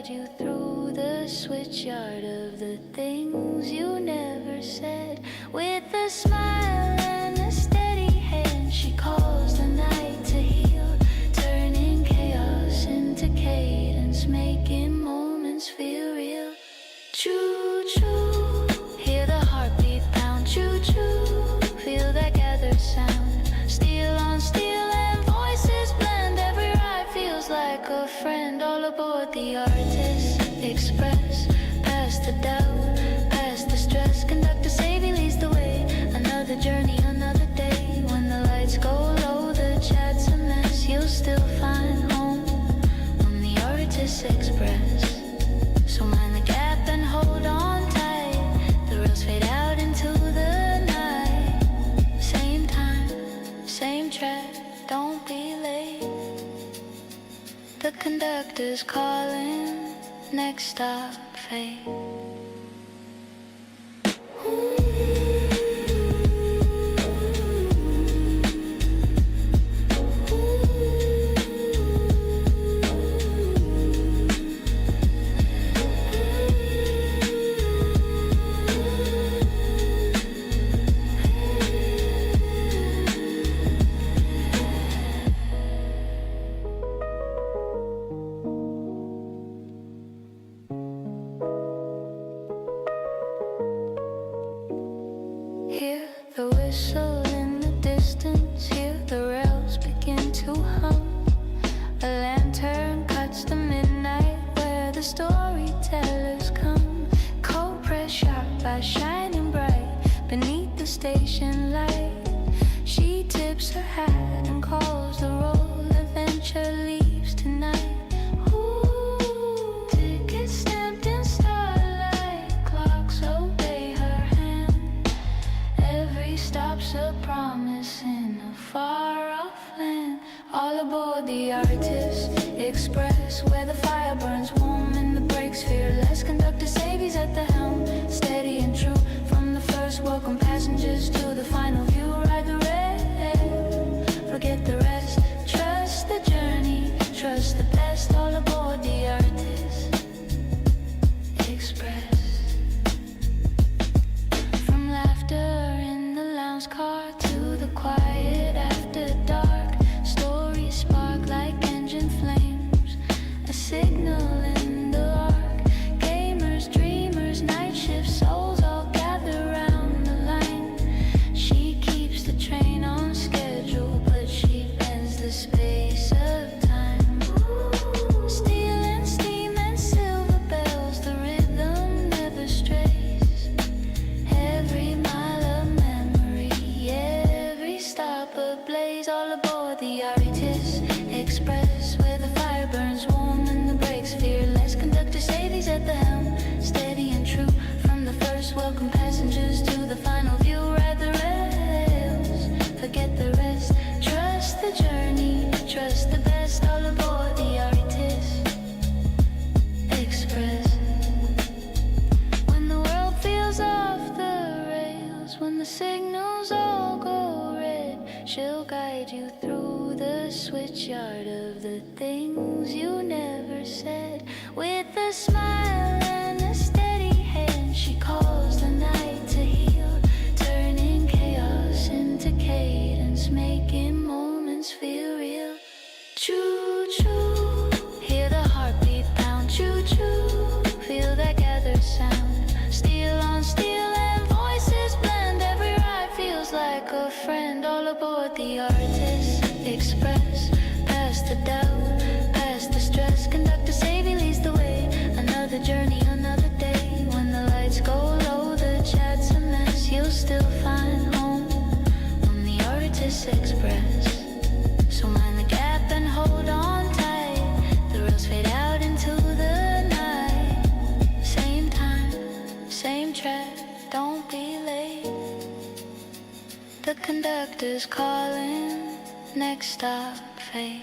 guide you through the switchyard of the things you never said. With a smile and a steady hand, she calls the night to heal, turning chaos into cadence, making moments feel real. Choo-choo, hear the heartbeat pound. Choo-choo, feel that gathered sound. Steel on steel and voices blend. Every ride feels like a friend. All aboard the Artist Express. Past the doubt, past the stress. Conductor Savy leads the way. Another journey, another day. When the lights go low, the chat's a mess. You'll still find home on the Artist Express. So mind the gap and hold on tight. The rails fade out into the night. Same time, same track, don't be late. The conductor's calling, next stop, fate. Hear the whistle in the distance, hear the rails begin to hum. A lantern cuts the midnight where the storytellers come. Cold press sharp by shining bright beneath the station light. She tips her hat and calls the roll. Adventure leaves tonight. Ooh, tickets stamped in starlight. Clocks obey her hand. Every stop's a promise in a far-off land. All aboard the Artist Express, where the fire burns warm and the brakes fearless. Conductor Savy's at the helm, steady and true. From the first, welcome passengers to the final view. Ride the rail, forget the rest. Trust the journey, trust the best. All aboard the Artist Express. From laughter in the lounge car to the quiet after dark. Stories spark like engine flames, a signal in the arc. Gamers, dreamers, night shift souls all gather round the line. She keeps the train on schedule, but she bends the space of time. Steel and steam and silver bells, the rhythm never strays. Every mile of memory, every stop ablaze. All aboard the Artist Express, where the fire burns warm and the brakes fearless. Conductor Savy's at the helm, steady and true. From the first, welcome passengers to the final view. Ride the rails, forget the rest. Trust the journey, trust the best. All aboard the Artist Express. When the world feels off the rails, when the signals all go red, she'll guide you through the switchyard of the things you never said. With a smile and a steady hand, she calls the night to heal, turning chaos into cadence, making moments feel real. Choo-choo, hear the heartbeat pound. Choo-choo, feel that gathered sound. Steel on steel and voices blend. Every ride feels like a friend. All aboard the Artist Express. Past the doubt, past the stress. Conductor Savy leads the way. Another journey, another day. When the lights go low, the chat's a mess. You'll still find home on the Artist Express. So mind the gap and hold on tight. The rails fade out into the night. Same time, same track, don't be late. The conductor's calling, next stop, fate.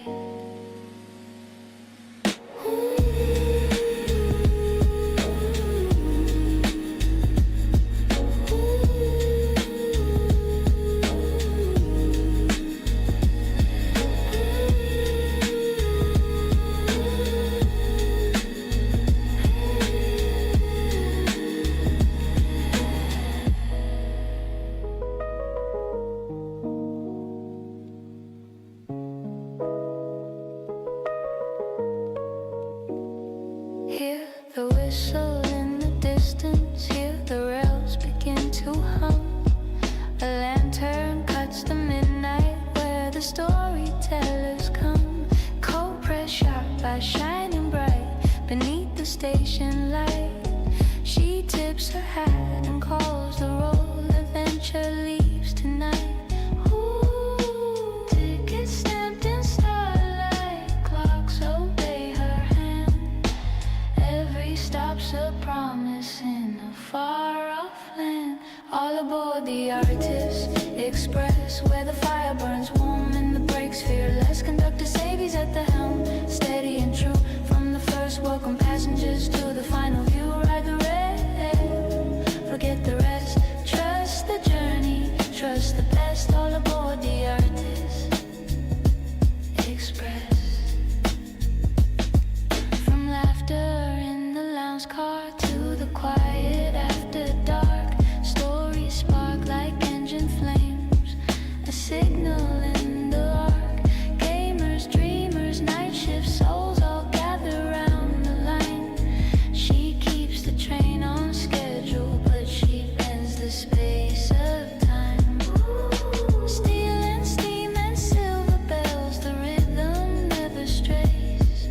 station light. She tips her hat and calls the roll. Adventure leaves tonight. Ooh, tickets stamped in starlight. Clocks obey her hand. Every stop's a promise in a far-off land. All aboard the Artist Express, where the fire burns warm and the brakes fearless. Conductor Savy's at the helm, steady and true. From the first, welcome passengers to the final view. Ride the rail, forget the rest. Trust the journey, trust the best. All aboard the Artist Express. From laughter in the lounge car to the quiet after dark. Stories spark like engine flames, a signal in the arc. Gamers, dreamers, night shift souls all gather round the line. She keeps the train on schedule, but she bends the space of time. Steel and steam and silver bells, the rhythm never strays.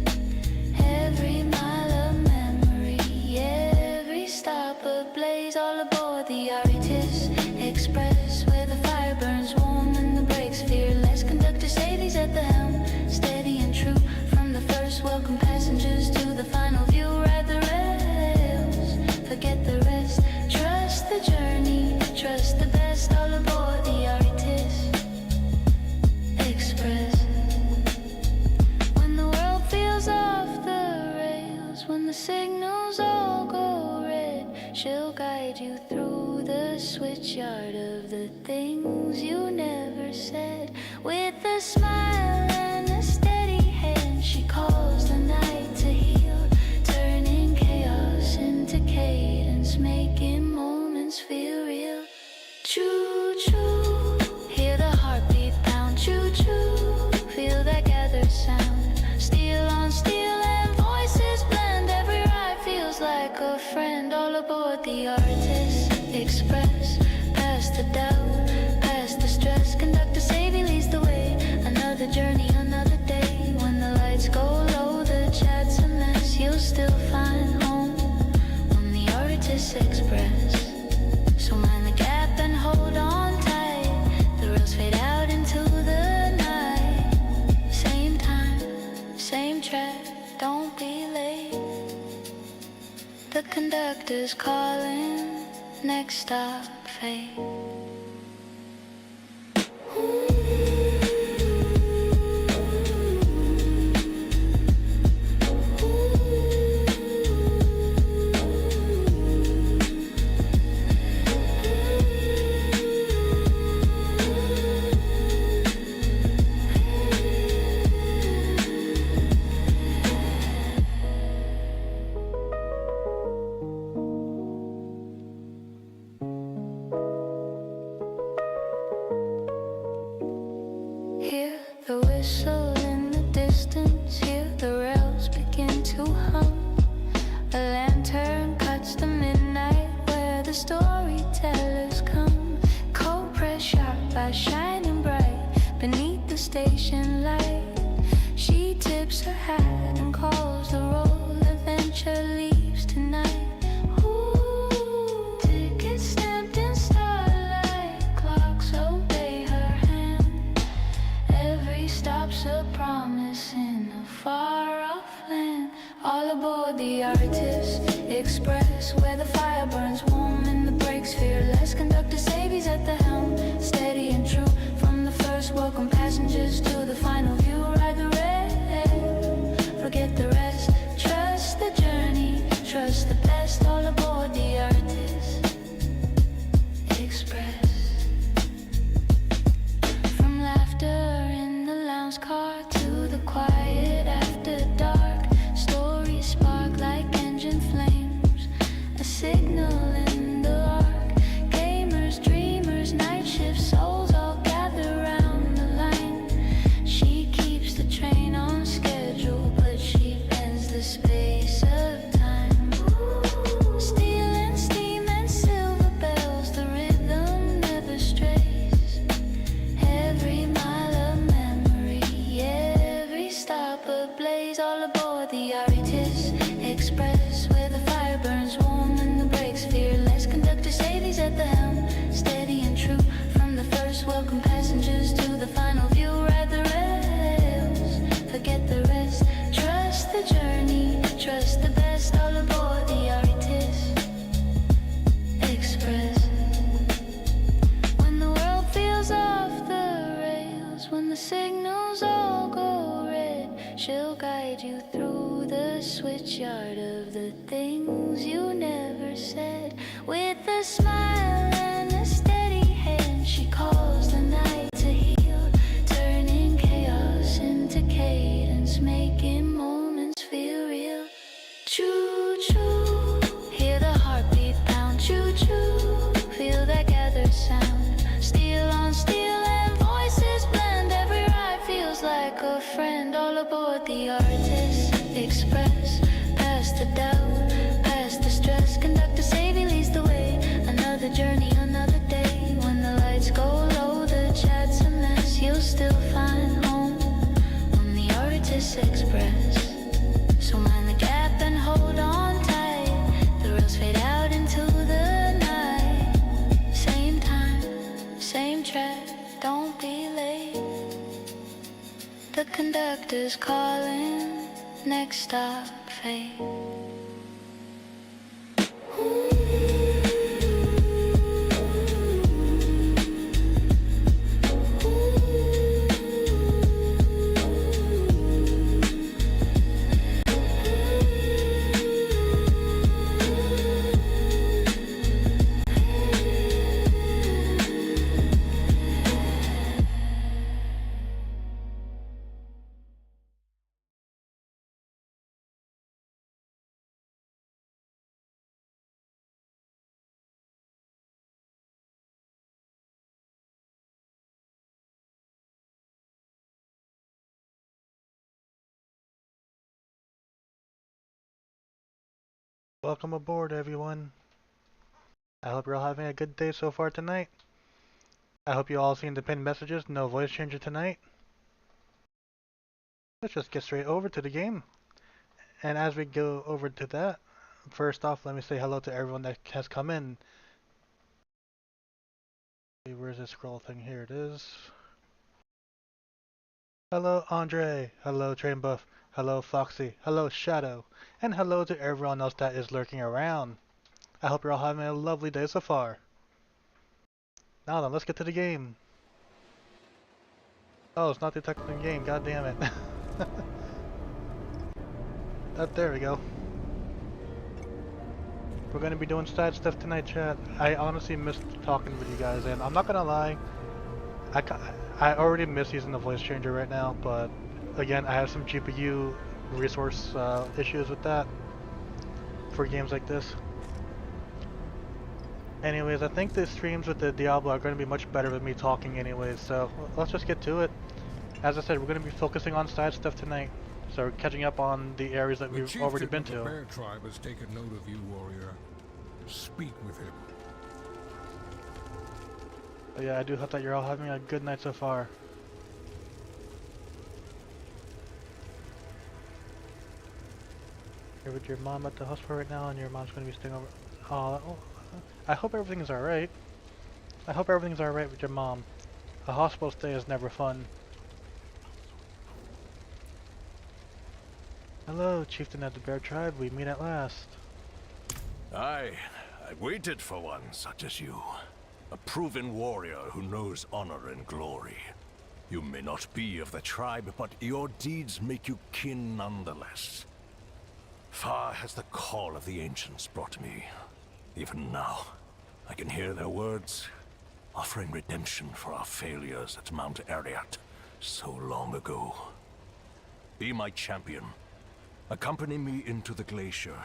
Every mile of memory, every stop ablaze. All aboard the Artist Express, where the fire burns warm and the brakes fearless. Conductor Savy's at the helm, steady and true. From the first, welcome passengers to the final view. Ride the rails, forget the rest. Trust the journey, trust the best. All aboard the Artist Express. When the world feels off the rails, when the signals all go red, she'll guide you through the switchyard of the things you never said. With a smile and a steady hand, she calls the night to heal, turning chaos into cadence, making moments feel real. Choo choo, hear the heartbeat pound. Choo choo, feel that gathered sound. Steel on steel and voices blend. Every ride feels like a friend. All aboard the Artist Express, past the doubt, past the stress. Conductor Savy leads the way. Another journey, another day. When the lights go low, the chat's a mess. You'll still find home on the Artist Express. So mind the gap and hold on tight. The rails fade out into the night. Same time, same track, don't be late. The conductor's calling, next stop, fate. Hear the whistle in the distance, hear the rails begin to hum. A lantern cuts the midnight where the storytellers come. Cold press sharp by shining bright beneath the station light. She tips her hat and calls the roll. Adventure leaves tonight. Ooh, tickets stamped in starlight. Clocks obey her hand. Every stop's a promise in a far-off land. All aboard the Artist Express, where the fire burns warm and the brakes fearless. Conductor Savy's at the helm, steady and true. From the first, welcome passengers to the final view. Ride the rail, forget the rest. Trust the journey, trust the best. All aboard the Artist Express. From laughter in the lounge car to the quiet after dark. Stories spark like engine flames, a signal she'll guide you through the switchyard of the things you never said. With a smile and a steady hand, she calls the night to heal, turning chaos into cadence, making moments feel real. Choo choo, hear the heartbeat pound. Choo choo, feel that gathered sound. Steel on steel and voices blend. Every ride feels like a friend. All aboard the artist express. Past the doubt, past the stress. Conductor Savy leads the way. Another journey, another day. When the lights go low, the chat's a mess. You'll still find home on the artist express. So mind the gap and hold on tight. The rails fade out into the night. Same time, same track, don't be late. The conductor's calling, next stop, fate. Welcome aboard, everyone. I hope you're all having a good day so far tonight. I hope you all seen the pinned messages, no voice changer tonight. Let's just get straight over to the game. And as we go over to that, first off, let me say hello to everyone that has come in. Where's this scroll thing? Here it is. Hello, Andre. Hello, Train Buff. Hello, Foxy. Hello, Shadow. And hello to everyone else that is lurking around. I hope you're all having a lovely day so far. Now then, let's get to the game. Oh, it's not detecting the game, god damn it. There we go. We're gonna be doing side stuff tonight, chat. I honestly missed talking with you guys, and I'm not gonna lie, I already miss using the voice changer right now, but again, I have some GPU resource issues with that for games like this. Anyways, I think the streams with the Diablo are going to be much better with me talking anyways, so let's just get to it. As I said, we're going to be focusing on side stuff tonight, so we're catching up on the areas that we've already been to. The bear tribe has taken note of you, warrior. Speak with him. But yeah, I do hope that you're all having a good night so far. You're with your mom at the hospital right now, and your mom's going to be staying over. Oh, I hope everything's alright. I hope everything's alright with your mom. A hospital stay is never fun. Hello, chieftain of the bear tribe. We meet at last. Aye, I waited for one such as you. A proven warrior who knows honor and glory. You may not be of the tribe, but your deeds make you kin nonetheless. Far has the call of the ancients brought me. Even now, I can hear their words, offering redemption for our failures at Mount Ariat so long ago. Be my champion. Accompany me into the glacier.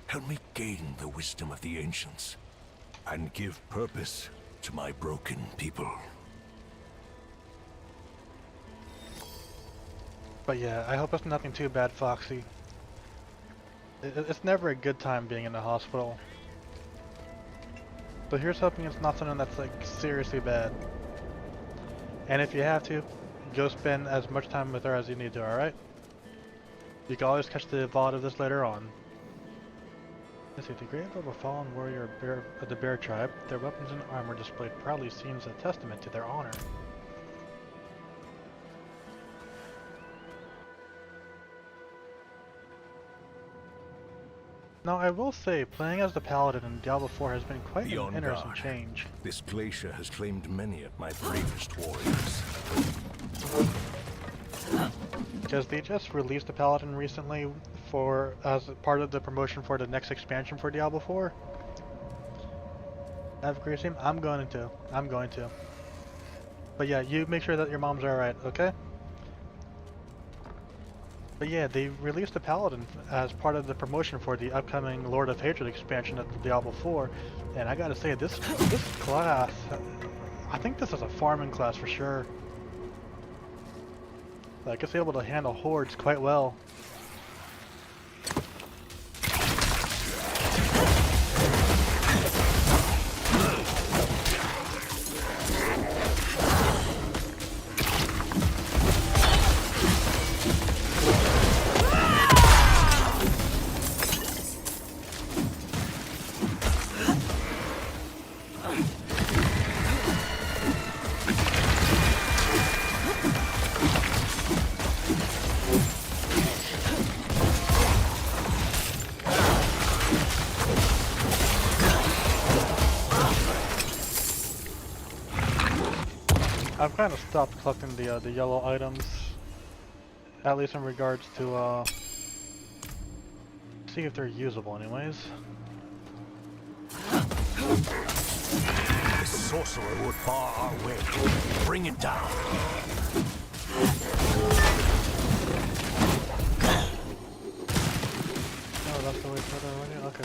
Help me gain the wisdom of the ancients, and give purpose to my broken people. But yeah, I hope it's nothing too bad, Foxy. It's never a good time being in the hospital. So here's hoping it's not something that's like seriously bad. And if you have to, go spend as much time with her as you need to, alright? You can always catch the VOD of this later on. Let's see, the grave of a fallen warrior of the bear tribe, their weapons and armor displayed proudly seems a testament to their honor. Now I will say, playing as the paladin in Diablo 4 has been quite an interesting change. This glacier has claimed many of my bravest warriors. Because they just released the Paladin recently for as part of the promotion for the next expansion for Diablo 4. Have a great stream. I'm going to. But yeah, you make sure that your mom's alright, okay? But yeah, they released the Paladin as part of the promotion for the upcoming Lord of Hatred expansion of Diablo 4, and I gotta say, this class, I think this is a farming class for sure. Like, it's able to handle hordes quite well. I've kind of stopped collecting the yellow items, at least in regards to see if they're usable anyways. The sorcerer would bar our way. Bring it down. Oh, that's the way further already? Okay,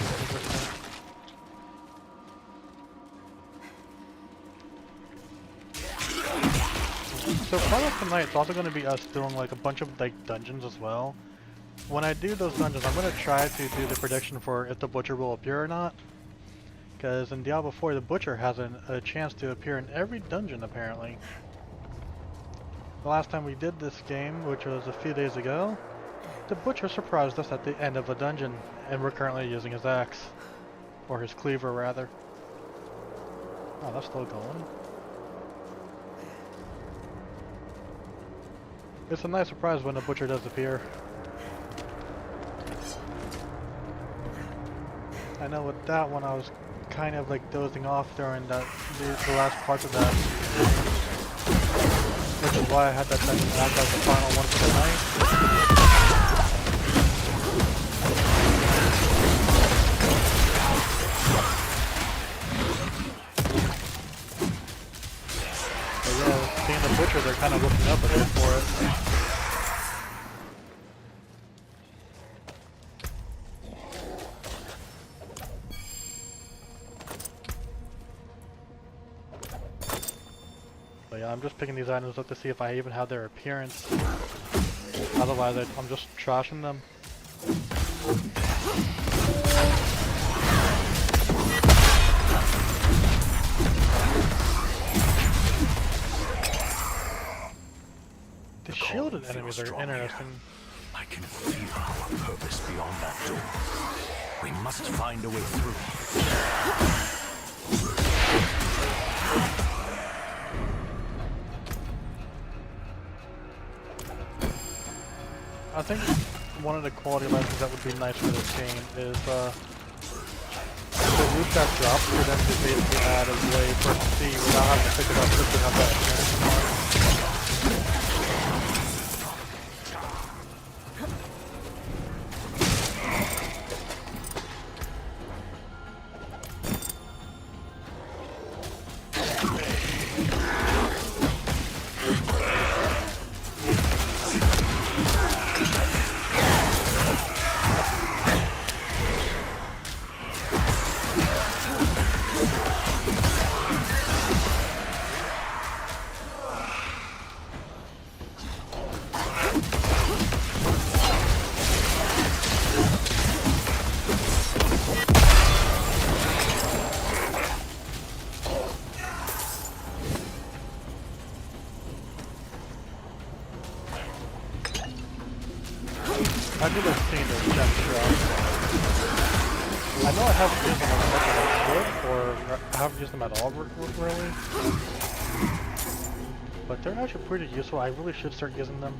so part of tonight, it's also going to be us doing like a bunch of like dungeons as well. When I do those dungeons, I'm going to try to do the prediction for if the Butcher will appear or not. Because in Diablo 4, the Butcher has a chance to appear in every dungeon apparently. The last time we did this game, which was a few days ago, the Butcher surprised us at the end of a dungeon, and we're currently using his axe. Or his cleaver, rather. Oh, that's still going. It's a nice surprise when the Butcher does appear. I know with that one I was kind of like dozing off during the last parts of that, which is why I had that dungeon act as the final one for the night. But yeah, seeing the Butcher, they're kind of looking up a bit for it. But yeah, I'm just picking these items up to see if I even have their appearance. Otherwise, I'm just trashing them. The shielded enemies are interesting. I can feel our purpose beyond that door. We must find a way through. I think one of the quality lessons that would be nice for this game is the loot that drops for them to basically add a way for us to see without having to pick it up just to have that experience anymore. I did have seen those gem drops. I know I haven't used them as much as I should, or I haven't used them at all really. But they're actually pretty useful. I really should start using them.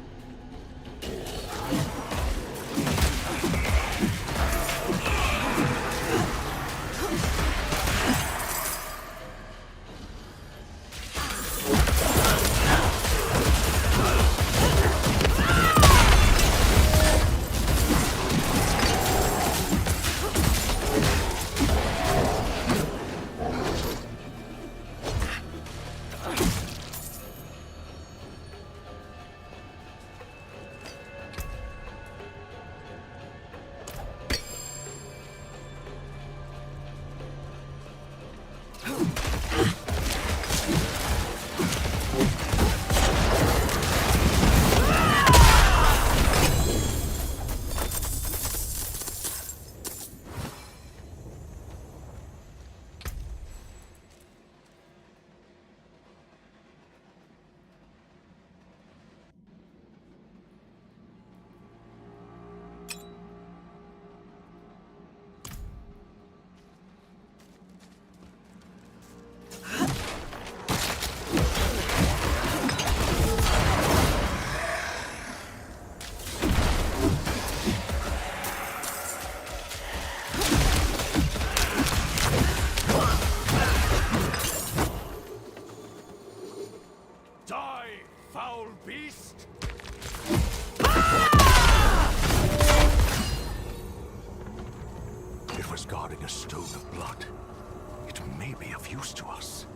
foul beast! It was guarding a stone of blood. It may be of use to us.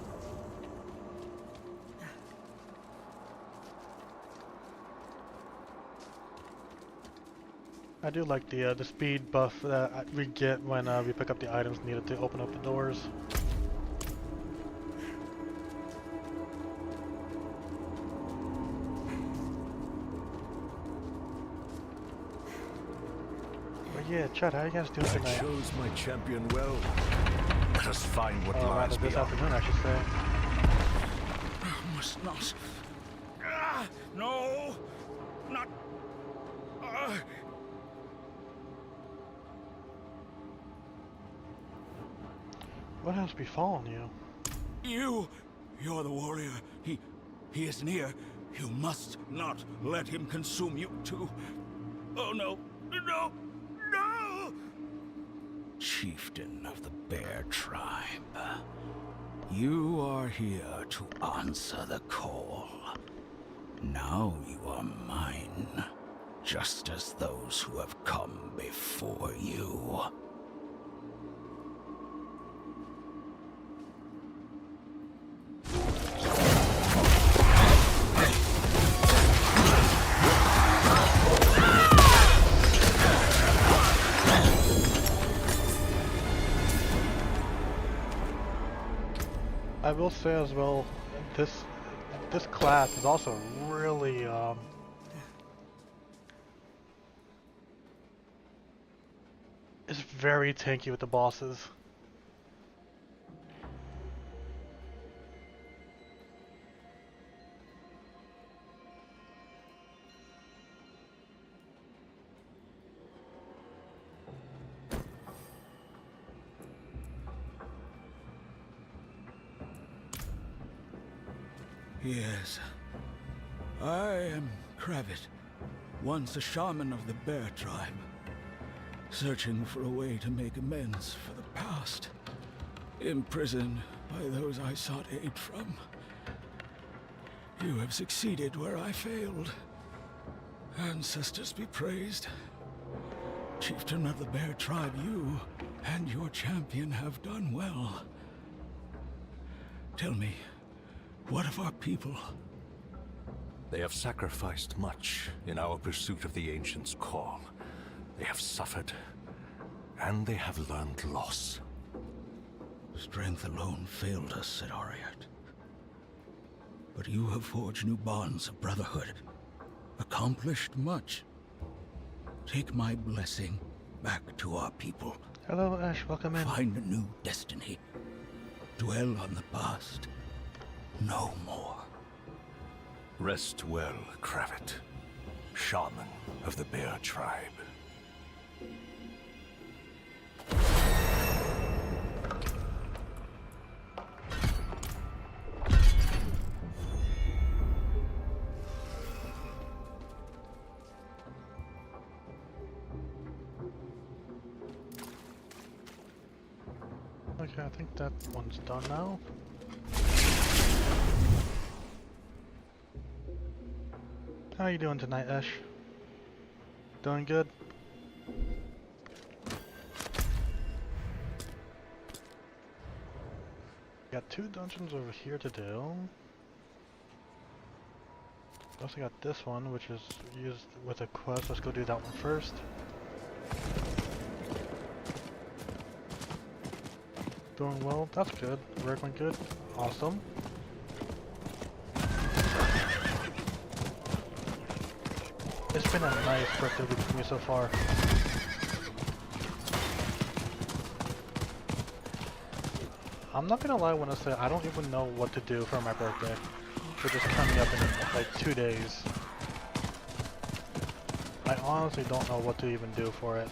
I do like the speed buff that we get when we pick up the items needed to open up the doors. But yeah, Chad, how you guys doing I tonight? chose my champion well. Let us find what Rather lies this beyond. afternoon, I should say. Must not. No! Not. What has befallen you? You're the warrior. He is near. You must not let him consume you too. Oh no, no, no! Chieftain of the Bear Tribe, you are here to answer the call. Now you are mine, just as those who have come before you. I will say as well, this class is also really is very tanky with the bosses. Yes. I am Kravit, once a shaman of the Bear Tribe, searching for a way to make amends for the past, imprisoned by those I sought aid from. You have succeeded where I failed. Ancestors be praised. Chieftain of the Bear Tribe, you and your champion have done well. Tell me, what of our people? They have sacrificed much in our pursuit of the Ancient's call. They have suffered, and they have learned loss. Strength alone failed us, said Ariat. But you have forged new bonds of brotherhood, accomplished much. Take my blessing back to our people. Hello, Ash. Welcome in. Find a new destiny. Dwell on the past. No more. Rest well, Kravit, shaman of the Bear Tribe. Okay, I think that one's done now. How you doing tonight, Ash? Doing good? Got 2 dungeons over here to do. Also got this one, which is used with a quest. Let's go do that one first. Doing well, that's good. Work went good. Awesome. It's been a nice birthday week for me so far. I'm not gonna lie when I say I don't even know what to do for my birthday. Which is coming up in like 2 days. I honestly don't know what to even do for it.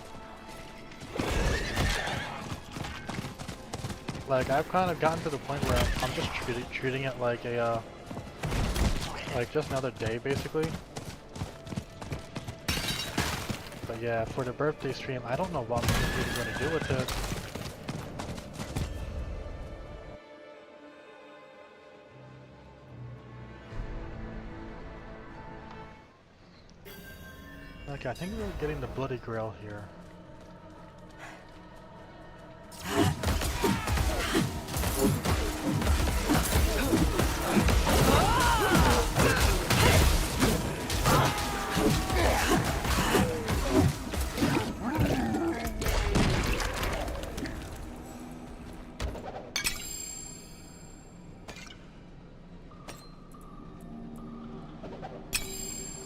Like, I've kind of gotten to the point where I'm just treating it like a, like just another day, basically. But yeah, for the birthday stream, I don't know what I'm even going to do with it. Okay, I think we're getting the bloody grail here.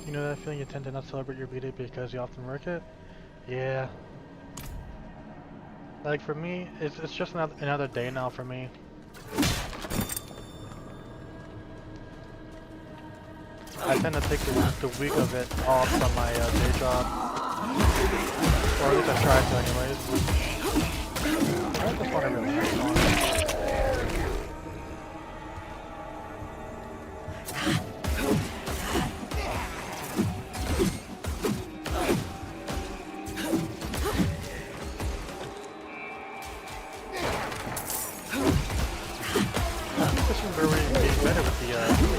You know that feeling you tend to not celebrate your B-Day because you often work it? Yeah. Like for me, it's just another day now for me. I tend to take the week of it off from my day job. Or at least I try to anyways. I just want to relax on it.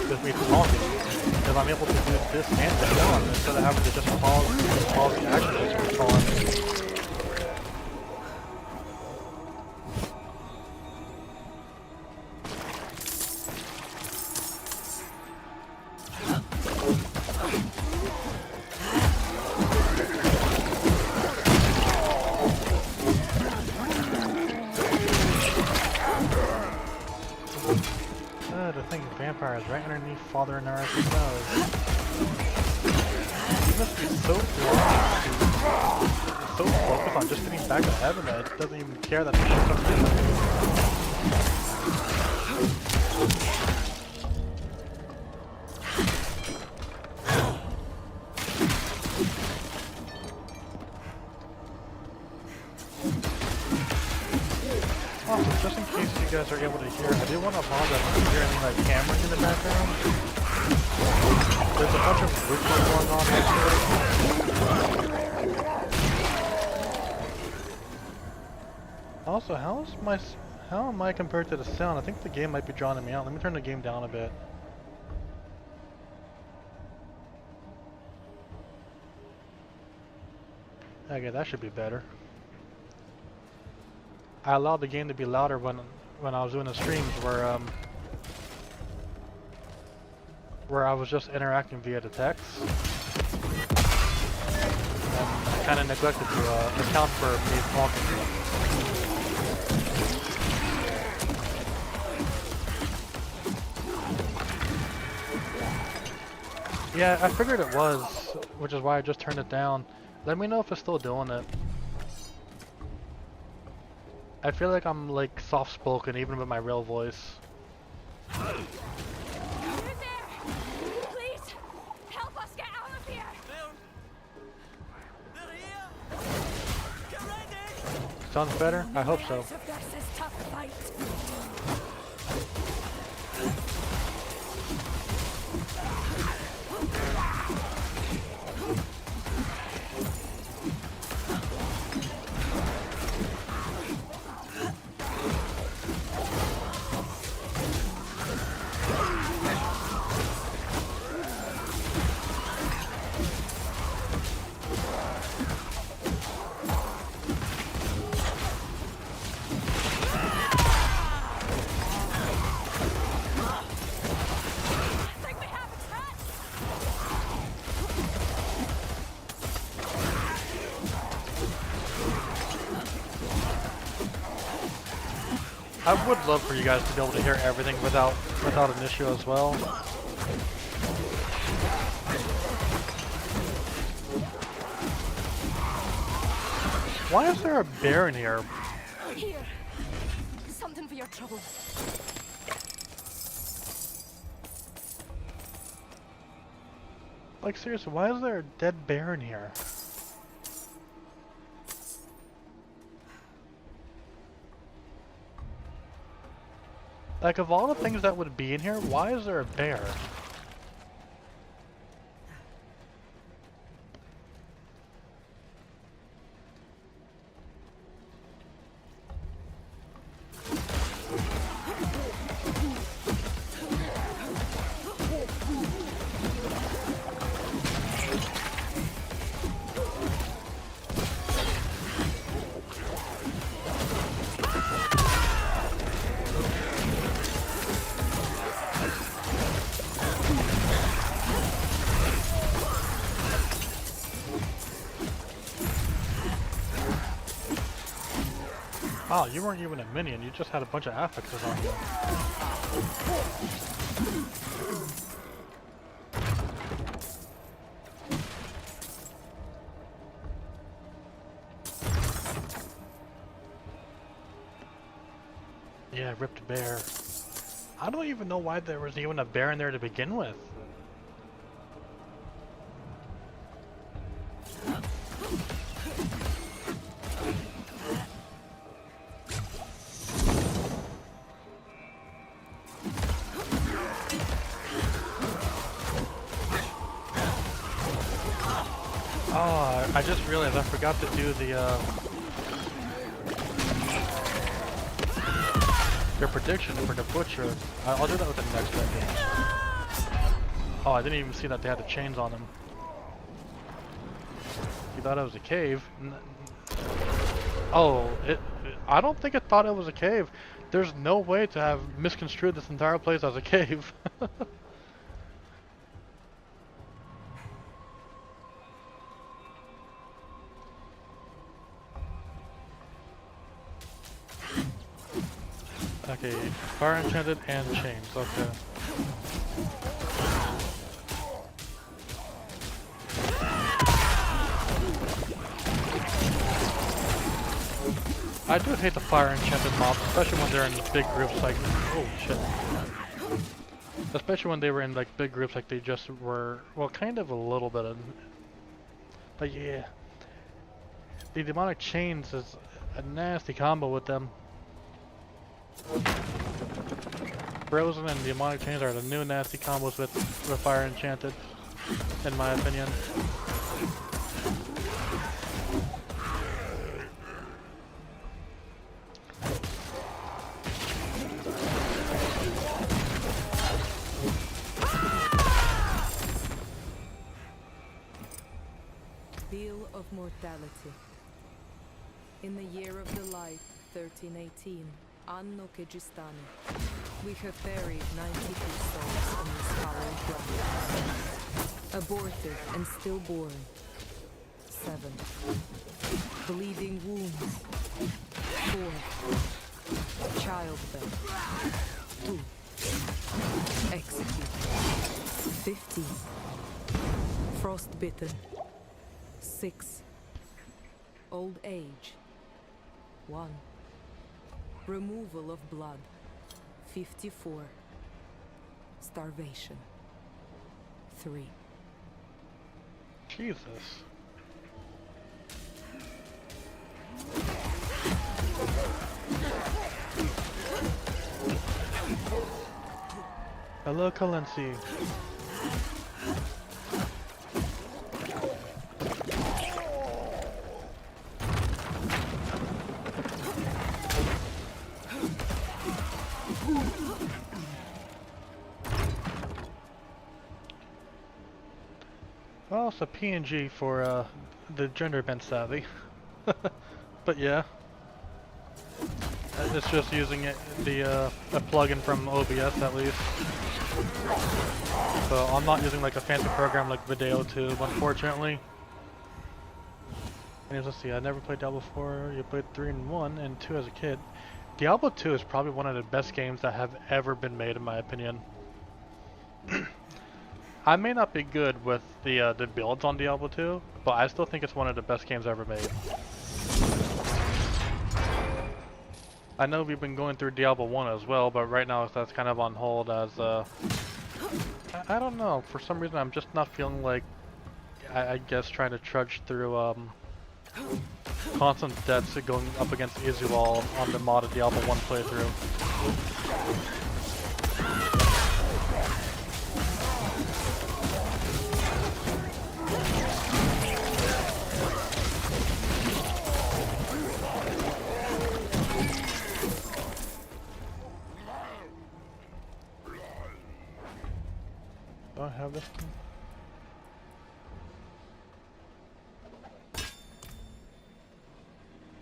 With me talking, because I'm able to do this and the one instead of having to just pause the action just for talking. The thing, vampires right underneath Father and Nara's nose. He must be so focused on just getting back to heaven that it doesn't even care that the shit comes in. Also, just in case you guys are able to hear, I do want to apologize if you hear any like hammering in the background. There's a bunch of roofing going on here. Also, how am I compared to the sound? I think the game might be drowning me out. Let me turn the game down a bit. Okay, that should be better. I allowed the game to be louder when I was doing the streams where I was just interacting via the text. And I kind of neglected to account for me talking. Yeah, I figured it was, which is why I just turned it down. Let me know if it's still doing it. I feel like I'm like soft-spoken even with my real voice. You're there! Please! Help us get out of here! They're here! Get ready! Sounds better? I hope so. This is tough fight. I would love for you guys to be able to hear everything without an issue as well. Why is there a bear in here? Here. Something for your trouble. Like seriously, why is there a dead bear in here? Like, of all the things that would be in here, why is there a bear? Oh, you weren't even a minion, you just had a bunch of affixes on you. Yeah, ripped bear. I don't even know why there was even a bear in there to begin with. Oh, I just realized I forgot to do the prediction for the butcher. I'll do that with the next one. Oh, I didn't even see that they had the chains on them. You thought it was a cave? Oh, I don't think it thought it was a cave. There's no way to have misconstrued this entire place as a cave. Okay, fire enchanted and chains, okay. I do hate the fire enchanted mobs, especially when they're in big groups like, oh shit. Especially when they were in like big groups like they just were, well kind of a little bit of, but yeah. The demonic chains is a nasty combo with them. Frozen and demonic chains are the new nasty combos with fire enchanted, in my opinion. Wheel of Mortality. In the year of the light, 1318, Anno Kegistani, we have buried 92 souls on this hallowed ground. Aborted and stillborn, 7. Bleeding wounds, 4. Childbed, 2. Executed, 15. Frostbitten, 6. Old age, 1. Removal of blood, 54. Starvation, 3. Jesus. Hello, Kalensi. Well, it's a PNG for the gender bent Savy. But yeah. It's just using a plugin from OBS at least. So I'm not using like a fancy program like Video Tube, unfortunately. Anyways, let's see, I never played Diablo 4, you played 3 and 1 and 2 as a kid. Diablo 2 is probably one of the best games that have ever been made in my opinion. I may not be good with the builds on Diablo 2, but I still think it's one of the best games ever made. I know we've been going through Diablo 1 as well, but right now that's kind of on hold as I don't know, for some reason I'm just not feeling like, I guess trying to trudge through constant deaths going up against Izual on the modded Diablo 1 playthrough. Do I have this one?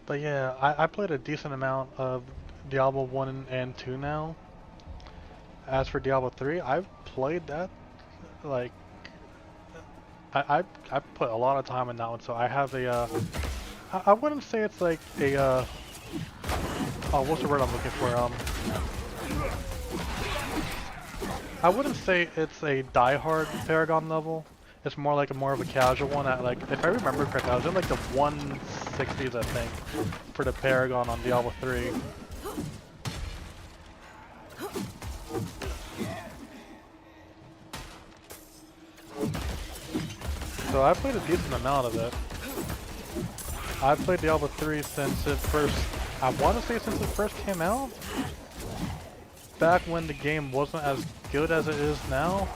But yeah, I played a decent amount of Diablo 1 and 2 now. As for Diablo 3, I've played that, like, I put a lot of time in that one, so I have a, I wouldn't say it's like a Oh, what's the word I'm looking for? I wouldn't say it's a die-hard Paragon level. It's more like more of a casual one. At like, if I remember correctly, I was in like the 160s, I think, for the Paragon on Diablo 3. So I played a decent amount of it. I've played Diablo 3 since it first, I want to say since it first came out. Back when the game wasn't as good as it is now.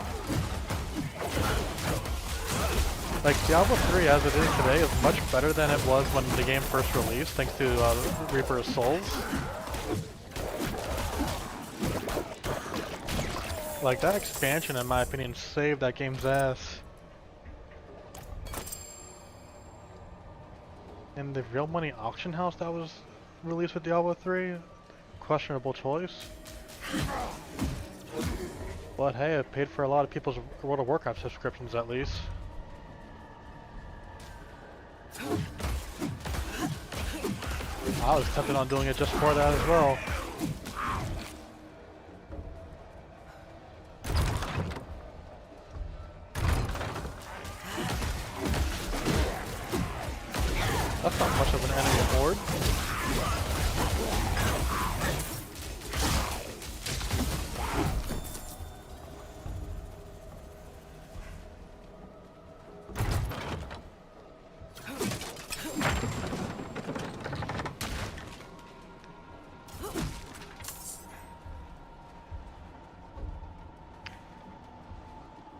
Like, Diablo 3 as it is today is much better than it was when the game first released, thanks to Reaper of Souls. Like, that expansion, in my opinion, saved that game's ass. And the real money auction house that was released with Diablo 3, questionable choice. But hey, it paid for a lot of people's World of Warcraft subscriptions at least. I was tempted on doing it just for that as well. That's not much of an enemy horde.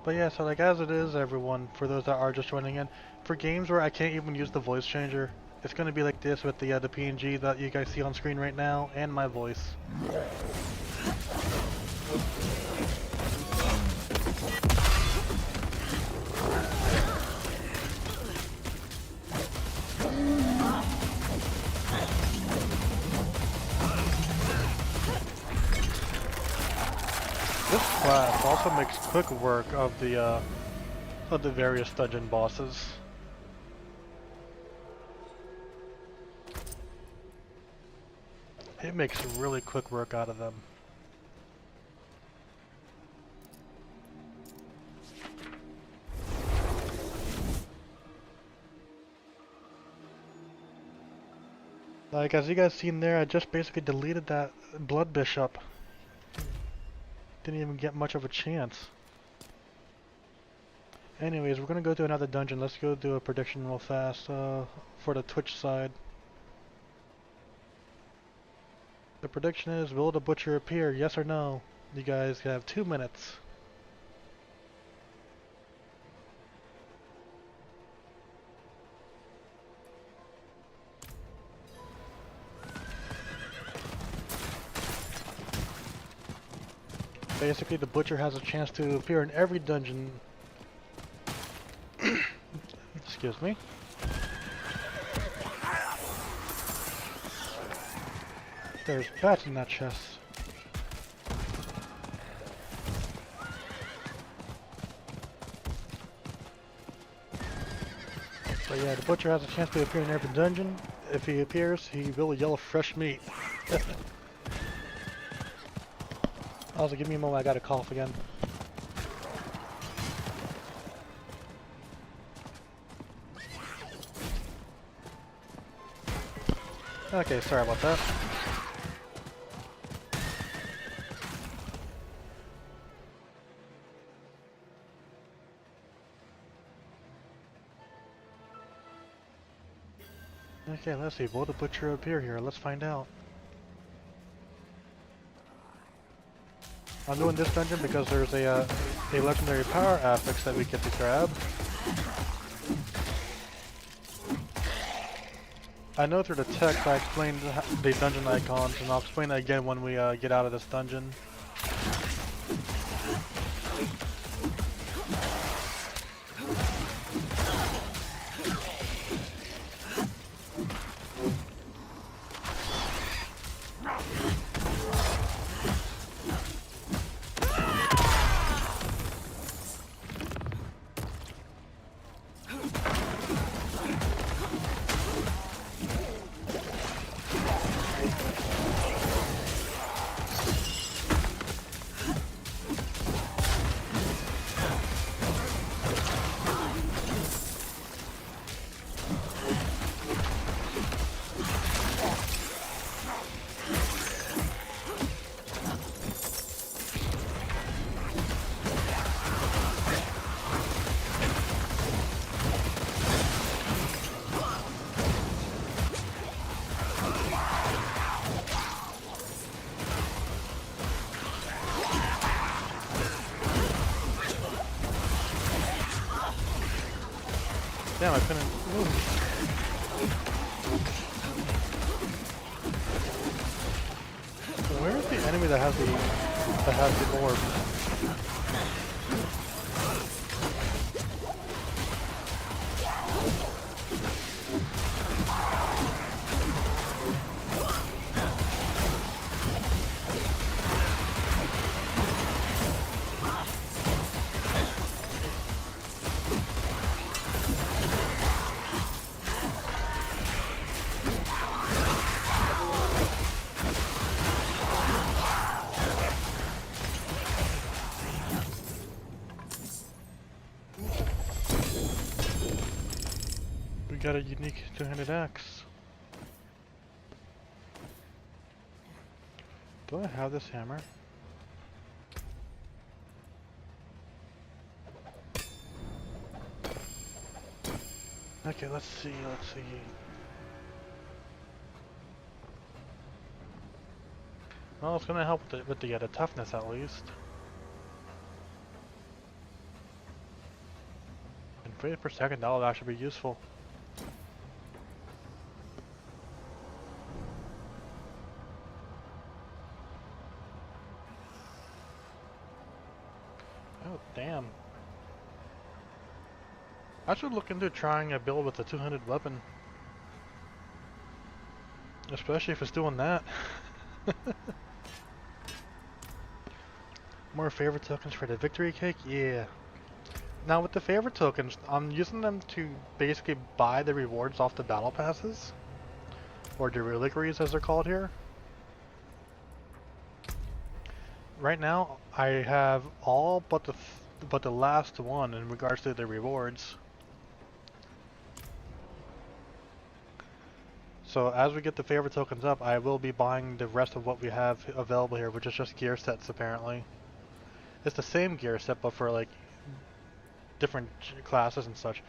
But yeah, so like as it is, everyone, for those that are just joining in, for games where I can't even use the voice changer, it's going to be like this with the PNG that you guys see on screen right now, and my voice. This class also makes quick work of the various dungeon bosses. It makes really quick work out of them. Like, as you guys seen there, I just basically deleted that Blood Bishop. Didn't even get much of a chance. Anyways, we're gonna go to another dungeon. Let's go do a prediction real fast for the Twitch side. The prediction is, will the butcher appear? Yes or no? You guys have 2 minutes. Basically, the butcher has a chance to appear in every dungeon. Excuse me. There's bats in that chest. But yeah, the butcher has a chance to appear in every dungeon. If he appears, he will yell fresh meat. Also, give me a moment, I gotta cough again. Okay, sorry about that. Okay, let's see, will the butcher appear here? Let's find out. I'm doing this dungeon because there's a legendary power affix that we get to grab. I know through the text I explained the dungeon icons, and I'll explain that again when we get out of this dungeon. Damn, I couldn't move. Where is the enemy that has the orb? We got a unique two-handed axe. Do I have this hammer? Okay, let's see. Well, it's gonna help with the toughness at least. And frames per second, that'll actually be useful. Oh, damn. I should look into trying a build with a two-handed weapon. Especially if it's doing that. More favorite tokens for the victory cake? Yeah. Now with the favorite tokens, I'm using them to basically buy the rewards off the battle passes. Or the reliquaries as they're called here. Right now, I have all but the last one in regards to the rewards. So as we get the favorite tokens up, I will be buying the rest of what we have available here, which is just gear sets apparently. It's the same gear set, but for like different classes and such.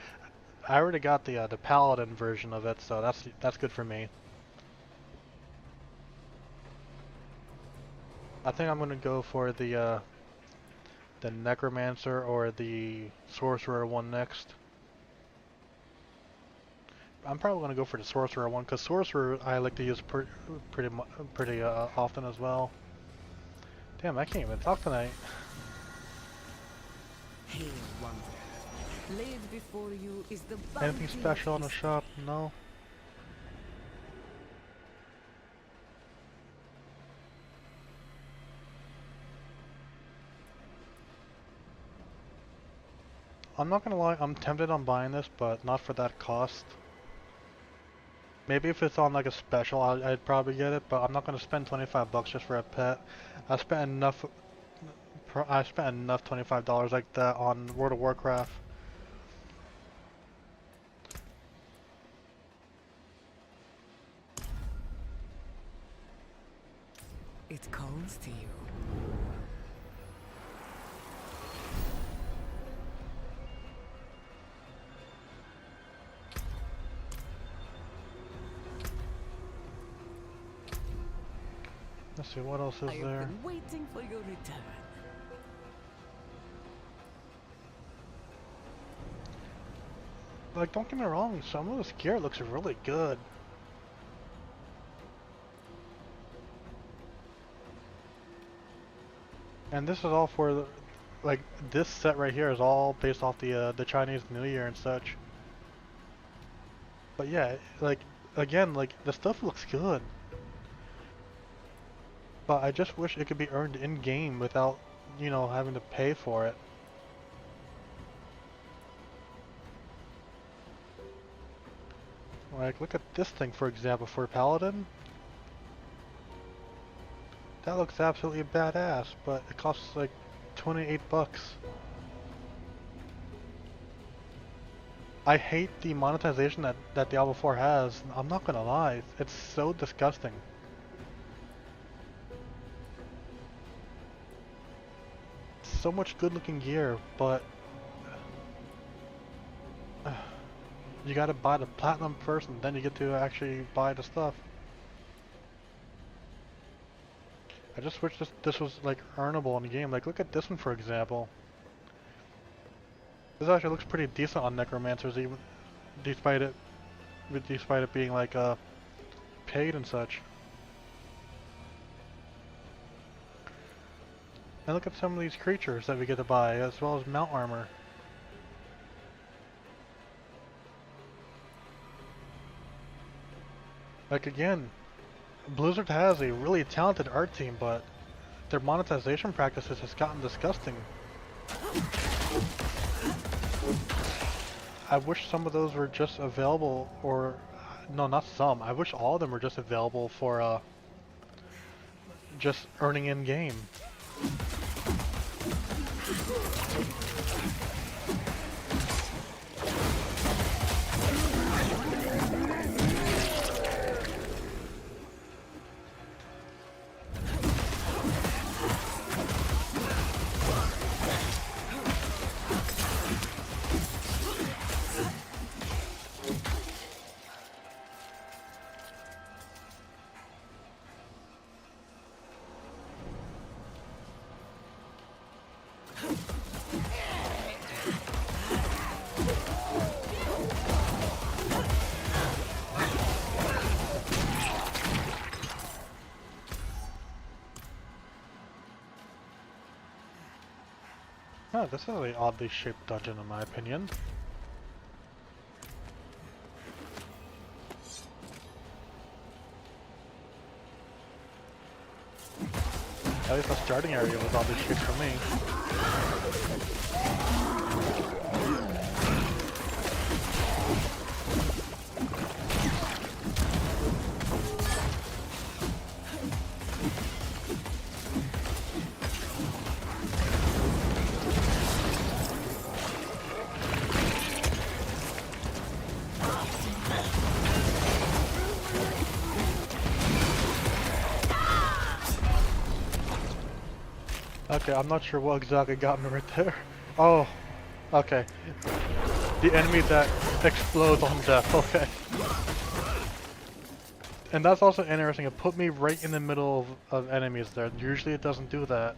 I already got the paladin version of it, so that's good for me. I think I'm gonna go for the necromancer or the sorcerer one next. I'm probably gonna go for the sorcerer one because sorcerer I like to use pretty often as well. Damn, I can't even talk tonight. Hail, wanderer. Laid before you is the Anything bounty special of in the shop? No. I'm not gonna lie, I'm tempted on buying this, but not for that cost. Maybe if it's on like a special, I'd probably get it, but I'm not gonna spend 25 bucks just for a pet. I spent enough $25 like that on World of Warcraft. It calls to you. Let's see, what else is I there? have been waiting for your return. Like, don't get me wrong, some of this gear looks really good. And this is all for, like, this set right here is all based off the Chinese New Year and such. But yeah, like, again, like, the stuff looks good. But I just wish it could be earned in-game without, you know, having to pay for it. Like, look at this thing, for example, for Paladin. That looks absolutely badass, but it costs like 28 bucks. I hate the monetization that Diablo 4 has. I'm not gonna lie, it's so disgusting. So much good looking gear, but you gotta buy the platinum first and then you get to actually buy the stuff. I just wish this was like earnable in the game. Like, look at this one for example. This actually looks pretty decent on necromancers even. despite it being like paid and such. And look at some of these creatures that we get to buy, as well as mount armor. Like again, Blizzard has a really talented art team, but their monetization practices has gotten disgusting. I wish some of those were just available, or no, not some. I wish all of them were just available for just earning in game. Oh, this is an oddly shaped dungeon in my opinion. At least the starting area was oddly shaped for me. Okay, I'm not sure what exactly got me right there. Oh, okay. The enemy that explodes on death, okay. And that's also interesting, it put me right in the middle of enemies there. Usually it doesn't do that.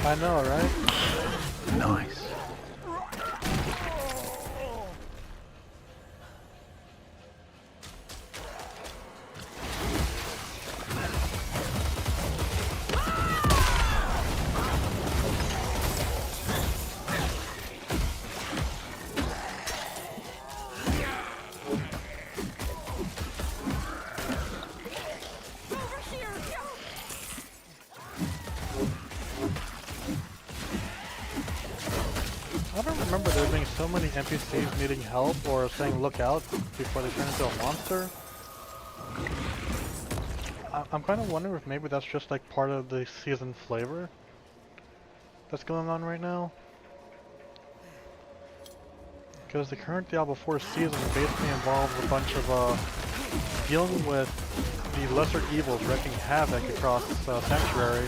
I know, right? Nice. I don't remember there being so many NPCs needing help or saying look out before they turn into a monster. I'm kind of wondering if maybe that's just like part of the season flavor that's going on right now. Because the current Diablo 4 season basically involves a bunch of dealing with the lesser evils wreaking havoc across Sanctuary.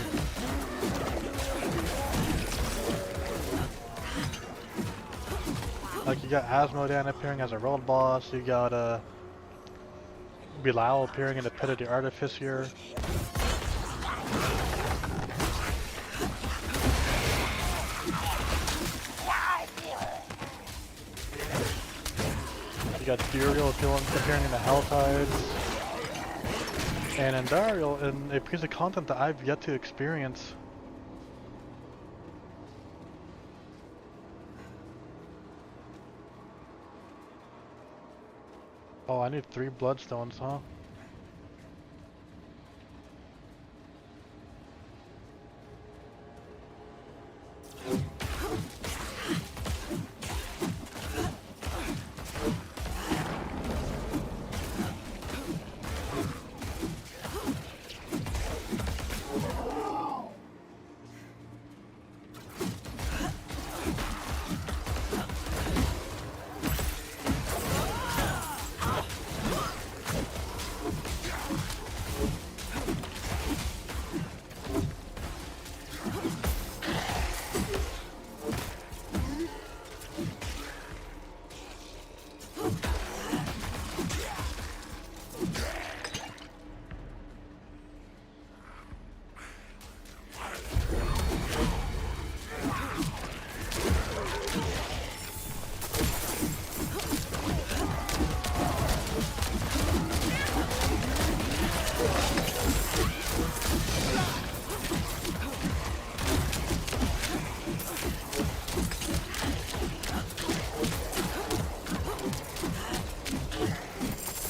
Like you got Asmodan appearing as a road boss, you got Bilal appearing in the Pit of the Artificer. You got Duriel appearing in the Helltides. And Andariel in a piece of content that I've yet to experience. Oh, I need 3 bloodstones, huh?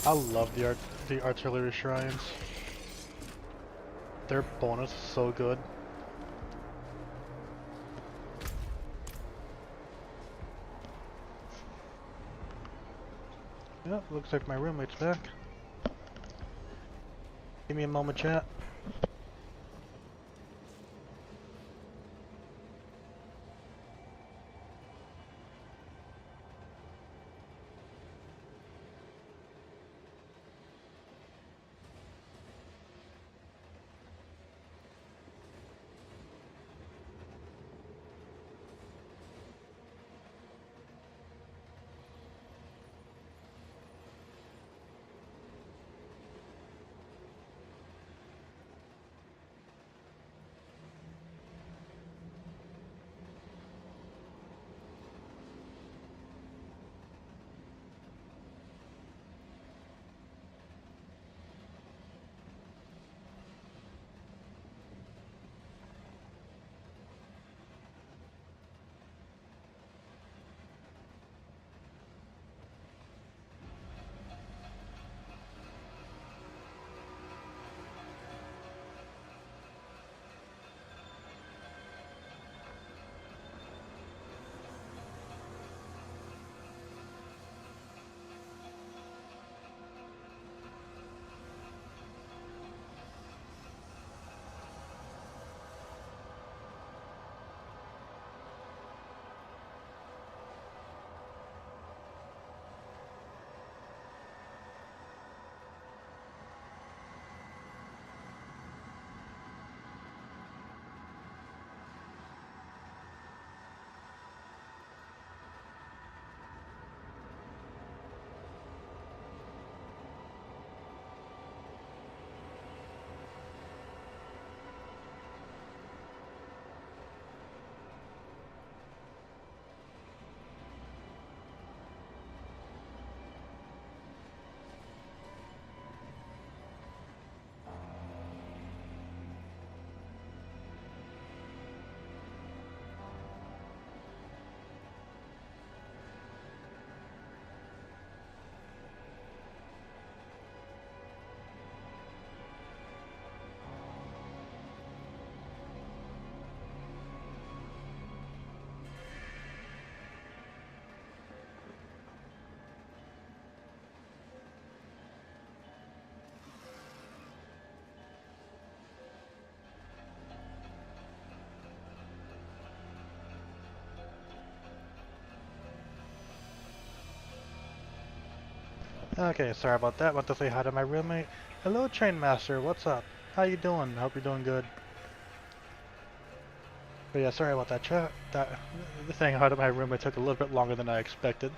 I love the artillery shrines. Their bonus is so good. Yep, looks like my roommate's back. Give me a moment, chat. Okay, sorry about that. Want to say hi to my roommate. Hello, Train Master. What's up? How you doing? Hope you're doing good. But yeah, sorry about that chat. The saying hi to my roommate took a little bit longer than I expected.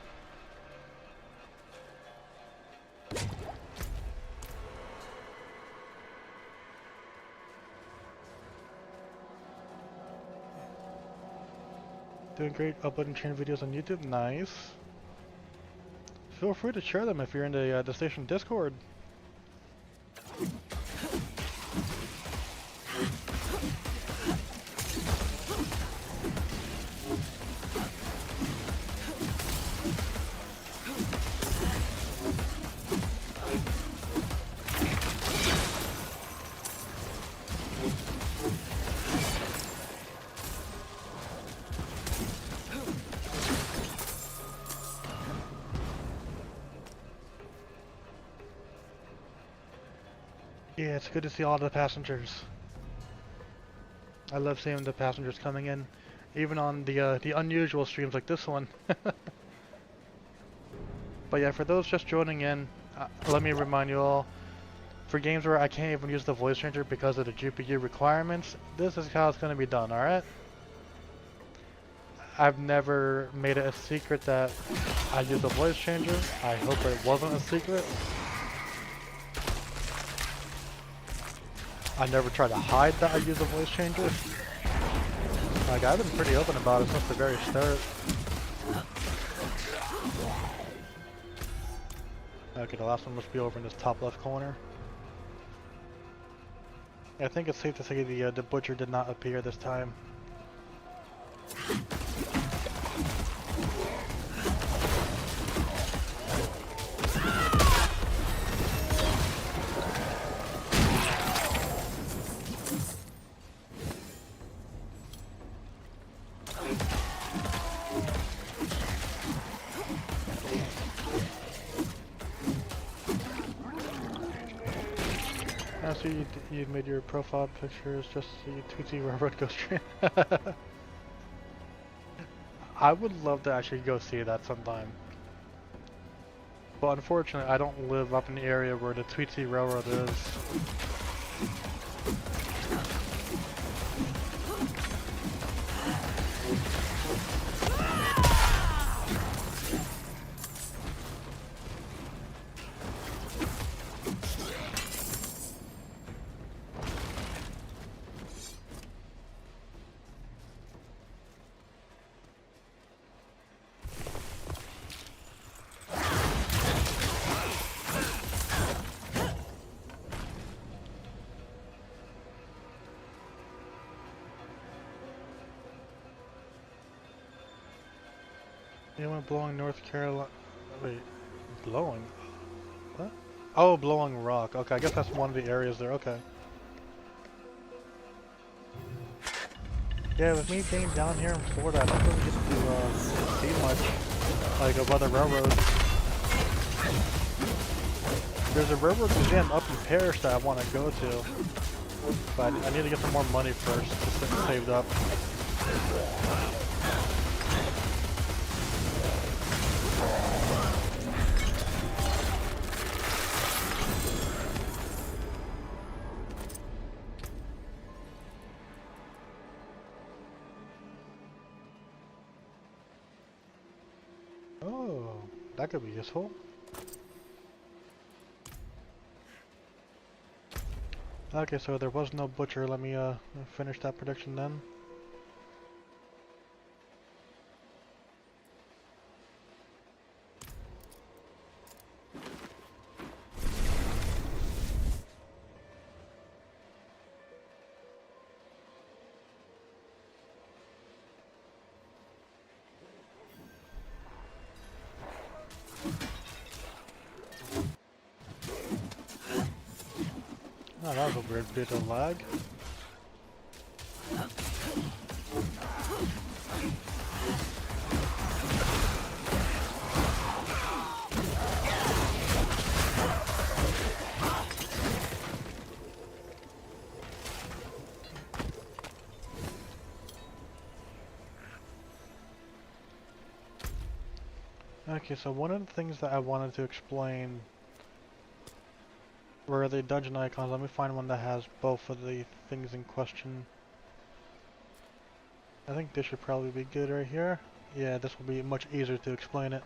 Doing great. Uploading train videos on YouTube. Nice. Feel free to share them if you're in the station Discord. Yeah, it's good to see all the passengers. I love seeing the passengers coming in, even on the unusual streams like this one. But yeah, for those just joining in, let me remind you all, for games where I can't even use the voice changer because of the GPU requirements, this is how it's going to be done, alright? I've never made it a secret that I use a voice changer. I hope it wasn't a secret. I never try to hide that I use a voice changer. Like, I've been pretty open about it since the very start. Okay, the last one must be over in this top left corner. I think it's safe to say the butcher did not appear this time. I see you made your profile pictures just so you tweet Railroad Ghost Train. I would love to actually go see that sometime. But unfortunately, I don't live up in the area where the Tweetsy Railroad is. Anyone blowing North Carolina? Wait, blowing? What? Oh, blowing rock. Okay, I guess that's one of the areas there. Okay. Yeah, with me being down here in Florida, I don't really get to see much, like, of other railroads. There's a railroad museum up in Paris that I want to go to, but I need to get some more money first to get saved up. Oh, that could be useful. Okay, so there was no butcher. Let me finish that prediction then. Oh, that was a weird bit of lag. Okay, so one of the things that I wanted to explain were the dungeon icons. Let me find one that has both of the things in question. I think this should probably be good right here. Yeah, this will be much easier to explain it.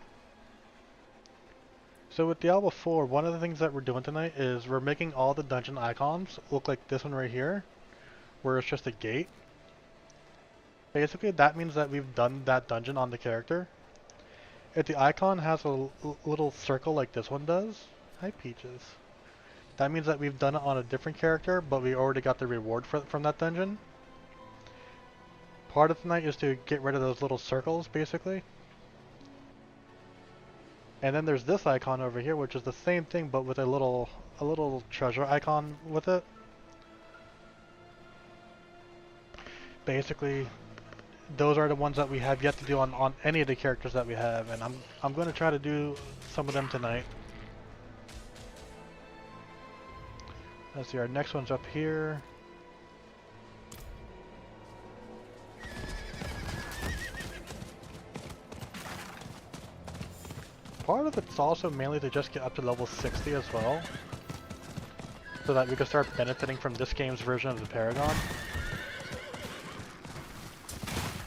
So with Diablo 4, one of the things that we're doing tonight is we're making all the dungeon icons look like this one right here, where it's just a gate. Basically, that means that we've done that dungeon on the character. If the icon has a little circle like this one does, hi Peaches, that means that we've done it on a different character, but we already got the reward from that dungeon. Part of tonight is to get rid of those little circles, basically. And then there's this icon over here, which is the same thing, but with a little treasure icon with it. Basically, those are the ones that we have yet to do on any of the characters that we have, and I'm going to try to do some of them tonight. Let's see, our next one's up here. Part of it's also mainly to just get up to level 60 as well, so that we can start benefiting from this game's version of the Paragon.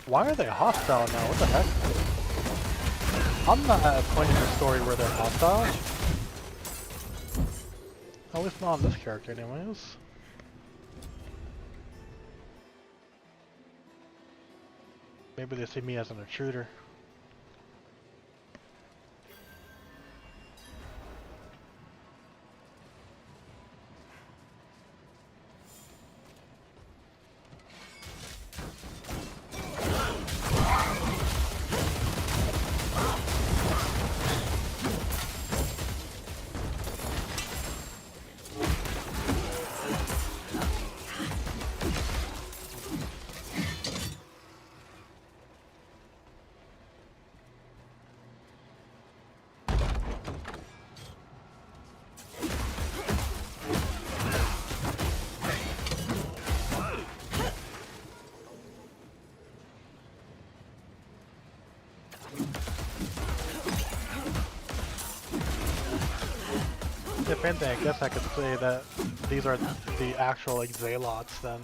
Why are they hostile now? What the heck? I'm not at a point in the story where they're hostile. At least not on this character anyways. Maybe they see me as an intruder. If anything, I guess I could say that these are the actual like zealots then.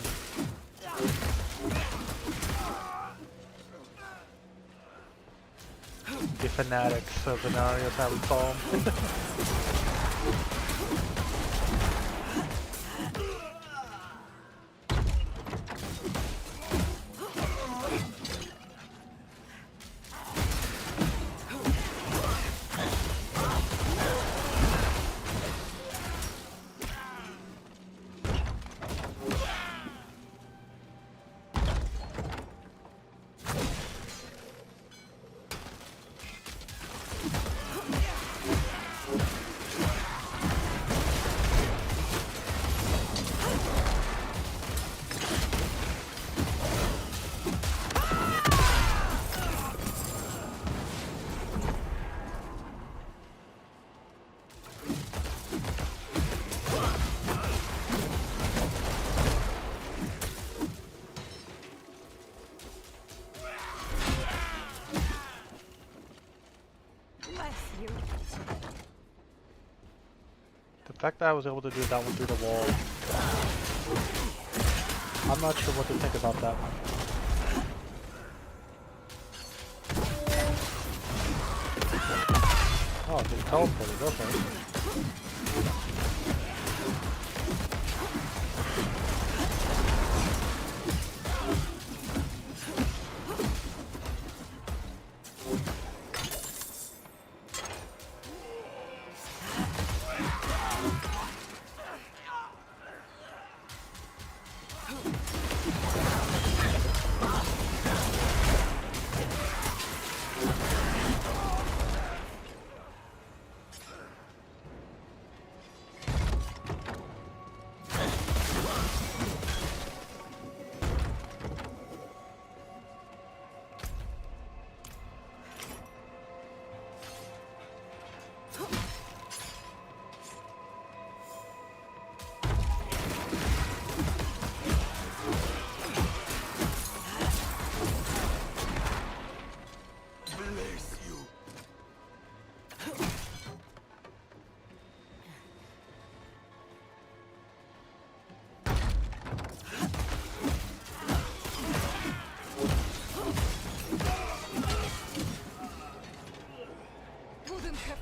The fanatics of Venarius, I would call them. The fact that I was able to do that one through the wall, I'm not sure what to think about that one. Oh, they teleported, okay.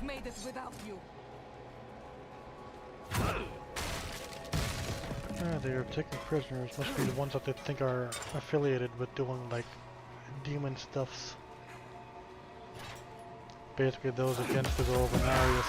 Made it without you. They're taking prisoners. Must be the ones that they think are affiliated with doing like demon stuffs. Basically those against the will of Venarius.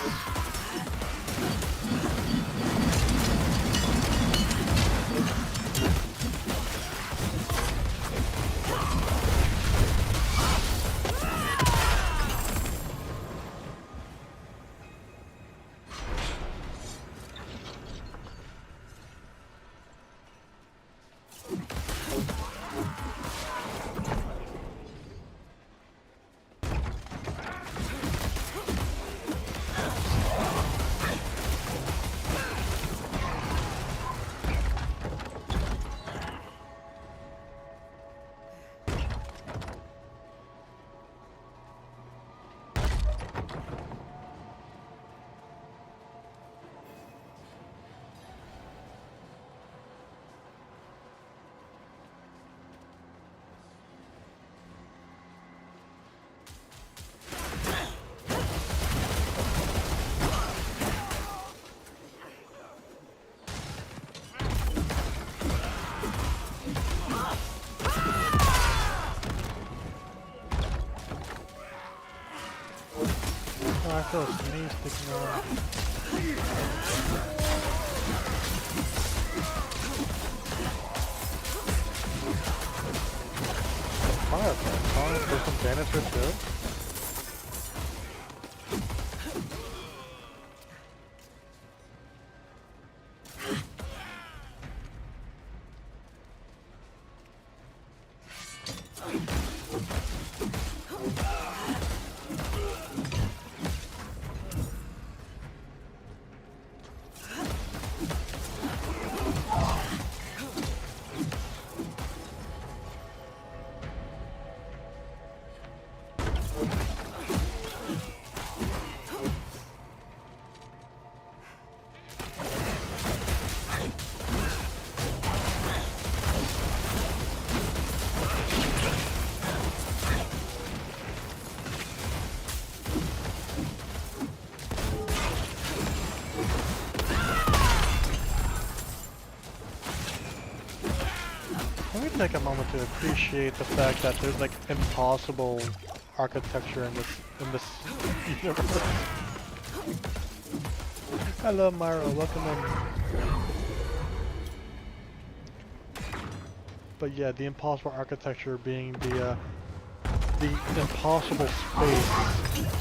I feel a sneeze sticking out. Fire, there's some banister too. take a moment to appreciate the fact that there's like impossible architecture in this universe. Hello Myra, welcome in. But yeah, the impossible architecture being the impossible space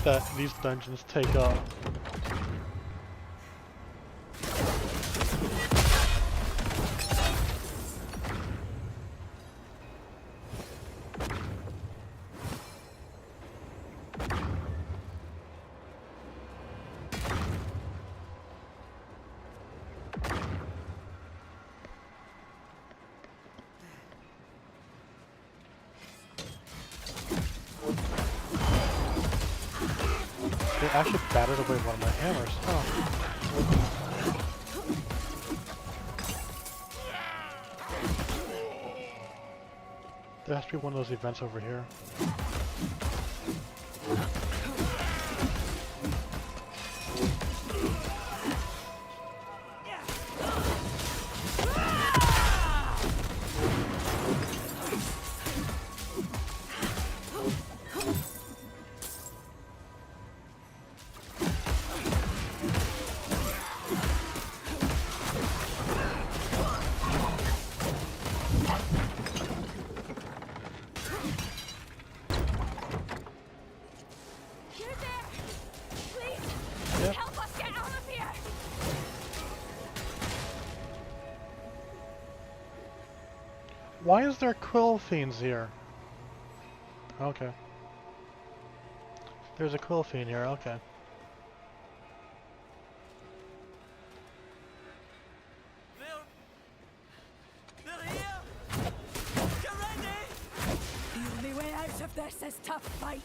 that these dungeons take up. They actually battered away one of my hammers. Huh. There has to be one of those events over here. Why is there quill fiends here? Okay. There's a quill fiend here, okay. They're here! Get ready! The only way out of this is to fight.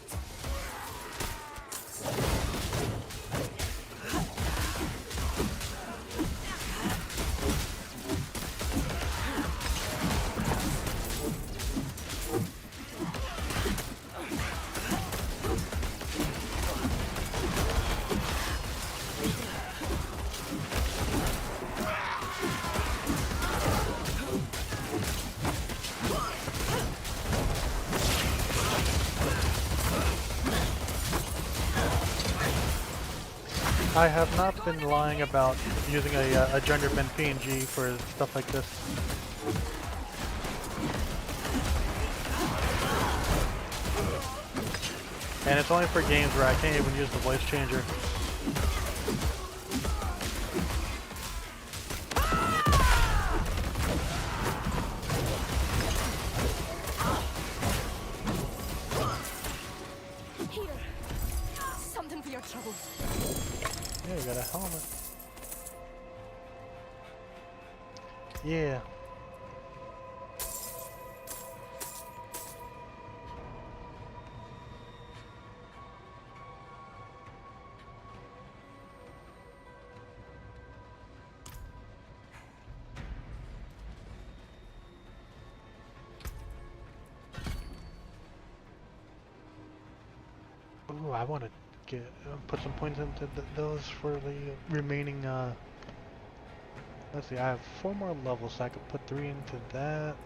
I have not been lying about using a gender bent PNG for stuff like this. And it's only for games where I can't even use the voice changer. Here. Something for your troubles. Yeah, you got a helmet. Yeah. Ooh, I want to get put some points into those for the remaining. Let's see, I have 4 more levels, so I could put 3 into that.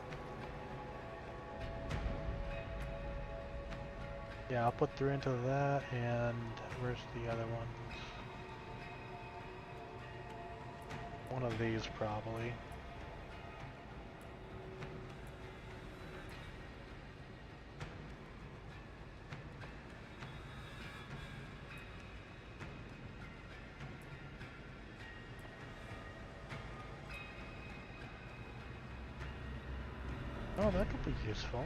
Yeah, I'll put 3 into that, and where's the other ones? One of these, probably. Oh, that could be useful.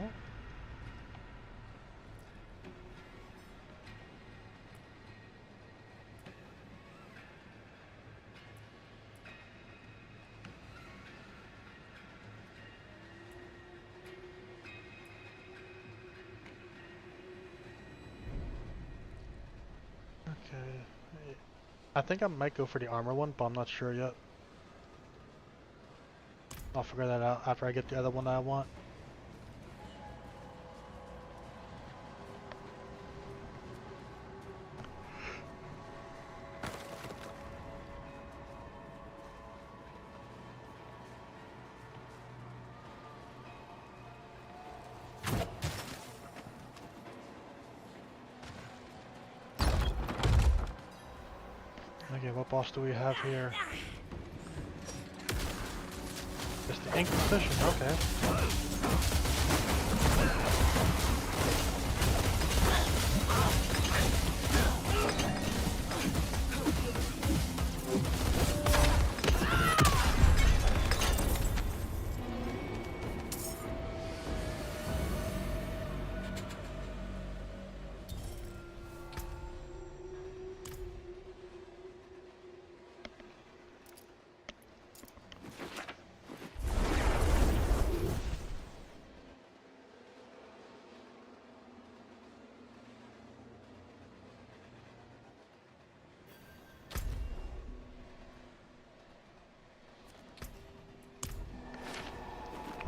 Okay. I think I might go for the armor one, but I'm not sure yet. I'll figure that out after I get the other one that I want. Okay, what boss do we have here? It's the Inquisition, okay.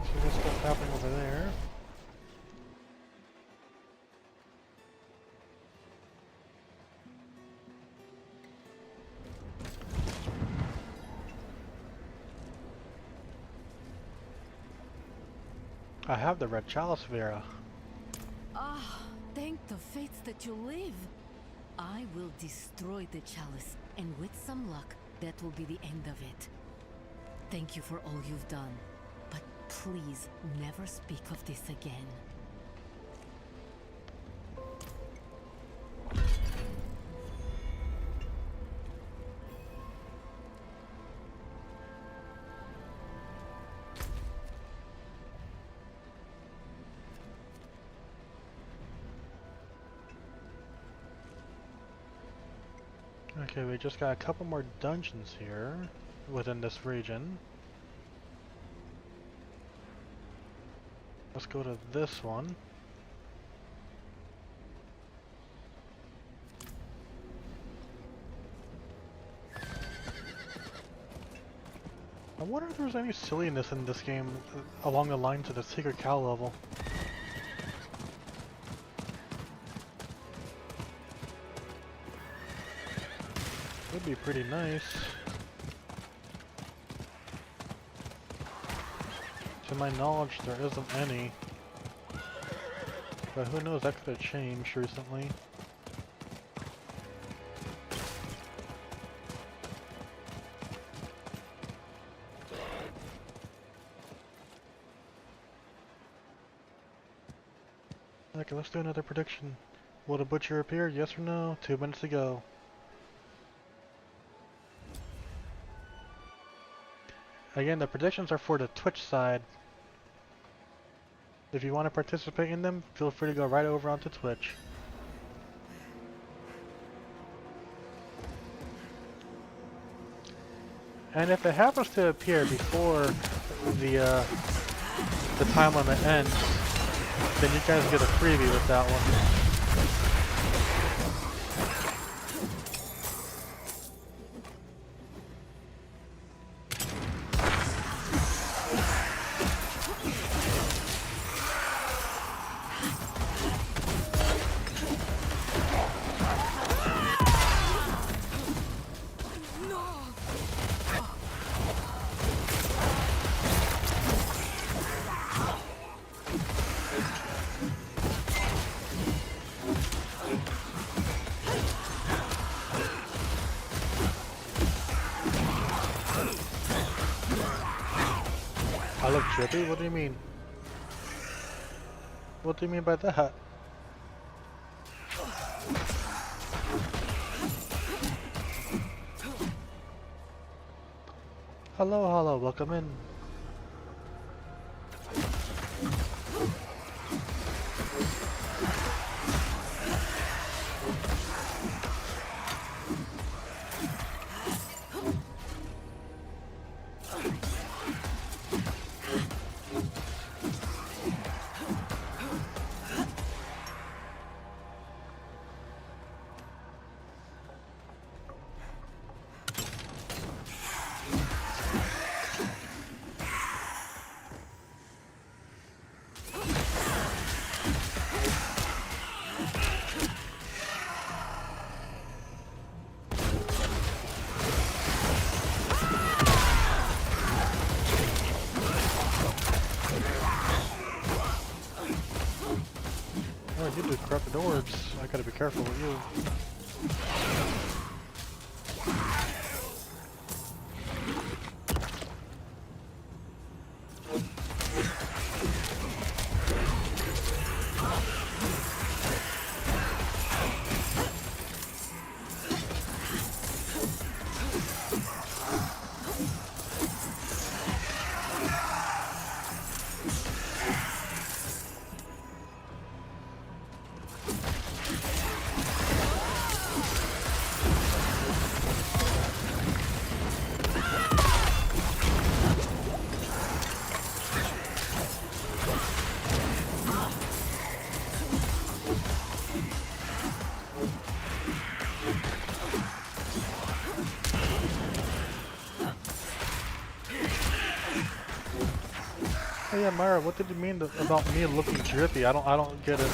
So what's happening over there? I have the red chalice, Vera. Ah, thank the fates that you live. I will destroy the chalice, and with some luck, that will be the end of it. Thank you for all you've done, but please never speak of this again. Okay, we just got a couple more dungeons here within this region. Let's go to this one. I wonder if there's any silliness in this game along the lines of the Secret Cow level. Would be pretty nice. To my knowledge, there isn't any. But who knows, that could have changed recently. Okay, let's do another prediction. Will the butcher appear? Yes or no? 2 minutes to go. Again, the predictions are for the Twitch side. If you want to participate in them, feel free to go right over onto Twitch. And if it happens to appear before the time limit ends, then you guys get a freebie with that one. I look chippy? What do you mean? What do you mean by that? Hello, hello, welcome in. Oh, you do corrupted orbs. I gotta be careful with you. Oh yeah, Myra, what did you mean about me looking drippy? I don't get it.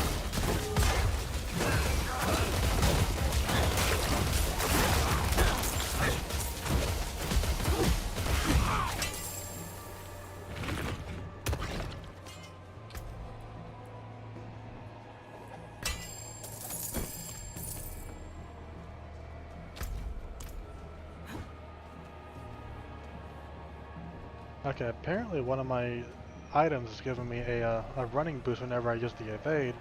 Okay, apparently one of my items is giving me a running boost whenever I use the evade.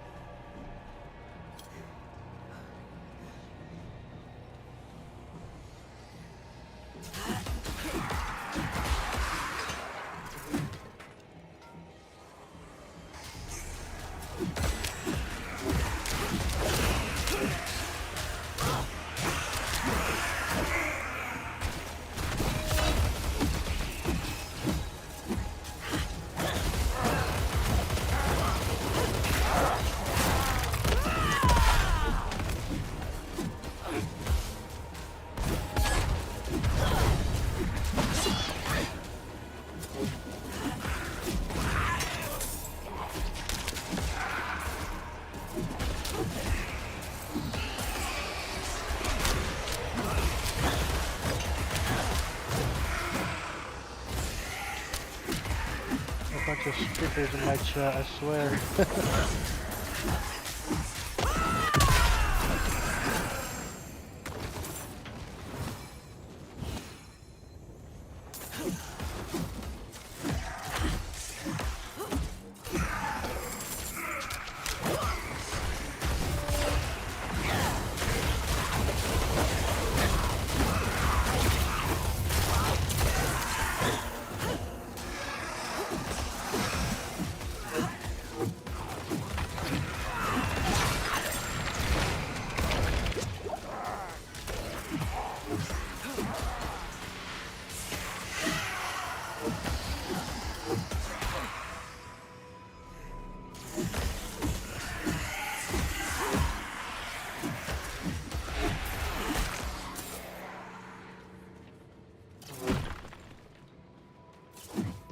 Bunch of speakers in my chat, I swear.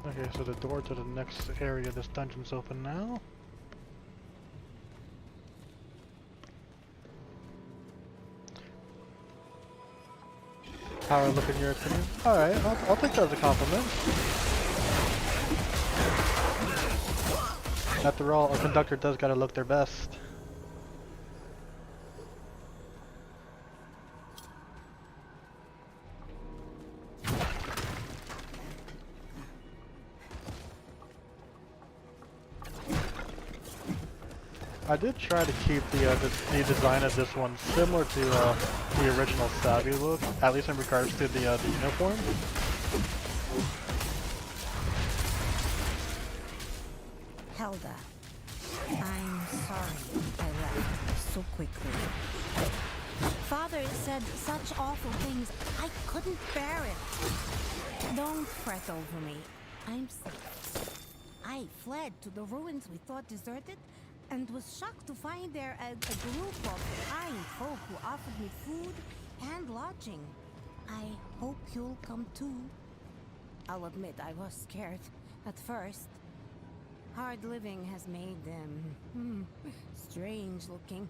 Okay, so the door to the next area of this dungeon's open now. How I look in your opinion? Alright, I'll take that as a compliment. After all, a conductor does gotta look their best. I did try to keep the design of this one similar to the original Savy look, at least in regards to the uniform. Helda, I'm sorry I left so quickly. Father said such awful things, I couldn't bear it. Don't fret over me. I'm safe. I fled to the ruins we thought deserted, and was shocked to find there a group of kind folk who offered me food and lodging. I hope you'll come too. I'll admit I was scared at first. Hard living has made them strange looking.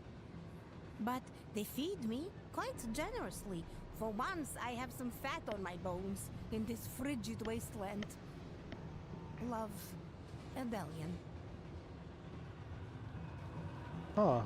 But they feed me quite generously. For once, I have some fat on my bones in this frigid wasteland. Love, Rebellion. Huh.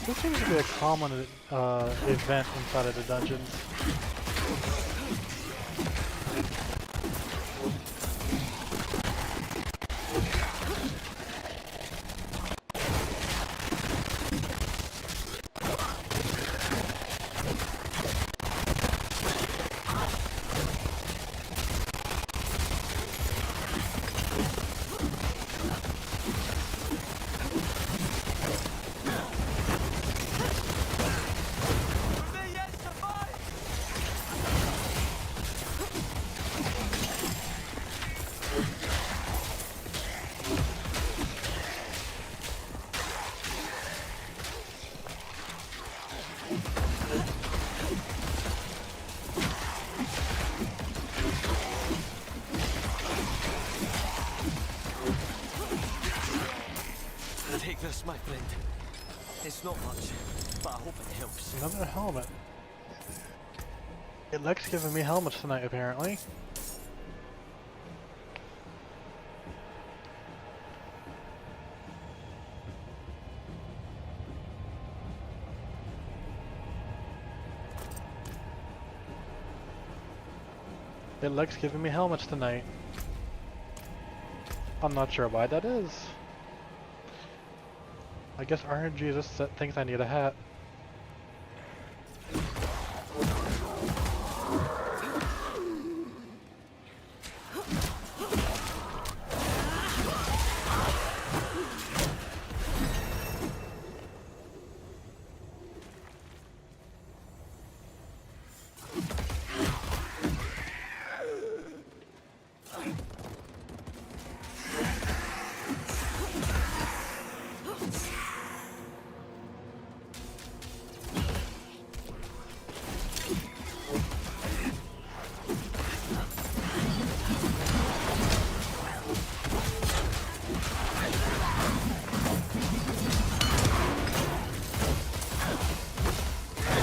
This seems to be a common event inside of the dungeons. Thanks, my friend. It's not much, but I hope it helps. Another helmet. It likes giving me helmets tonight, apparently. It likes giving me helmets tonight. I'm not sure why that is. I guess RNG just thinks I need a hat.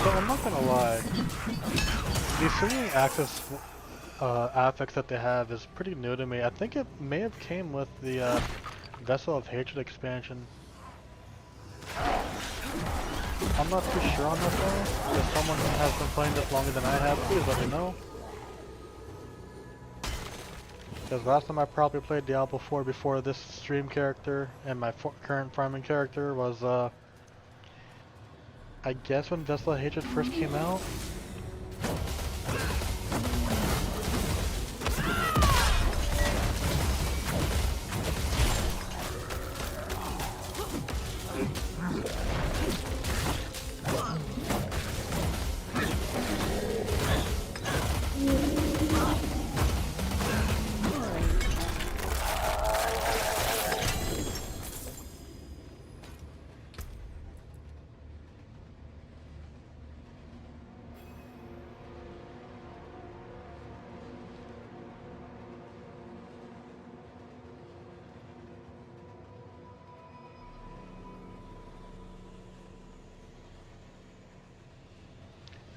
So I'm not gonna lie, the singing access affix that they have is pretty new to me. I think it may have came with the Vessel of Hatred expansion. I'm not too sure on that though. If someone has been playing this longer than I have, please let me know. Because last time I probably played Diablo 4 before this stream character and my current farming character was I guess when Vessel of Hatred first came out.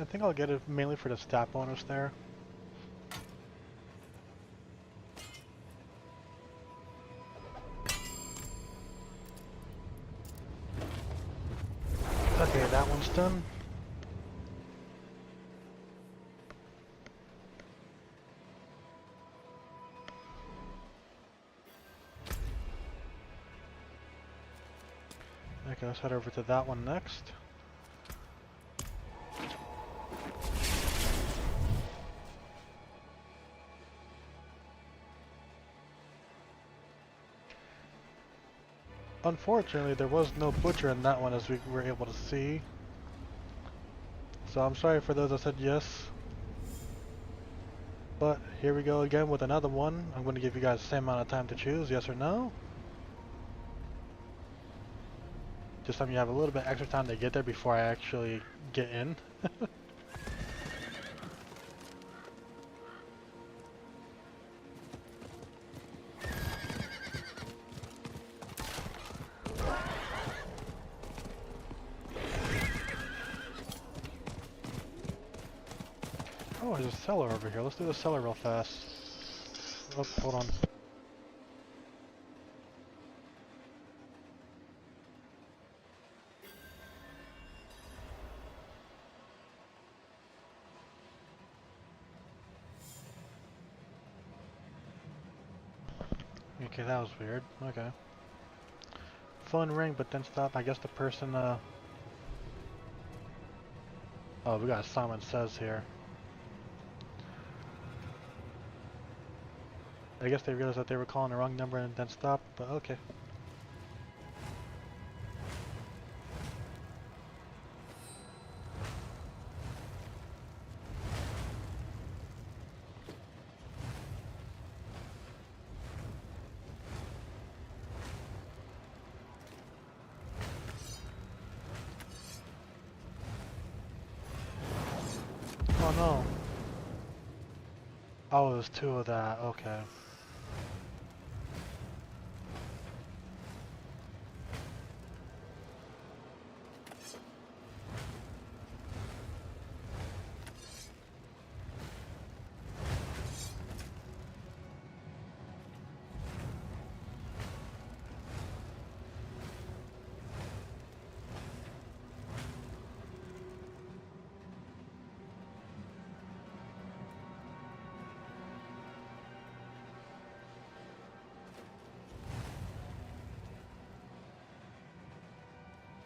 I think I'll get it mainly for the stat bonus there. Okay, that one's done. Okay, let's head over to that one next. Unfortunately, there was no butcher in that one as we were able to see. So I'm sorry for those that said yes. But here we go again with another one. I'm going to give you guys the same amount of time to choose, yes or no. Just so you have a little bit extra time to get there before I actually get in. Oh, there's a cellar over here. Let's do the cellar real fast. Oh, hold on. Okay, that was weird. Okay. Phone ring, but then stop. I guess the person, oh, we got Simon Says here. I guess they realized that they were calling the wrong number and then stopped, but okay. Oh no. Oh, there's two of that, okay.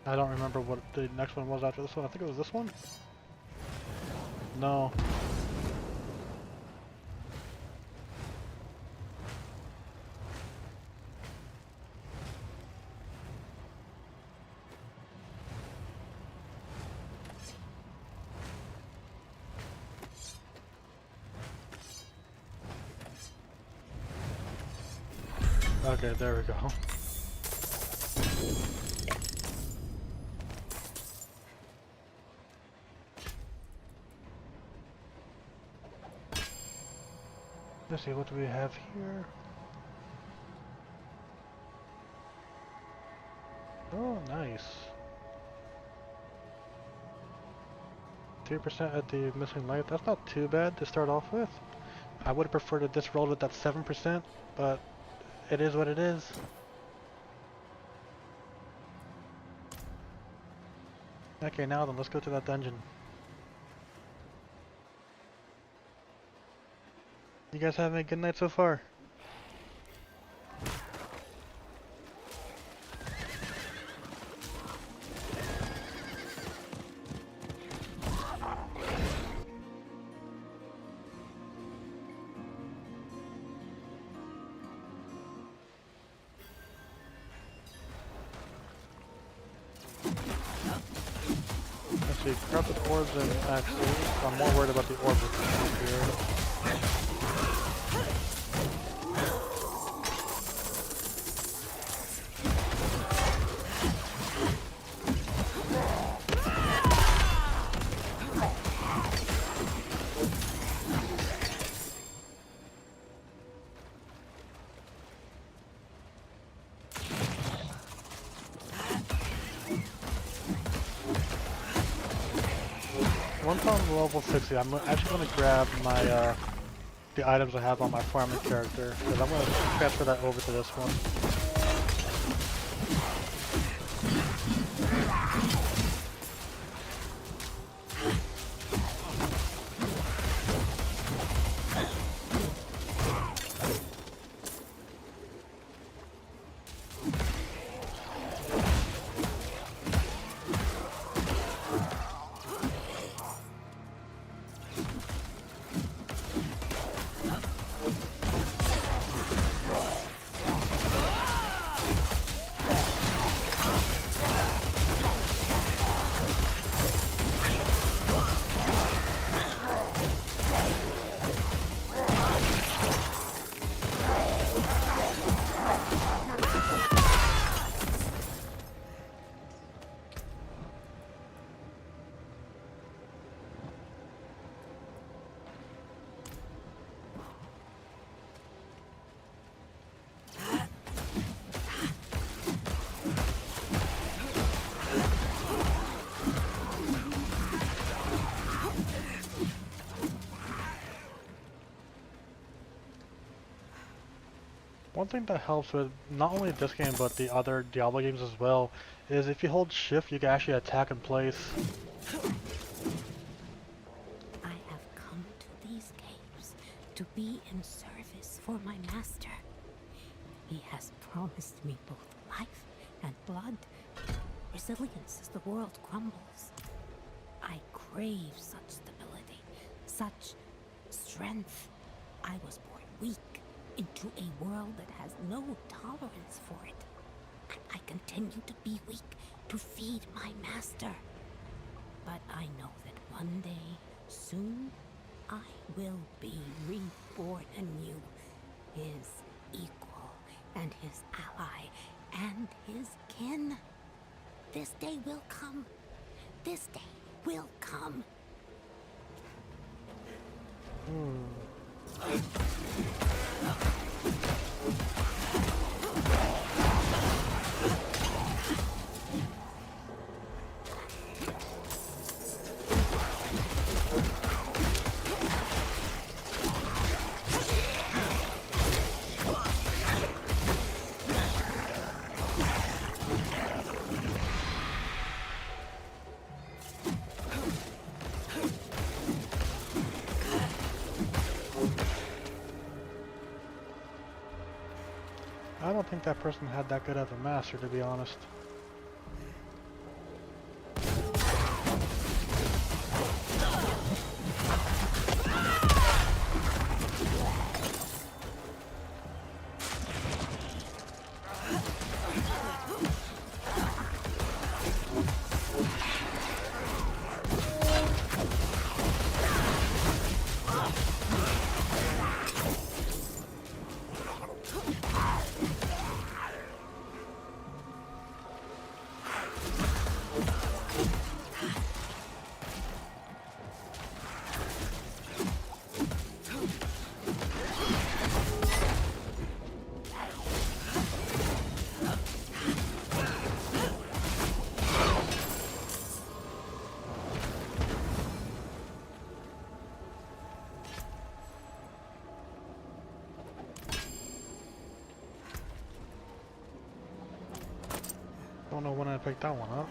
I don't remember what the next one was after this one. I think it was this one? No. Okay, there we go. Let's see, what do we have here? Oh, nice. 3% at the missing light. That's not too bad to start off with. I would have preferred that this rolled with that 7%, but it is what it is. Okay, now then, let's go to that dungeon. You guys having a good night so far? Let's see, grab the orbs and actually, I'm more worried about the orbs here. Once I'm level 60, I'm actually going to grab my the items I have on my farming character, because I'm going to transfer that over to this one. One thing that helps with not only this game but the other Diablo games as well is if you hold shift you can actually attack in place. I have come to these caves to be in service for my master. He has promised me both life and blood, resilience as the world crumbles. I crave such stability, such strength. I was born weak into a world that has no tolerance for it. And I continue to be weak to feed my master. But I know that one day, soon, I will be reborn anew, his equal and his ally and his kin. This day will come. This day will come. I don't think that person had that good of a master, to be honest. Don't know when I picked that one up.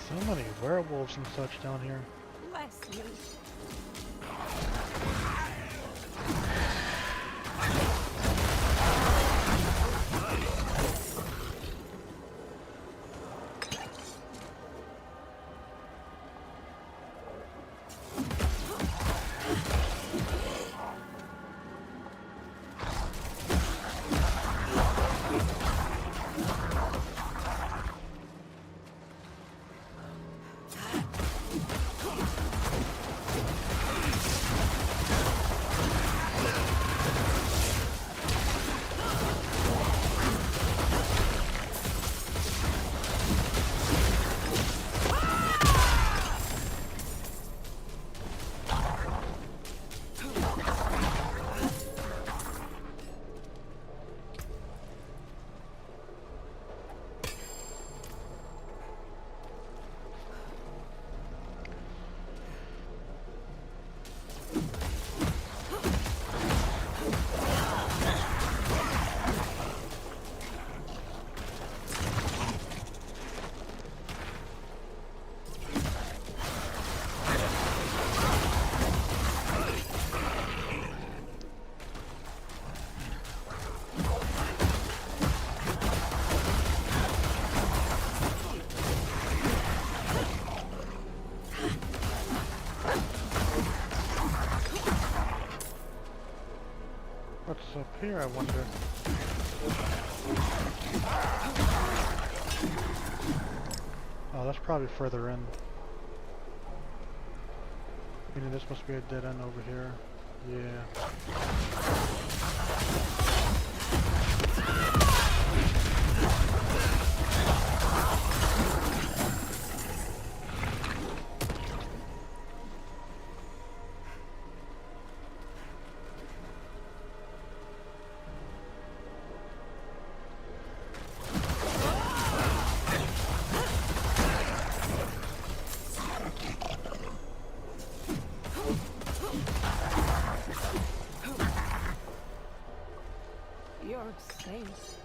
So many werewolves and such down here. Bless you. What's up here, I wonder? Oh, that's probably further in. Meaning this must be a dead end over here. Yeah. You're safe.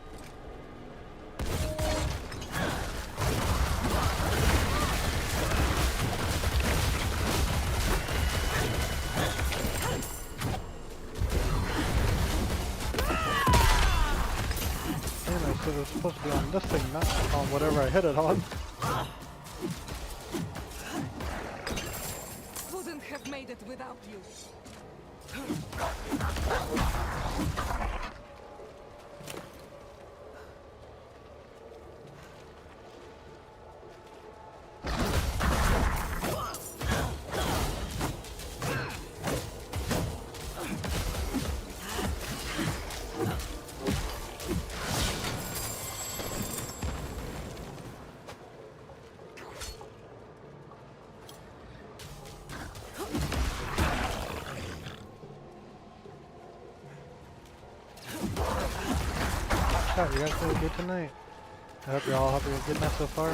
Anyway, so it's supposed to be on this thing, not on whatever I hit it on. Couldn't have made it without you. You guys doing good tonight? I hope you're all having a good night so far.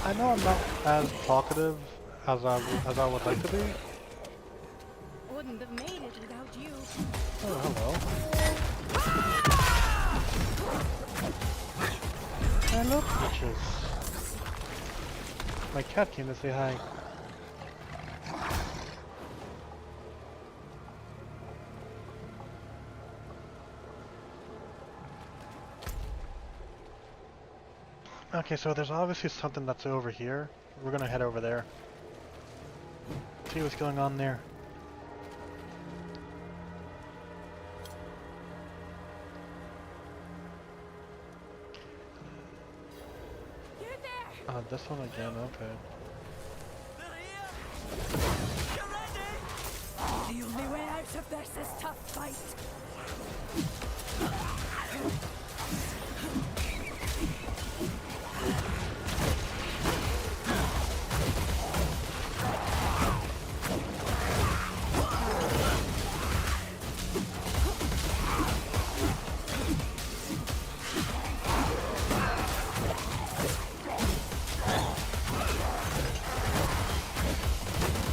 I know I'm not as talkative as I would like to be. Wouldn't have made it without you. Oh, hello. Hello, bitches. My cat came to say hi. Okay, so there's obviously something that's over here. We're gonna head over there. See what's going on there. You there! This one again, okay. The only way out of this is to fight.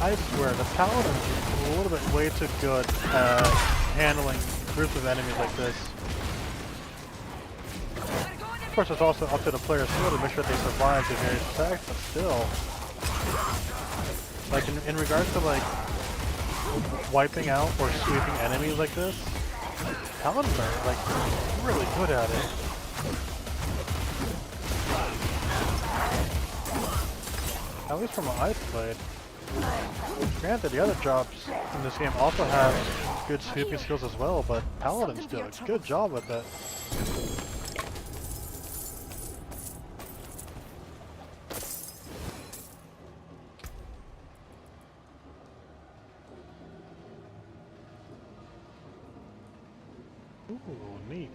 I swear, the Paladins are a little bit way too good at handling groups of enemies like this. Of course, it's also up to the player's skill to make sure they survive the various attacks, but still. Like, in regards to, like, wiping out or sweeping enemies like this, Paladins are, like, really good at it. At least from what I've played. Granted, the other jobs in this game also have good sweeping skills as well, but Paladins do a good job with it. Ooh, neat.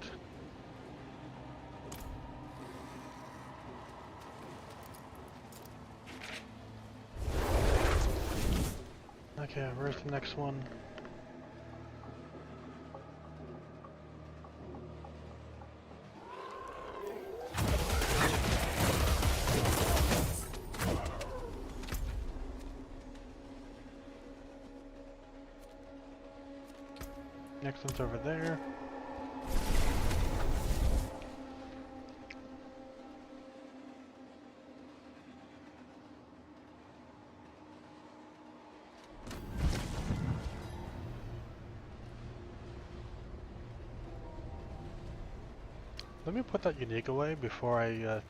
Okay, where's the next one? Next one's over there. Let me put that unique away before I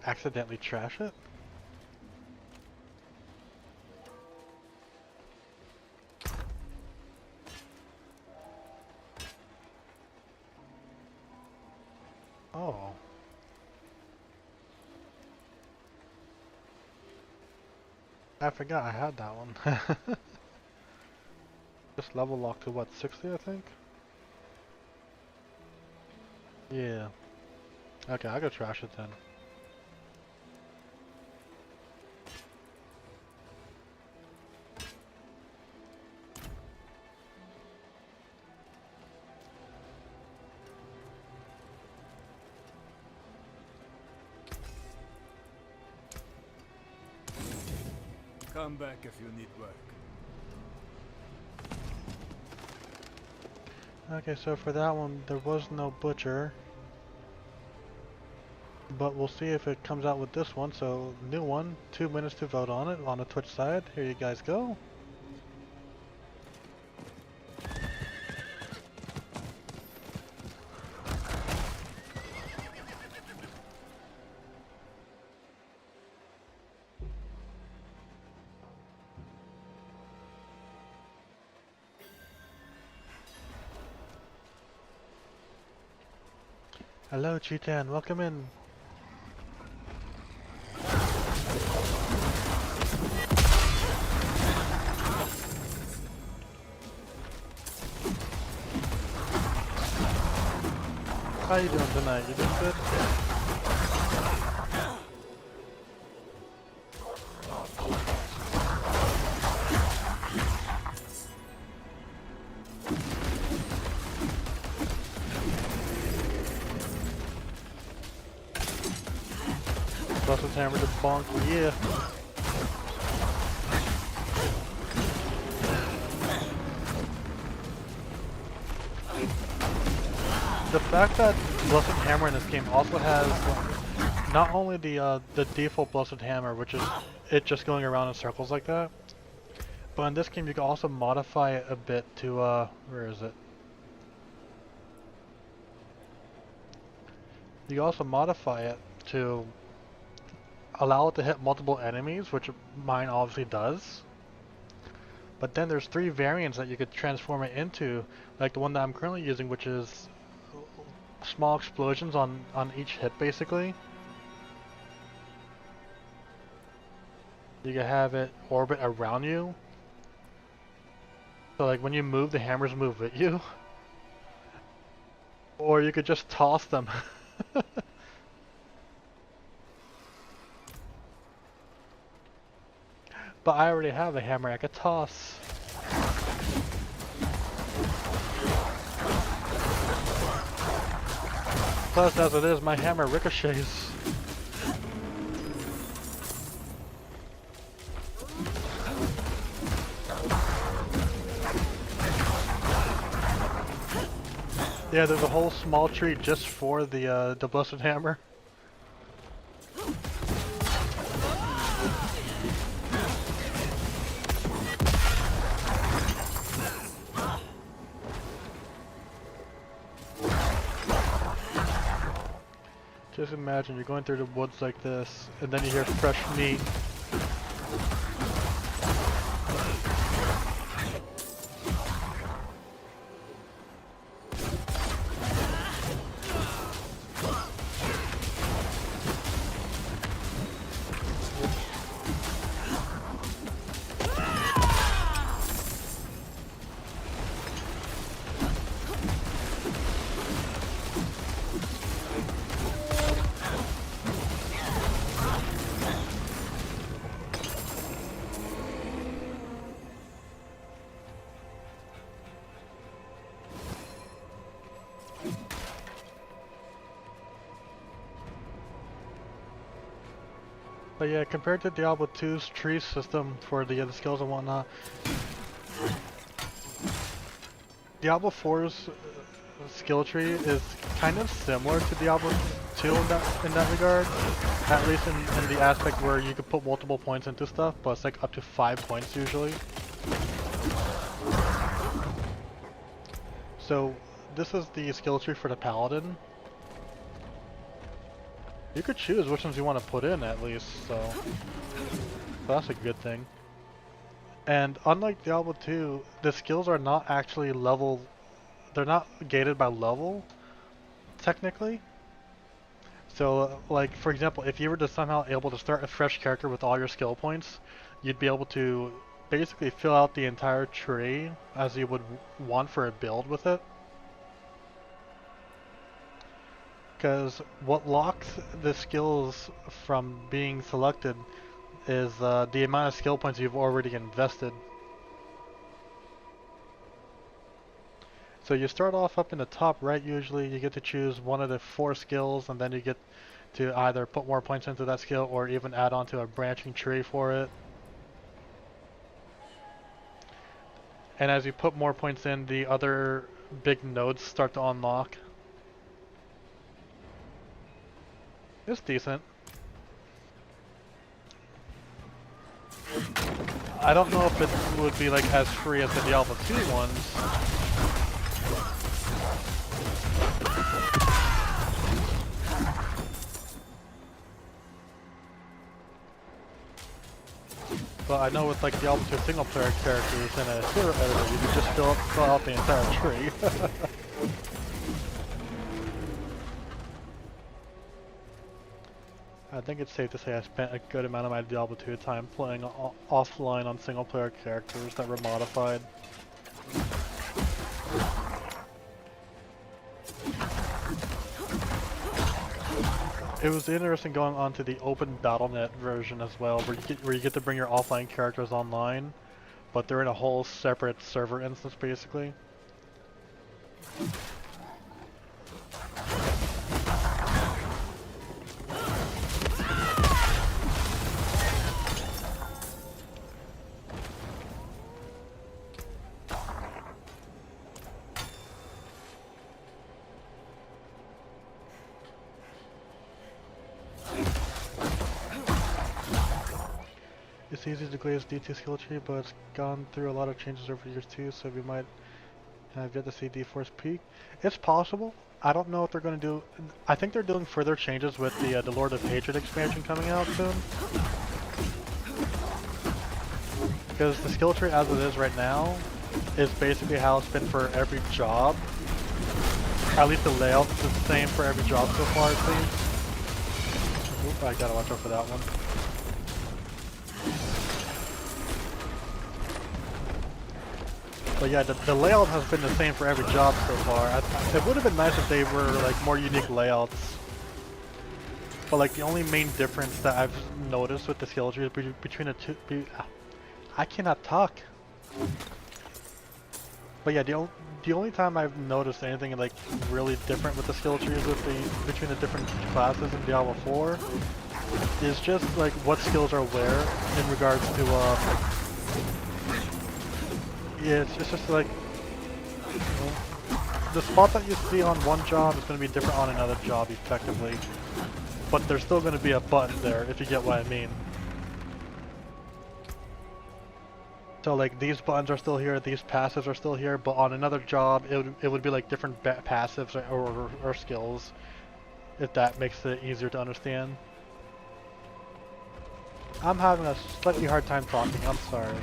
accidentally trash it. Oh. I forgot I had that one. Just level locked to what, 60 I think? Yeah. Okay, I'll go trash it then. Come back if you need work. Okay, so for that one, there was no butcher. But we'll see if it comes out with this one. So, new one, 2 minutes to vote on it on the Twitch side. Here you guys go. Hello, Chitan. Welcome in. How you doing tonight? You doing good? Busted hammer to bonk, yeah. The fact that Blessed Hammer in this game also has not only the default Blessed Hammer, which is it just going around in circles like that, but in this game you can also modify it a bit to where is it? You can also modify it to allow it to hit multiple enemies, which mine obviously does. But then there's 3 variants that you could transform it into, like the one that I'm currently using, which is small explosions on each hit, basically. You can have it orbit around you. So like when you move, the hammers move with you. Or you could just toss them. But I already have a hammer I could toss. Plus, as it is, my hammer ricochets. Yeah, there's a whole small tree just for the blessed hammer. Just imagine you're going through the woods like this, and then you hear fresh meat. But yeah, compared to Diablo 2's tree system for the skills and whatnot, Diablo 4's skill tree is kind of similar to Diablo 2 in that regard. At least in the aspect where you could put multiple points into stuff, but it's like up to 5 points usually. So this is the skill tree for the Paladin. You could choose which ones you want to put in at least, so that's a good thing. And unlike Diablo 2, the skills are not actually level, they're not gated by level, technically. So like for example, if you were to somehow able to start a fresh character with all your skill points, you'd be able to basically fill out the entire tree as you would want for a build with it. Because what locks the skills from being selected is the amount of skill points you've already invested. So you start off up in the top right usually, you get to choose one of the 4 skills, and then you get to either put more points into that skill or even add on to a branching tree for it. And as you put more points in, the other big nodes start to unlock. It's decent. I don't know if it would be like as free as the Diablo 2 ones. But I know with like Diablo 2 single player characters in a hero editor, you can just fill out the entire tree. I think it's safe to say I spent a good amount of my Diablo 2 time playing offline on single player characters that were modified. It was interesting going on to the open BattleNet version as well, where you get to bring your offline characters online, but they're in a whole separate server instance basically. It's easy to glaze D2 skill tree, but it's gone through a lot of changes over the years too, so we might have yet to see D4's peak. It's possible. I don't know what they're going to do. I think they're doing further changes with the Lord of Hatred expansion coming out soon. Because the skill tree as it is right now is basically how it's been for every job. At least the layout is the same for every job so far, it seems. Oop, I gotta watch out for that one. But yeah, the layout has been the same for every job so far. It would have been nice if they were like more unique layouts. But like the only main difference that I've noticed with the skill tree is between the two. I cannot talk. But yeah, the only time I've noticed anything like really different with the skill tree is with between the different classes in Diablo 4 is just like what skills are where in regards to yeah, it's just like the spot that you see on one job is going to be different on another job effectively, but there's still going to be a button there if you get what I mean. So like these buttons are still here, these passives are still here, but on another job it would be like different passives or skills, if that makes it easier to understand. I'm having a slightly hard time talking, I'm sorry.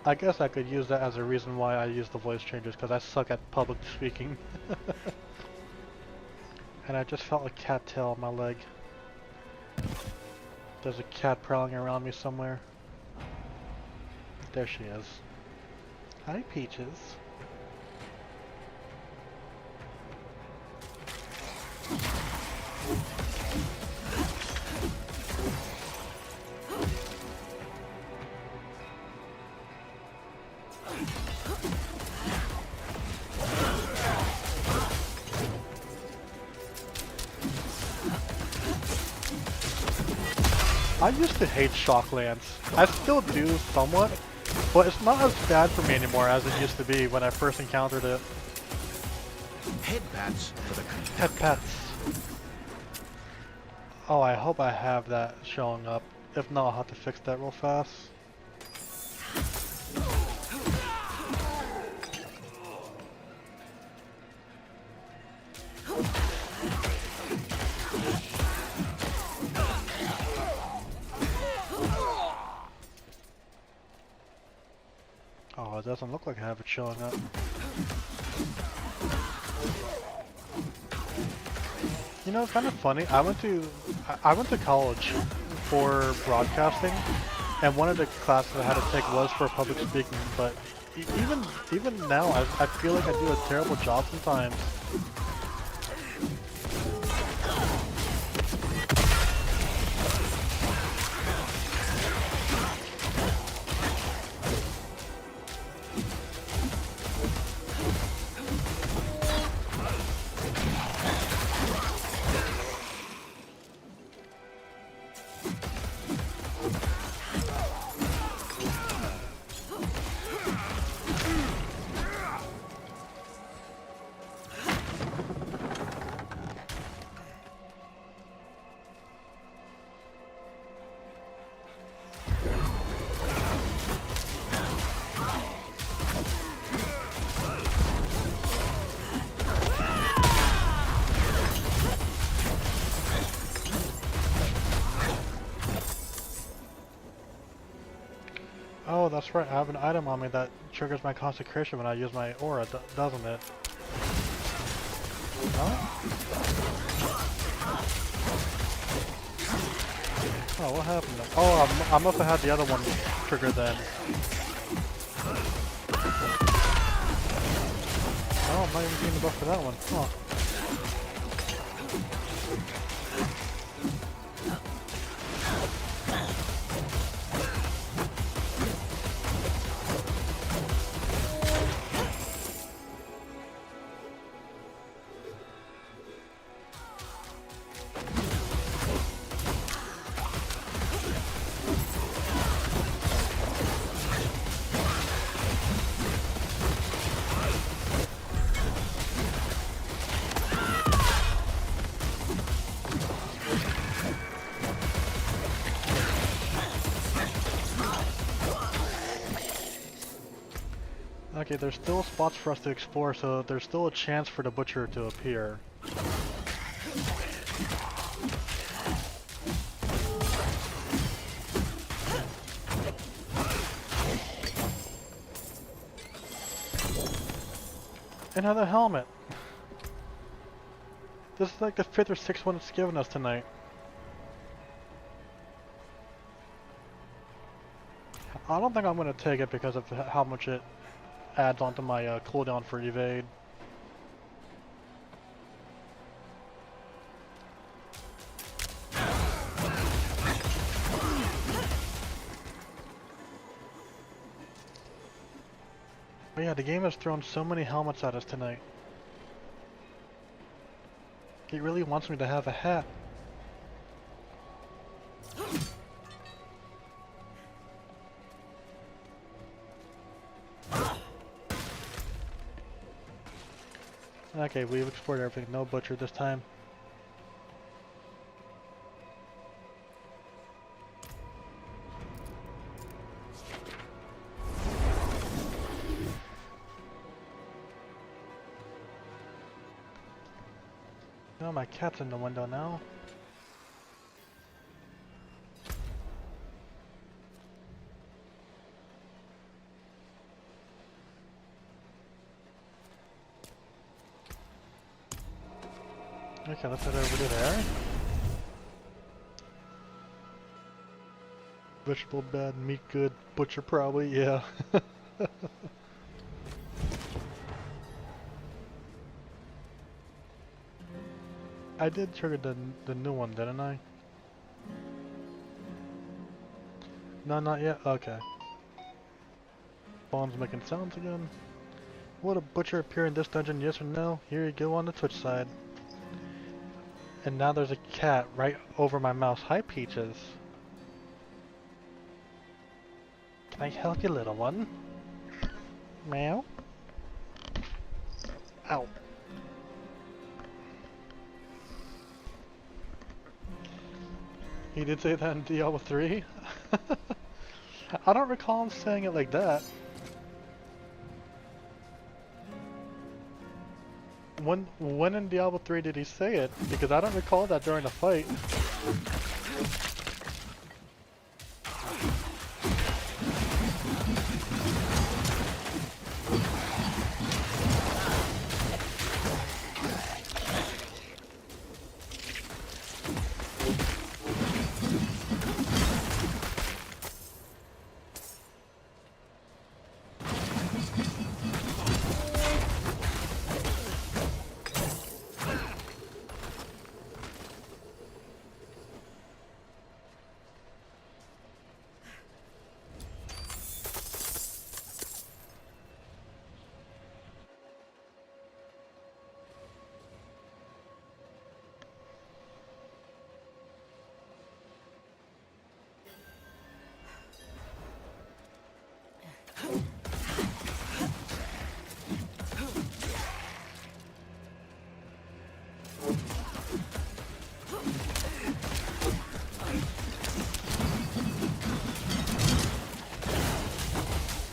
I guess I could use that as a reason why I use the voice changes, because I suck at public speaking. And I just felt a cat tail on my leg. There's a cat prowling around me somewhere. There she is. Hi, Peaches. I used to hate shock lance. I still do somewhat, but it's not as bad for me anymore as it used to be when I first encountered it. Head pats for the Conductor. Head pats. Oh, I hope I have that showing up. If not, I'll have to fix that real fast. Oh, it doesn't look like I have it showing up. You know, it's kind of funny. I went to college for broadcasting, and one of the classes I had to take was for public speaking. But even now, I feel like I do a terrible job sometimes. Oh, that's right. I have an item on me that triggers my consecration when I use my aura, doesn't it? No? Oh, what happened then? Oh, I must have had the other one triggered then. Oh, I'm not even getting the buff for that one. Huh. Okay, there's still spots for us to explore, so there's still a chance for the butcher to appear. Another helmet! This is like the 5th or 6th one it's given us tonight. I don't think I'm gonna take it because of how much it adds onto my cooldown for evade. But yeah, the game has thrown so many helmets at us tonight. It really wants me to have a hat. Okay, we've explored everything. No butcher this time. No, my cat's in the window now. Okay, let's head over to there. Vegetable bad, meat good, butcher probably, yeah. I did trigger the new one, didn't I? No, not yet? Okay. Phone's making sounds again. Would a butcher appear in this dungeon, yes or no? Here you go on the Twitch side. And now there's a cat right over my mouse. Hi, Peaches. Can I help you, little one? Meow? Ow. He did say that in Diablo 3? I don't recall him saying it like that. When in Diablo 3 did he say it? Because I don't recall that during the fight.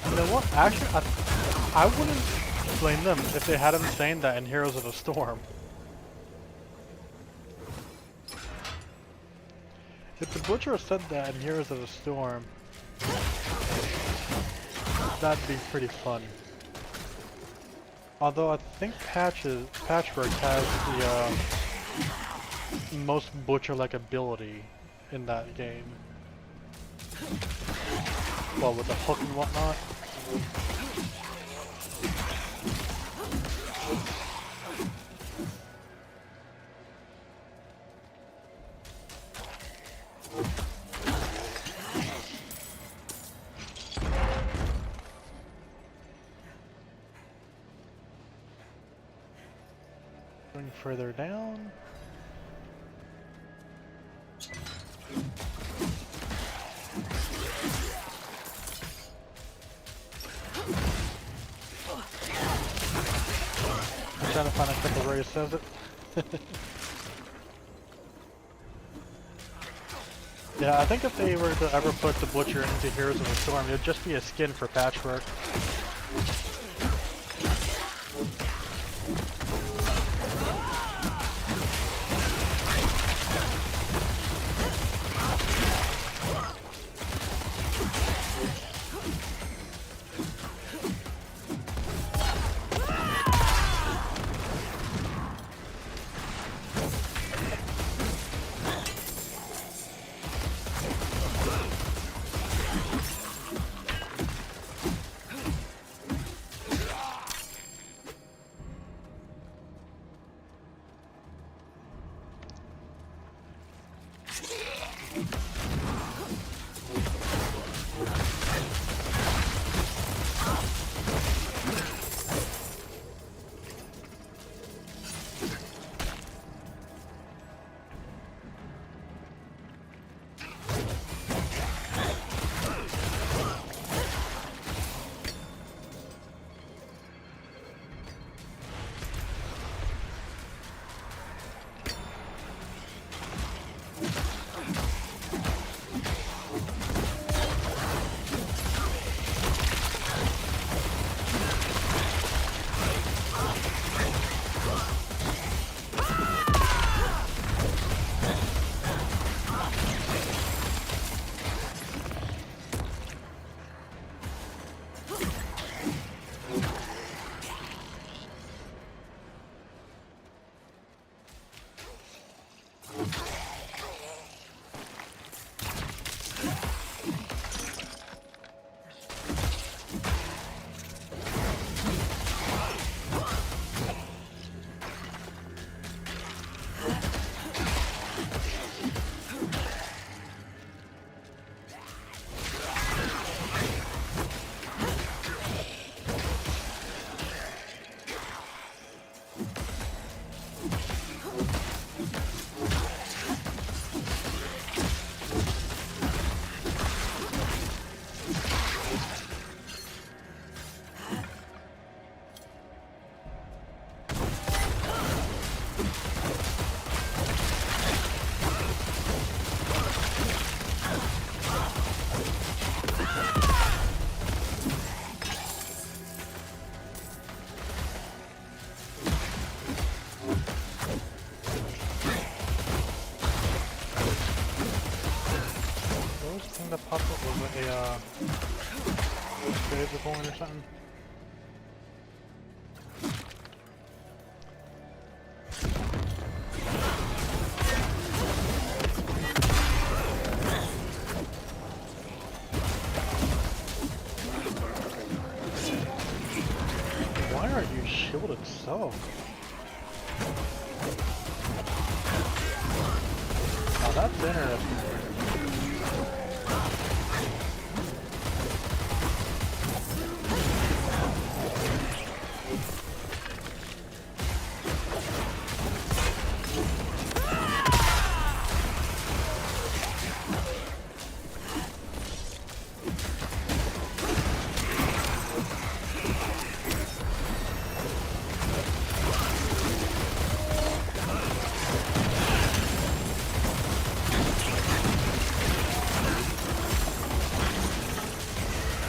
You know what? Actually, I wouldn't blame them if they hadn't saying that in Heroes of the Storm. If the Butcher said that in Heroes of the Storm, that'd be pretty fun. Although I think Patchwork has the most Butcher-like ability in that game. Well, with the hook and whatnot. Going further down. Trying to find a couple where he says it. Yeah, I think if they were to ever put the Butcher into Heroes of the Storm, it would just be a skin for Patchwork. thing that popped up? Was it a laser coin or something? Why are you shielded so? Oh, that's interesting.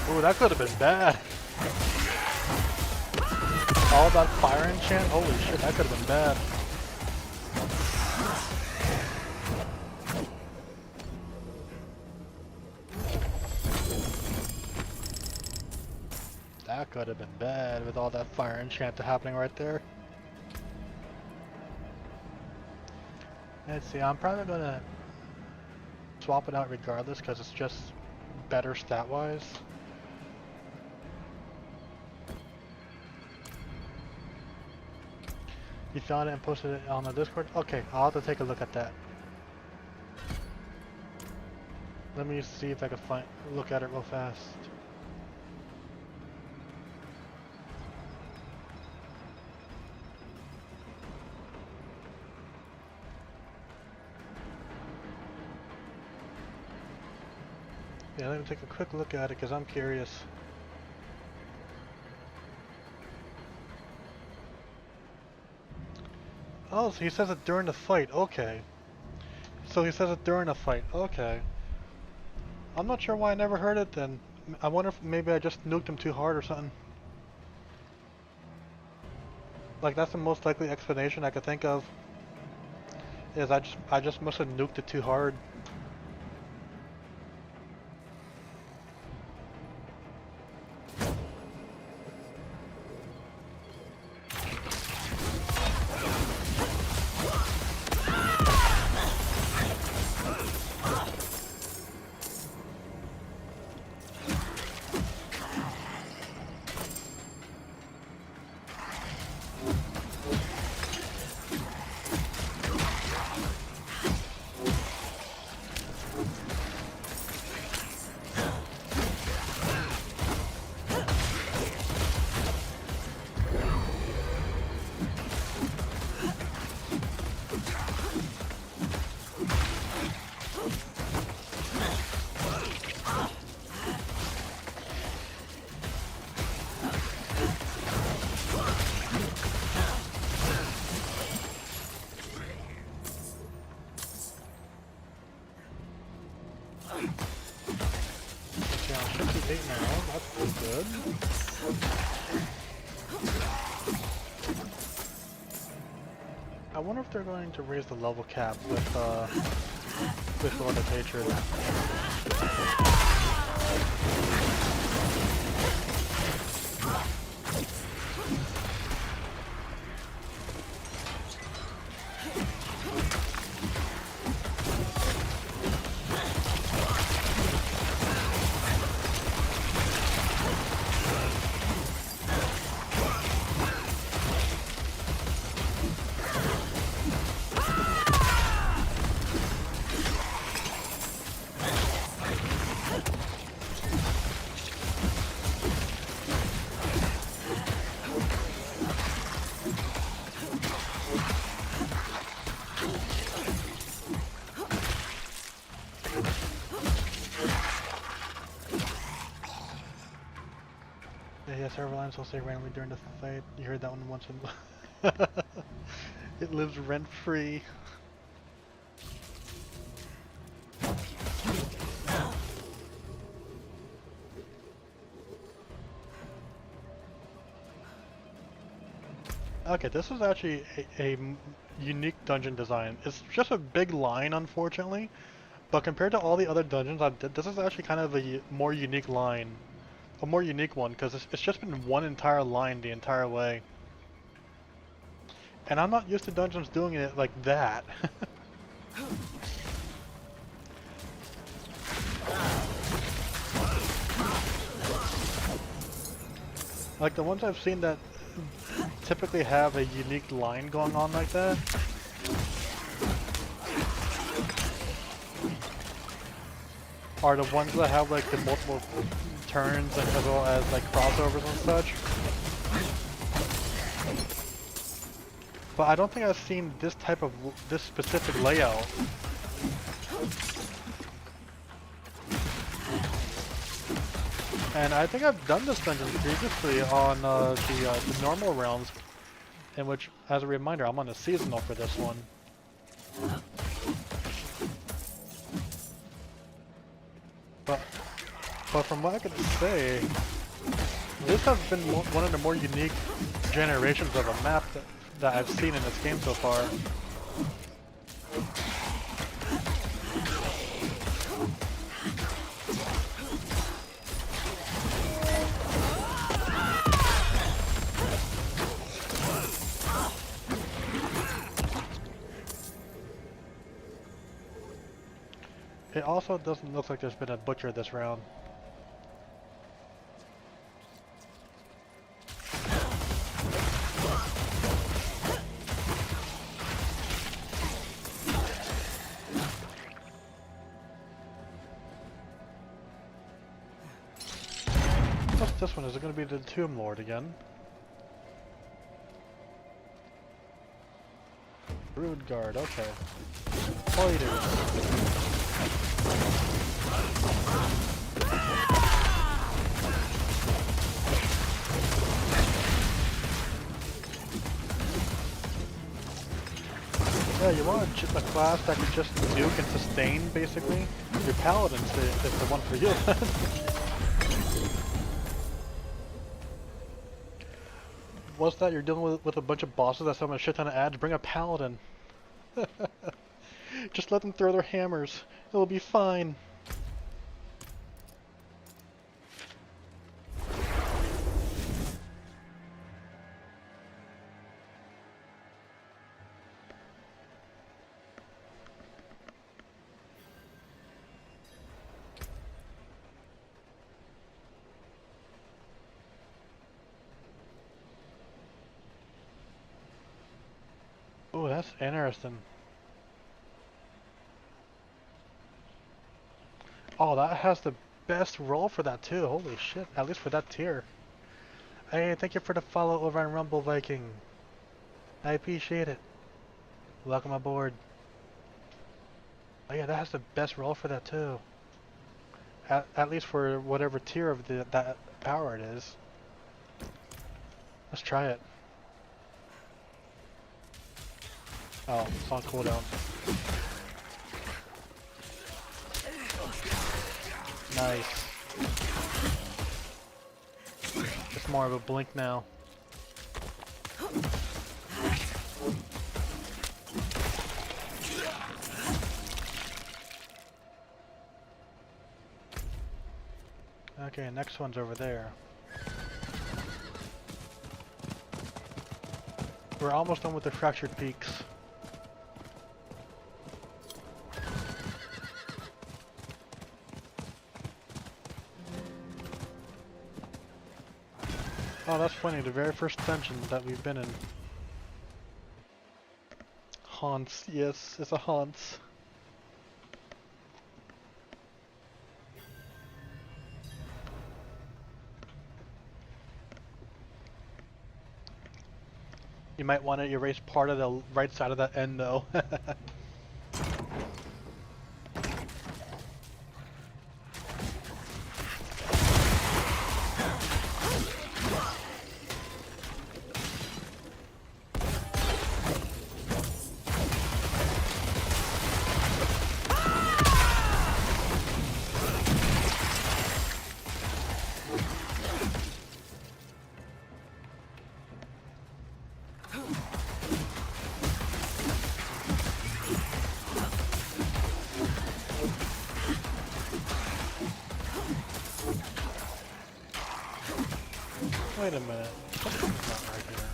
Ooh, that could have been bad. All that fire enchant? Holy shit, that could have been bad. That could have been bad with all that fire enchant happening right there. Let's see, I'm probably gonna swap it out regardless because it's just better stat-wise. You found it and posted it on the Discord? Okay, I'll have to take a look at that. Let me see if I can look at it real fast. Yeah, let me take a quick look at it because I'm curious. Oh, so he says it during the fight. Okay. So he says it during the fight. Okay. I'm not sure why I never heard it then. I wonder if maybe I just nuked him too hard or something. Like, that's the most likely explanation I could think of. Is I just must have nuked it too hard. I wonder if they're going to raise the level cap with Lord of Hatred. Yeah, several lines will say randomly during the fight. You heard that one once in it lives rent free. Okay, this is actually a unique dungeon design. It's just a big line, unfortunately, But compared to all the other dungeons I've did, this is actually kind of a more unique line. A more unique one, because it's just been one entire line the entire way. And I'm not used to dungeons doing it like that. Like the ones I've seen that typically have a unique line going on like that. Are the ones that have like the multiple turns and as well as like crossovers and such. But I don't think I've seen this type of this specific layout. And I think I've done this dungeon previously on the normal realms, in which, as a reminder, I'm on a seasonal for this one. But from what I can say, this has been one of the more unique generations of a map that I've seen in this game so far. It also doesn't look like there's been a butcher this round. What's this one? Is it going to be the Tomb Lord again? Brood Guard, okay. Fighters. Yeah, you want a class that can just nuke and sustain, basically? Your Paladin's is the one for you. What's that? You're dealing with a bunch of bosses that summon a shit ton of ads? Bring a Paladin. Just let them throw their hammers. It'll be fine. Oh, that's interesting. Oh, that has the best roll for that too. Holy shit, at least for that tier. Hey, thank you for the follow over on Rumble Viking. I appreciate it. Welcome aboard. Oh yeah, that has the best roll for that too. At least for whatever tier of that power it is. Let's try it. Oh, it's on cooldown. Nice. It's more of a blink now. Okay, next one's over there. We're almost done with the fractured peaks. Oh, that's funny, the very first dungeon that we've been in. Haunts, yes, it's a haunts. You might want to erase part of the right side of that end though. Wait a minute. Something's not right here.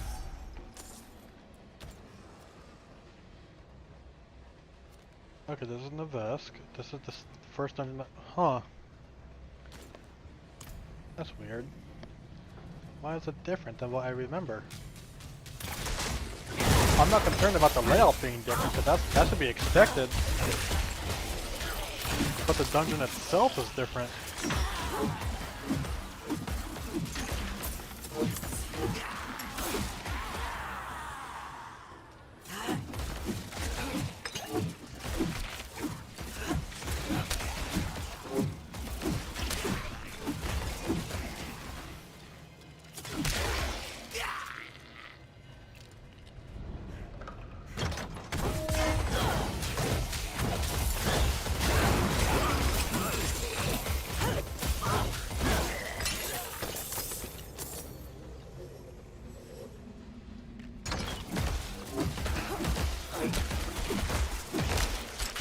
Okay, this is Nevesk. This is the first dungeon. Huh. That's weird. Why is it different than what I remember? I'm not concerned about the layout being different, but that should be expected. But the dungeon itself is different.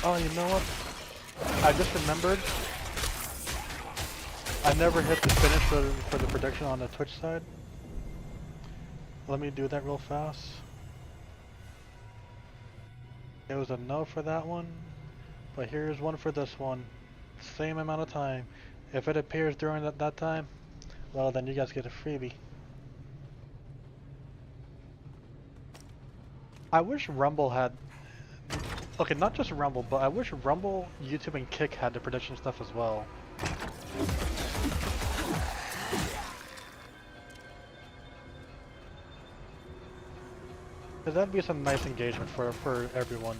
Oh, you know what? I just remembered. I never hit the finish for the prediction on the Twitch side. Let me do that real fast. It was a no for that one, but here's one for this one. Same amount of time. If it appears during that time, well then you guys get a freebie. I wish Rumble had... Okay, not just Rumble, but I wish Rumble, YouTube, and Kick had the prediction stuff as well. Cause that'd be some nice engagement for everyone.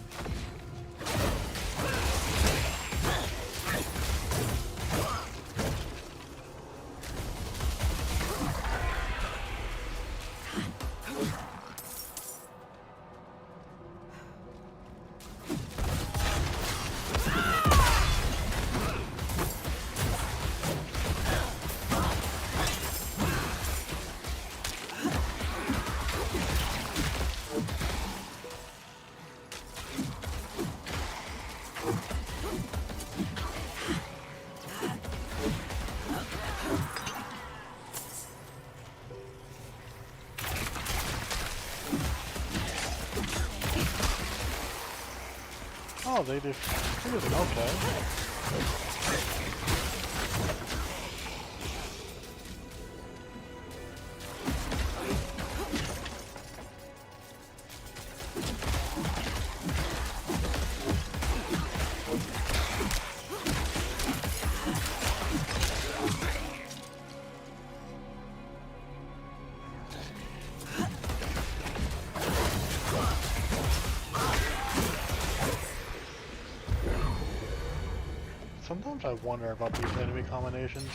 Oh, they do fusion, okay. Sometimes I wonder about these enemy combinations.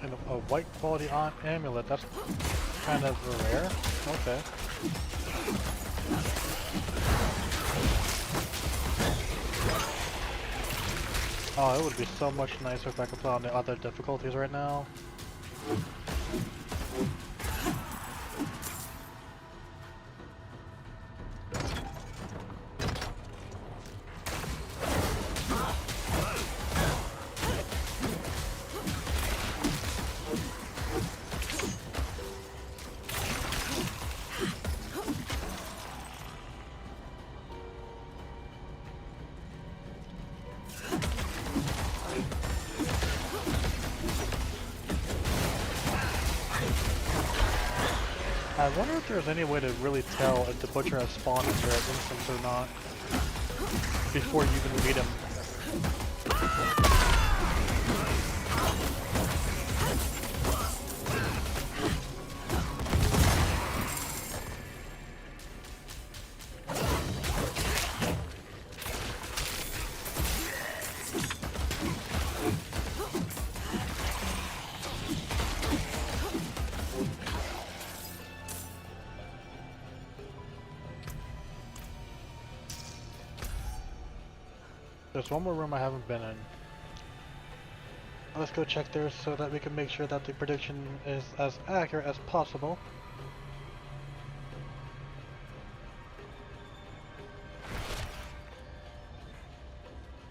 And a white quality amulet, that's kind of rare. Okay. Oh, it would be so much nicer if I could play on the other difficulties right now. I wonder if there's any way to really tell if the butcher has spawned in their instance or not before you even meet him. There's one more room I haven't been in. Let's go check there so that we can make sure that the prediction is as accurate as possible.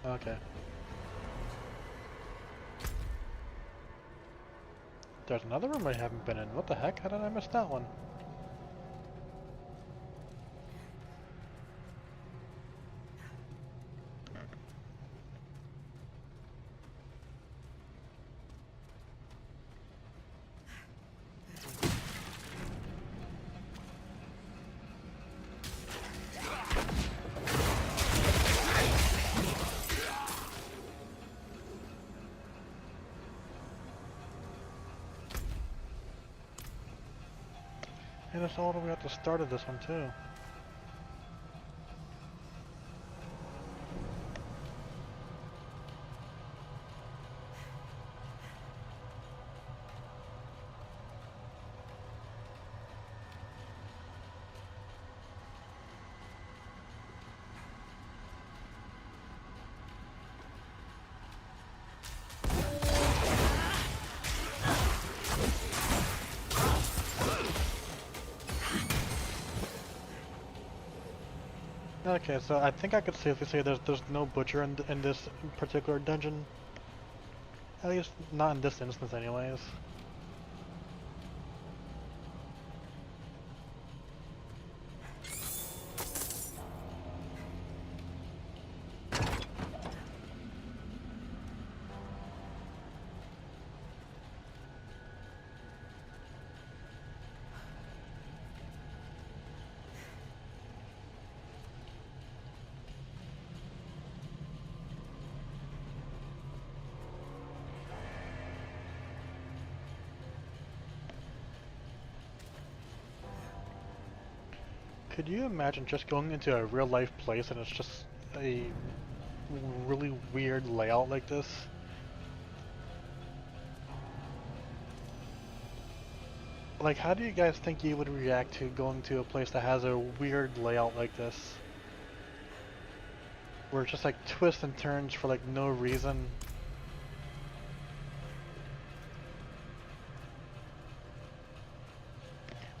Okay. There's another room I haven't been in. What the heck? How did I miss that one? And it's all the way at the start of this one too. Okay, so I think I could safely say there's no butcher in this particular dungeon. At least not in this instance anyways. Could you imagine just going into a real life place and it's just a really weird layout like this? Like, how do you guys think you would react to going to a place that has a weird layout like this? Where it's just like twists and turns for like no reason.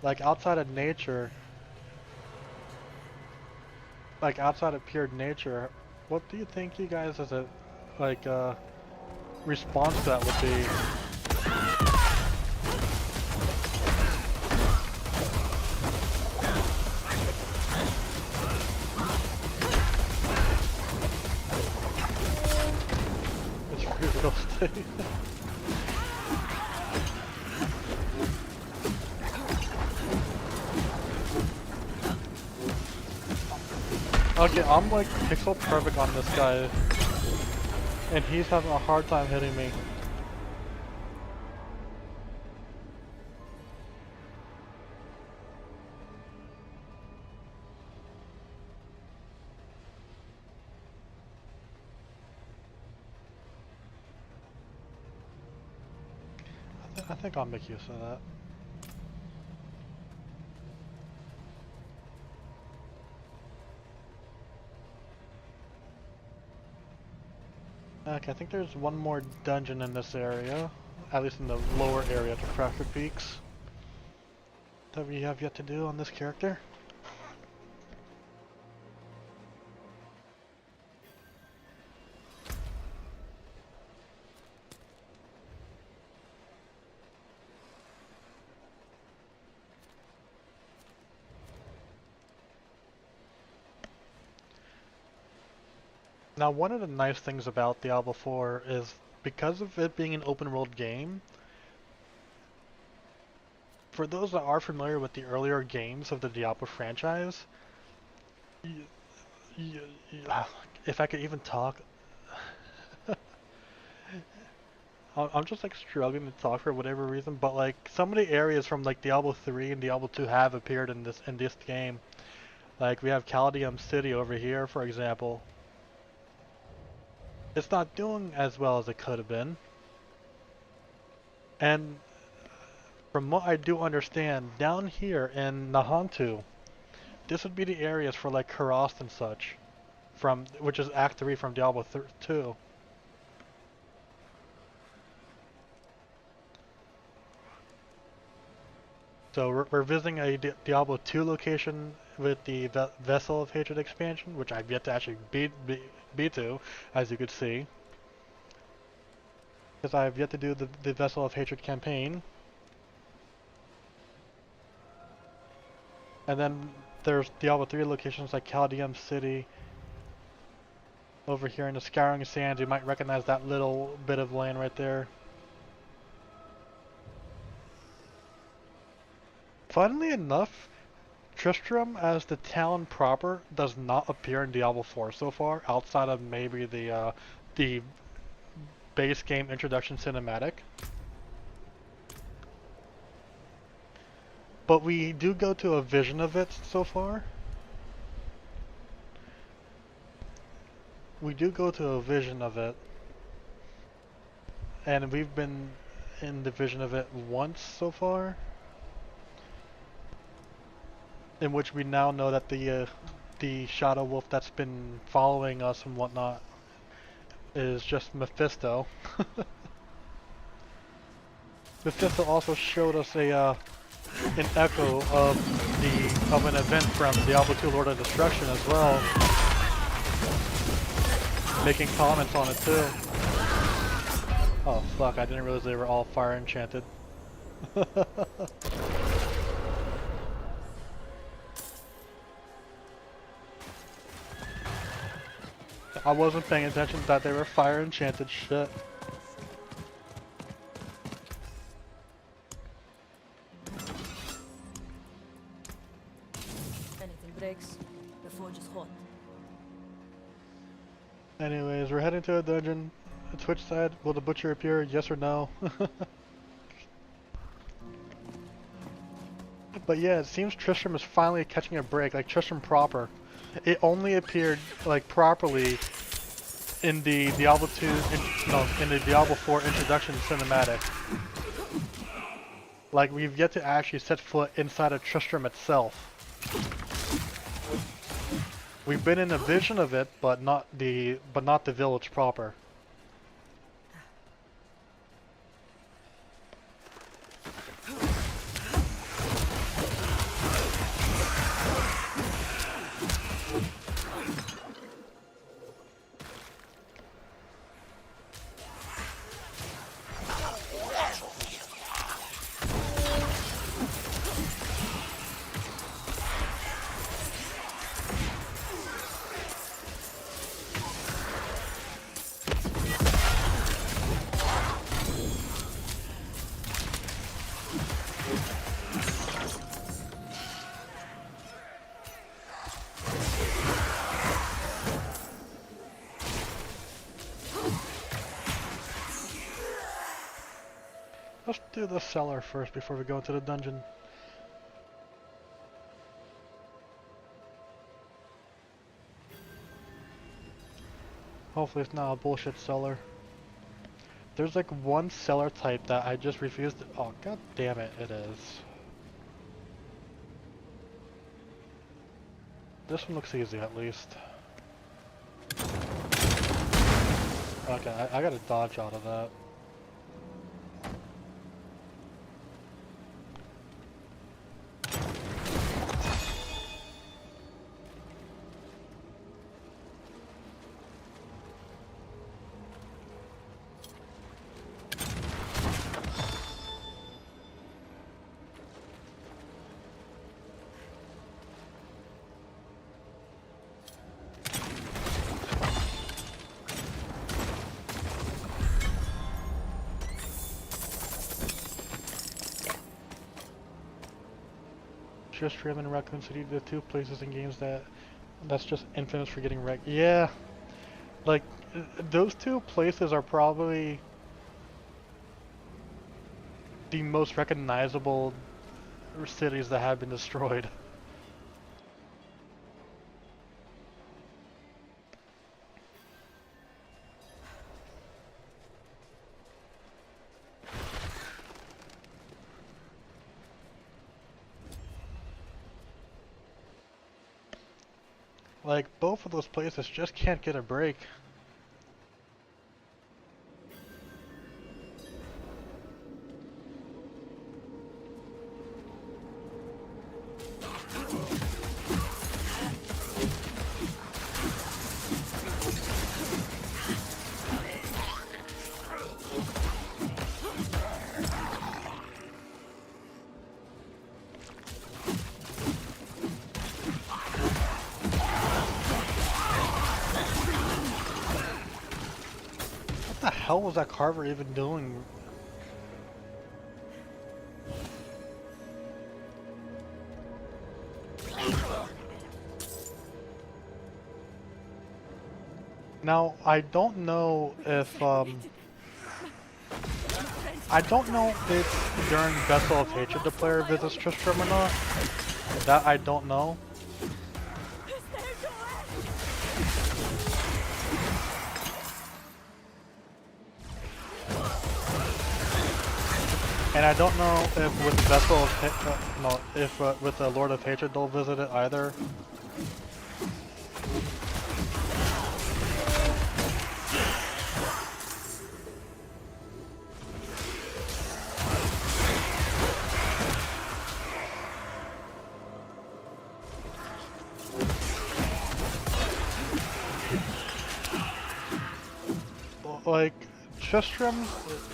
Like outside of nature, like outside of pure nature, what do you think you guys as a like response to that would be? It's real estate. Okay, I'm like pixel perfect on this guy, and he's having a hard time hitting me. I think I'll make use of that. Okay, I think there's one more dungeon in this area, at least in the lower area to Traffic Peaks, that we have yet to do on this character. Now, one of the nice things about Diablo 4 is because of it being an open world game, For those that are familiar with the earlier games of the Diablo franchise, y y if I could even talk, I'm just like struggling to talk for whatever reason. But like some of the areas from like Diablo 3 and Diablo 2 have appeared in this game. Like we have Caldeum City over here, for example. It's not doing as well as it could have been. And from what I do understand, down here in Nahantu, this would be the areas for like Karast and such, which is Act 3 from Diablo 2. So we're visiting a Diablo 2 location with the Vessel of Hatred expansion, which I've yet to actually be to, as you could see. Because I've yet to do the Vessel of Hatred campaign. And then there's Diablo 3 locations like Caldeum City. Over here in the Scouring Sands, you might recognize that little bit of land right there. Funnily enough, Tristram as the town proper does not appear in Diablo 4 so far, outside of maybe the base game introduction cinematic. But we do go to a vision of it so far. We do go to a vision of it. And we've been in the vision of it once so far. In which we now know that the Shadow Wolf that's been following us and whatnot is just Mephisto. Mephisto also showed us an echo of an event from Diablo 2 Lord of Destruction as well, making comments on it too. Oh fuck! I didn't realize they were all fire enchanted. I wasn't paying attention that they were fire enchanted shit. Anything breaks, the forge is hot. Anyways, we're heading to a dungeon. A Twitch side, will the butcher appear? Yes or no? But yeah, it seems Tristram is finally catching a break, like Tristram proper. It only appeared like properly in the Diablo 2, in the Diablo 4 introduction cinematic. Like we've yet to actually set foot inside of Tristram itself. We've been in a vision of it, but not the village proper. Let's do the cellar first before we go into the dungeon. Hopefully it's not a bullshit cellar. There's like one cellar type that I just refused to— oh god damn it, it is. This one looks easy at least. Okay, I gotta dodge out of that. Tristram and Raccoon City, the two places in games that's just infamous for getting wrecked. Yeah, like those two places are probably the most recognizable cities that have been destroyed. Like, both of those places just can't get a break. What the hell was that Carver even doing? Now, I don't know if during Vessel of Hatred the player visits Tristram or not. That I don't know. And I don't know if with Vessel of with the Lord of Hatred they'll visit it either. Like, Tristram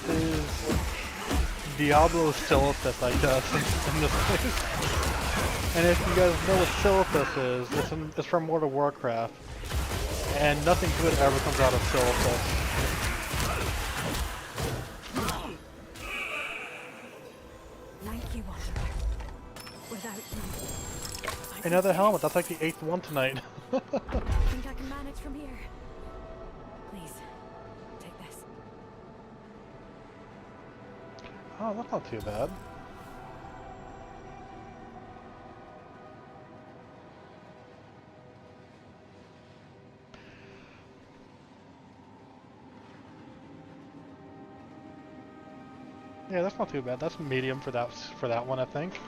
is Diablo Silithus, I guess, in this case. And if you guys know what Silithus is, it's from World of Warcraft. And nothing good ever comes out of Silithus. Thank you, Wanderer. Without you, Another helmet, that's like the 8th one tonight. I think I can manage from here. Please, take this. Oh, that's not too bad. Yeah, that's not too bad. That's medium for that one, I think.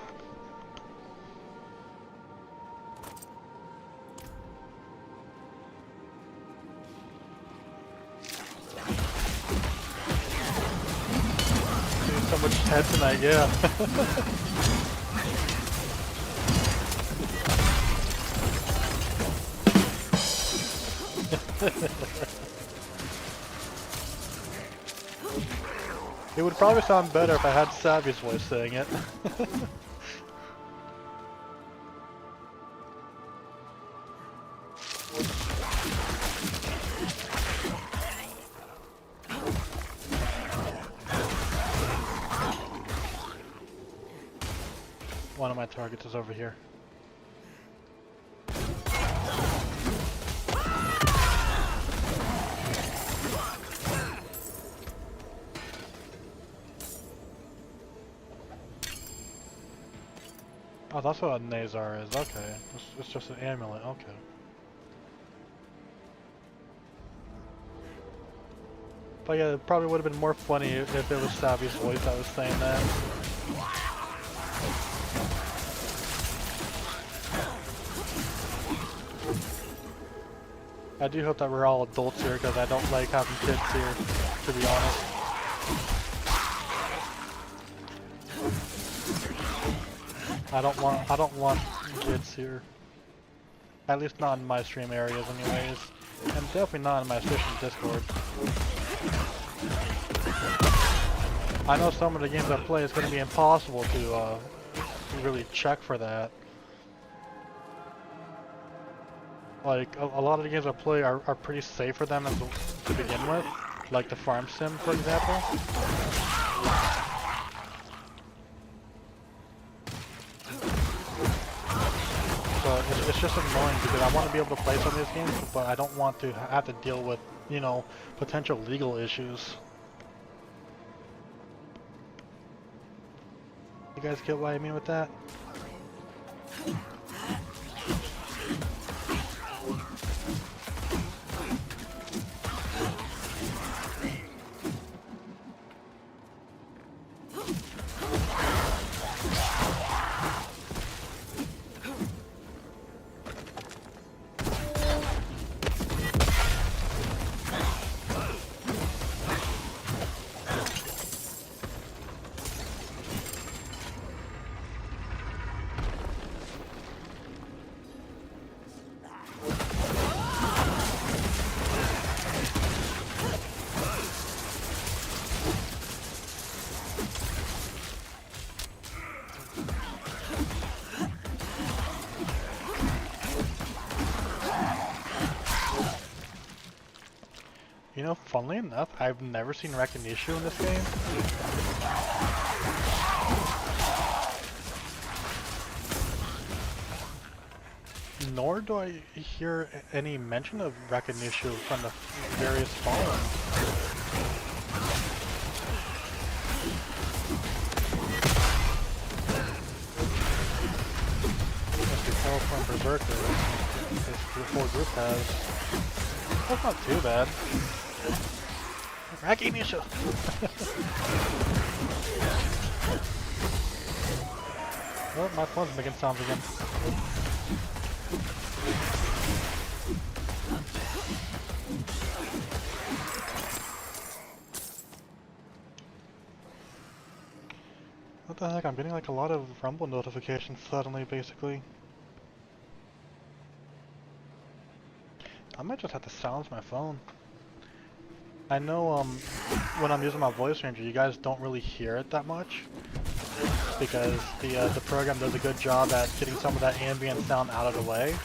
So much head tonight, yeah. It would probably sound better if I had Savy's voice saying it. One of my targets is over here. Oh, that's what a Nazar is. Okay. It's just an amulet. Okay. But yeah, it probably would have been more funny if it was Savy's voice that was saying that. I do hope that we're all adults here because I don't like having kids here, to be honest. I don't want kids here. At least not in my stream areas anyways. And definitely not in my official Discord. I know some of the games I play it's gonna be impossible to really check for that. Like a lot of the games I play are pretty safe for them to begin with. Like the Farm Sim, for example. but it's just annoying because I want to be able to play some of these games, but I don't want to have to deal with, you know, potential legal issues. You guys get what I mean with that? You know, funnily enough, I've never seen recognition in this game. Nor do I hear any mention of recognition from the various fallen. As you tell from Berserker, this whole group has. That's not too bad. Recognition! Oh, my phone's making sounds again. What the heck? I'm getting like a lot of Rumble notifications suddenly, basically. I might just have to silence my phone. I know when I'm using my voice changer, you guys don't really hear it that much because the program does a good job at getting some of that ambient sound out of the way.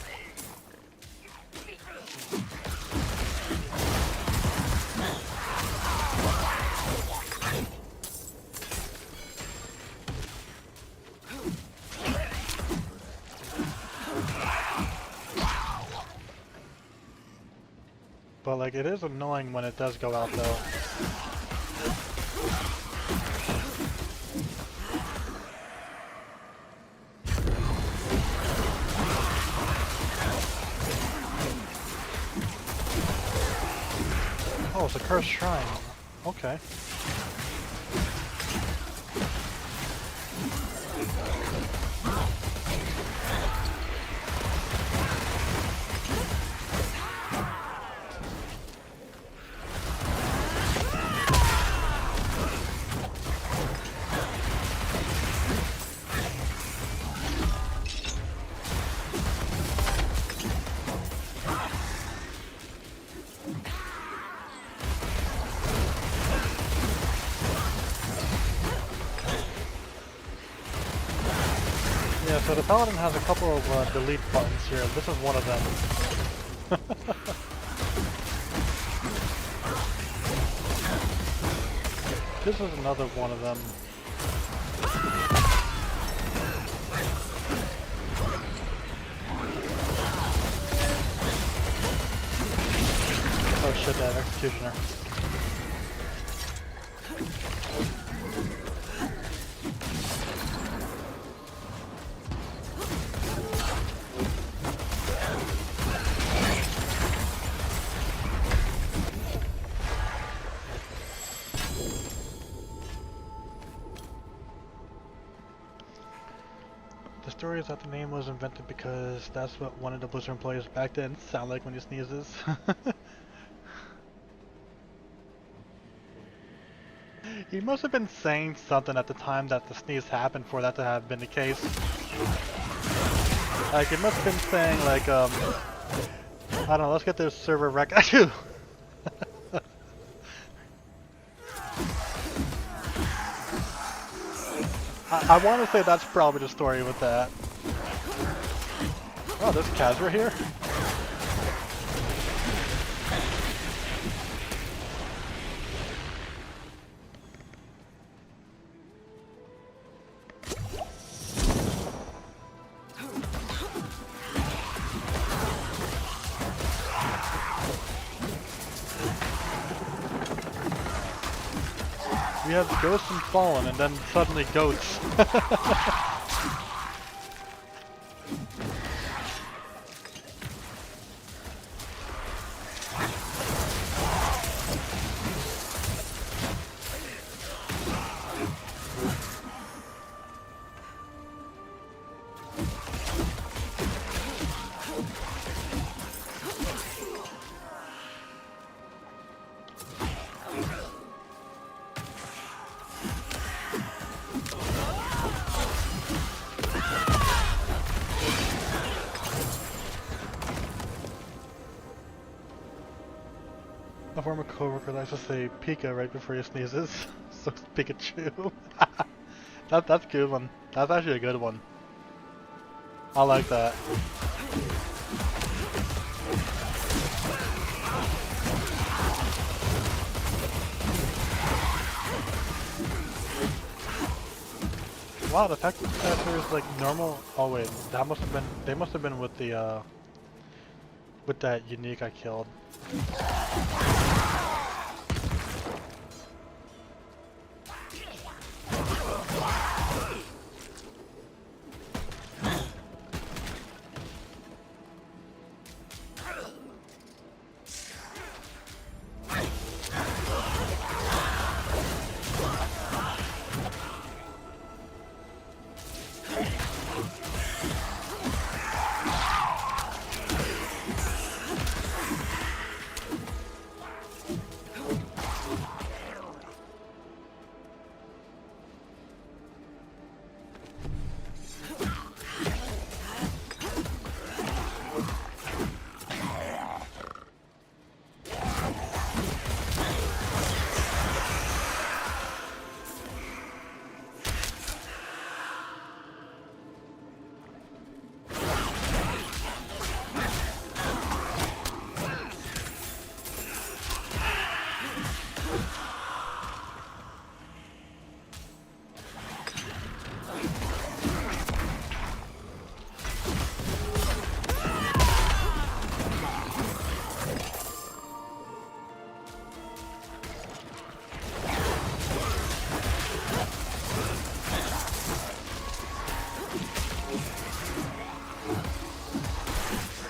But like, it is annoying when it does go out though. Oh, it's a cursed shrine. Okay. Yeah, so the Paladin has a couple of delete buttons here. This is one of them. This is another one of them. Oh shit, that Executioner. The story is that the name was invented because that's what one of the Blizzard employees back then sound like when he sneezes. He must have been saying something at the time that the sneeze happened for that to have been the case. Like, it must have been saying like, I don't know, let's get this server wrecked. I want to say that's probably the story with that. Oh, there's Kazra here. you have ghosts and fallen, and then suddenly goats. A former coworker likes to say Pika right before he sneezes. So it's Pikachu. That's a good one. That's actually a good one. I like that. Wow, the fact that there's like normal. Oh wait, that must have been. They must have been with the with that unique I killed.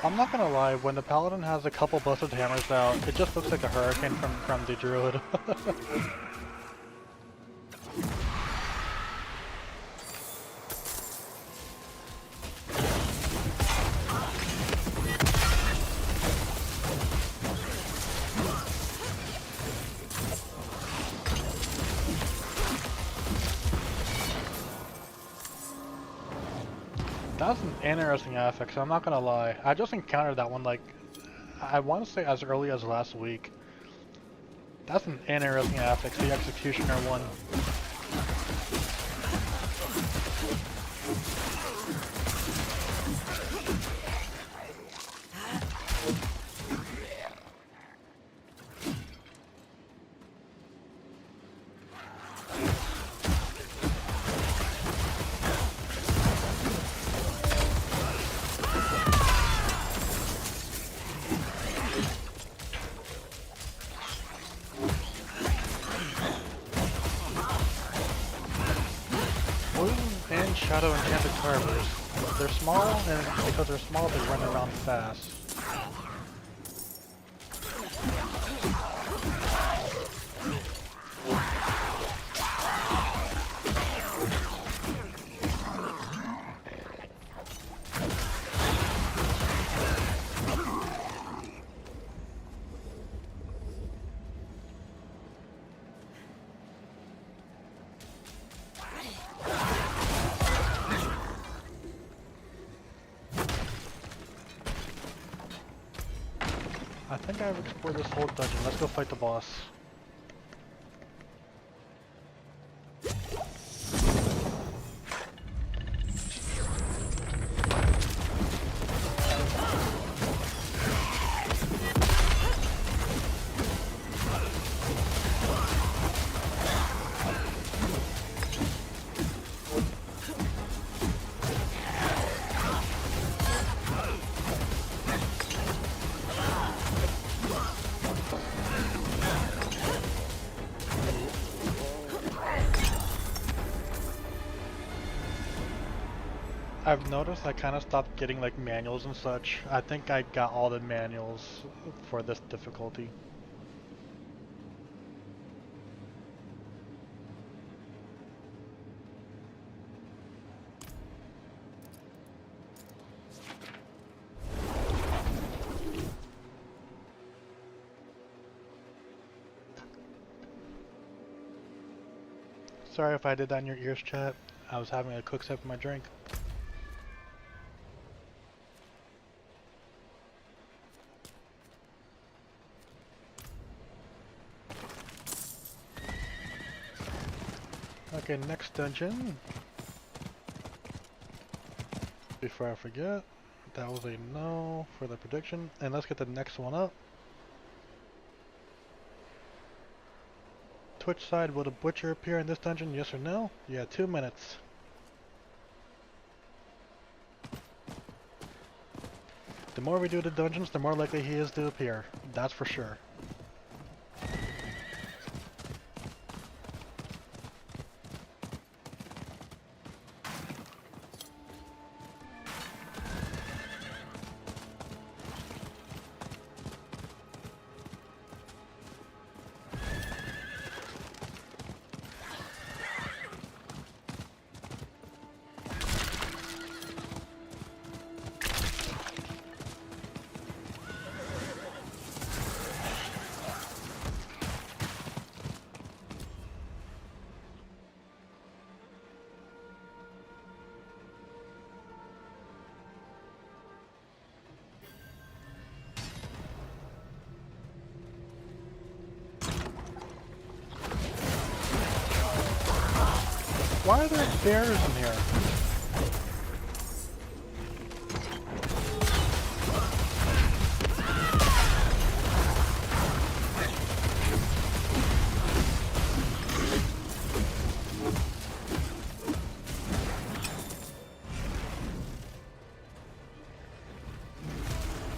I'm not gonna lie, when the paladin has a couple busted hammers out, it just looks like a hurricane from the druid. That's an interesting affix, I'm not gonna lie. I just encountered that one like, I want to say as early as last week. That's an interesting affix, the Executioner one. And Shadow Enchanted Carvers. They're small, and because they're small, they run around fast. I think I've explored this whole dungeon. Let's go fight the boss. I've noticed I kind of stopped getting like manuals and such. I think I got all the manuals for this difficulty. Sorry if I did that in your ears, chat. I was having a quick sip of my drink. Okay, next dungeon. Before I forget, that was a no for the prediction. And let's get the next one up. Twitch side, will the butcher appear in this dungeon? Yes or no? Yeah, 2 minutes. The more we do the dungeons, the more likely he is to appear. That's for sure. Why are there bears in here?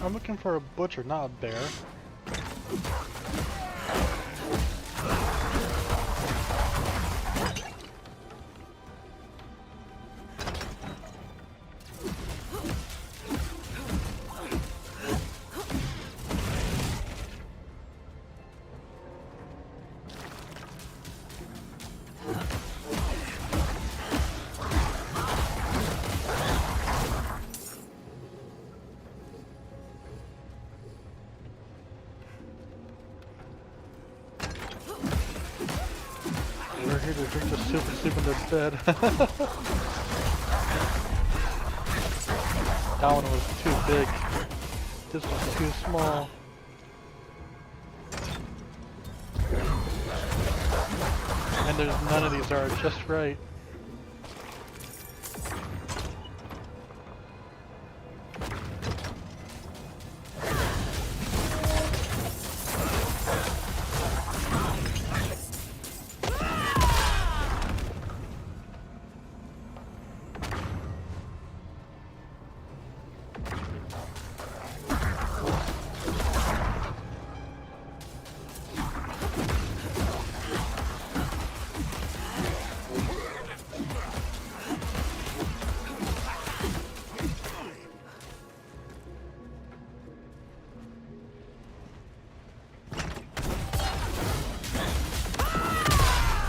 I'm looking for a butcher, not a bear. We're here to drink the soup and sleep in their bed. That one was too big. This was too small. And there's none of these are just right.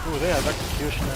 Ooh, they have executioner.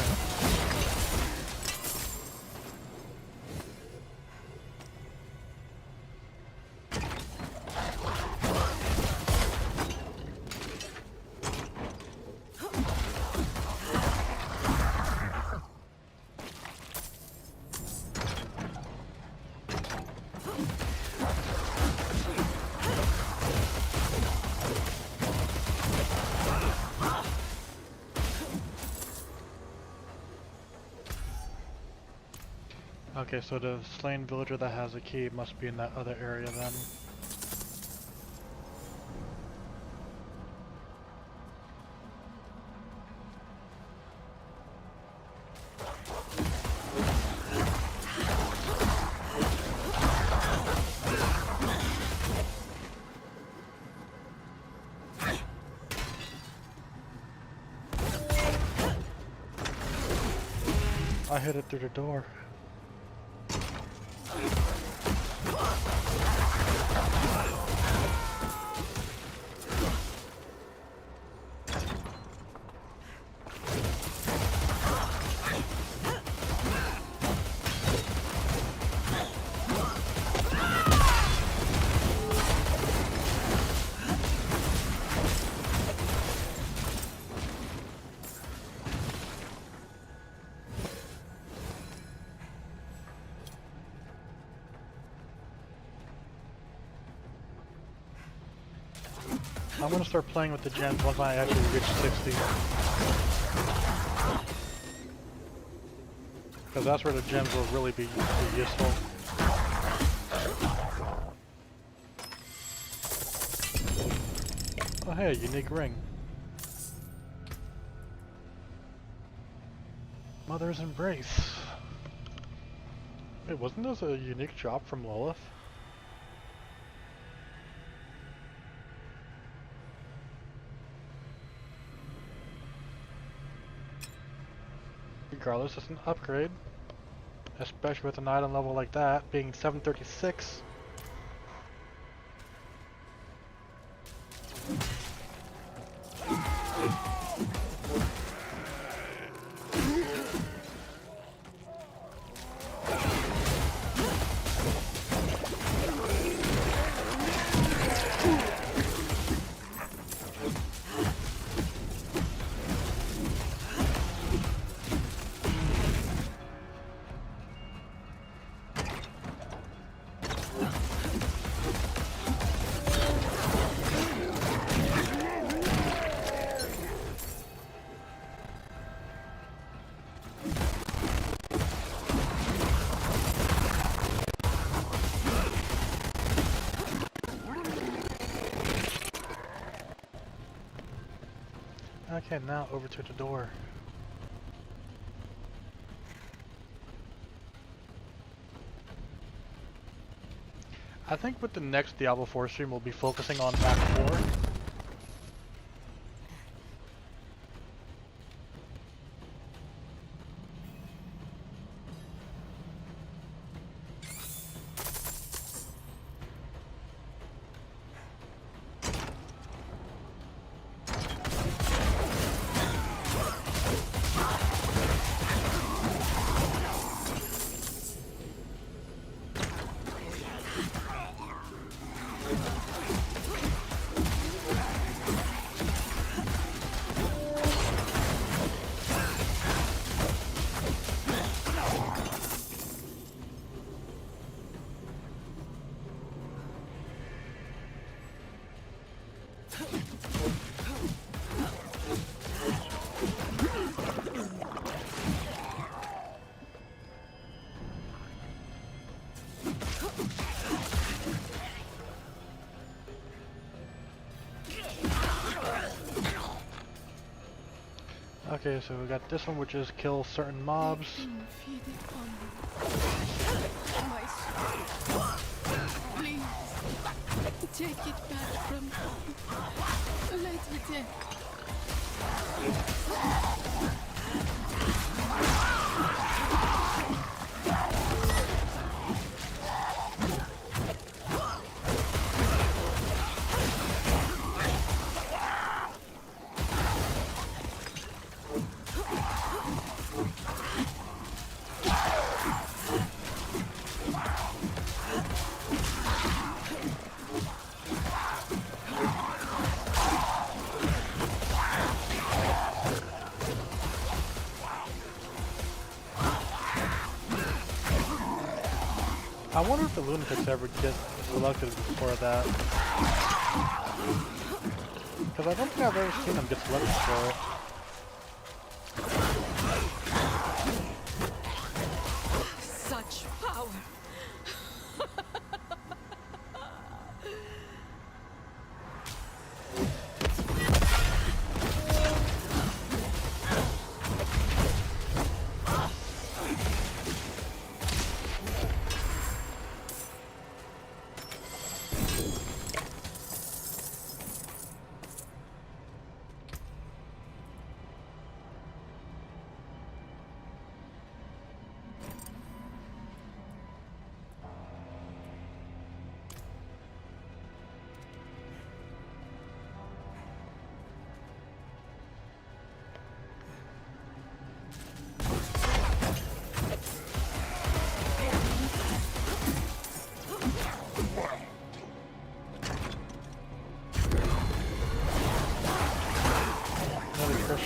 Okay, so the slain villager that has a key must be in that other area then. I hit it through the door. I'm gonna start playing with the gems once I actually reach 60. Because that's where the gems will really be useful. Oh hey, unique ring. Mother's Embrace. Wait, wasn't this a unique drop from Lilith? Regardless, it's an upgrade. Especially with an item level like that, being 736. Okay, now over to the door. I think with the next Diablo 4 stream we'll be focusing on Act 4. Okay, so we got this one, which is kill certain mobs. Please, take it back from me. Let me take. I wonder if the lunatics ever get selected for that. Because I don't think I've ever seen them get selected for it. Such power.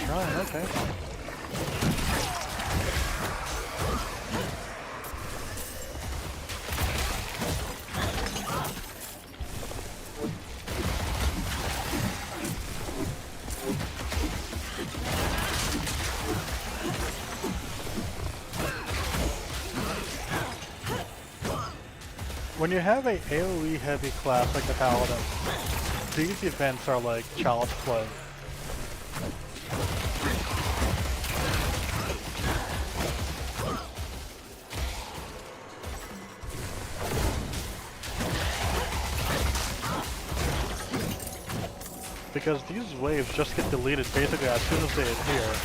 Shrine, okay. When you have a AoE heavy class like the Paladin, these events are like child's play. Because these waves just get deleted basically as soon as they appear.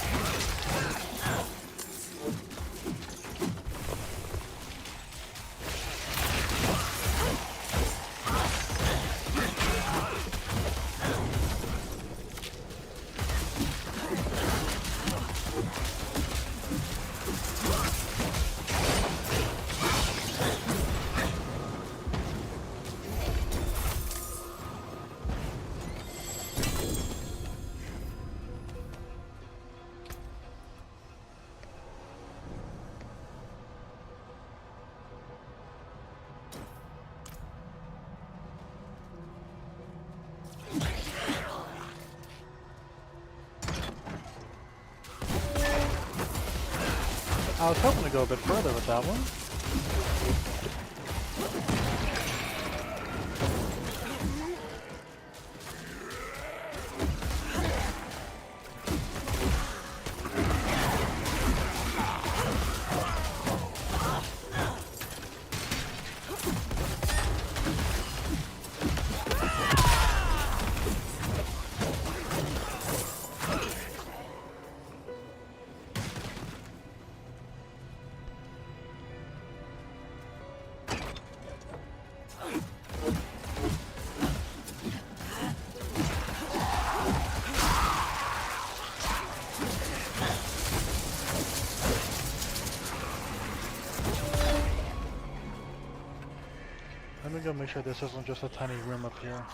I was hoping to go a bit further with that one. Let me go make sure this isn't just a tiny room up here.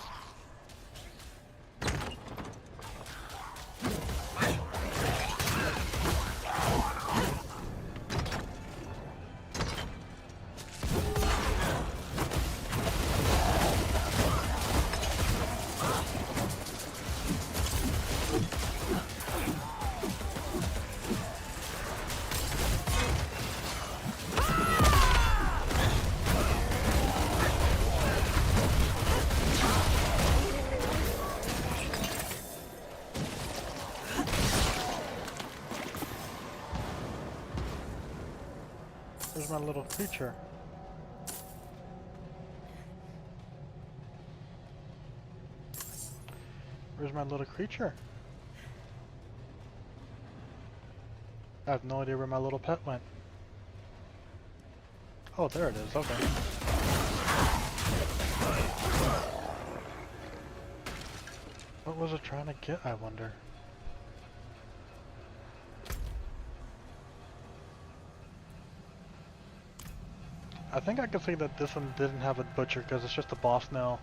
Where's my little creature? Where's my little creature? I have no idea where my little pet went. Oh, there it is, okay. What was it trying to get, I wonder? I think I can see that this one didn't have a butcher because it's just a boss now.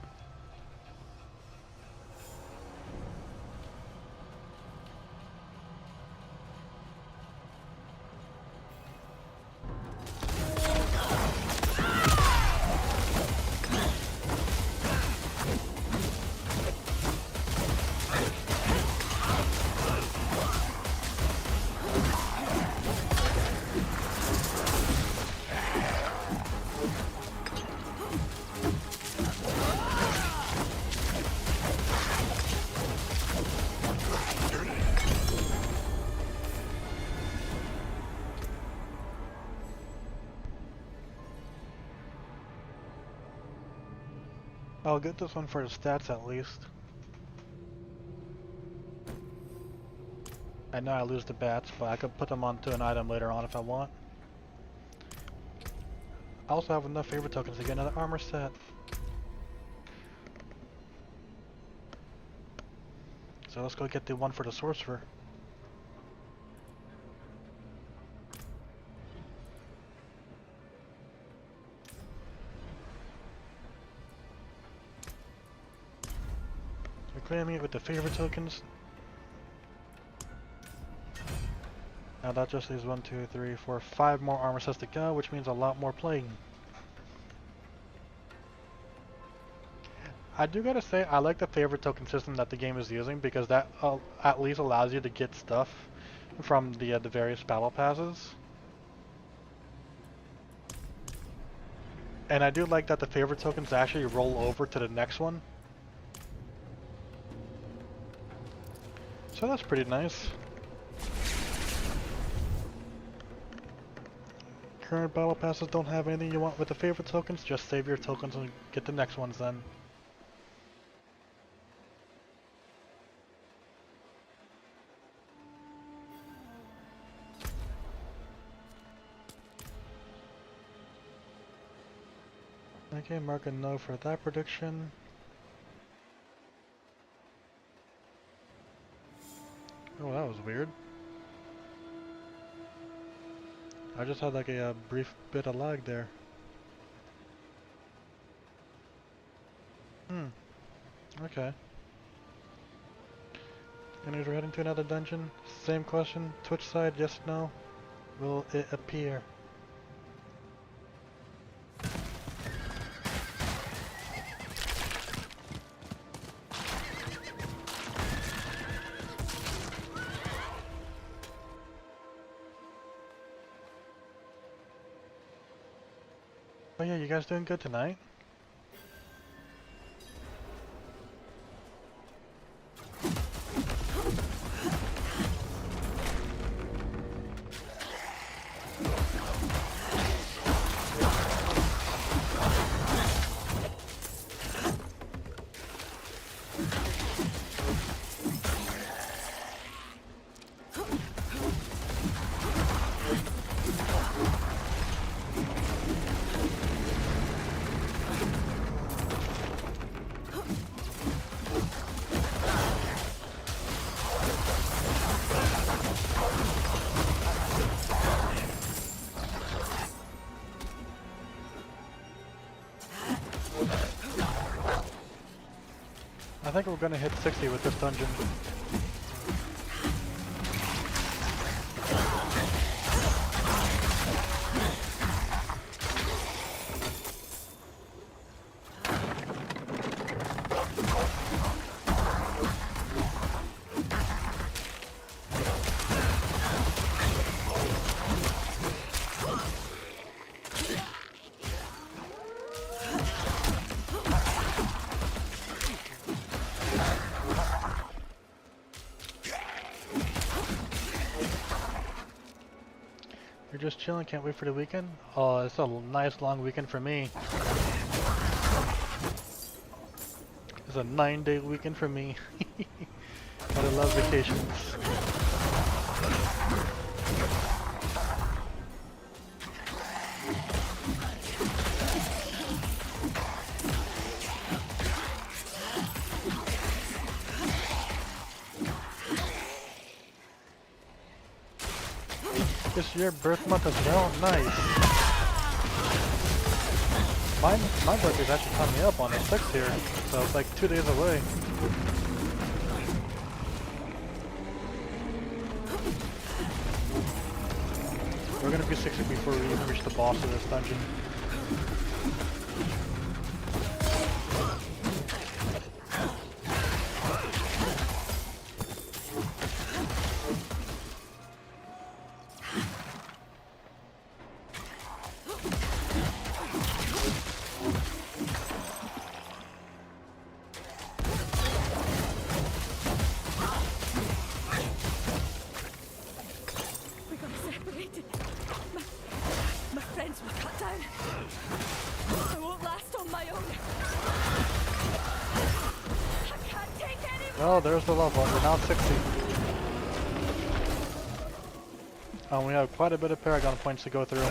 I'll get this one for the stats at least. I know I lose the bats, but I could put them onto an item later on if I want. I also have enough favorite tokens to get another armor set. So let's go get the one for the sorcerer. Reclaiming it with the favorite tokens. Now that just leaves 1, 2, 3, 4, 5 more armor sets to go, which means a lot more playing. I do gotta say, I like the favorite token system that the game is using because that at least allows you to get stuff from the various battle passes. And I do like that the favorite tokens actually roll over to the next one. So that's pretty nice. Current battle passes don't have anything you want with the favorite tokens, just save your tokens and get the next ones then. Okay, mark a no for that prediction. Oh, that was weird. I just had like a brief bit of lag there. Okay. Anyways, we're heading to another dungeon. Same question. Twitch side, yes, no. Will it appear? Oh yeah, you guys doing good tonight? I think we're gonna hit 60 with this dungeon. You're just chilling, can't wait for the weekend? Oh, it's a nice long weekend for me. It's a 9-day weekend for me. But I love vacations. It's your birth month as well? Nice. My birthday's actually coming up on the 6th here, so it's like 2 days away. We're gonna be 60 before we even reach the boss of this dungeon. Oh, there's the level. We're now 60. We have quite a bit of Paragon points to go through.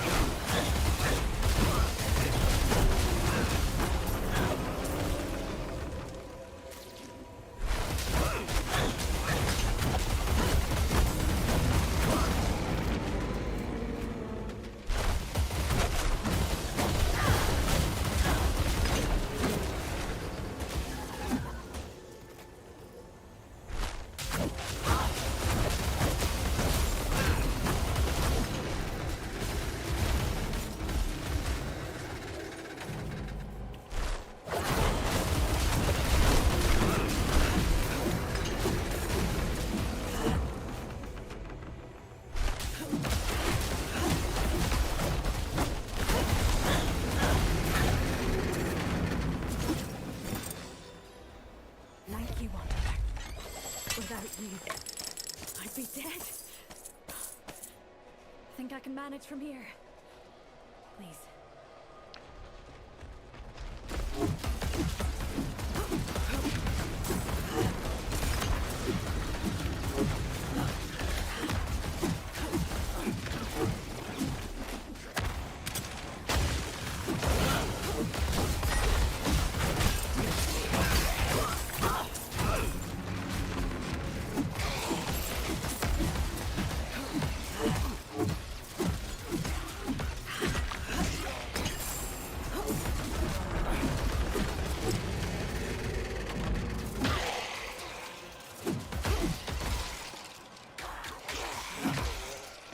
without you. I'd be dead. Think I can manage from here? Please.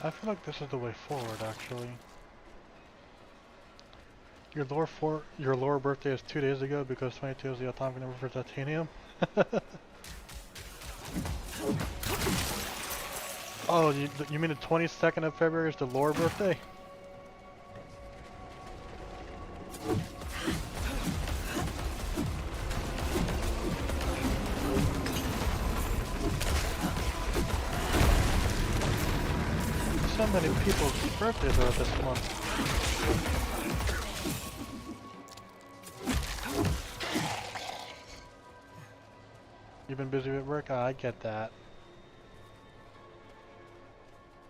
I feel like this is the way forward, actually. Your lore birthday is 2 days ago because 22 is the atomic number for titanium. Oh, you mean the 22nd of February is the lore birthday? So many people's birthdays are this month. You've been busy with work? I get that.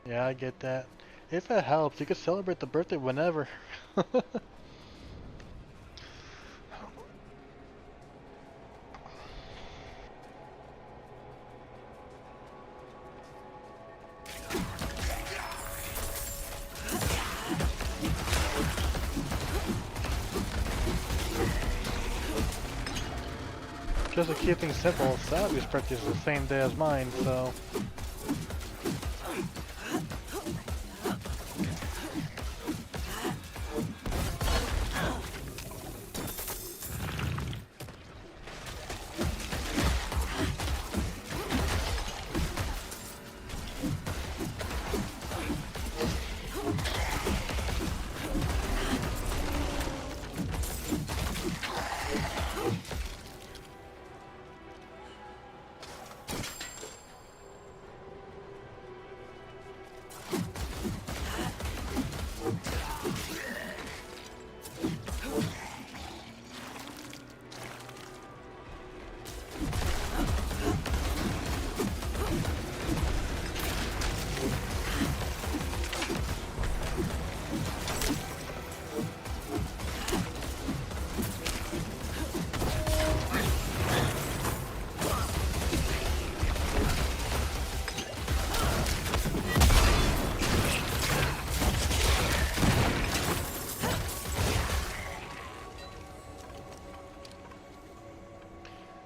Yeah, I get that. If it helps, you can celebrate the birthday whenever. Just to keep things simple, Savy's birthday is the same day as mine, so...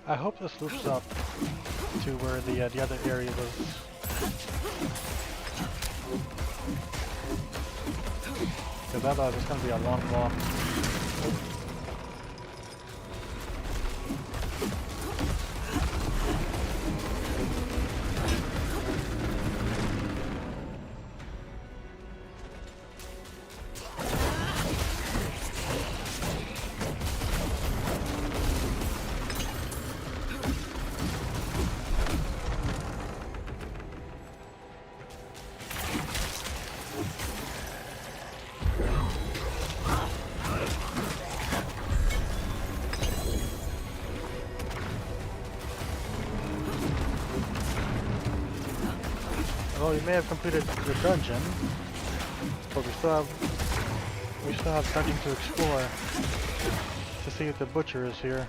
I hope this loops up to where the other area was. Because otherwise it's going to be a long walk. Well, you may have completed your dungeon, but we still have dungeon to explore to see if the butcher is here.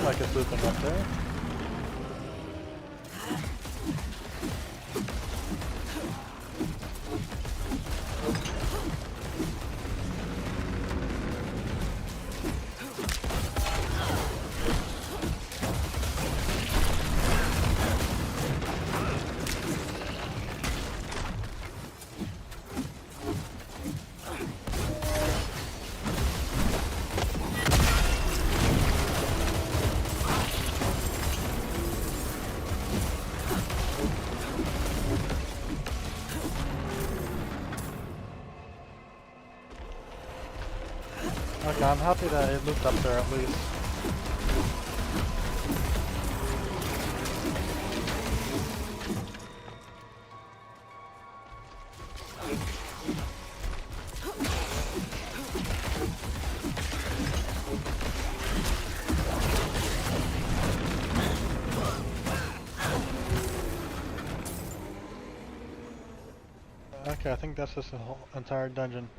like it's looping up there. Okay, I'm happy that it looped up there at least. Okay, I think that's just the whole entire dungeon.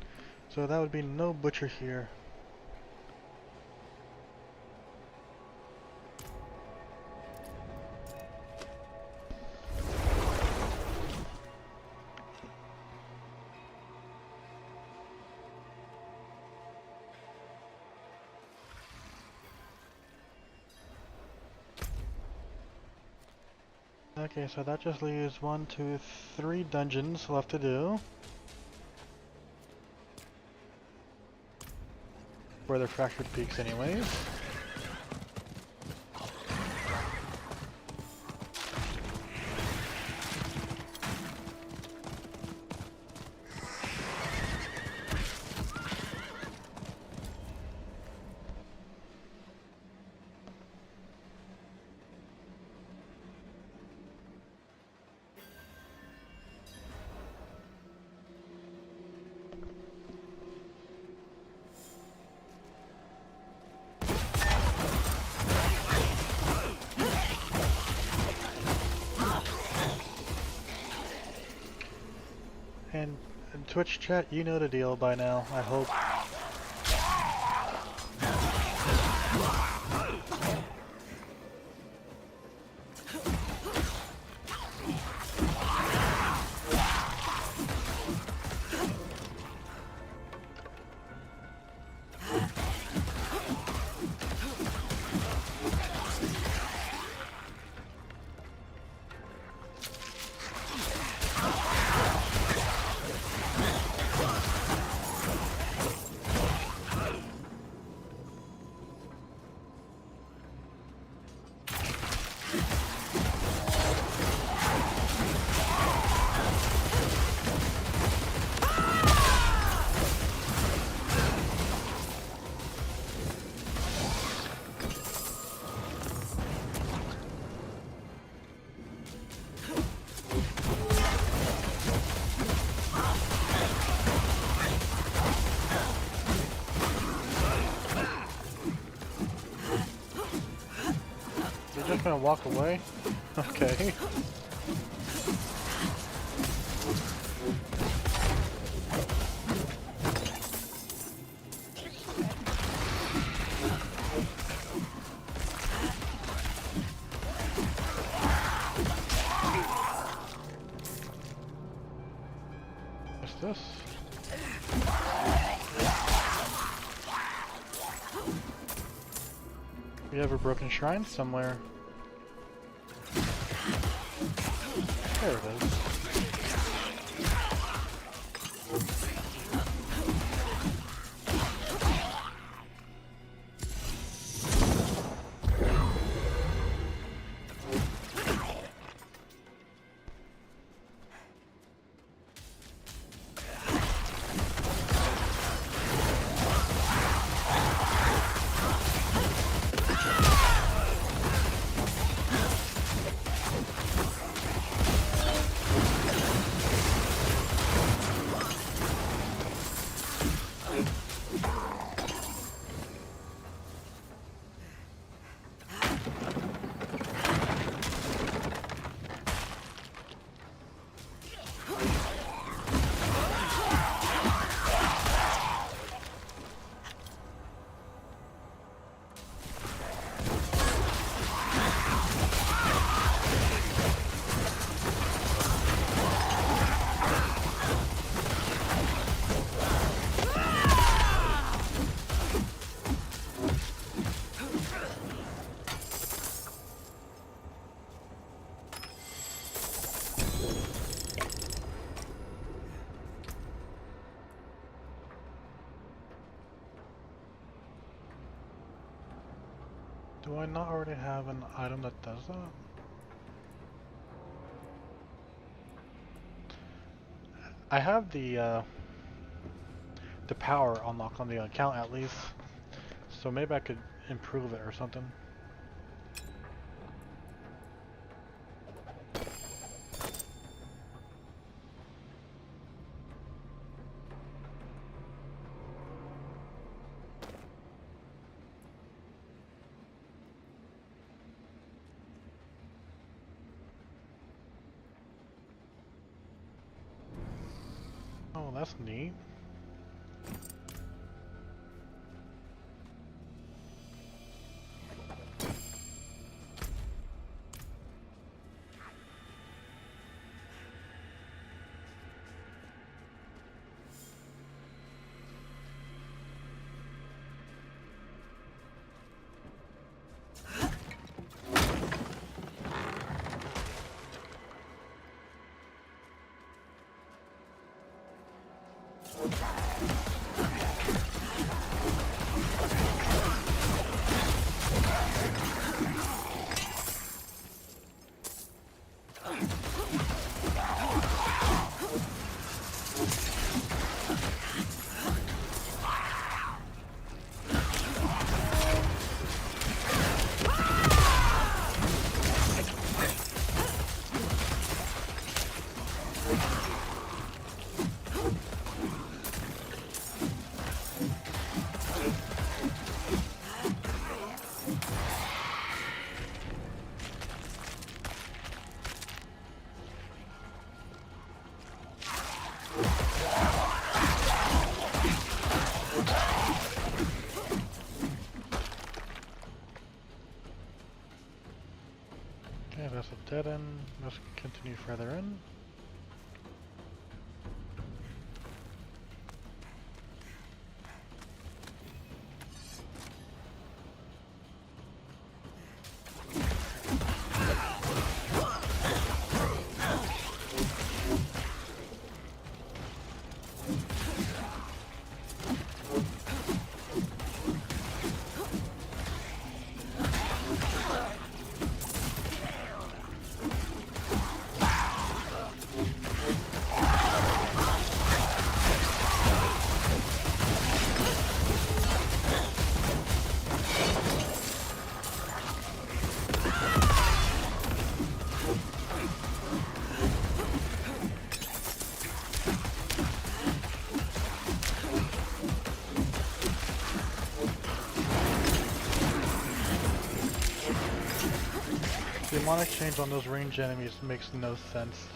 So that would be no butcher here. Okay, so that just leaves 1, 2, 3 dungeons left to do. For the fractured peaks anyways. And Twitch chat, you know the deal by now, I hope. You're just gonna walk away? Okay. What's this? We have a broken shrine somewhere. There it is. Do I not already have an item that does that? I have the power unlock on the account at least, so maybe I could improve it or something. Oh, that's neat. Okay, that's a dead end. Let's continue further in. The demonic change on those range enemies makes no sense.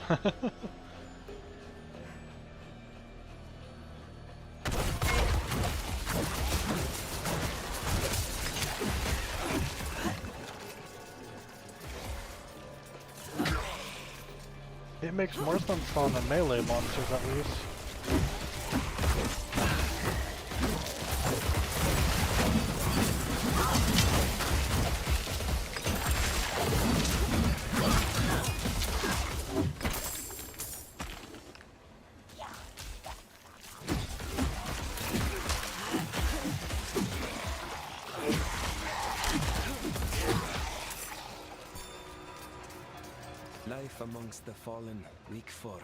It makes more sense on the melee monsters at least. Life amongst the fallen, week 4.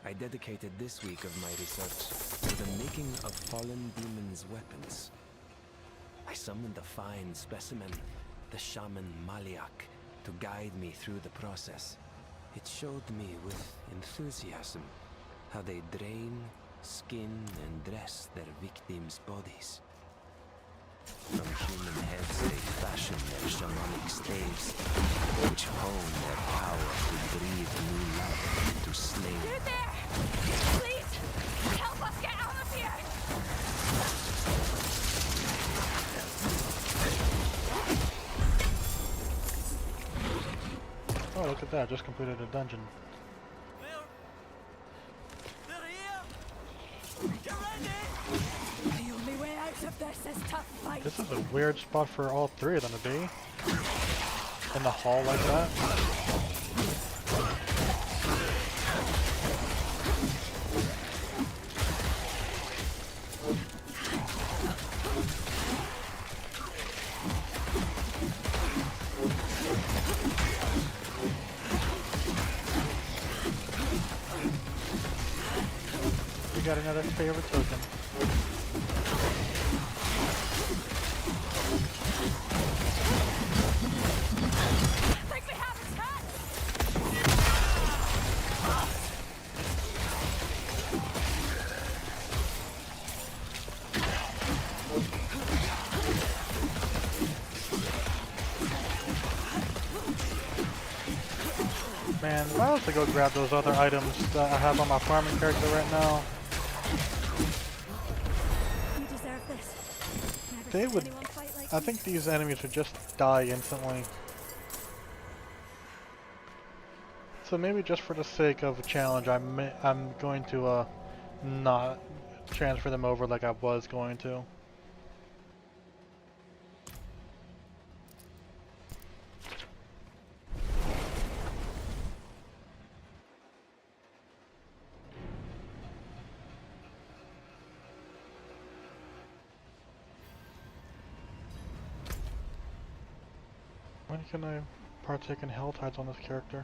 I dedicated this week of my research to the making of fallen demons' weapons. I summoned a fine specimen, the shaman Maliak, to guide me through the process. It showed me with enthusiasm how they drain, skin, and dress their victims' bodies. From human heads they fashion their shamanic staves, which hone their power to breathe new life into slain. You there! Please! Help us get out of here! Oh, look at that, just completed a dungeon. They're here! Get ready! The only way out of this is to fight. This is a weird spot for all three of them to be. In the hall like that. got another favorite token. I think we have its head! Man, if I was to go grab those other items that I have on my farming character right now, You deserve this. Never they seen would. anyone fight like I you. think these enemies would just die instantly. So maybe just for the sake of a challenge, I'm going to not transfer them over like I was going to. When can I partake in hell tides on this character?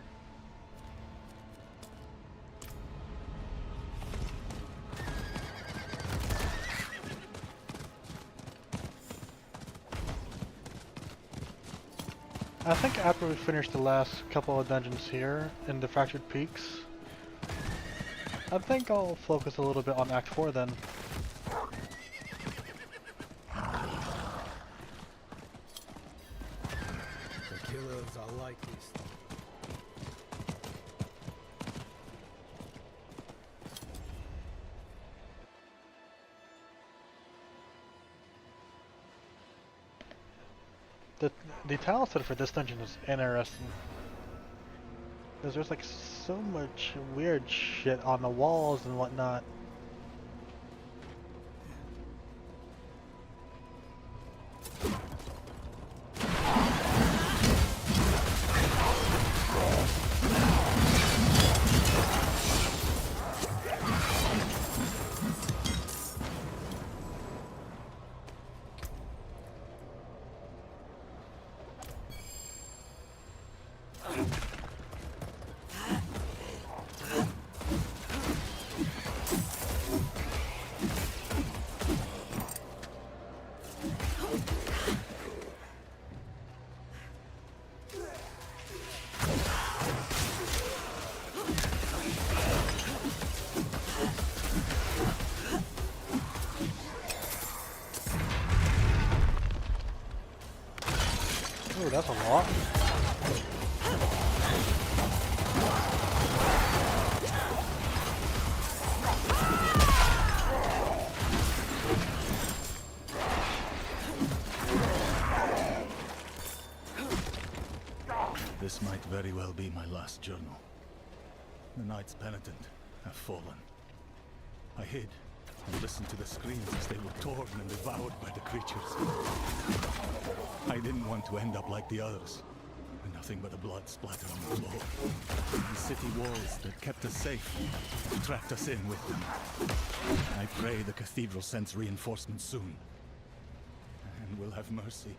I think after we finish the last couple of dungeons here in the Fractured Peaks, I think I'll focus a little bit on Act 4 then. The killers are like this. The tile set for this dungeon is interesting. Because there's like so much weird shit on the walls and whatnot. Ooh, that's a lot. This might very well be my last journal. The Knights Penitent have fallen. I hid and listened to the screams as they were torn and devoured by the creatures. I didn't want to end up like the others, with nothing but a blood splatter on the floor. The city walls that kept us safe trapped us in with them. I pray the cathedral sends reinforcements soon, and will have mercy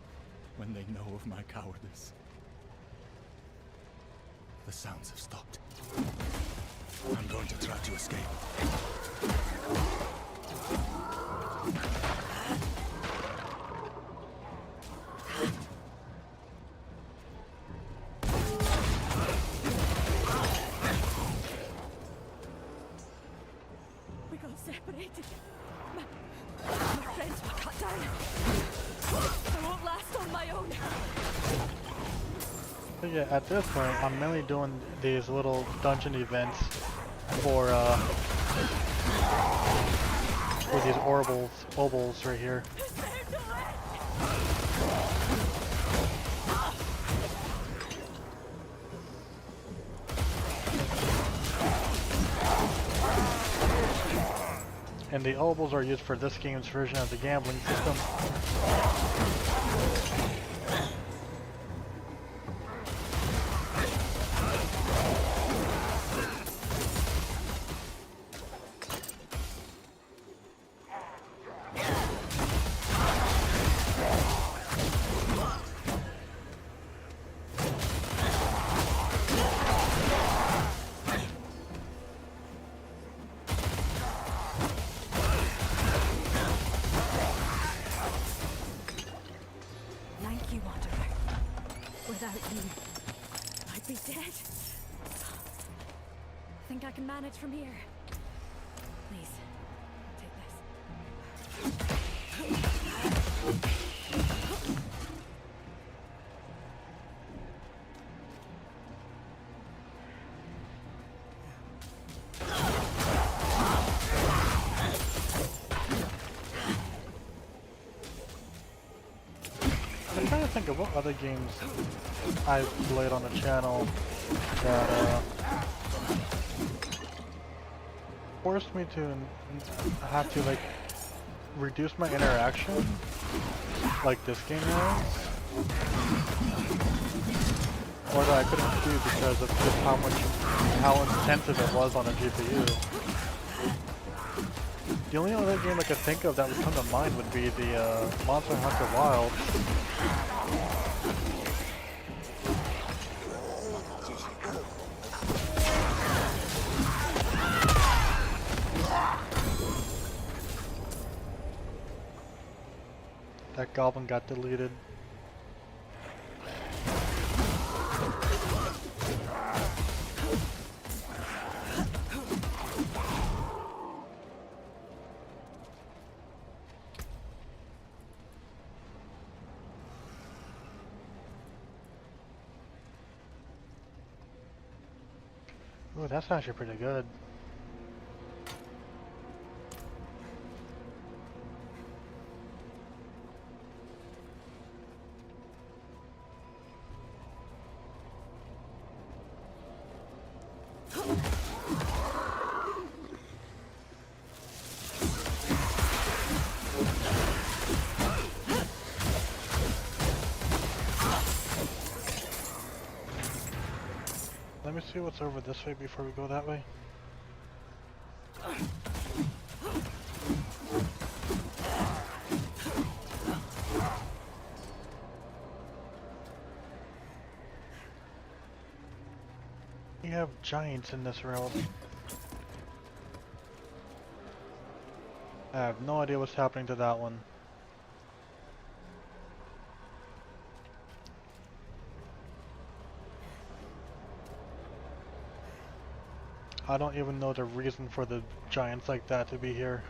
when they know of my cowardice. The sounds have stopped. I'm going to try to escape. We got separated. My friends were cut down. I won't last on my own. But yeah, at this point, I'm mainly doing these little dungeon events for these obols right here. And the obols are used for this game's version of the gambling system. Without you, I'd be dead. I think I can manage from here. Please, take this. I'm trying to think of what other games I've played on the channel that forced me to have to like reduce my interaction like this game has, or that I couldn't do because of just how intensive it was on a GPU. The only other game I could think of that would come to mind would be the Monster Hunter Wild. That goblin got deleted. Ooh, that's actually pretty good. Let me see what's over this way before we go that way. We have giants in this realm. I have no idea what's happening to that one. I don't even know the reason for the giants like that to be here.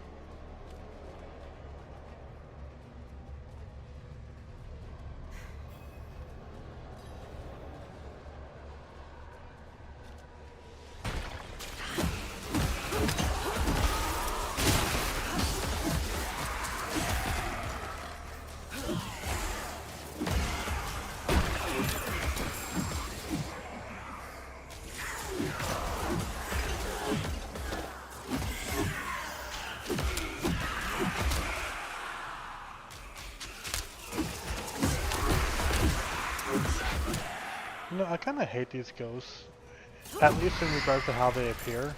You know, I kind of hate these ghosts, at least in regards to how they appear.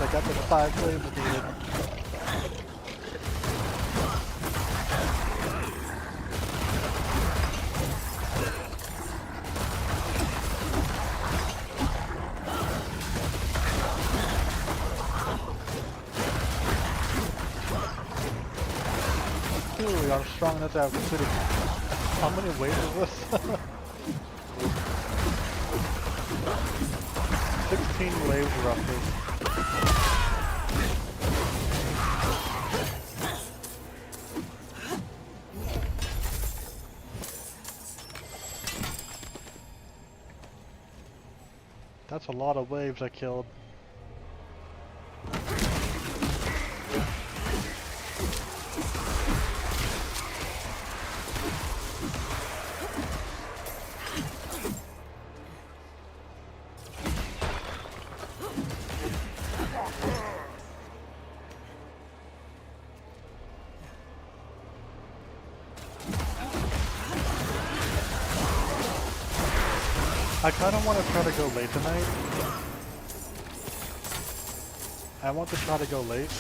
I got the 5 flames defeated. Ooh, I'm strong enough to have completed. How many waves is this? 16. 15 waves roughly. That's a lot of waves I killed. I kind of want to try to go late tonight. I want to try to go late.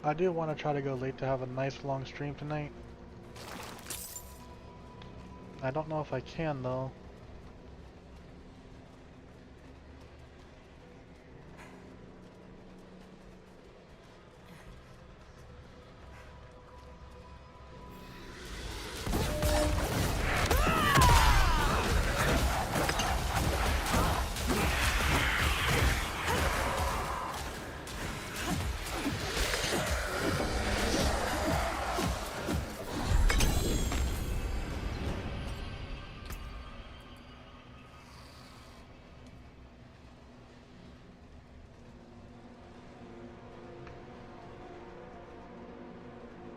I do want to try to go late to have a nice long stream tonight. I don't know if I can though.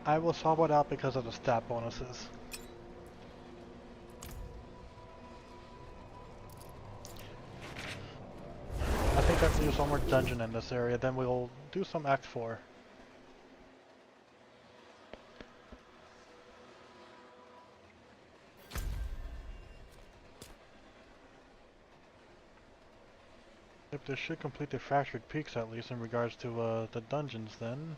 I will swap it out because of the stat bonuses. I think that leaves one more dungeon in this area, then we'll do some Act 4. If this should complete the Fractured Peaks at least in regards to the dungeons then.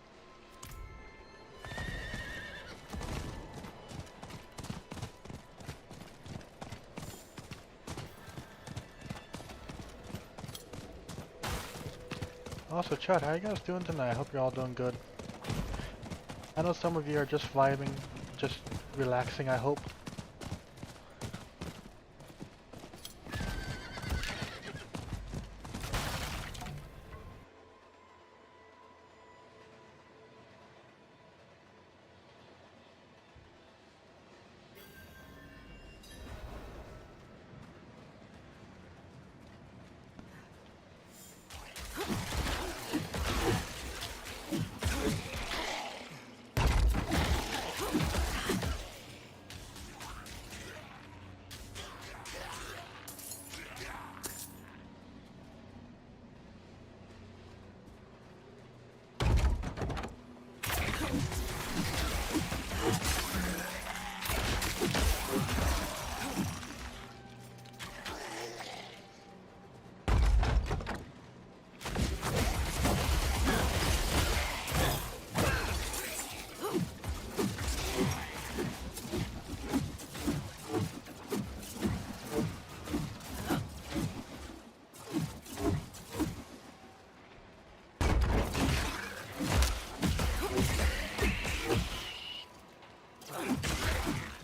Also, chat, how you guys doing tonight? I hope you're all doing good. I know some of you are just vibing, just relaxing, I hope.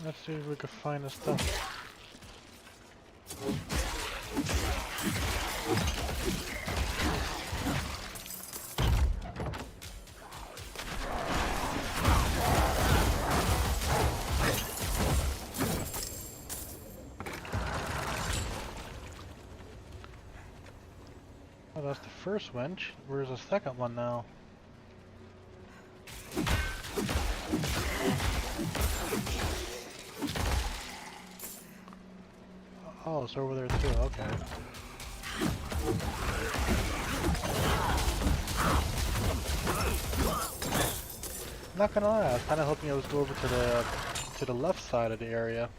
Let's see if we can find the stuff. Oh, that's the first winch. Where's the second one now? Oh, it's over there too, okay. Not gonna lie, I was kind of hoping it was go over to the left side of the area.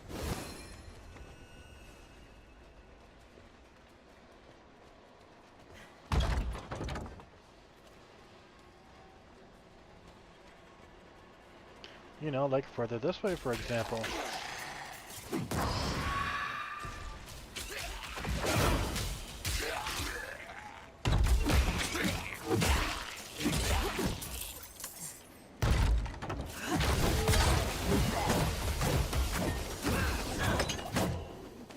You know, like further this way, for example.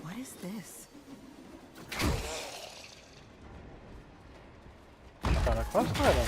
What is this? Found a quest item.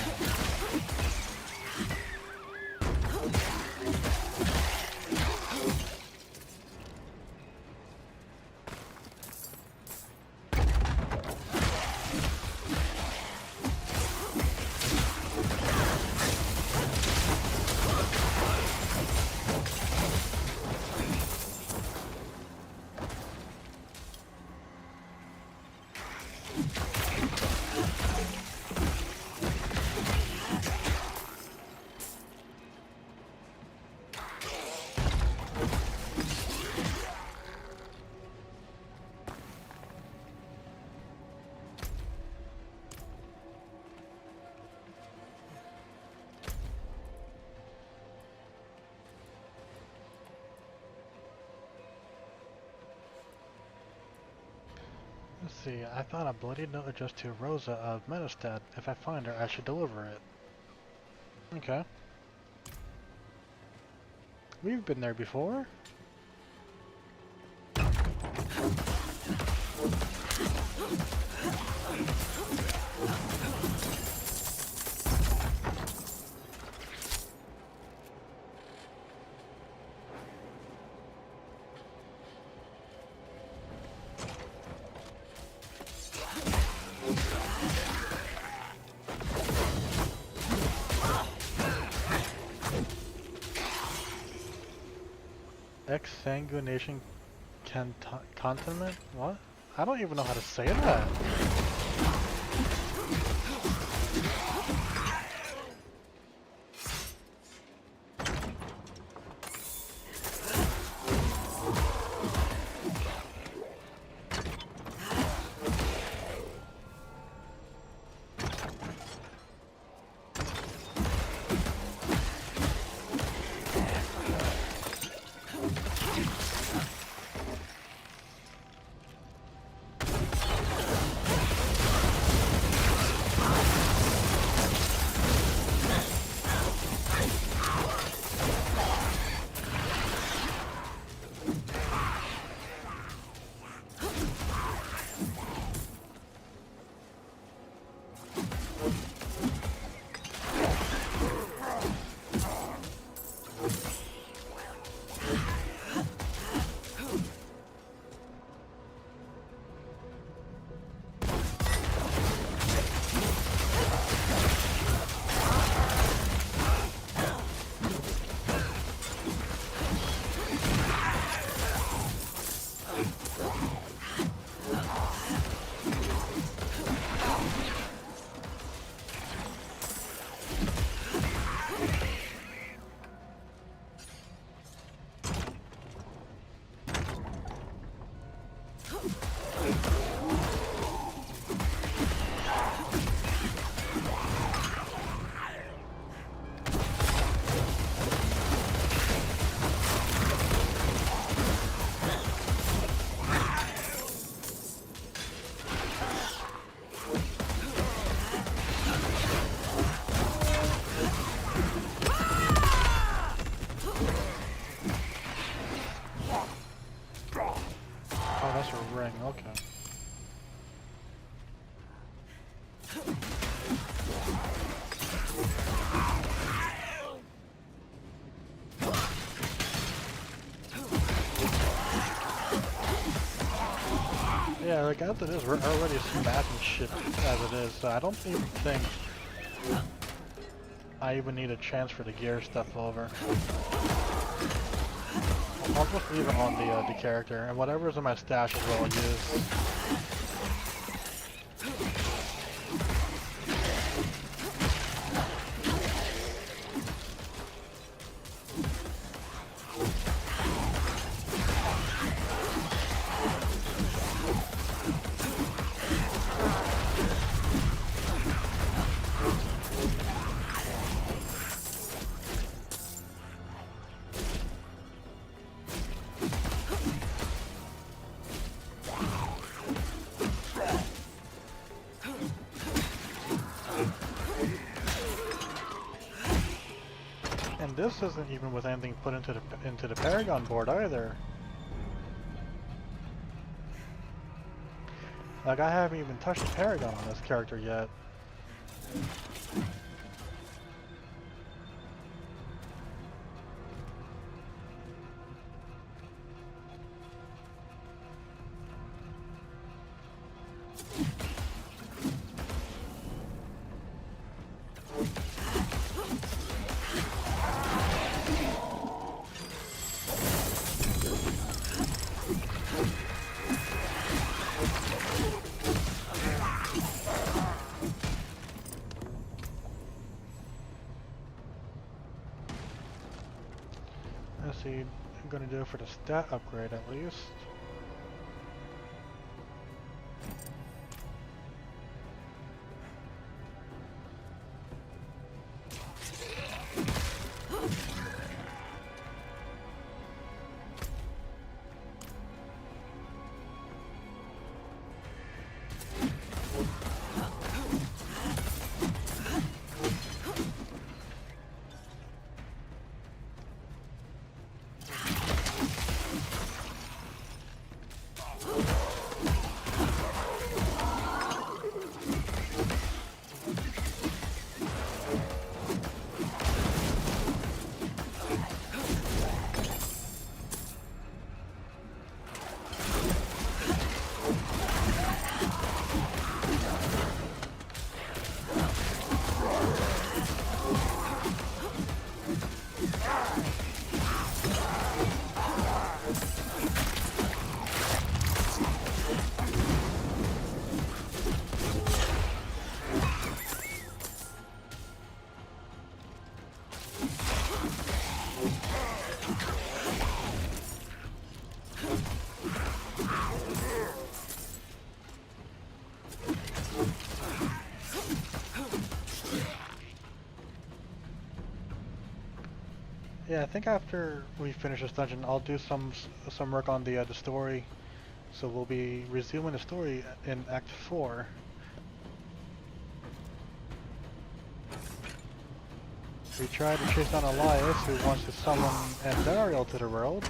Let's see, I found a bloody note addressed to Rosa of Menestad. If I find her, I should deliver it. Okay. We've been there before. Exsanguination continent? What? I don't even know how to say that. Ring, okay. Yeah, like after this, we're already smashing shit as it is, so I don't even think I even need a chance for the gear stuff over. I'll just leave it on the character, and whatever's in my stash is what I'll use. And this isn't even with anything put into the Paragon board either. Like, I haven't even touched the Paragon on this character yet. Let's see, I'm gonna do it for the stat upgrade at least. Yeah, I think after we finish this dungeon, I'll do some work on the story. So we'll be resuming the story in Act 4. We try to chase down Elias, who wants to summon Andariel to the world.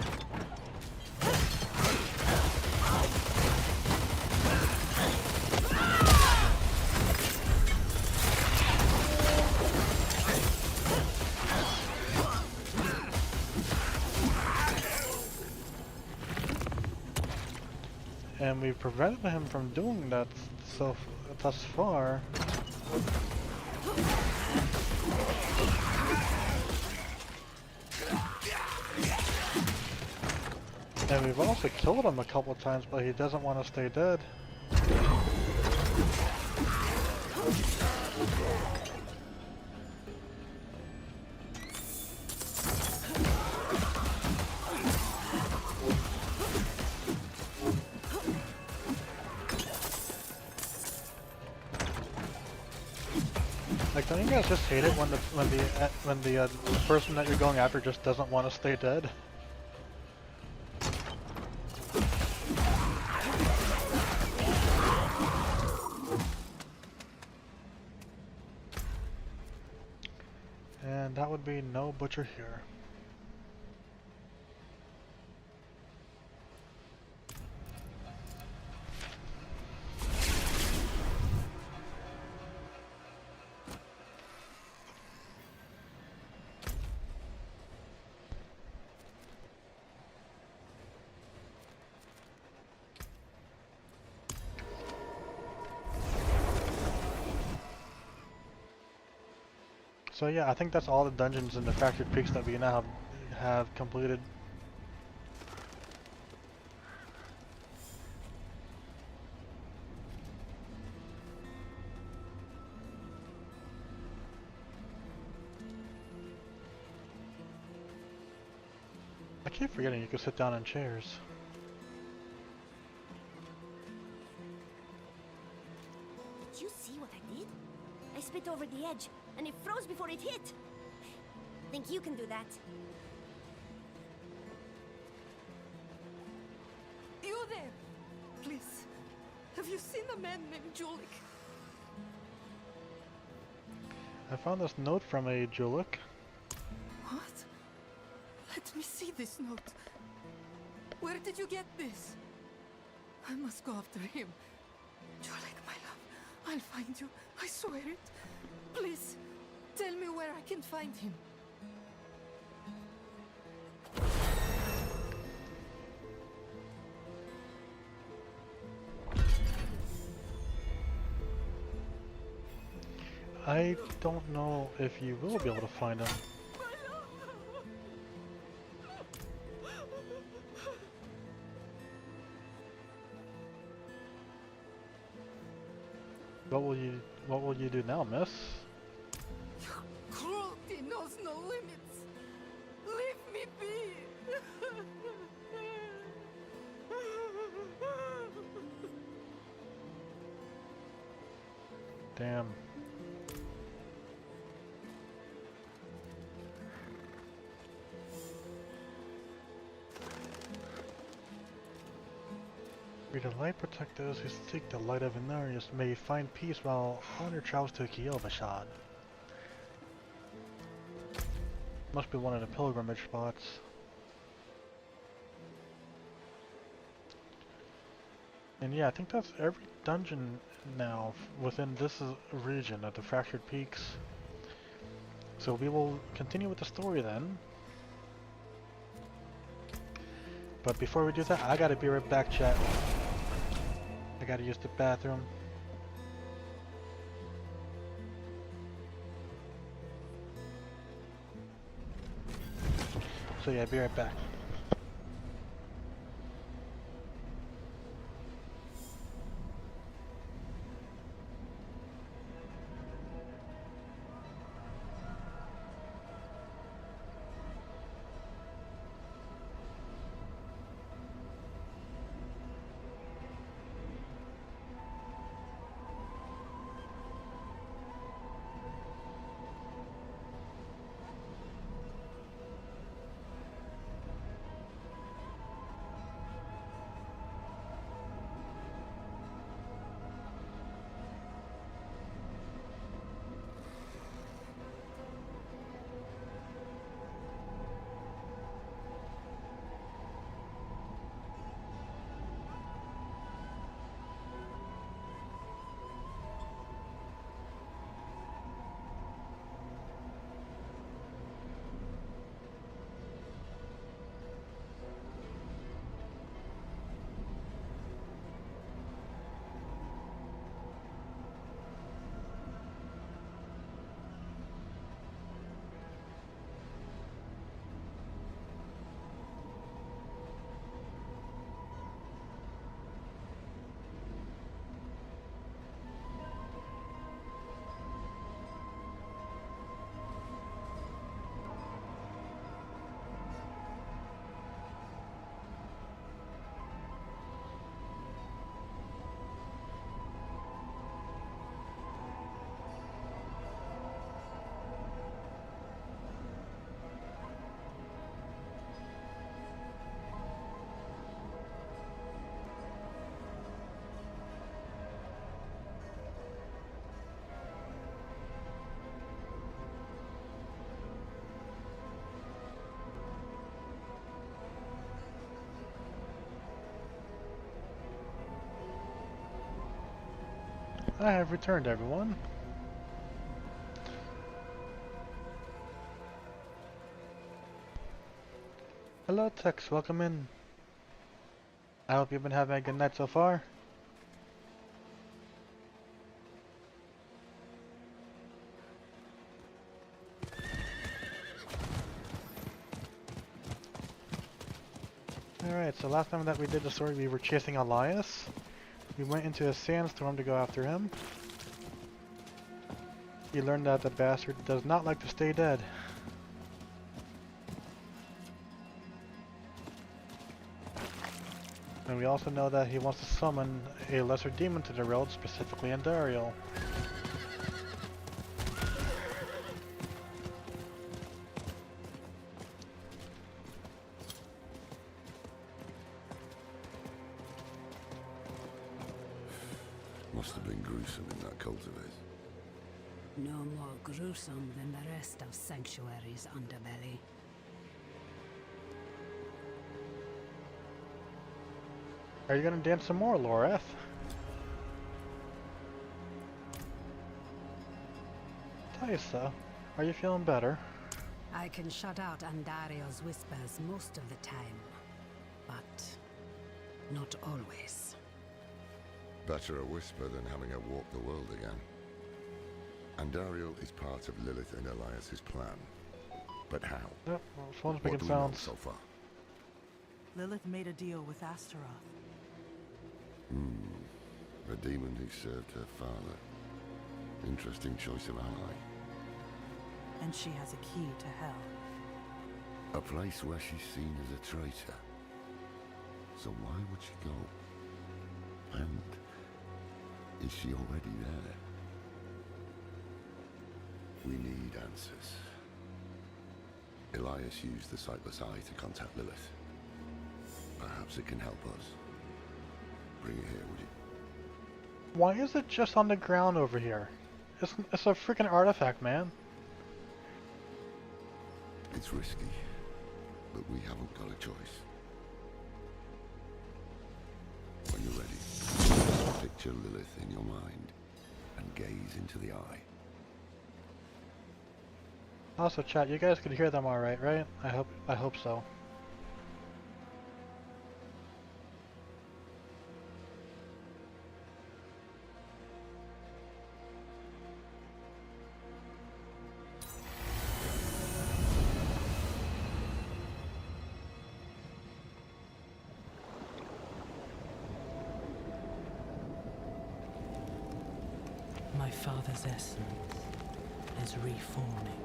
And we've prevented him from doing that thus far. And we've also killed him a couple times, but he doesn't want to stay dead. Like, don't you guys just hate it when the person that you're going after just doesn't want to stay dead? And that would be no butcher here. So yeah, I think that's all the dungeons in the Fractured Peaks that we now have completed. I keep forgetting you can sit down in chairs. Did you see what I did? I spit over the edge, and it froze before it hit. Think you can do that? You there! Please. Have you seen a man named Julik? I found this note from a Juluk. What? Let me see this note. Where did you get this? I must go after him. Jolek, my love, I'll find you. I swear it. Please, tell me where I can find him. I don't know if you will be able to find him. What will you do now, miss? Your cruelty knows no limits. Leave me be. Damn. May the light protect those who seek the light of Inarius. May you find peace while on your travels to Kielbashad. Must be one of the pilgrimage spots. And yeah, I think that's every dungeon now within this region of the Fractured Peaks. So we will continue with the story then. But before we do that, I gotta be right back, chat. I gotta use the bathroom. So yeah, be right back. I have returned, everyone. Hello, Tex. Welcome in. I hope you've been having a good night so far. Alright, so last time that we did the story, we were chasing Elias. We went into a sandstorm to go after him. We learned that the bastard does not like to stay dead. And we also know that he wants to summon a lesser demon to the realm, specifically Andariel. Must have been gruesome in that cultivate. No more gruesome than the rest of Sanctuary's underbelly. Are you gonna dance some more, Loreth? Taisa, are you feeling better? I can shut out Andario's whispers most of the time, but not always. Better a whisper than having her walk the world again. Andario is part of Lilith and Elias's plan. But how? Yep, well, someone's What making do we know sounds. so far? Lilith made a deal with Astaroth. The demon who served her father. Interesting choice of ally. And she has a key to hell. A place where she's seen as a traitor. So why would she go? And is she already there? We need answers. Elias used the sightless eye to contact Lilith. Perhaps it can help us. Bring it here, would you? Why is it just on the ground over here? It's a freaking artifact, man. It's risky, but we haven't got a choice. When you're ready, picture Lilith in your mind and gaze into the eye. Also, chat, you guys could hear them all right, right? I hope so. My father's essence is reforming.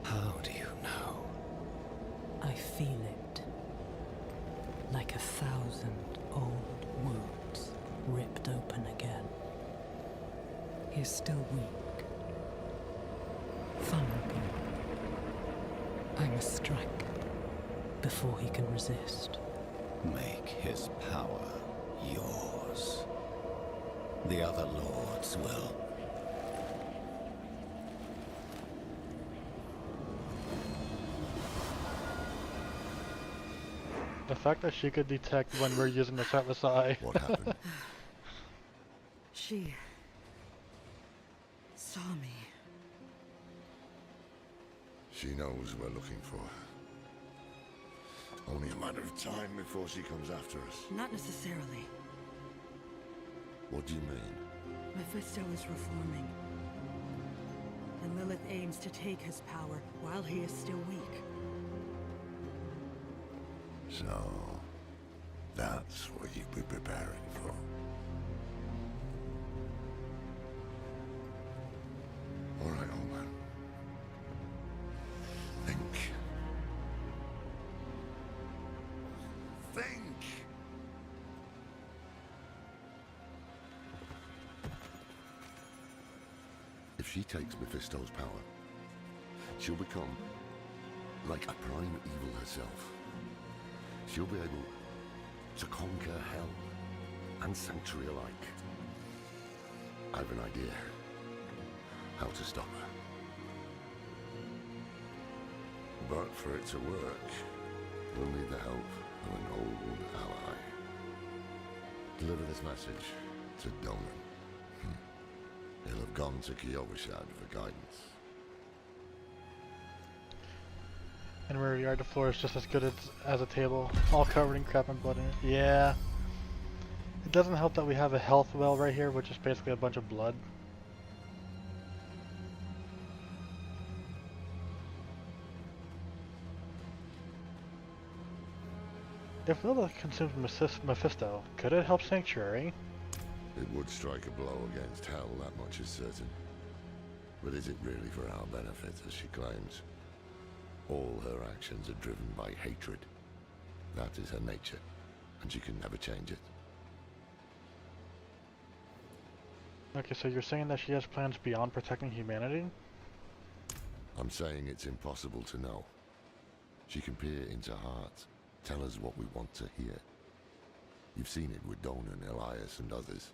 How do you know? I feel it. Like 1,000 old wounds ripped open again. He's still weak. Vulnerable. I must strike before he can resist. Make his power yours. The other lords will. The fact that she could detect when we're using the sightless eye. What happened? She saw me. She knows we're looking for her. Only a matter of time before she comes after us. Not necessarily. What do you mean? Mephisto is reforming. And Lilith aims to take his power while he is still weak. So, that's what you'd be preparing for. All right, old man. Think. Think! If she takes Mephisto's power, she'll become like a prime evil herself. She'll be able to conquer hell and sanctuary alike. I have an idea how to stop her. But for it to work, we'll need the help of an old ally. Deliver this message to Donan. He'll have gone to Kiyovershad for guidance. And where we are, the floor is just as good as a table, all covered in crap and blood in it. Yeah. It doesn't help that we have a health well right here, which is basically a bunch of blood. If Lilith consumes Mephisto, could it help Sanctuary? It would strike a blow against hell, that much is certain. But is it really for our benefit, as she claims? All her actions are driven by hatred. That is her nature, and she can never change it. Okay, so you're saying that she has plans beyond protecting humanity? I'm saying it's impossible to know. She can peer into hearts, tell us what we want to hear. You've seen it with Donan, Elias, and others.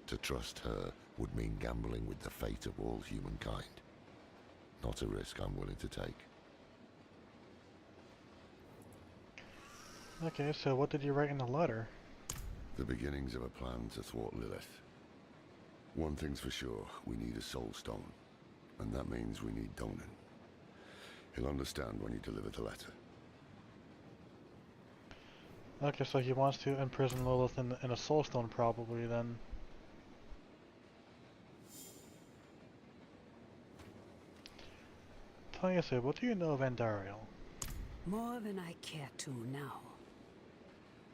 To trust her would mean gambling with the fate of all humankind. Not a risk I'm willing to take. Okay, so what did you write in the letter? The beginnings of a plan to thwart Lilith. One thing's for sure, we need a soul stone. And that means we need Donan. He'll understand when you deliver the letter. Okay, so he wants to imprison Lilith in a soul stone probably then. Like I said, what do you know of Andariel? More than I care to now.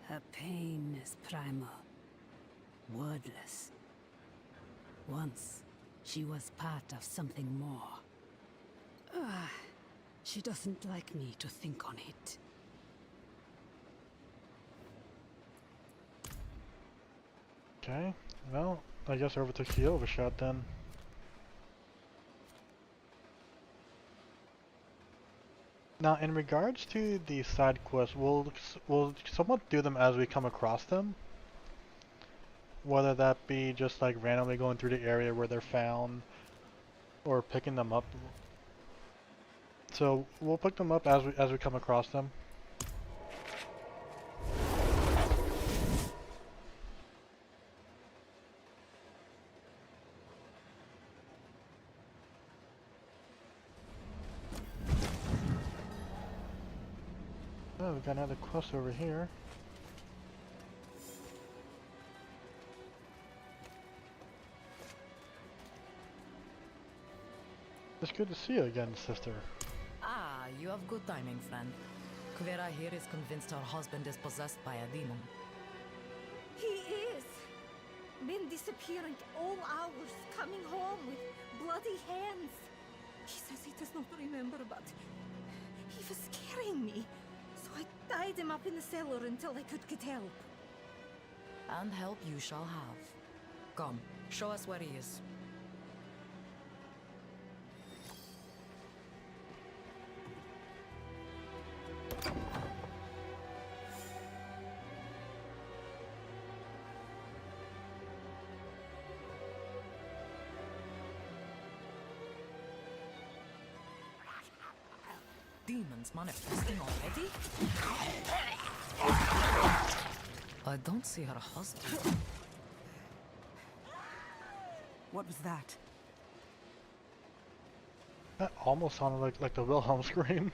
Her pain is primal, wordless. Once, she was part of something more. She doesn't like me to think on it. Okay, well, I guess over to Kyoto shot then. Now, in regards to the side quests, will someone do them as we come across them? Whether that be just like randomly going through the area where they're found, or picking them up. So we'll pick them up as we come across them. Oh, we got another quest over here. It's good to see you again, sister. Ah, you have good timing, friend. Kvera here is convinced her husband is possessed by a demon. He is! Been disappearing all hours, coming home with bloody hands. He says he does not remember, but he was scaring me. So I tied him up in the cellar until I could get help. And help you shall have. Come, show us where he is. Demons manifesting already? I don't see her husband. What was that? That almost sounded like the Wilhelm scream.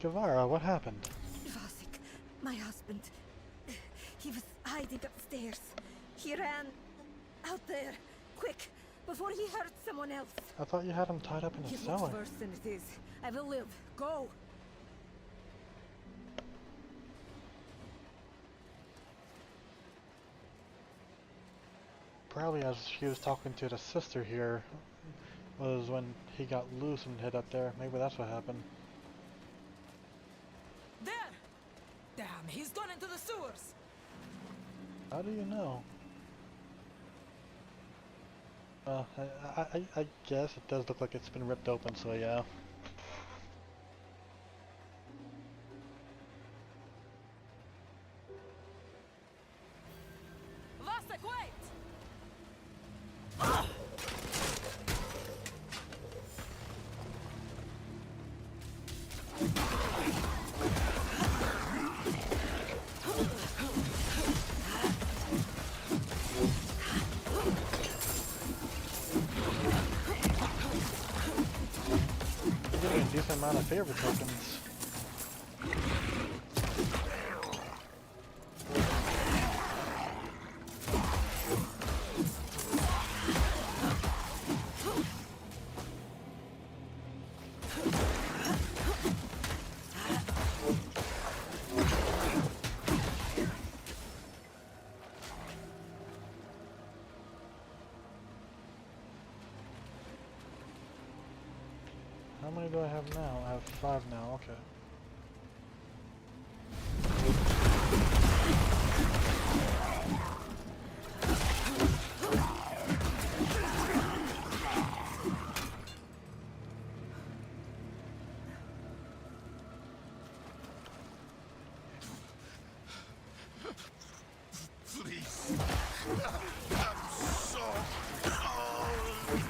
Guevara, what happened? Vasek, my husband. He was hiding upstairs. He ran out there, quick, before he hurt someone else. I thought you had him tied up in a It cellar. looks worse than it is. I will live. Go! Probably as she was talking to the sister here was when he got loose and hid up there. Maybe that's what happened. There! Damn, he's gone into the sewers! How do you know? I guess it does look like it's been ripped open, so yeah. Vasek, wait! You're getting a decent amount of favor tokens. How many do I have now? I have 5 now, okay. Please. I'm so cold.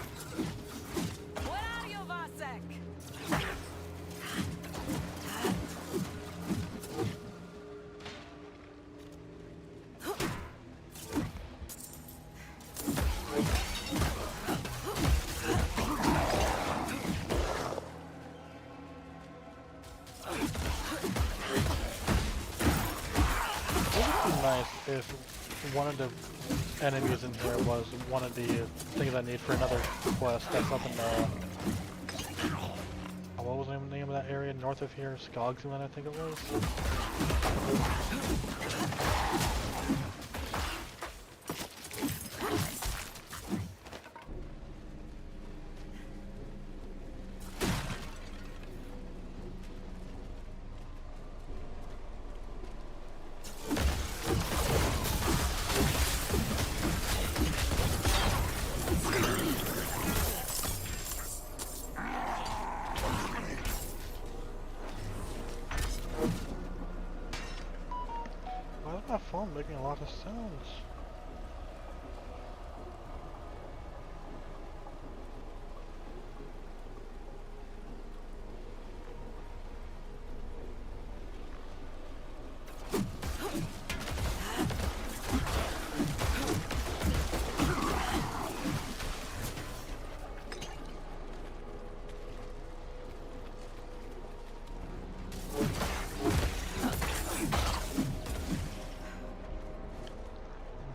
nice if one of the enemies in here was one of the things I need for another quest. That's up in the... what was the name of that area north of here? Skogsland, I think it was. Why is my phone making a lot of sounds?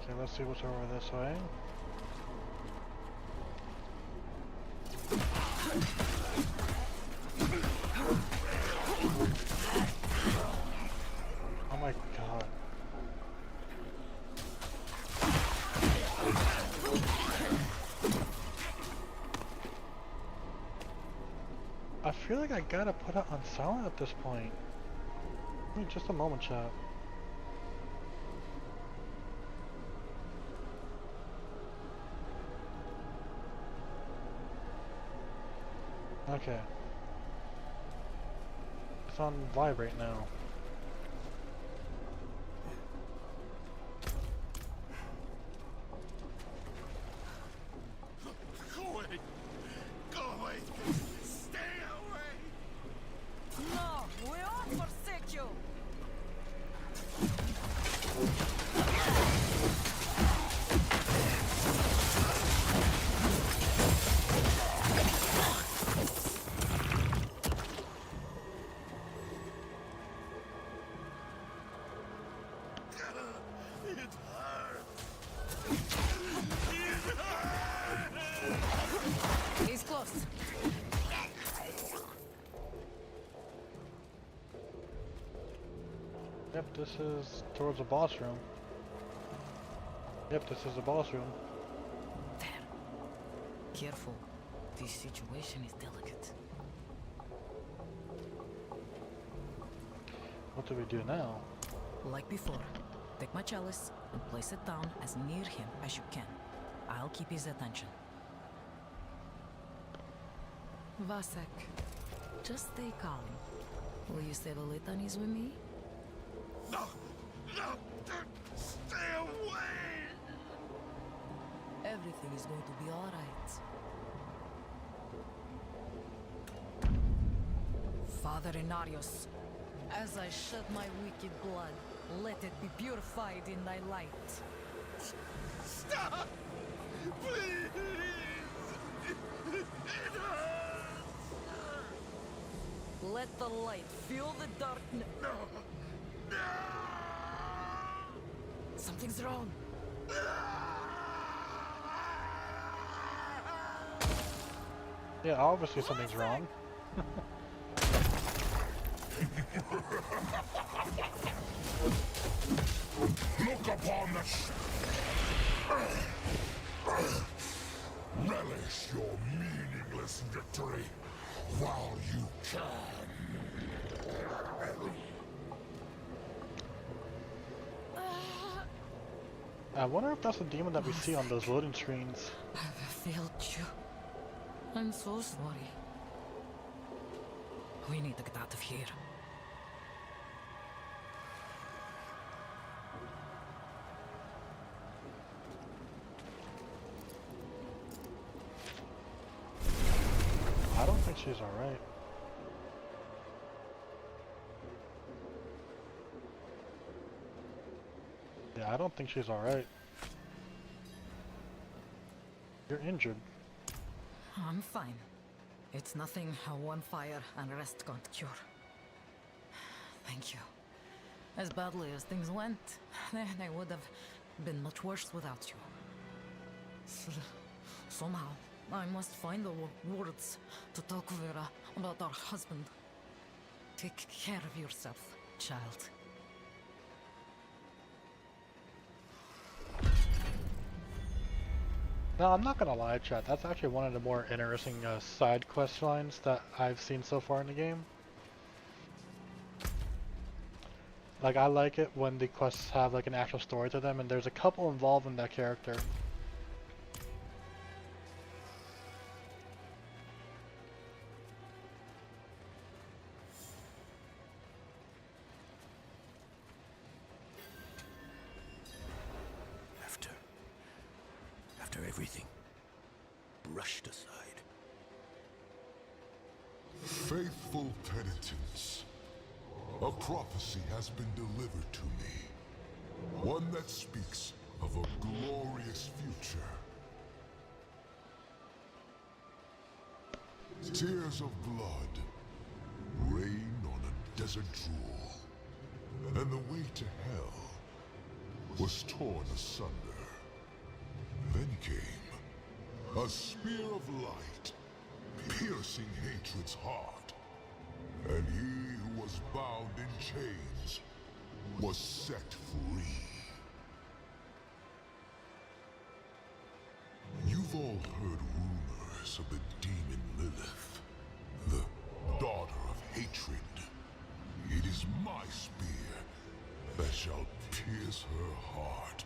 Okay, let's see what's over this way. Oh my god. I feel like I gotta put it on silent at this point. Wait just a moment, chat. Okay. It's on vibrate now. Go away! Go away! Stay away! No, we all forsake you. It hurts! He's close. Yep, this is towards the boss room. Yep, this is the boss room. There. Careful. This situation is delicate. What do we do now? Like before, take my chalice and place it down as near him as you can. I'll keep his attention. Vasek, just stay calm. Will you say the litanies with me? No! No! Stay away! Everything is going to be alright. Father Inarius, as I shed my wicked blood, let it be purified in thy light. Stop! Please! It hurts! Let the light fill the darkness. No! No! Something's wrong. Yeah, obviously something's wrong. Look upon the relish your meaningless victory while you can. I wonder if that's the demon that we see on those loading screens. I've failed you. I'm so sorry. We need to get out of here. I don't think she's alright. Yeah, I don't think she's alright. You're injured. I'm fine. It's nothing one fire and rest can't cure. Thank you. As badly as things went, they would have been much worse without you. Somehow, I must find the words to talk to Vera about our husband. Take care of yourself, child. Now, I'm not gonna lie, chat, that's actually one of the more interesting side quest lines that I've seen so far in the game. Like, I like it when the quests have like an actual story to them, and there's a couple involved in that character. After everything brushed aside. Faithful penitents, a prophecy has been delivered to me. One that speaks of a glorious future. Tears of blood rain on a desert drool, and the way to hell was torn asunder. Then came a spear of light, piercing hatred's heart. And he who was bound in chains was set free. You've all heard rumors of the demon Lilith, the daughter of hatred. It is my spear that shall pierce her heart.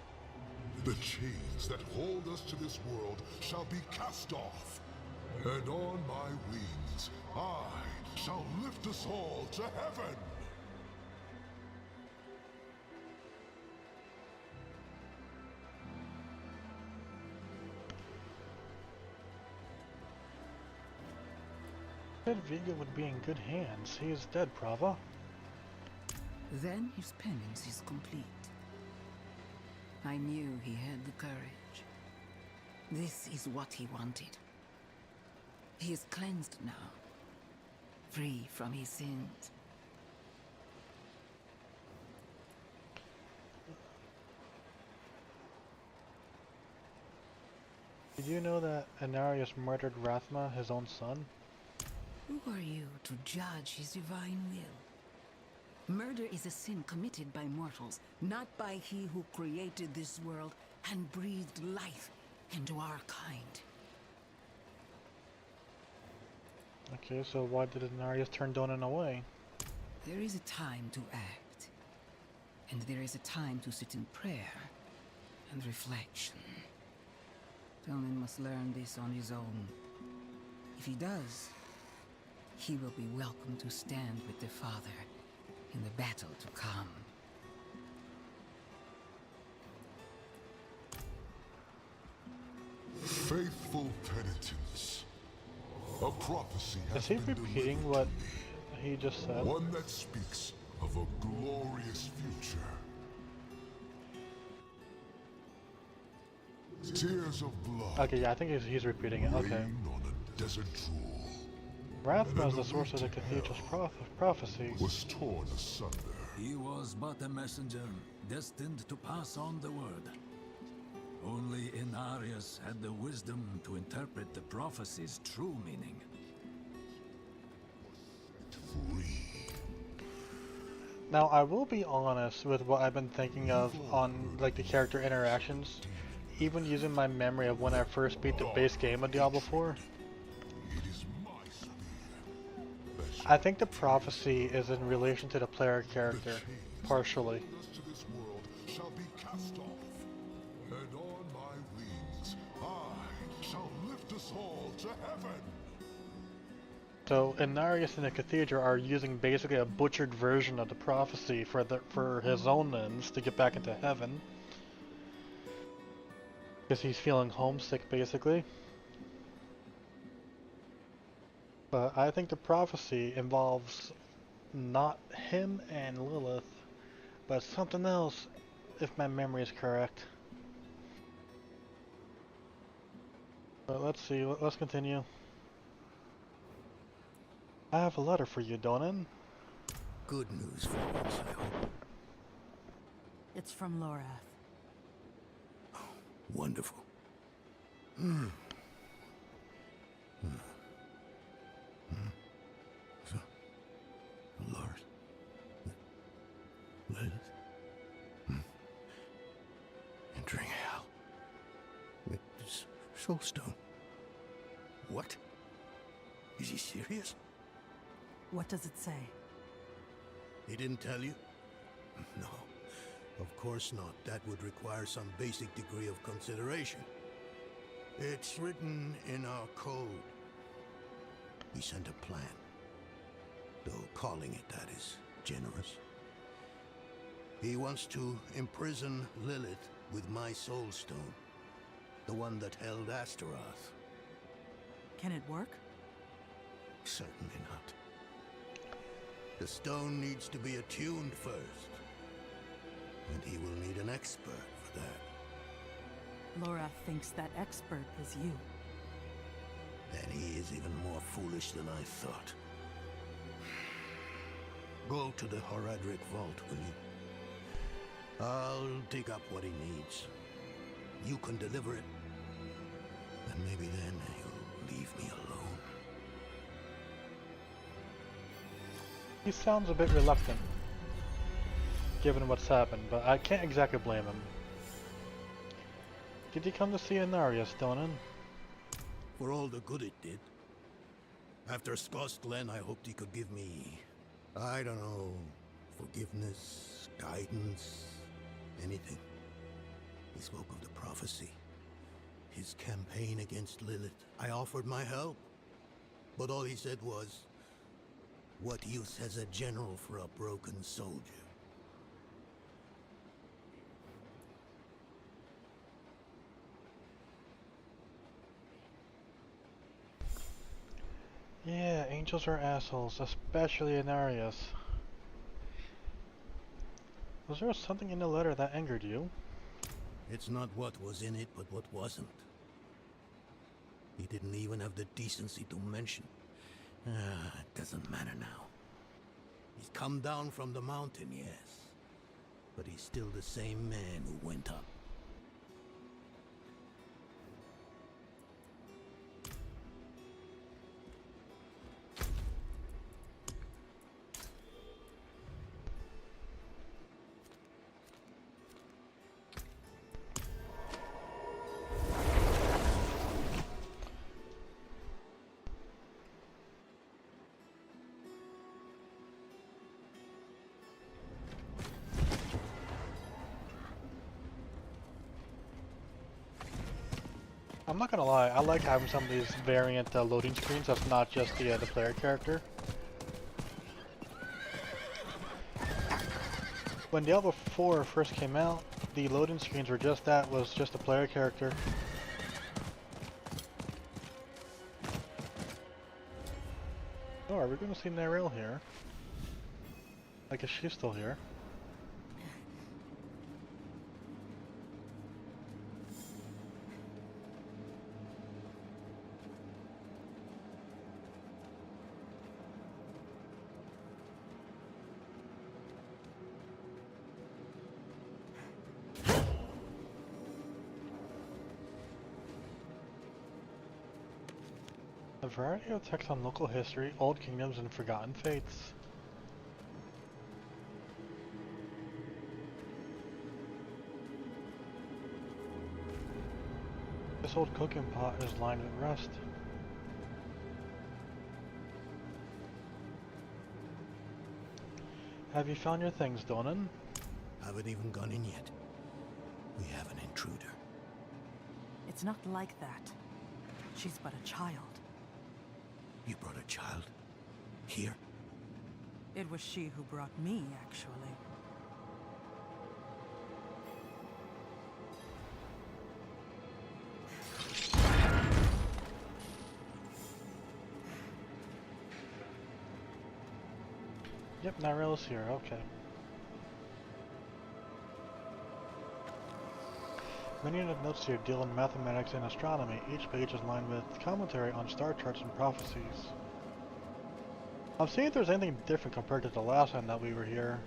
The chains that hold us to this world shall be cast off, and on my wings I shall lift us all to heaven. Said Viga would be in good hands. He is dead, Prava. Then his penance is complete. I knew he had the courage. This is what he wanted. He is cleansed now, free from his sins. Did you know that Anarius murdered Rathma, his own son? Who are you to judge his divine will? Murder is a sin committed by mortals, not by he who created this world and breathed life into our kind. Okay, so why did Anarius turn Donan away? There is a time to act, and there is a time to sit in prayer and reflection. Donan must learn this on his own. If he does, he will be welcome to stand with the Father in the battle to come. Faithful penitents, a prophecy has Is he been repeating delivered what to me. he just said? One that speaks of a glorious future. Tears of blood. Okay, yeah, I think he's repeating it. Okay. Rain on a desert drool. Rathma is the source of the cathedral's prophecies. Was torn asunder. He was but a messenger, destined to pass on the word. Only Inarius had the wisdom to interpret the prophecy's true meaning. Now, I will be honest with what I've been thinking of on like the character interactions, even using my memory of when I first beat the base game of Diablo 4. I think the prophecy is in relation to the player character, partially. So Inarius and the Cathedral are using basically a butchered version of the prophecy for his own ends to get back into heaven. Because he's feeling homesick, basically. But I think the prophecy involves not him and Lilith, but something else, if my memory is correct. But let's see, let's continue. I have a letter for you, Donan. Good news for once, I hope. It's from Lorath. Wonderful. So, Lord. Lilith. Entering hell. With this soulstone. What? Is he serious? What does it say? He didn't tell you? No, of course not. That would require some basic degree of consideration. It's written in our code. He sent a plan. Though calling it that is generous. He wants to imprison Lilith with my soulstone. The one that held Astaroth. Can it work? Certainly not. The stone needs to be attuned first. And he will need an expert for that. Lorath thinks that expert is you. Then he is even more foolish than I thought. Go to the Horadric vault, will you? I'll dig up what he needs. You can deliver it. And maybe then he'll leave me alone. He sounds a bit reluctant, given what's happened, but I can't exactly blame him. Did you come to see Inarius, Donan? For all the good it did. After Skost Glen, I hoped he could give me, I don't know, forgiveness, guidance, anything. He spoke of the prophecy, his campaign against Lilith. I offered my help, but all he said was, what use has a general for a broken soldier? Yeah, angels are assholes, especially Inarius. Was there something in the letter that angered you? It's not what was in it, but what wasn't. He didn't even have the decency to mention. It doesn't matter now. He's come down from the mountain, yes. But he's still the same man who went up. I'm not gonna lie, I like having some of these variant loading screens that's not just the player character. When Diablo 4 first came out, the loading screens were just that, was just a player character. Oh, are we gonna see Narelle here? I guess she's still here. A variety of texts on local history, old kingdoms, and forgotten faiths. This old cooking pot is lined with rust. Have you found your things, Donan? Haven't even gone in yet. We have an intruder. It's not like that. She's but a child. You brought a child? Here? It was she who brought me, actually. Yep, Narelle's here, okay. Many of the notes here deal in mathematics and astronomy. Each page is lined with commentary on star charts and prophecies. I'm seeing if there's anything different compared to the last time that we were here.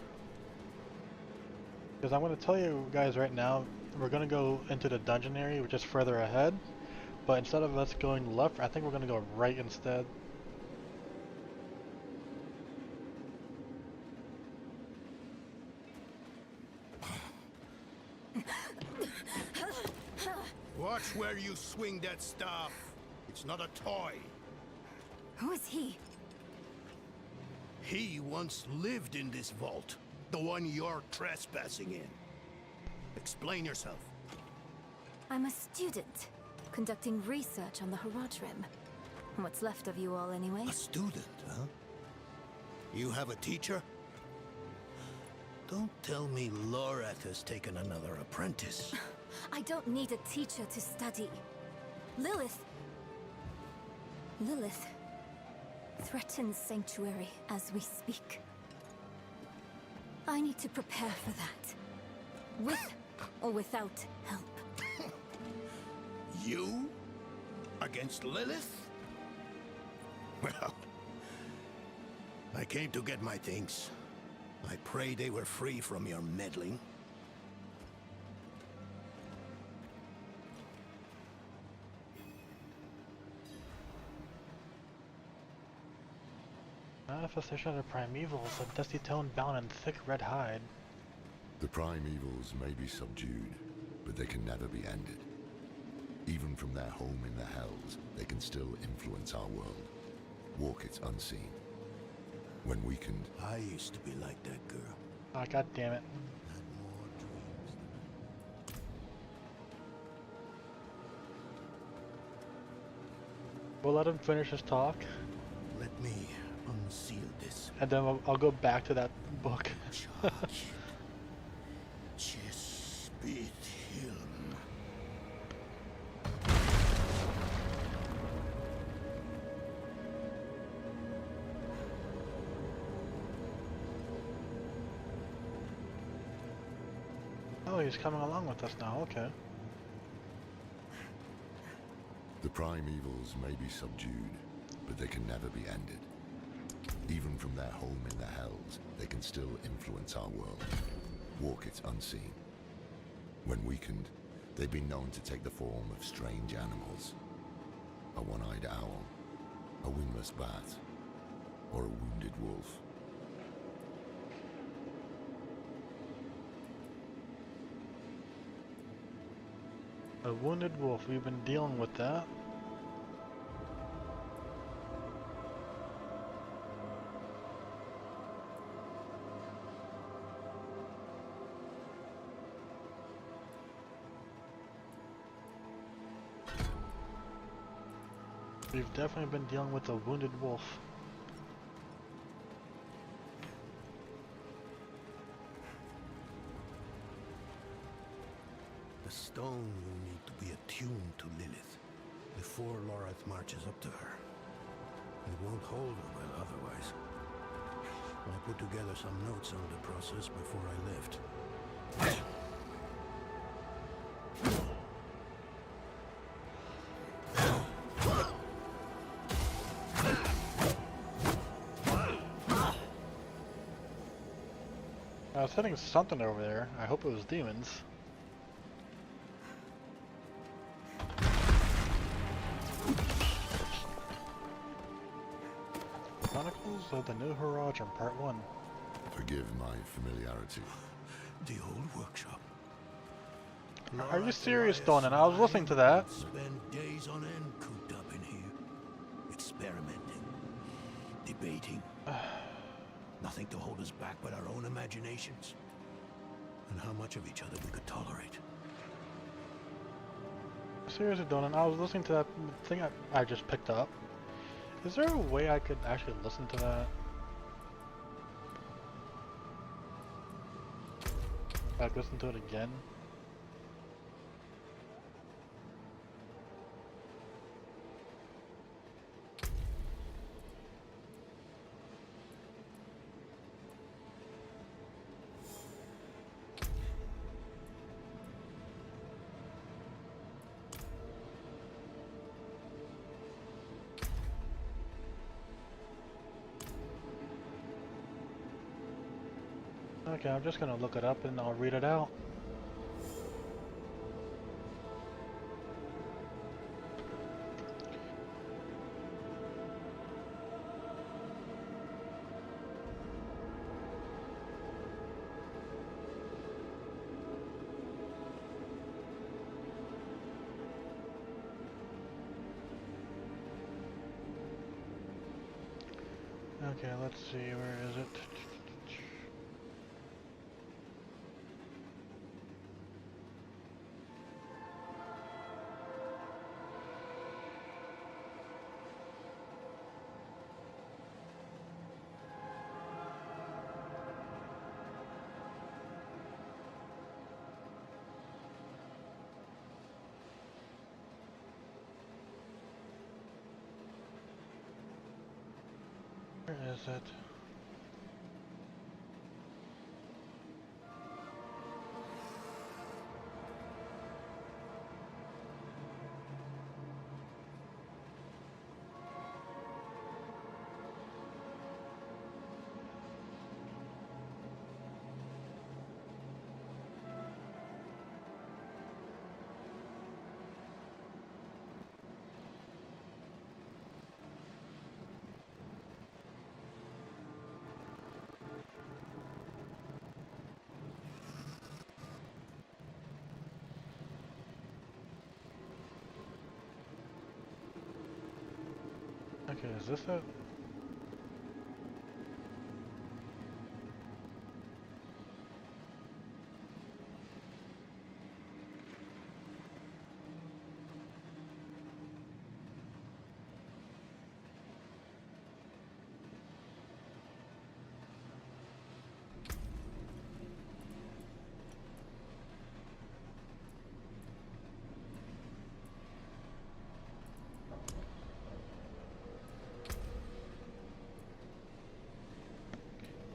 Because I'm going to tell you guys right now, we're going to go into the dungeon area, which is further ahead. But instead of us going left, I think we're going to go right instead. Watch where you swing that staff. It's not a toy. Who is he? He once lived in this vault. The one you're trespassing in. Explain yourself. I'm a student, conducting research on the Horadrim. What's left of you all, anyway? A student, huh? You have a teacher? Don't tell me Lorath has taken another apprentice. I don't need a teacher to study. Lilith threatens Sanctuary as we speak. I need to prepare for that. With or without help. You? Against Lilith? Well, I came to get my things. I pray they were free from your meddling. Manifestation of the primevals, a dusty tone bound in thick red hide. The primevals may be subdued, but they can never be ended. Even from their home in the hells, they can still influence our world. Walk it unseen. When weakened... I used to be like that girl. Ah, god damn it. Had more dreams than... We'll let him finish his talk. Let me unseal this. And then I'll go back to that book. Chespit Hilm. Oh, he's coming along with us now, okay. The primevals may be subdued, but they can never be ended. Even from their home in the hells, they can still influence our world. Walk it unseen. When weakened, they've been known to take the form of strange animals. A one-eyed owl, a wingless bat, or a wounded wolf. A wounded wolf, we've been dealing with that. We've definitely been dealing with a wounded wolf. The stone will need to be attuned to Lilith before Lorath marches up to her. It won't hold her well otherwise. I put together some notes on the process before I left. I was hitting something over there. I hope it was demons. Chronicles of the New Horadrim, Part 1. Forgive my familiarity. The old workshop. Are you serious, Donan? I was listening to that. Spend days on end cooped up in here. Experimenting. Debating. Nothing to hold us back but our own imaginations. And how much of each other we could tolerate. Seriously, Donan, I was listening to that thing I just picked up. Is there a way I could actually listen to that? Like, listen to it again? Okay, I'm just gonna look it up and I'll read it out. Okay, let's see, where is it? Where is it? Okay, is this it?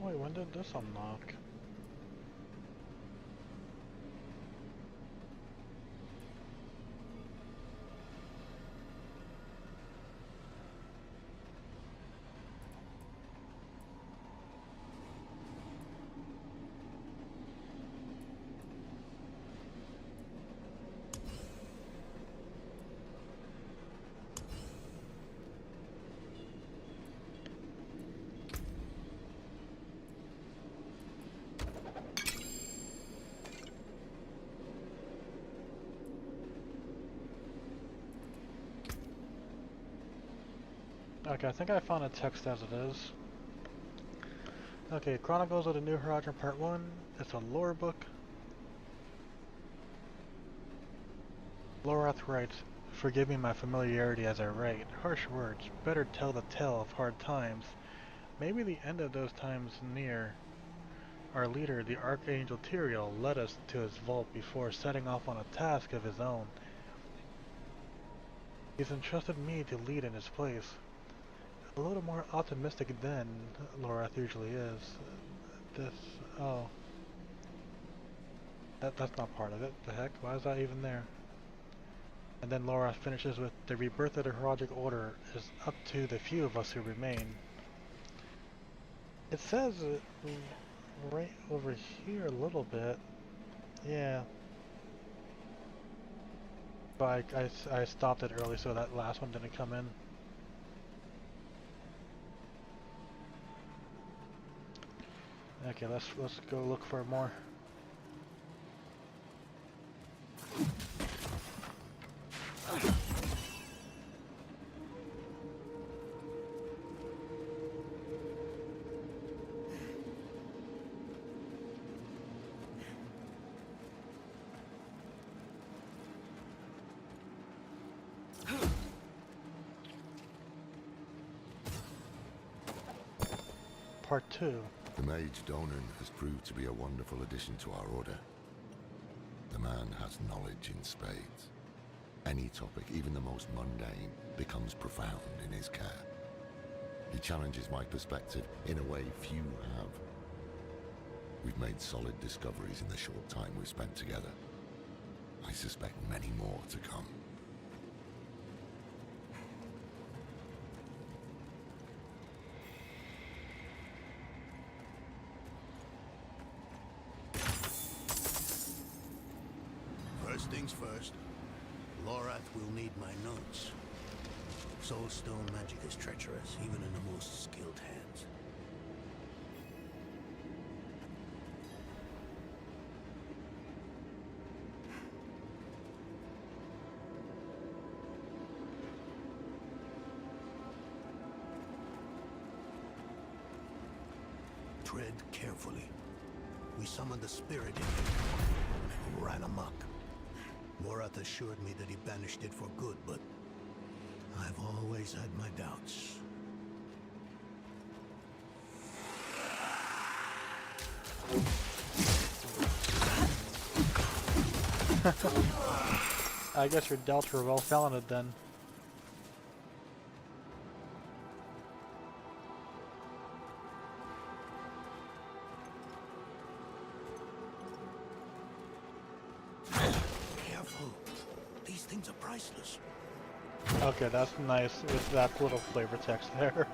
Wait, when did this unlock? Okay, I think I found a text as it is. Okay, Chronicles of the New Horizon Part 1. It's a lore book. Lorath writes, "Forgive me my familiarity as I write. Harsh words. Better tell the tale of hard times. Maybe the end of those times near. Our leader, the Archangel Tyrael, led us to his vault before setting off on a task of his own. He's entrusted me to lead in his place. A little more optimistic than Lorath usually is. This, oh. That's not part of it. The heck? Why is that even there?" And then Lorath finishes with, "The rebirth of the Heraldic Order is up to the few of us who remain." It says it right over here a little bit. Yeah. But I stopped it early so that last one didn't come in. Okay, let's go look for more. Part 2. The mage Donan has proved to be a wonderful addition to our order. The man has knowledge in spades. Any topic, even the most mundane, becomes profound in his care. He challenges my perspective in a way few have. We've made solid discoveries in the short time we've spent together. I suspect many more to come. things first. Lorath will need my notes. Soulstone magic is treacherous, even in the most skilled hands. Tread carefully. We summoned the spirit in him and ran amok. Lorath assured me that he banished it for good, but I've always had my doubts. I guess your doubts were well founded then. Careful. These things are priceless. Okay, that's nice with that little flavor text there.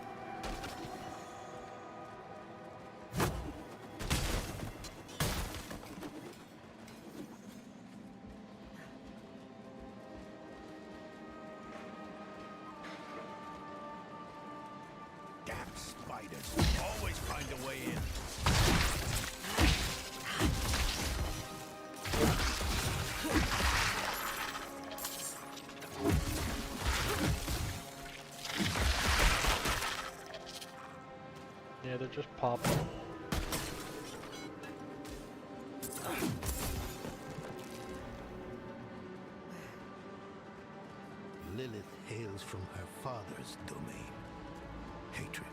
Damn spiders. Always find a way in. Yeah, they're just popping. Lilith hails from her father's domain. Hatred.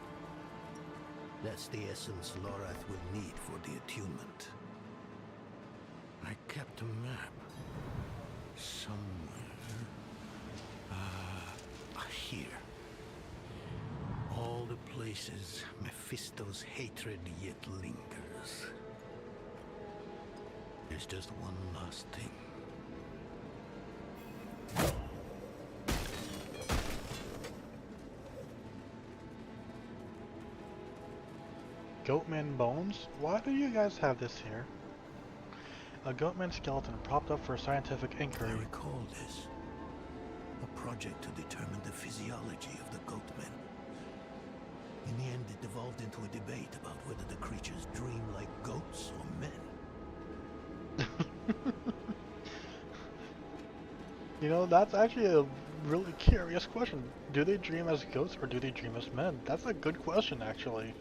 That's the essence Lorath will need for the attunement. I kept a map. Somewhere. Here. All the places Mephisto's hatred yet lingers. There's just one last thing. Goatman bones? Why do you guys have this here? A goatman skeleton propped up for scientific inquiry. I recall this. A project to determine the physiology of the goatmen. In the end, it devolved into a debate about whether the creatures dream like goats or men. You know, that's actually a really curious question. Do they dream as goats or do they dream as men? That's a good question, actually.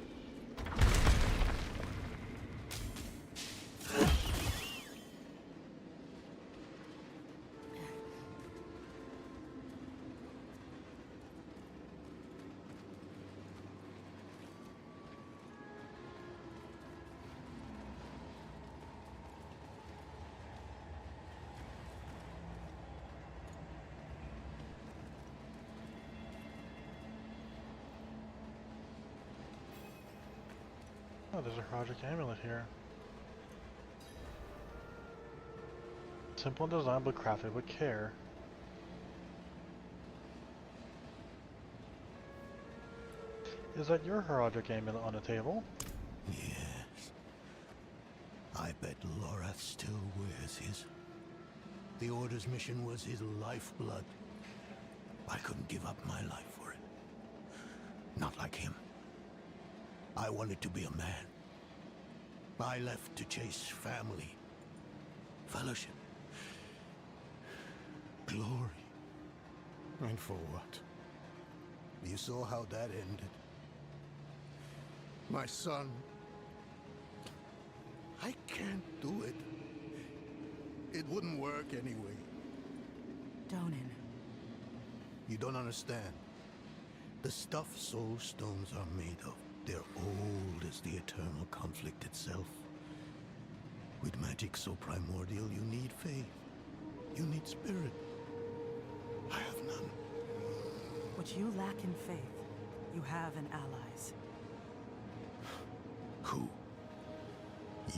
Oh, there's a Project Amulet here. Simple design but crafted with care. Is that your Project Amulet on the table? Yes. I bet Lorath still wears his. The Order's mission was his lifeblood. I couldn't give up my life for it. Not like him. I wanted to be a man. I left to chase family, fellowship, glory. And for what? You saw how that ended. My son. I can't do it. It wouldn't work anyway. Donan. You don't understand. The stuff soul stones are made of. They're old as the eternal conflict itself. With magic so primordial, you need faith. You need spirit. I have none. What you lack in faith, you have in allies. Who?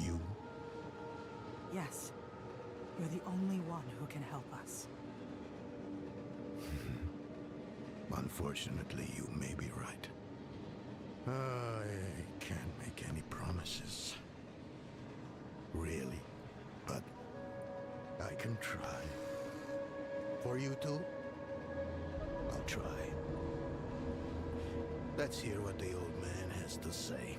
You? Yes. You're the only one who can help us. Unfortunately, you may be right. I can't make any promises. Really. But I can try. For you two, I'll try. Let's hear what the old man has to say.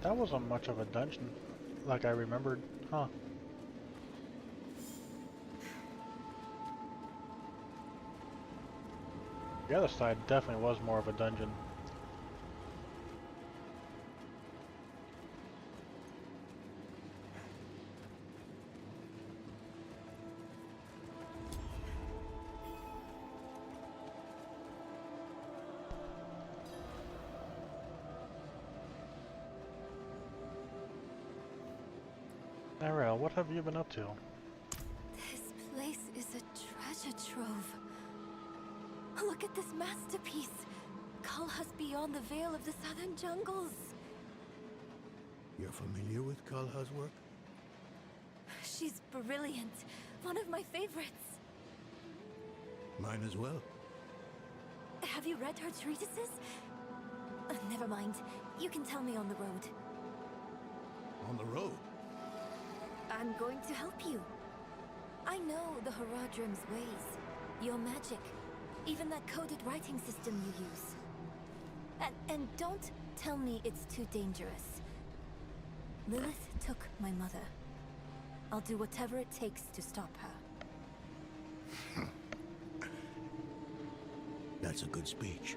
That wasn't much of a dungeon, like I remembered, huh? The other side definitely was more of a dungeon. Ariel, what have you been up to? This place is a treasure trove. Look at this masterpiece. Kalhas beyond the veil of the southern jungles. You're familiar with Kalha's work? She's brilliant. One of my favorites. Mine as well. Have you read her treatises? Never mind. You can tell me on the road. On the road? I'm going to help you. I know the Horadrim's ways. Your magic. Even that coded writing system you use. And don't tell me it's too dangerous. Lilith took my mother. I'll do whatever it takes to stop her. That's a good speech.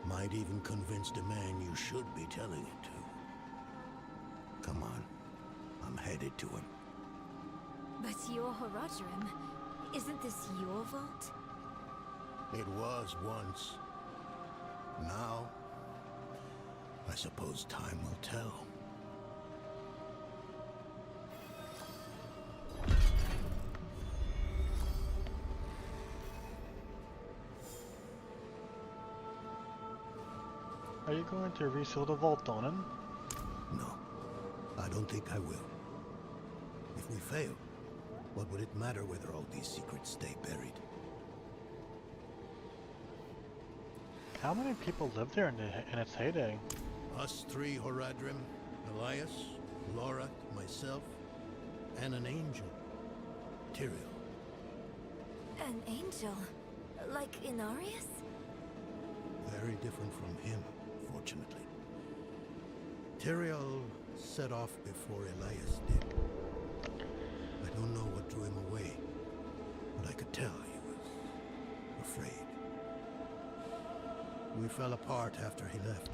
Might even convince the man you should be telling it to. Come on. I'm headed to him. But your Horadrim, isn't this your vault? It was once. Now, I suppose time will tell. Are you going to reseal the vault, Donan? No, I don't think I will. If we fail, what would it matter whether all these secrets stay buried? How many people lived there in its heyday? Us three Horadrim, Elias, Laura, myself, and an angel. Tyrael. An angel? Like Inarius? Very different from him, fortunately. Tyrael set off before Elias did. I don't know what drew him away, but I could tell he was afraid. We fell apart after he left.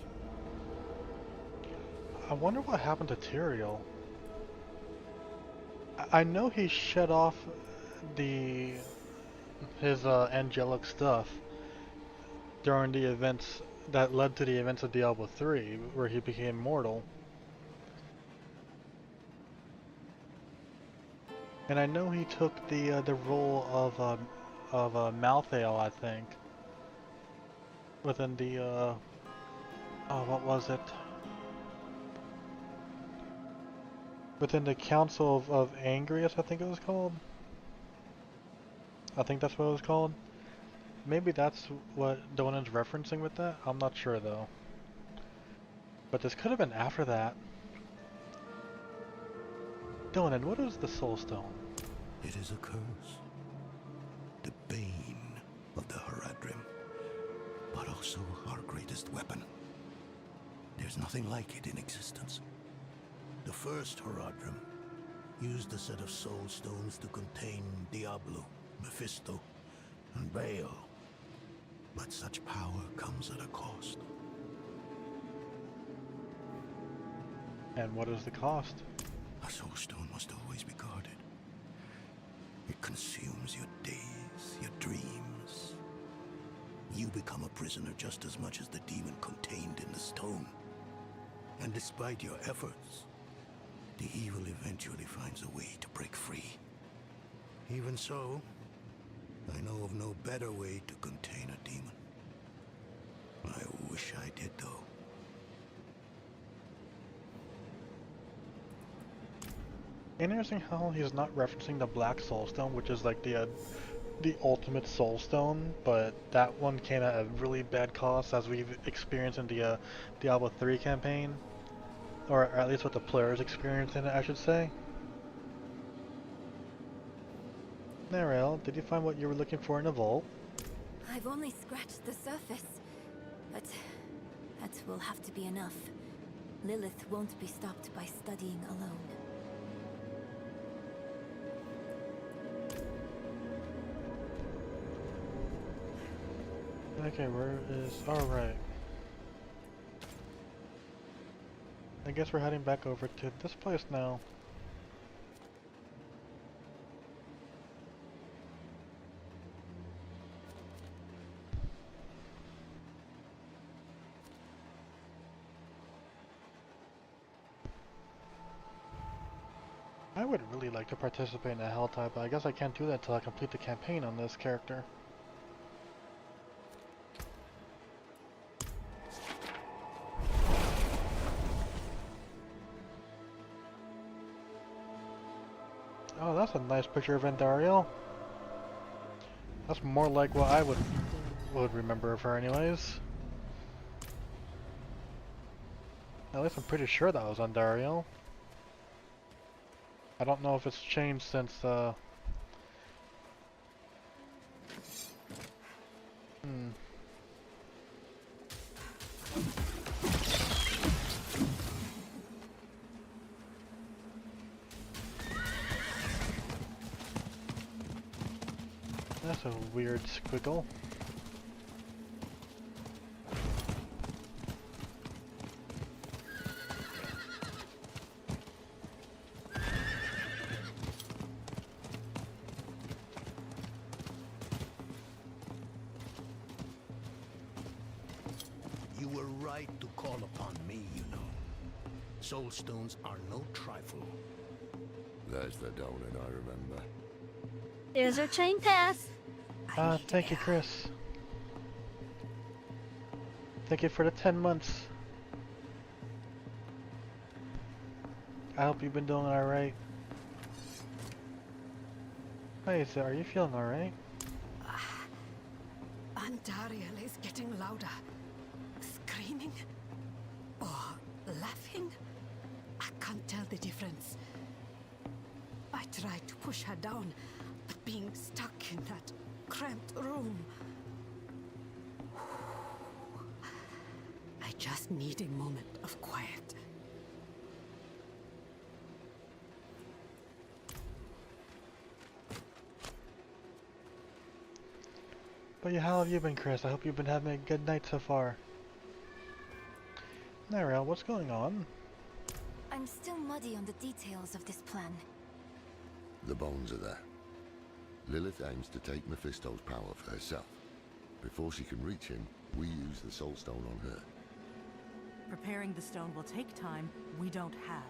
I wonder what happened to Tyrael. I know he shut off his angelic stuff during the events that led to the events of Diablo 3, where he became mortal. And I know he took the role of Malthael, I think, within the oh, what was it? Within the Council of Angrius, I think it was called. I think that's what it was called. Maybe that's what Donan's referencing with that. I'm not sure though. But this could have been after that. Donan, what is the Soul Stone? It is a curse. The bane of the Horadrim. But also our greatest weapon. There's nothing like it in existence. The first Horadrim used a set of soul stones to contain Diablo, Mephisto, and Baal. But such power comes at a cost. And what is the cost? A soul stone must always be guarded. It consumes your days, your dreams. You become a prisoner just as much as the demon contained in the stone. And despite your efforts, the evil eventually finds a way to break free. Even so, I know of no better way to contain a demon. I wish I did, though. Interesting how he's not referencing the Black Soul Stone, which is like the the ultimate soul stone, but that one came at a really bad cost, as we've experienced in the Diablo 3 campaign, or at least what the players experienced in it, I should say. Narelle, did you find what you were looking for in the vault? I've only scratched the surface, but that will have to be enough. Lilith won't be stopped by studying alone. Okay, where is... Alright. I guess we're heading back over to this place now. I would really like to participate in a Hell type, but I guess I can't do that until I complete the campaign on this character. Oh, that's a nice picture of Andariel. That's more like what I would remember of her anyways. At least I'm pretty sure that was Andariel. I don't know if it's changed since That's a weird squiggle. You were right to call upon me, you know. Soul stones are no trifle. There's the donut I remember. There's our chain pass. Thank you, Chris. Thank you for the 10 months. I hope you've been doing alright. Hey, so are you feeling alright? Andariel is getting louder. Screaming? Or laughing? I can't tell the difference. I tried to push her down, but being stuck in that cramped room... I just need a moment of quiet. But yeah, how have you been, Chris? I hope you've been having a good night so far. Narelle, what's going on? I'm still muddy on the details of this plan. The bones are there. Lilith aims to take Mephisto's power for herself. Before she can reach him, we use the Soul Stone on her. Preparing the stone will take time we don't have.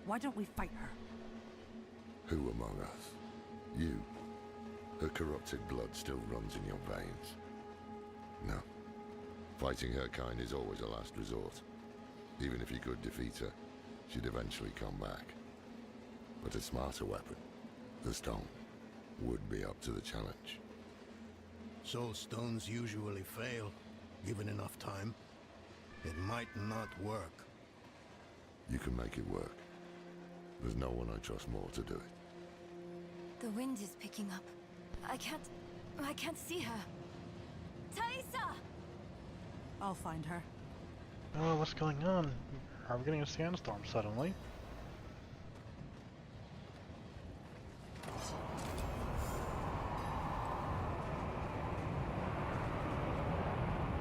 Why don't we fight her? Who among us? You. Her corrupted blood still runs in your veins. No. Fighting her kind is always a last resort. Even if you could defeat her, she'd eventually come back. But a smarter weapon, the stone, would be up to the challenge. Soul stones usually fail, given enough time. It might not work. You can make it work. There's no one I trust more to do it. The wind is picking up. I can't see her. Thaisa! I'll find her. Oh, what's going on? Are we getting a sandstorm suddenly?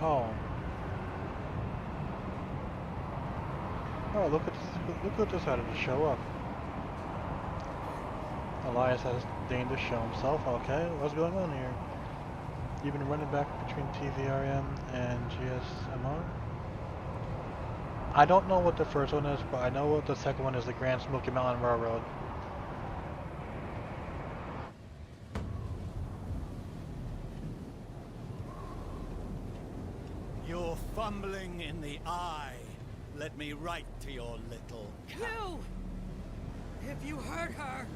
Oh. Oh, look who decided to show up. Elias has deigned to show himself. Okay, what's going on here? You've been running back between TVRM and GSMR? I don't know what the first one is, but I know what the second one is, the Grand Smoky Mountain Railroad. You're fumbling in the eye. Let me write to your little... You! If you hurt her...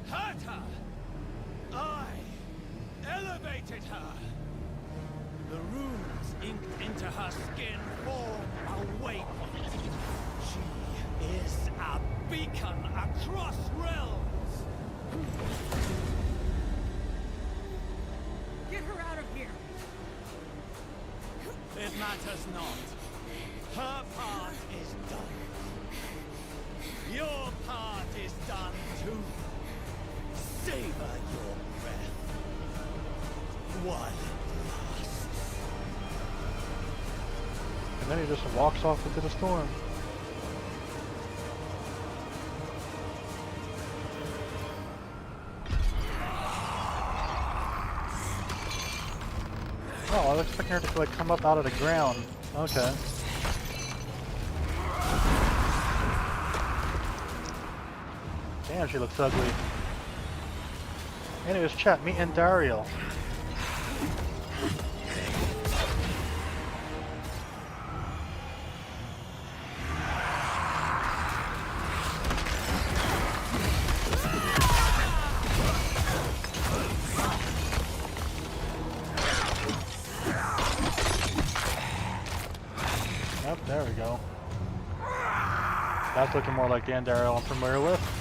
Hurt her! elevated her. The runes inked into her skin form a wake. She is a beacon across realms. Get her out of here! It matters not. Her part is done. Your part is done too. Savor your breath while it lasts. And then he just walks off into the storm. Oh, I was expecting her to like come up out of the ground. Okay. Damn, she looks ugly. Anyways, chat, meet Andariel. Yep, there we go. That's looking more like the Andariel I'm familiar with.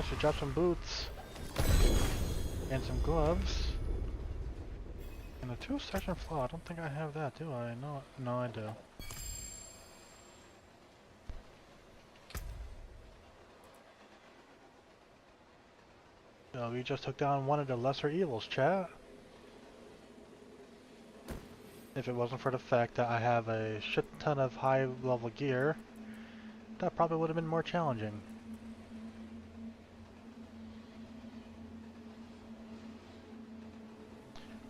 Should drop some boots and some gloves and a 2-section flaw. I don't think I have that, do I? No, I do. So we just took down one of the lesser evils, chat. If it wasn't for the fact that I have a shit ton of high level gear, that probably would have been more challenging.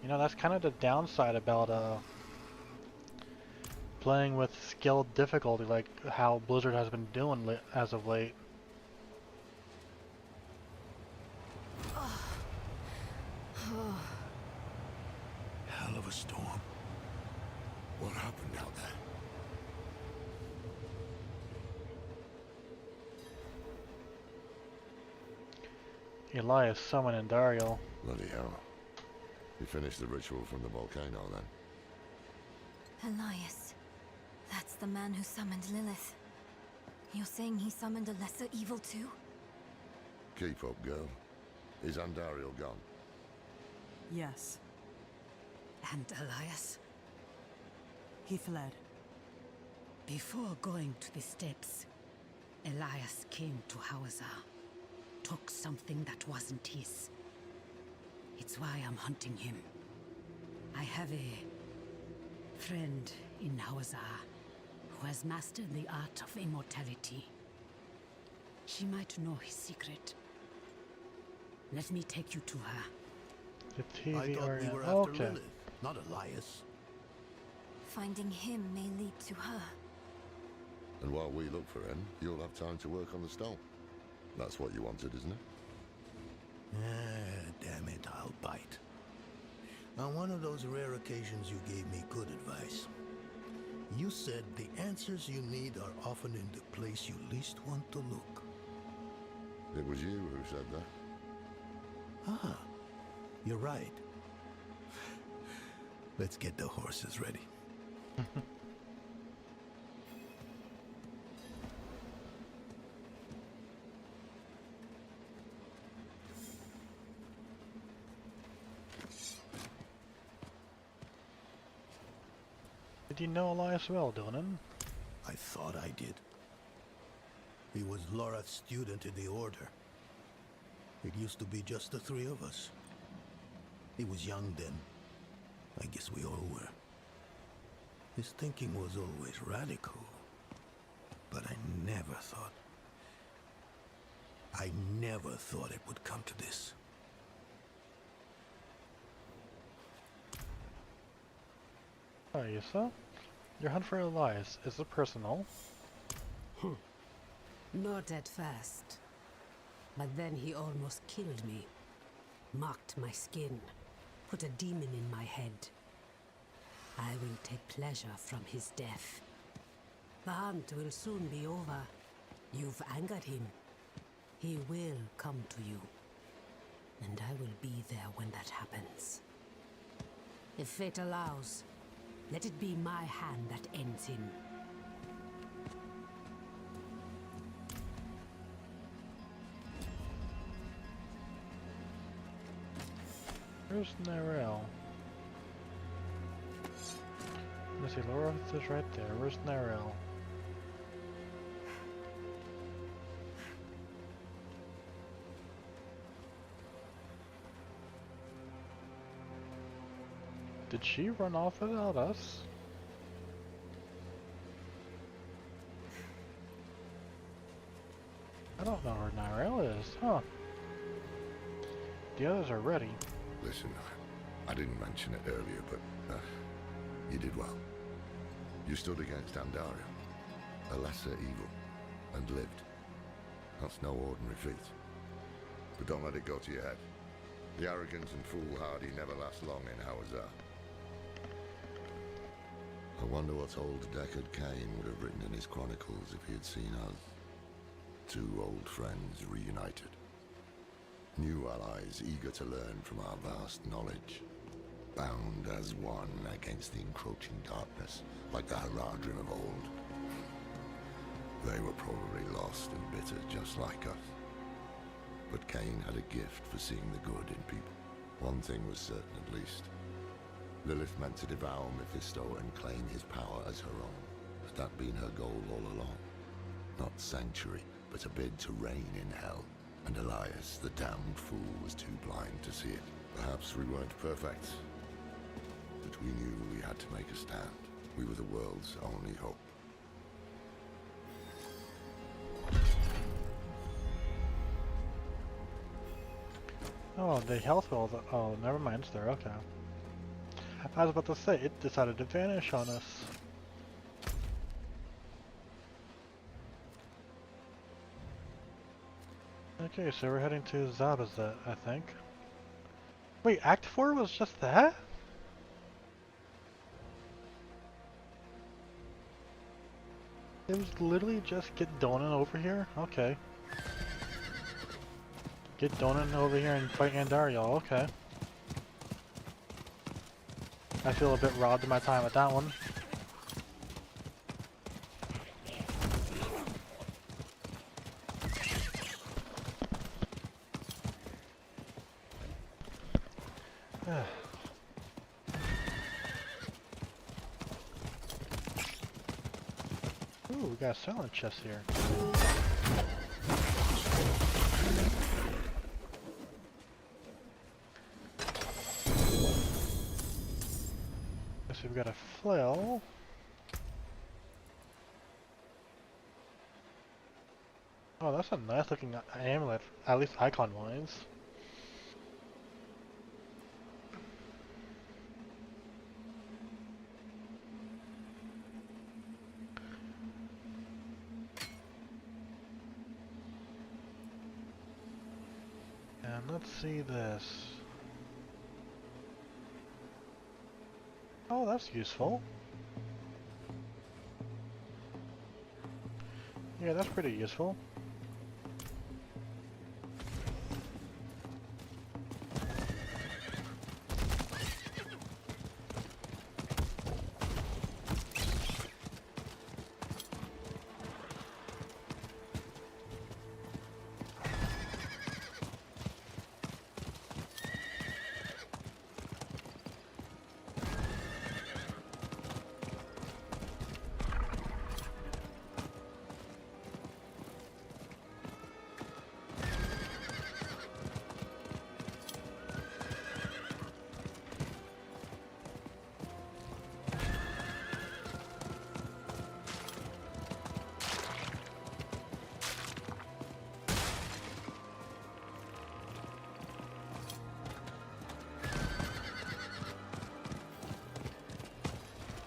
You know, that's kind of the downside about playing with skilled difficulty, like how Blizzard has been doing as of late. Hell of a storm. What happened out there? Elias summoned Andariel. Bloody hell. You finished the ritual from the volcano then? Elias. That's the man who summoned Lilith. You're saying he summoned a lesser evil too? Keep up, girl. Is Andariel gone? Yes. And Elias? He fled. Before going to the steps, Elias came to Hawazar, took something that wasn't his. It's why I'm hunting him. I have a friend in Hawazar who has mastered the art of immortality. She might know his secret. Let me take you to her. The I TV thought we were oh, after okay. Lilith, not Elias. Finding him may lead to her. And while we look for him, you'll have time to work on the stone. That's what you wanted, isn't it? Damn it, I'll bite. On one of those rare occasions you gave me good advice. You said the answers you need are often in the place you least want to look. It was you who said that. Ah, you're right. Let's get the horses ready. Did you know Elias well, Dylan? I thought I did. He was Lorath's student in the Order. It used to be just the three of us. He was young then. I guess we all were. His thinking was always radical. But I never thought it would come to this. Are you so? Your hunt for Elias, is it personal? Not at first. But then he almost killed me. Mocked my skin. Put a demon in my head. I will take pleasure from his death. The hunt will soon be over. You've angered him. He will come to you. And I will be there when that happens. If fate allows, let it be my hand that ends him. Where's Narelle? Let's see, Laura is right there. Where's Narelle? Did she run off without us? I don't know where Narelle is, huh? The others are ready. Listen, I didn't mention it earlier, but you did well. You stood against Andaria, a lesser evil, and lived. That's no ordinary feat. But don't let it go to your head. The arrogance and foolhardy never last long in Hawazar. I wonder what old Deckard Cain would have written in his chronicles if he had seen us. Two old friends reunited. New allies eager to learn from our vast knowledge. Bound as one against the encroaching darkness, like the Haradrim of old. They were probably lost and bitter just like us. But Cain had a gift for seeing the good in people. One thing was certain at least. Lilith meant to devour Mephisto and claim his power as her own. Had that been her goal all along? Not sanctuary, but a bid to reign in hell. And Elias, the damned fool, was too blind to see it. Perhaps we weren't perfect. But we knew we had to make a stand. We were the world's only hope. Oh, the health will. Oh, never mind. It's there. Okay. I was about to say it decided to vanish on us. Okay, so we're heading to Zabazet, I think. Wait, Act 4 was just that? It was literally just get Donan over here? Okay. Get Donan over here and fight Andaria, okay. I feel a bit robbed of my time with that one. Ooh, we got a silent chest here. Guess we've got a flail. Oh, that's a nice looking amulet, at least icon-wise. And let's see this. Oh, that's useful. Yeah, that's pretty useful.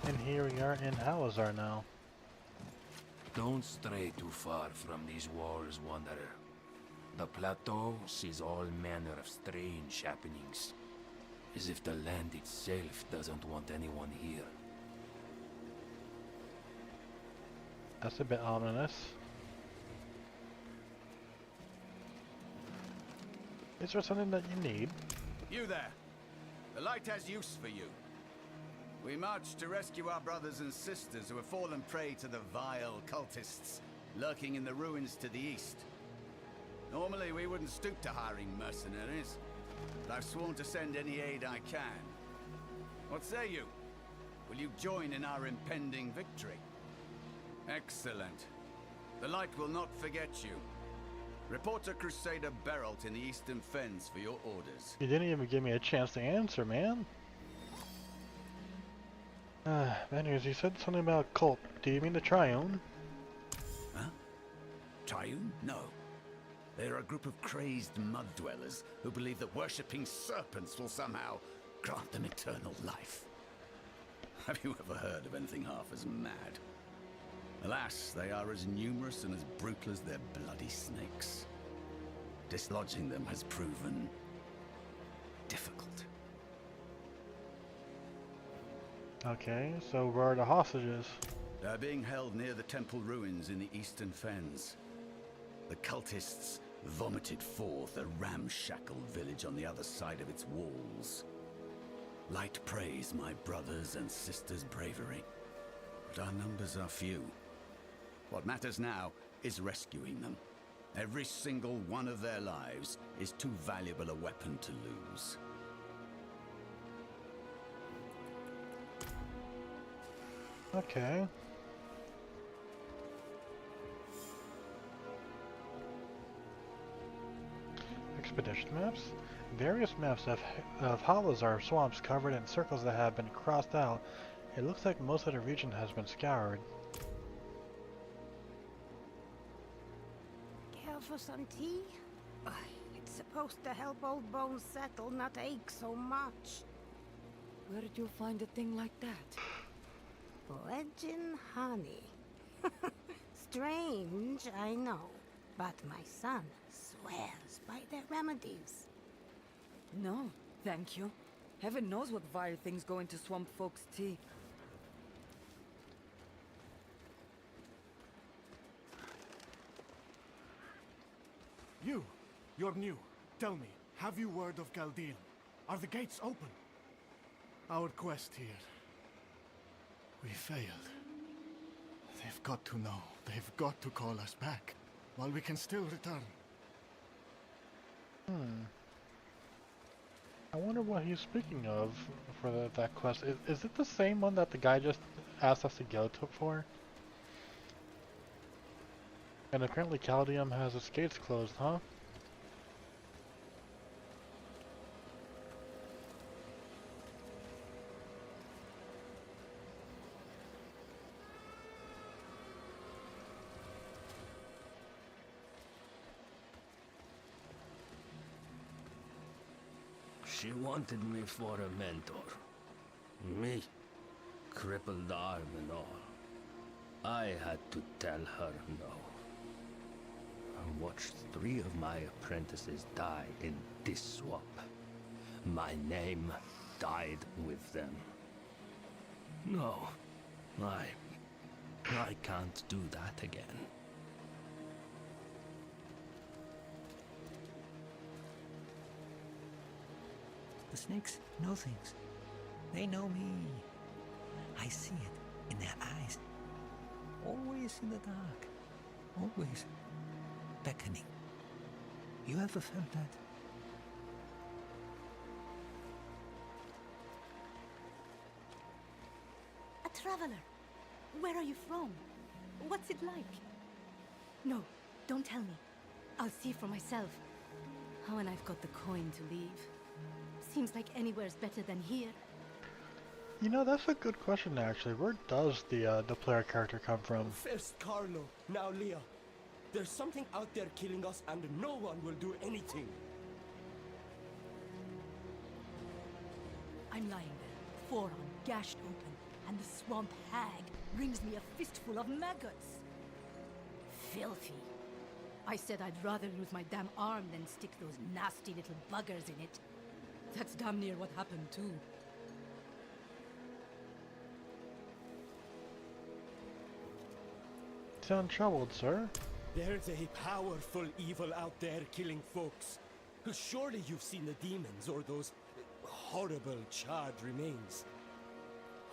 And here we are in Halazar now. Don't stray too far from these walls, Wanderer. The plateau sees all manner of strange happenings, as if the land itself doesn't want anyone here. That's a bit ominous. Is there something that you need? You there! The light has use for you. We marched to rescue our brothers and sisters who have fallen prey to the vile cultists lurking in the ruins to the east. Normally we wouldn't stoop to hiring mercenaries, but I've sworn to send any aid I can. What say you? Will you join in our impending victory? Excellent. The light will not forget you. Report to Crusader Beralt in the Eastern Fens for your orders. You didn't even give me a chance to answer, man. Anyways, you said something about a cult. Do you mean the Triune? Huh? Triune? No. They're a group of crazed mud dwellers who believe that worshipping serpents will somehow grant them eternal life. Have you ever heard of anything half as mad? Alas, they are as numerous and as brutal as their bloody snakes. Dislodging them has proven difficult. Okay, so where are the hostages? They're being held near the temple ruins in the Eastern Fens. The cultists vomited forth a ramshackle village on the other side of its walls. Light praise my brothers and sisters' bravery, but our numbers are few. What matters now is rescuing them. Every single one of their lives is too valuable a weapon to lose. Okay. Expedition maps? Various maps of Halazar swamps covered in circles that have been crossed out. It looks like most of the region has been scoured. Care for some tea? It's supposed to help old bones settle, not ache so much. Where did you find a thing like that? Legend honey. Strange, I know. But my son swears by their remedies. No, thank you. Heaven knows what vile things go into swamp folks' tea. You're new. Tell me, have you word of Chaldean? Are the gates open? Our quest here. We failed. They've got to know. They've got to call us back, while we can still return. I wonder what he's speaking of for that quest. Is it the same one that the guy just asked us to go to for? And apparently Chaldeum has its gates closed, huh? She wanted me for a mentor. Me, crippled arm and all. I had to tell her no. I watched 3 of my apprentices die in this swamp. My name died with them. No, I can't do that again. The snakes know things. They know me. I see it in their eyes. Always in the dark. Always beckoning. You ever felt that? A traveler. Where are you from? What's it like? No, don't tell me. I'll see for myself. Oh, and I've got the coin to leave. Seems like anywhere's better than here. You know, that's a good question actually. Where does the player character come from? First Carlo, now Leah. There's something out there killing us and no one will do anything. I'm lying there, forearm gashed open. and the swamp hag brings me a fistful of maggots. Filthy. I said I'd rather lose my damn arm than stick those nasty little buggers in it. That's damn near what happened too. Sound troubled, sir? There's a powerful evil out there killing folks. Surely you've seen the demons or those horrible charred remains.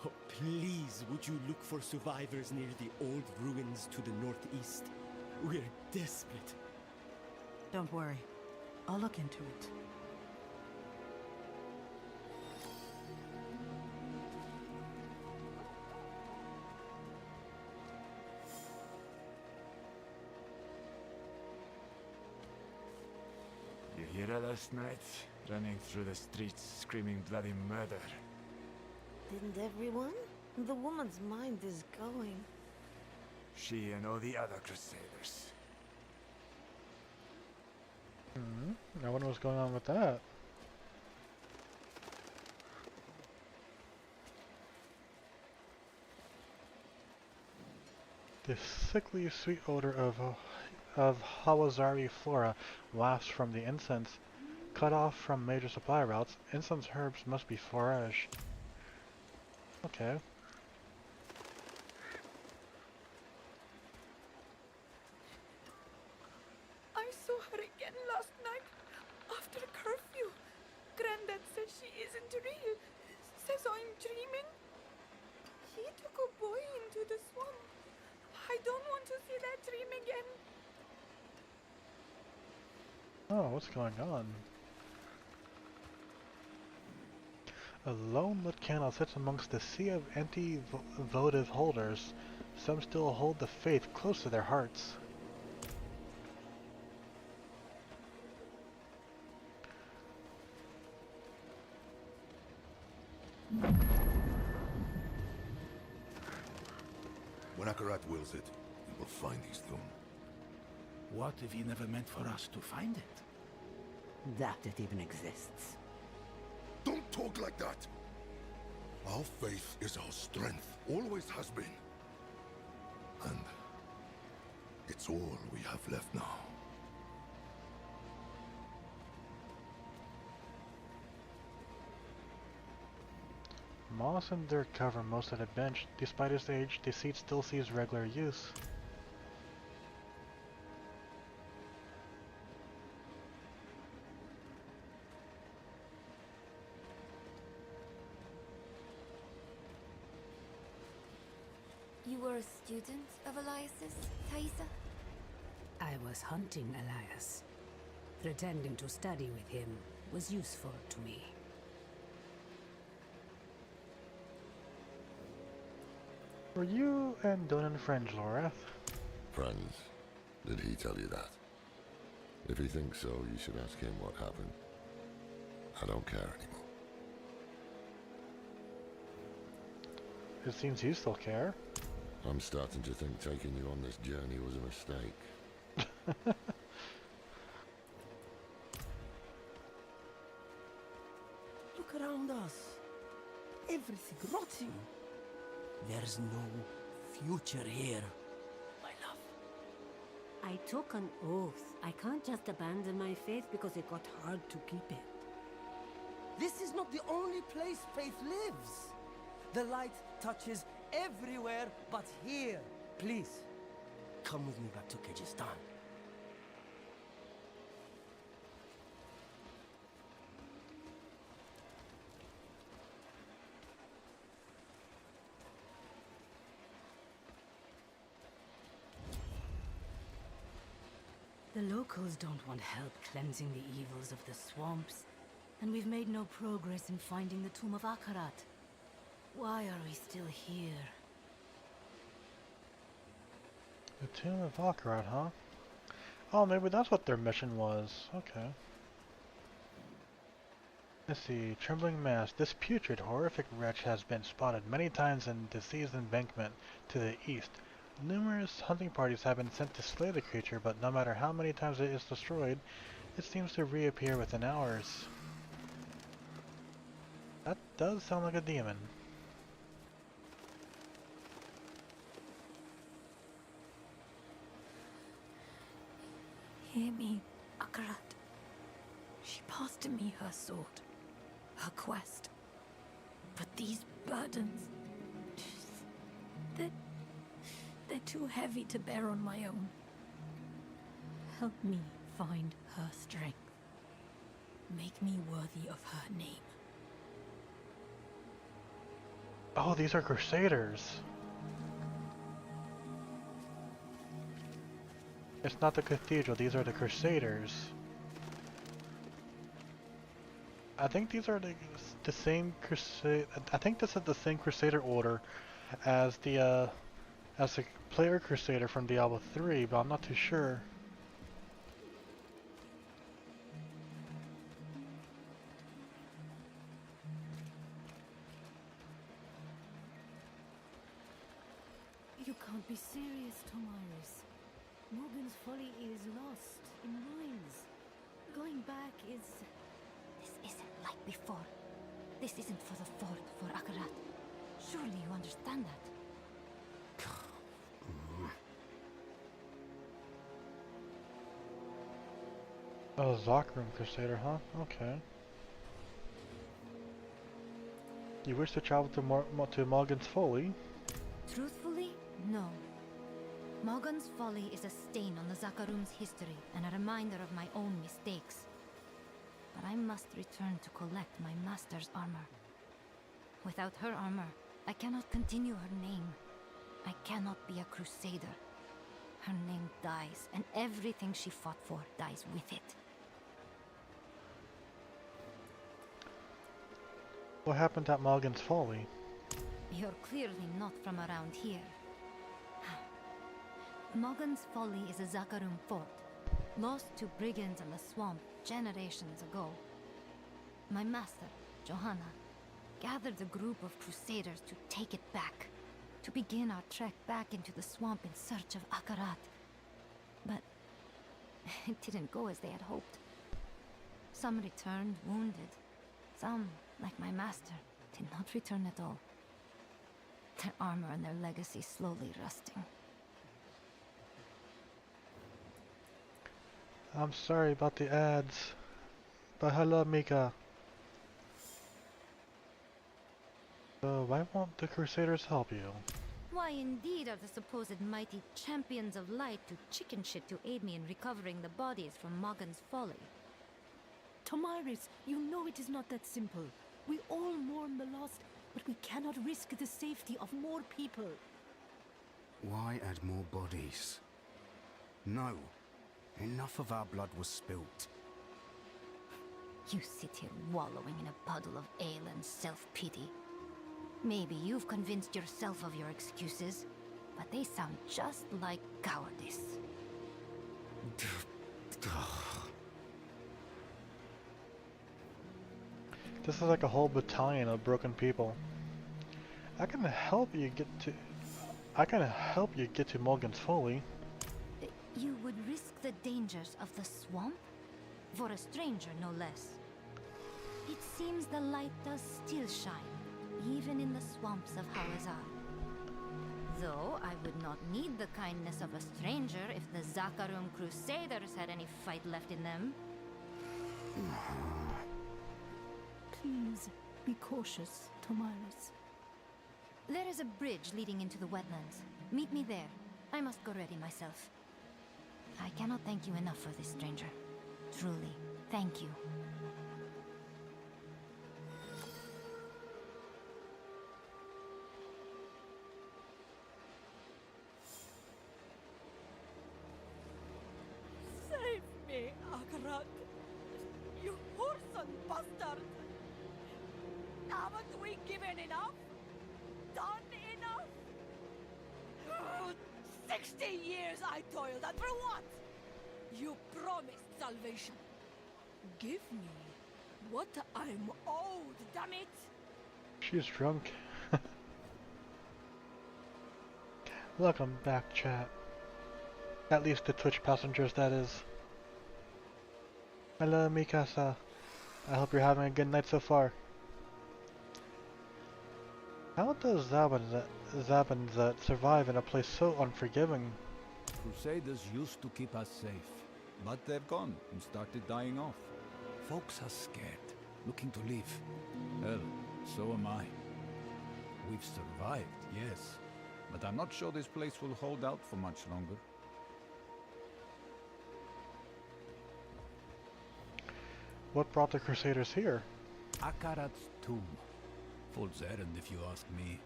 Oh, please, would you look for survivors near the old ruins to the northeast? We're desperate. Don't worry. I'll look into it. You hear her last night? Running through the streets, screaming bloody murder. Didn't everyone? The woman's mind is going. She and all the other crusaders. I wonder what's going on with that. The sickly sweet odor of Hawazari flora wafts from the incense. Cut off from major supply routes, incense herbs must be foraged. Okay. I saw her again last night, after curfew. Granddad says she isn't real, says I'm dreaming. He took a boy into the swamp. I don't want to see that dream again. Oh, what's going on? A lone lit candle sits amongst the sea of empty votive holders. Some still hold the faith close to their hearts. When Akarat wills it, we will find his tomb. What if he never meant for us to find it? That it even exists. Don't talk like that! Our faith is our strength, always has been. And it's all we have left now. Moss and dirt cover most of the bench. Despite its age, the seat still sees regular use. You were a student of Elias's, Thaisa? I was hunting Elias. Pretending to study with him was useful to me. Were you and Donan friends, Lorath? Friends? Did he tell you that? If he thinks so, you should ask him what happened. I don't care anymore. It seems you still care. I'm starting to think taking you on this journey was a mistake. Look around us. Everything rots you. There's no future here, my love. I took an oath. I can't just abandon my faith because it got hard to keep it. This is not the only place faith lives. The light touches everywhere but here. Please, come with me back to Kyrgyzstan. The locals don't want help cleansing the evils of the swamps, and we've made no progress in finding the tomb of Akarat. Why are we still here? The tomb of Akarat, huh? Oh, maybe that's what their mission was. Okay. Let's see. Trembling mass. This putrid, horrific wretch has been spotted many times in the sea's embankment to the east. Numerous hunting parties have been sent to slay the creature, but no matter how many times it is destroyed, it seems to reappear within hours. That does sound like a demon. Hear me, Akarat. She passed to me her sword, her quest. But these burdens, they're too heavy to bear on my own. Help me find her strength. Make me worthy of her name. Oh, these are Crusaders. It's not the cathedral, these are the Crusaders. I think these are the same crusade. I think this is the same Crusader order as the player Crusader from Diablo 3, but I'm not too sure. You can't be serious, Tomaris. Morgan's Folly is lost in ruins. Going back is... This isn't like before. This isn't for the fort, for Akarat. Surely you understand that. Oh, Zakrum Crusader, huh? Okay. You wish to travel to Morgan's Folly? Truthfully, no. Morgan's Folly is a stain on the Zakarum's history and a reminder of my own mistakes. But I must return to collect my master's armor. Without her armor, I cannot continue her name. I cannot be a crusader. Her name dies, and everything she fought for dies with it. What happened at Morgan's Folly? You're clearly not from around here. Morgan's Folly is a Zakarum fort, lost to brigands in the swamp generations ago. My master, Johanna, gathered a group of crusaders to take it back, to begin our trek back into the swamp in search of Akarat. But it didn't go as they had hoped. Some returned wounded. Some, like my master, did not return at all. Their armor and their legacy slowly rusting. I'm sorry about the ads, but hello, Mika. So why won't the Crusaders help you? Why indeed are the supposed mighty champions of light to chicken shit to aid me in recovering the bodies from Morgan's Folly? Tomaris, you know it is not that simple. We all mourn the lost, but we cannot risk the safety of more people. Why add more bodies? No. Enough of our blood was spilt. You sit here wallowing in a puddle of ale and self-pity. Maybe you've convinced yourself of your excuses, but they sound just like cowardice. This is like a whole battalion of broken people. I can help you get to Morgan's Folly. You would risk the dangers of the swamp? For a stranger, no less. It seems the light does still shine, even in the swamps of Hawazar. Though I would not need the kindness of a stranger if the Zakarum Crusaders had any fight left in them. Please, be cautious, Tomaris. There is a bridge leading into the wetlands. Meet me there. I must go ready myself. I cannot thank you enough for this, stranger. Truly, thank you. Save me, Akarat. You whoreson bastard! Haven't we given enough? Done enough? 60 years I toiled, and for what? You promised salvation. Give me what I'm owed, damn it! She's drunk. Welcome back, chat. At least the Twitch passengers, that is. Hello, Mikasa. I hope you're having a good night so far. How does Zabanzet survive in a place so unforgiving? Crusaders used to keep us safe. But they've gone and started dying off. Folks are scared, looking to leave. Hell, so am I. We've survived, yes, but I'm not sure this place will hold out for much longer. What brought the Crusaders here? Akarat's tomb. Fool's errand, if you ask me.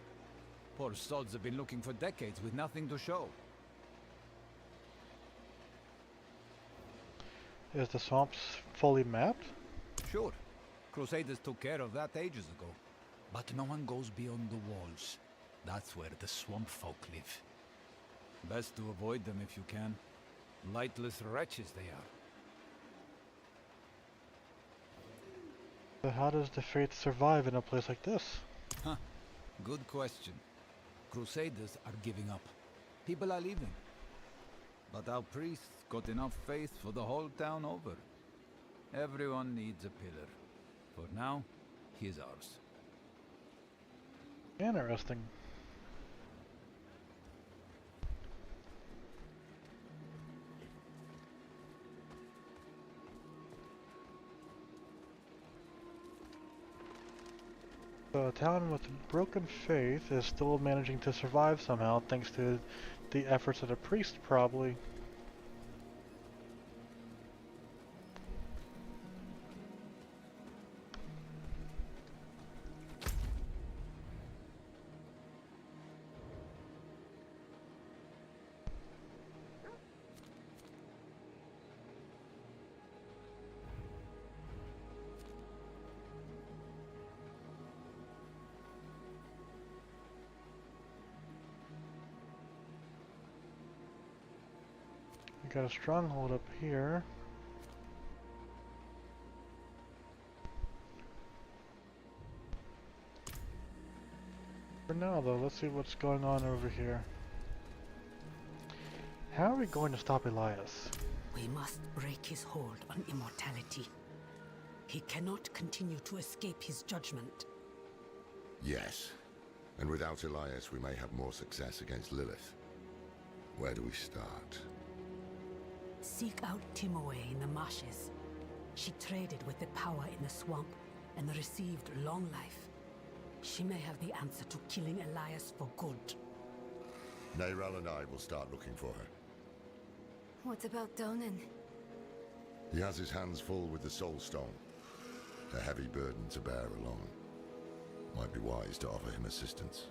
Poor sods have been looking for decades with nothing to show. Is the swamps fully mapped? Sure. Crusaders took care of that ages ago. But no one goes beyond the walls. That's where the swamp folk live. Best to avoid them if you can. Lightless wretches they are. So how does the faith survive in a place like this? Huh. Good question. Crusaders are giving up. People are leaving. But our priests got enough faith for the whole town over. Everyone needs a pillar. For now, he's ours. Interesting. So a town with broken faith is still managing to survive somehow thanks to the efforts of the priest, probably. We got a stronghold up here. For now though, let's see what's going on over here. How are we going to stop Elias? We must break his hold on immortality. He cannot continue to escape his judgment. Yes. And without Elias, we may have more success against Lilith. Where do we start? Seek out Timoe in the marshes. She traded with the power in the swamp and received long life. She may have the answer to killing Elias for good. Neyrel and I will start looking for her. What about Donan? He has his hands full with the Soul Stone. A heavy burden to bear alone. Might be wise to offer him assistance.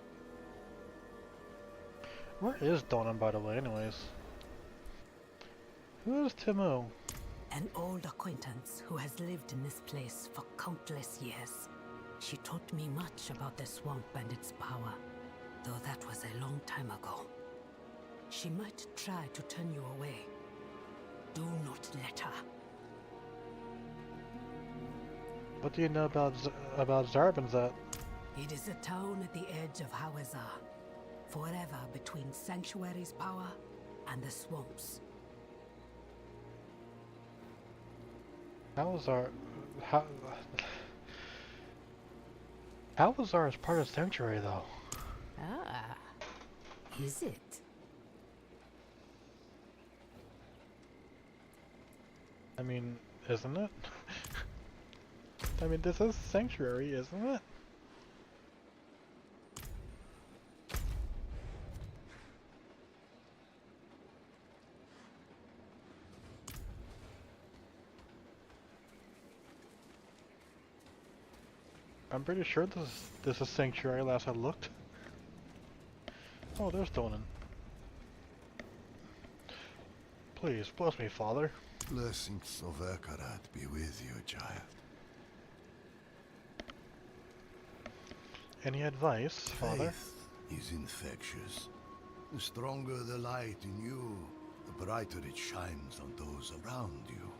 Where is Donan, by the way, anyways? Who is Timo? An old acquaintance who has lived in this place for countless years. She taught me much about the swamp and its power, though that was a long time ago. She might try to turn you away. Do not let her. What do you know about Zarbinzat? It is a town at the edge of Hawazar, forever between Sanctuary's power and the swamps. Hawazar is part of Sanctuary, though. Ah, is it? I mean, isn't it? I mean, this is Sanctuary, isn't it? I'm pretty sure this is Sanctuary last I looked. Oh, there's Donan. Please, bless me, Father. Blessings of Akarat be with you, child. Any advice, Father? Faith is infectious. The stronger the light in you, the brighter it shines on those around you.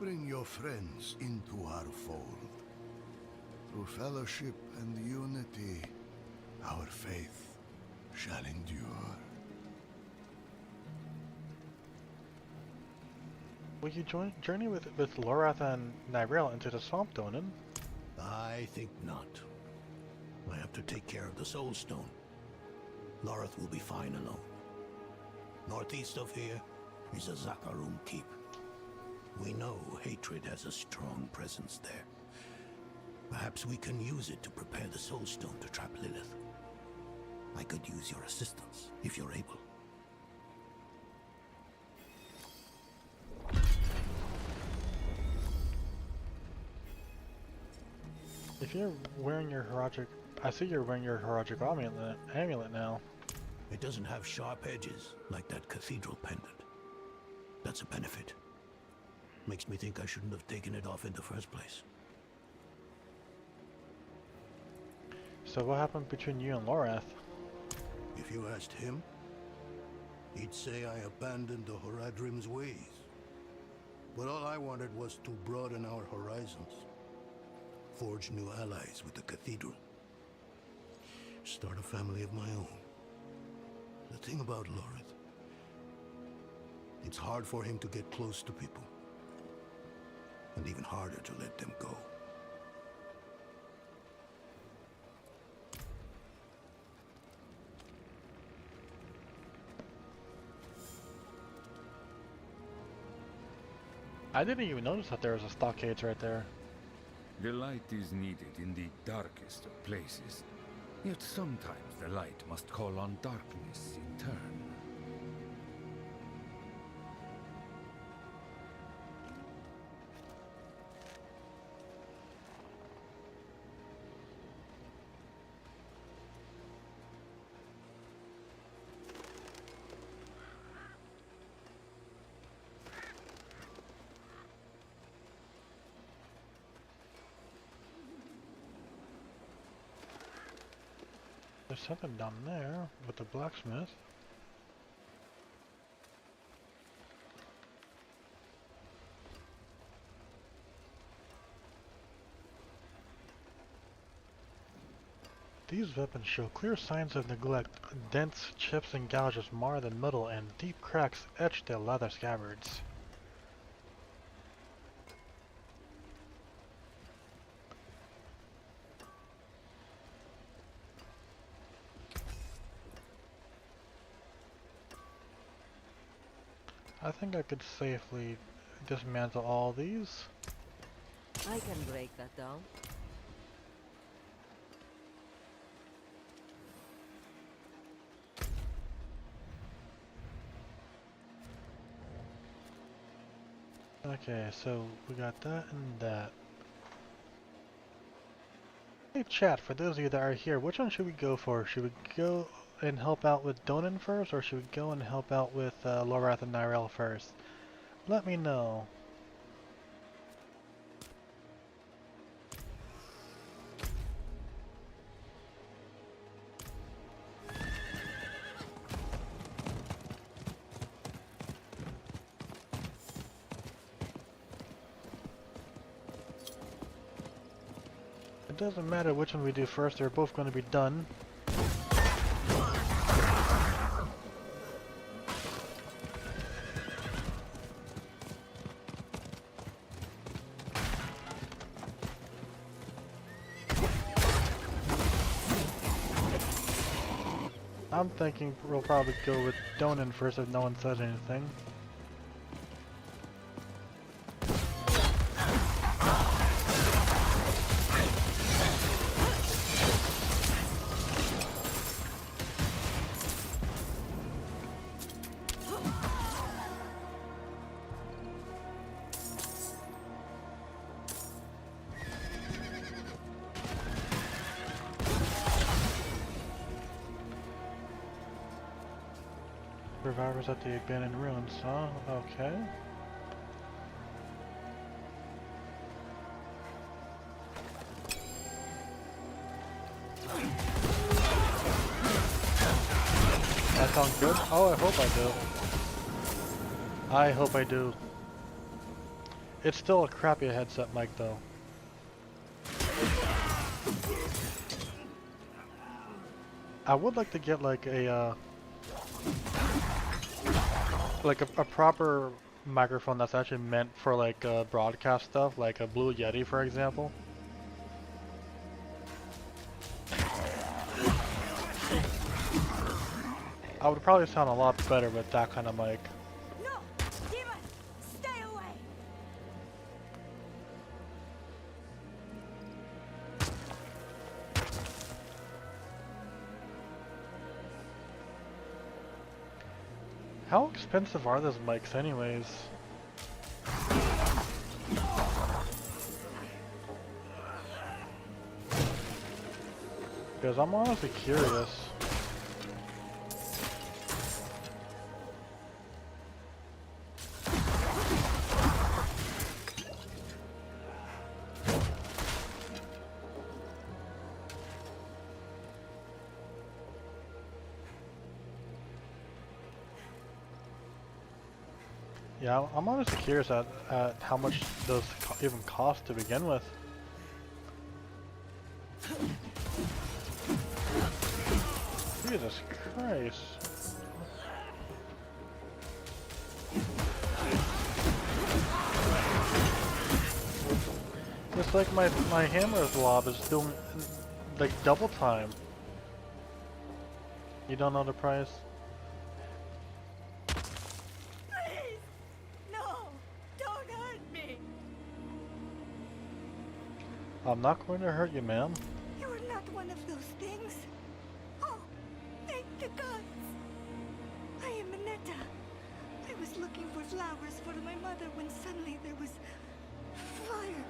Bring your friends into our fold. Through fellowship and unity, our faith shall endure. Will you journey with Lorath and Neyrel into the swamp, Donan? I think not. I have to take care of the Soul Stone. Lorath will be fine alone. Northeast of here is a Zakarum keep. We know hatred has a strong presence there. Perhaps we can use it to prepare the Soul Stone to trap Lilith. I could use your assistance, if you're able. If you're wearing your Horagic... I see you're wearing your Horagic amulet now. It doesn't have sharp edges, like that cathedral pendant. That's a benefit. Makes me think I shouldn't have taken it off in the first place. So what happened between you and Lorath? If you asked him, he'd say I abandoned the Horadrim's ways. But all I wanted was to broaden our horizons. Forge new allies with the cathedral. Start a family of my own. The thing about Lorath, it's hard for him to get close to people. And even harder to let them go. I didn't even notice that there was a stockade right there. The light is needed in the darkest of places. Yet sometimes the light must call on darkness in turn. There's something down there with the blacksmith. These weapons show clear signs of neglect. Dents, chips, and gouges mar the metal, and deep cracks etch the leather scabbards. I think I could safely dismantle all these. I can break that down. Okay, so we got that and that. Hey chat, for those of you that are here, which one should we go for? Should we go and help out with Donan first, or should we go and help out with Lorath and Nyrel first? Let me know. It doesn't matter which one we do first, they're both going to be done. I'm thinking we'll probably go with Donan first if no one says anything. Survivors at the abandoned ruins, huh? Okay. That sounds good? Oh, I hope I do. I hope I do. It's still a crappy headset mic though. I would like to get like a proper microphone that's actually meant for like broadcast stuff, like a Blue Yeti for example. I would probably sound a lot better with that kind of mic. No! Demon! Stay away! How expensive are those mics anyways? Because I'm honestly curious. Yeah, I'm honestly curious at how much those even cost to begin with. Jesus Christ. It's like my hammer's lob is doing like double time. You don't know the price? I'm not going to hurt you, ma'am. You are not one of those things. Oh, thank the gods. I am Minetta. I was looking for flowers for my mother when suddenly there was fire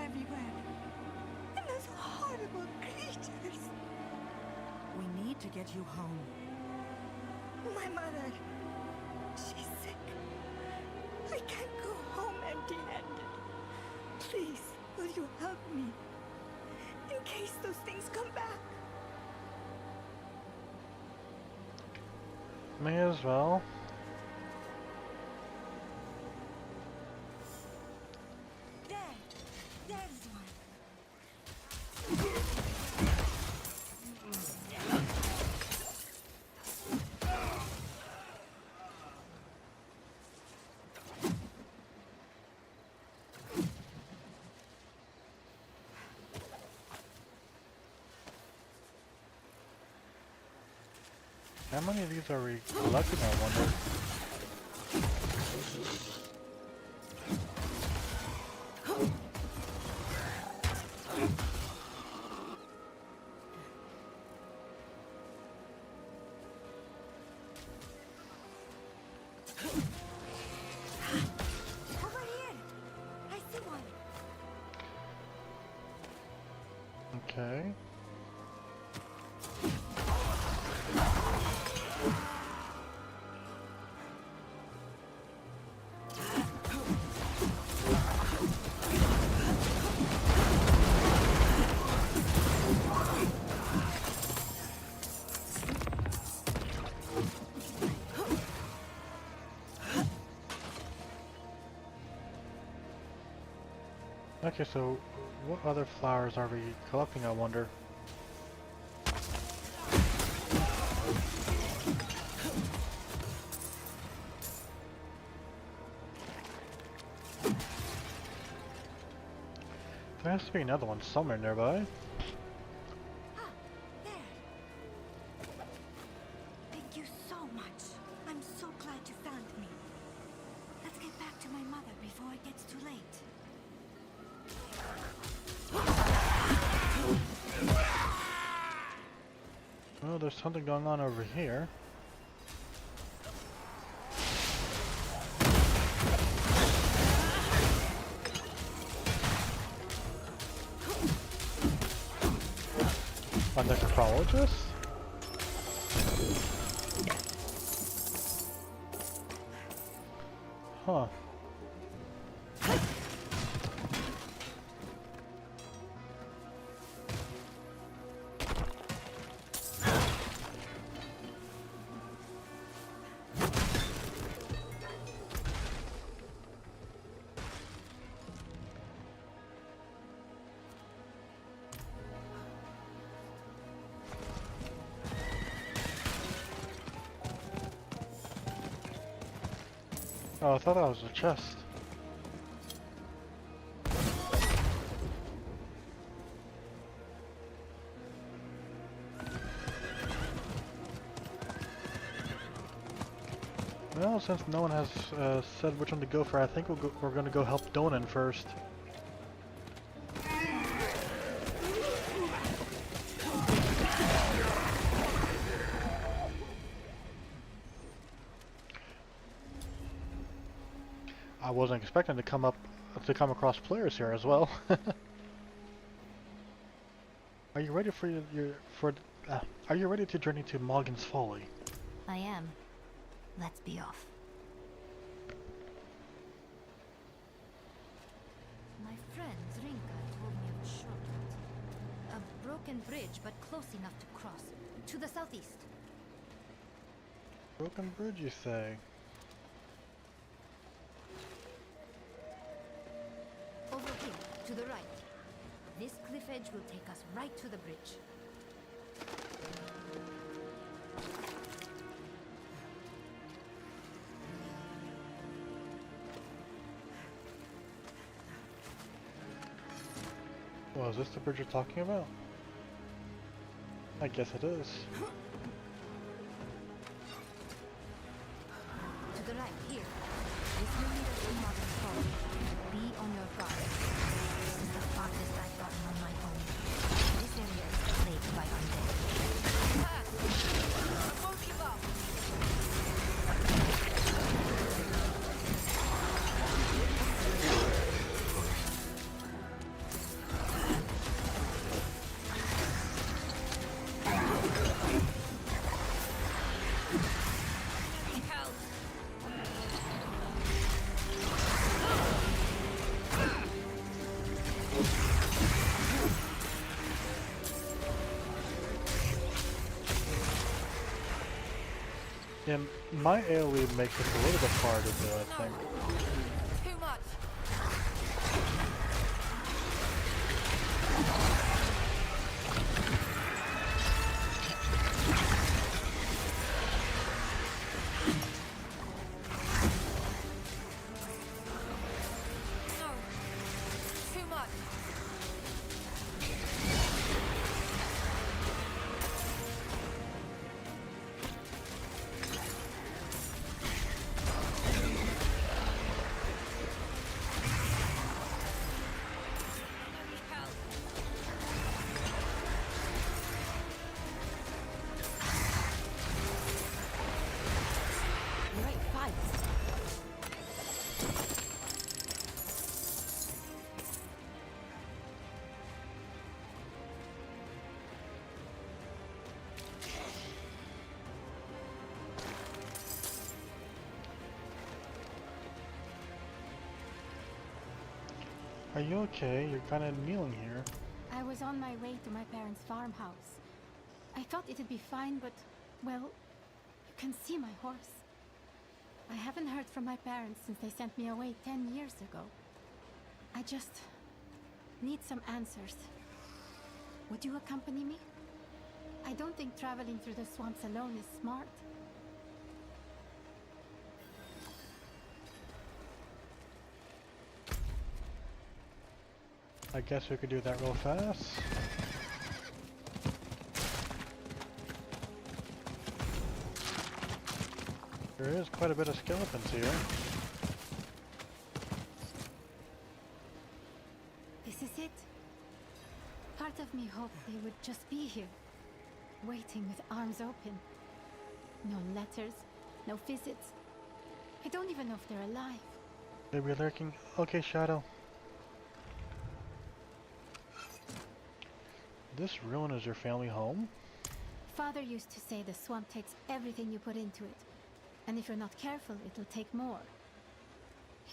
everywhere. And those horrible creatures. We need to get you home. My mother, she's sick. I can't go home empty-handed. Please. Will you help me? In case those things come back. May as well. There's one. How many of these are we collecting, I wonder? Over here. I see one. Okay. Okay, so what other flowers are we collecting, I wonder? There has to be another one somewhere nearby. Thank you so much. I'm so glad you found me. Let's get back to my mother before it gets too late. Oh, there's something going on over here. A necrologist? Huh. Oh, I thought that was a chest. Well, since no one has said which one to go for, I think we're going to go help Donan first. I wasn't expecting to come across players here as well. Are you ready for are you ready to journey to Morgan's Folly? I am. Let's be off. My friend Rinka told me of a shortcut. A broken bridge, but close enough to cross. To the southeast. Broken bridge, you say? Over here, to the right. This cliff edge will take us right to the bridge. Well, is this the bridge you're talking about? I guess it is. To the right, here. This will lead us to Modern Fall. Be on your guard. This is the farthest I've gotten on my own. This area is plagued by undead. Ha! I won't give up! Yeah, my AoE makes it a little bit harder to do, I think. Too much! No! Too much! Great fight! Are you okay? You're kind of kneeling here. I was on my way to my parents' farmhouse. I thought it'd be fine, but, well, you can see my horse. I haven't heard from my parents since they sent me away 10 years ago. I just need some answers. Would you accompany me? I don't think traveling through the swamps alone is smart. I guess we could do that real fast. There is quite a bit of skeletons here. This is it. Part of me hoped they would just be here, waiting with arms open. No letters, no visits. I don't even know if they're alive. They be lurking. Okay, Shadow. This ruin is your family home? Father used to say the swamp takes everything you put into it. And if you're not careful, it'll take more.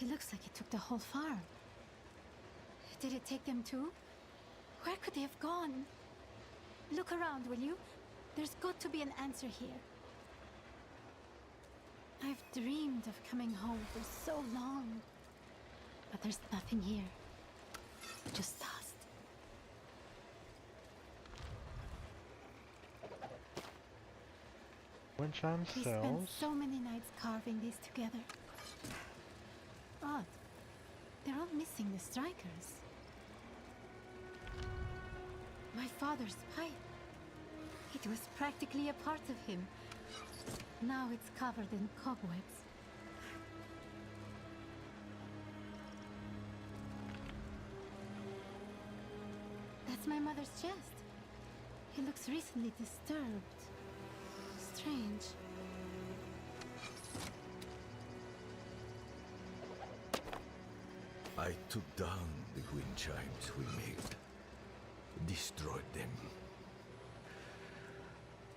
It looks like it took the whole farm. Did it take them too? Where could they have gone? Look around, will you? There's got to be an answer here. I've dreamed of coming home for so long. But there's nothing here. Just dust. Wind chime We cells. spent so many nights carving these together. Odd. They're all missing the strikers. My father's pipe. It was practically a part of him. Now it's covered in cobwebs. That's my mother's chest. It looks recently disturbed. Strange. I took down the wind chimes we made. Destroyed them.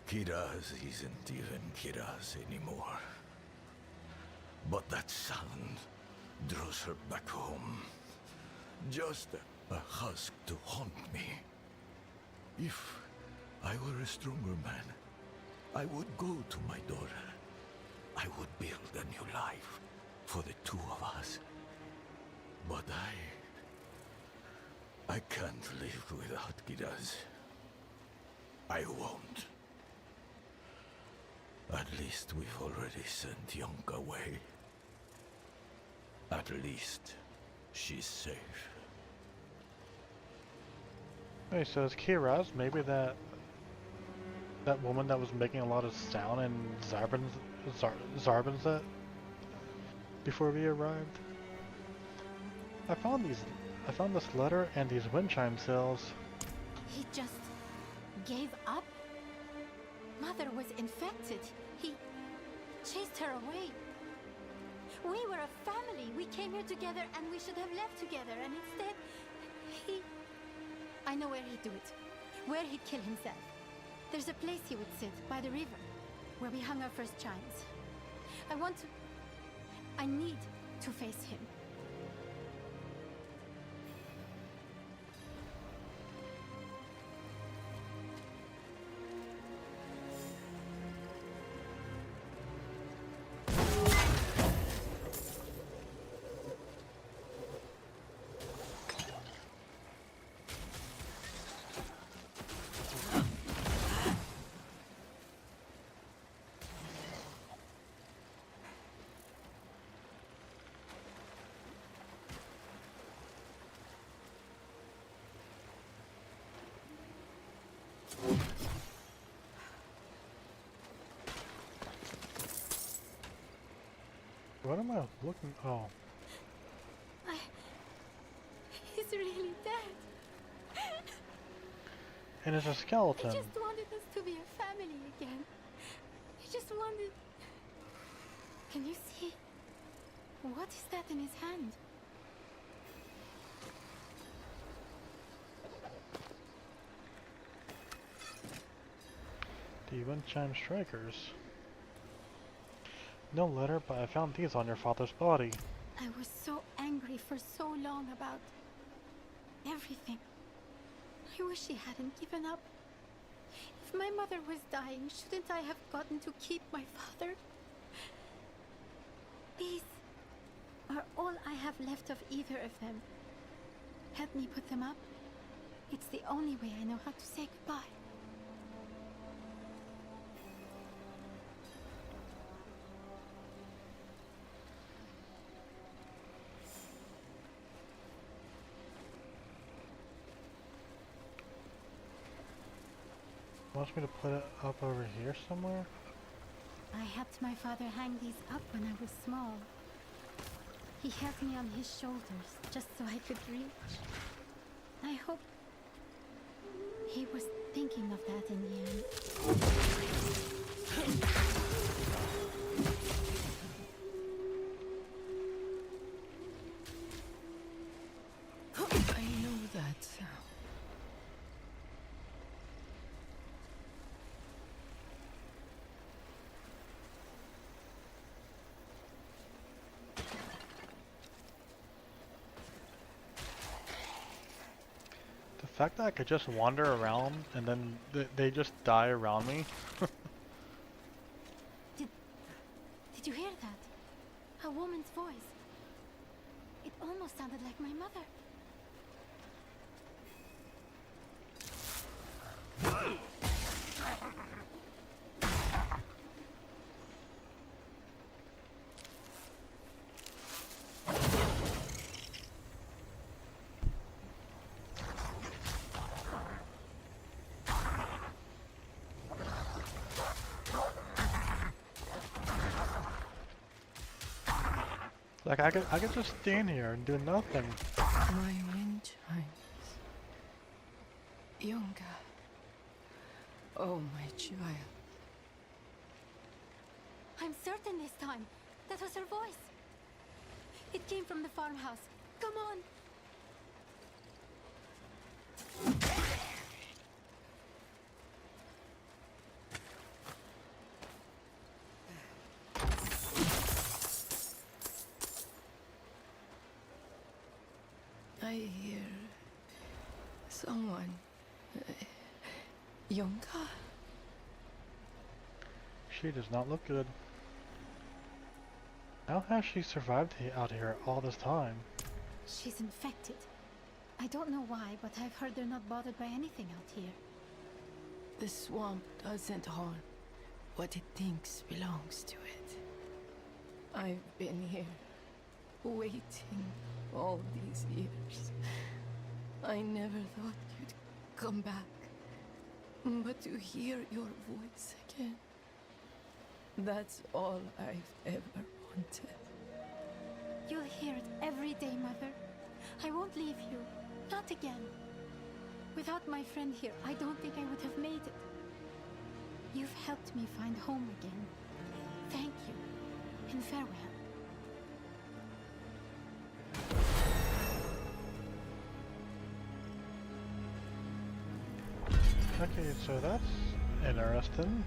Kiraz isn't even Kiraz anymore. But that sound draws her back home. Just a husk to haunt me. If I were a stronger man, I would go to my daughter. I would build a new life for the two of us. But I can't live without Kiraz. I won't. At least we've already sent Yonk away. At least she's safe. Hey, so is Kiraz maybe that woman that was making a lot of sound in Zarbin's before we arrived? I found this letter and these wind chime cells. He just gave up? Mother was infected. He chased her away. We were a family. We came here together and we should have left together. And instead, he... I know where he'd do it. Where he'd kill himself. There's a place he would sit, by the river, where we hung our first chimes. I need to face him. What am I looking? Oh. He's really dead. And it's a skeleton. He just wanted us to be a family again. He just wanted... Can you see? What is that in his hand? The wind chime strikers. No letter, but I found these on your father's body. I was so angry for so long about everything. I wish he hadn't given up. If my mother was dying, shouldn't I have gotten to keep my father? These are all I have left of either of them. Help me put them up. It's the only way I know how to say goodbye. Wants me to put it up over here somewhere? I helped my father hang these up when I was small. He held me on his shoulders just so I could reach. I hope he was thinking of that in the end. I know that sound. The fact that I could just wander around and then they just die around me. Did you hear that? A woman's voice. It almost sounded like my mother. Like I could just stand here and do nothing. My wind chimes. Yonga. Oh, my child. I'm certain this time. That was her voice. It came from the farmhouse. Come on. I hear someone. Yonka? She does not look good. How has she survived out here all this time? She's infected. I don't know why, but I've heard they're not bothered by anything out here. The swamp doesn't harm what it thinks belongs to it. I've been here, waiting all these years. I never thought you'd come back. But to hear your voice again, that's all I've ever wanted. You'll hear it every day, Mother. I won't leave you. Not again. Without my friend here, I don't think I would have made it. You've helped me find home again. Thank you, and farewell. Okay, so that's interesting.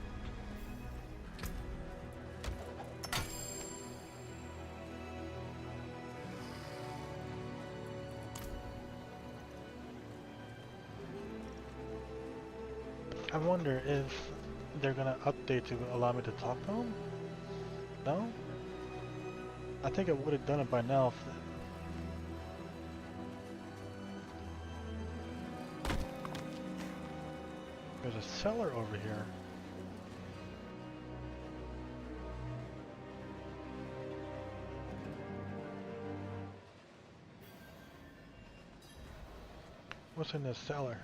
I wonder if they're gonna update to allow me to talk to them? No? I think I would have done it by now if there's a cellar over here. What's in this cellar?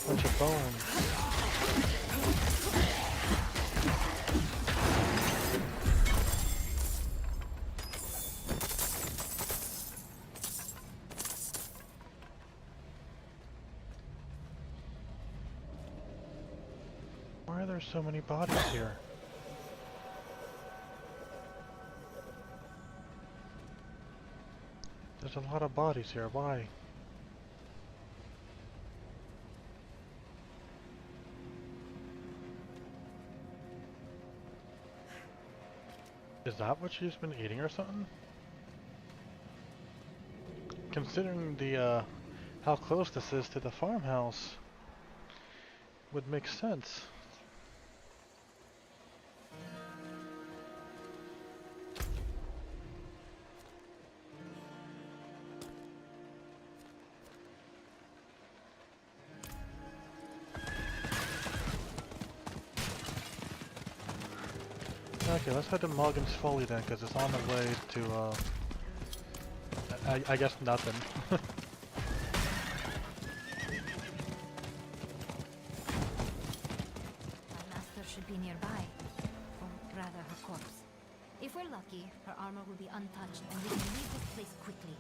Bunch of bones. Why are there so many bodies here? There's a lot of bodies here. Why? Is that what she's been eating or something? Considering the, how close this is to the farmhouse, would make sense. Okay, let's head to Morgan's Folly then, because it's on the way to, I guess nothing. My master should be nearby, or rather her corpse. If we're lucky, her armor will be untouched, and we can leave this place quickly.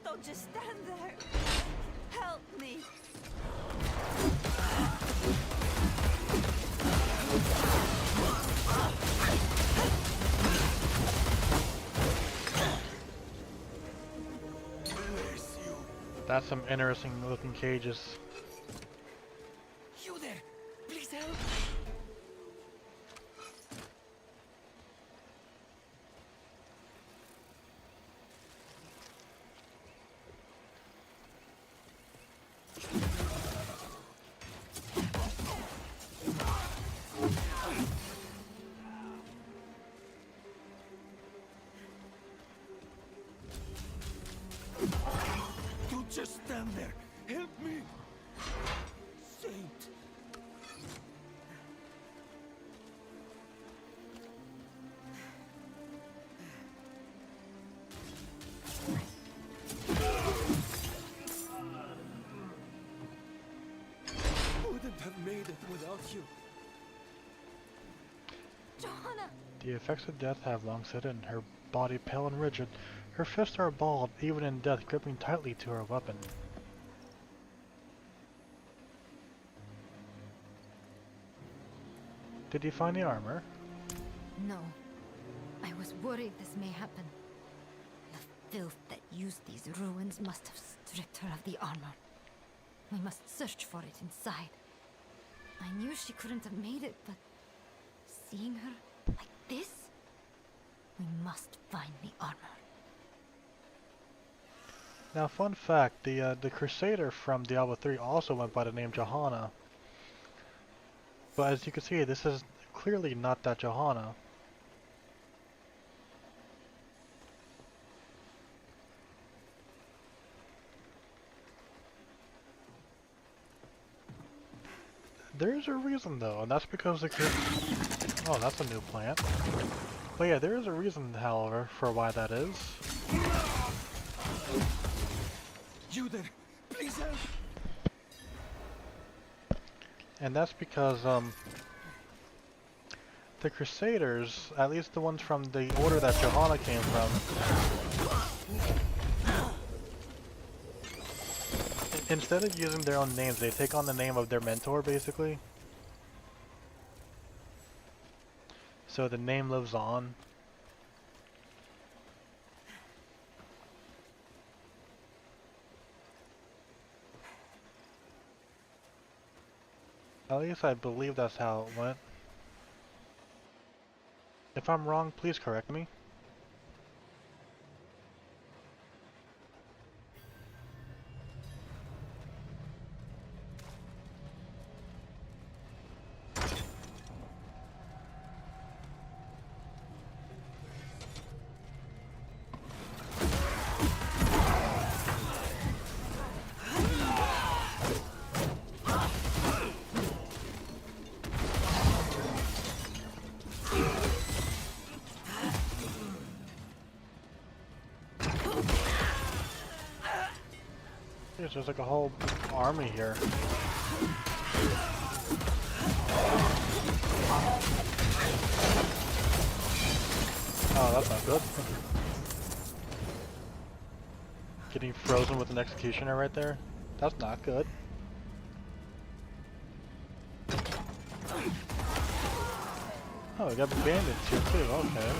Don't just stand there. Help me. That's some interesting looking cages. You there! Please help! Don't just stand there! Help me! Saint! Wouldn't have made it without you. Johanna! The effects of death have long set in, her body pale and rigid. Her fists are balled, even in death, gripping tightly to her weapon. Did you find the armor? No. I was worried this may happen. The filth that used these ruins must have stripped her of the armor. We must search for it inside. I knew she couldn't have made it, but seeing her like this, we must find the armor. Now, fun fact, the Crusader from Diablo 3 also went by the name Johanna. But as you can see, this is clearly not that Johanna. There's a reason though, and that's because the oh, that's a new plant. But yeah, there is a reason, however, for why that is. You there, please help! And that's because, the Crusaders, at least the ones from the order that Johanna came from, instead of using their own names, they take on the name of their mentor, basically. So the name lives on. At least I believe that's how it went. If I'm wrong, please correct me. There's like a whole army here. Oh, that's not good. Getting frozen with an executioner right there. That's not good. Oh, we got bandits here too, okay.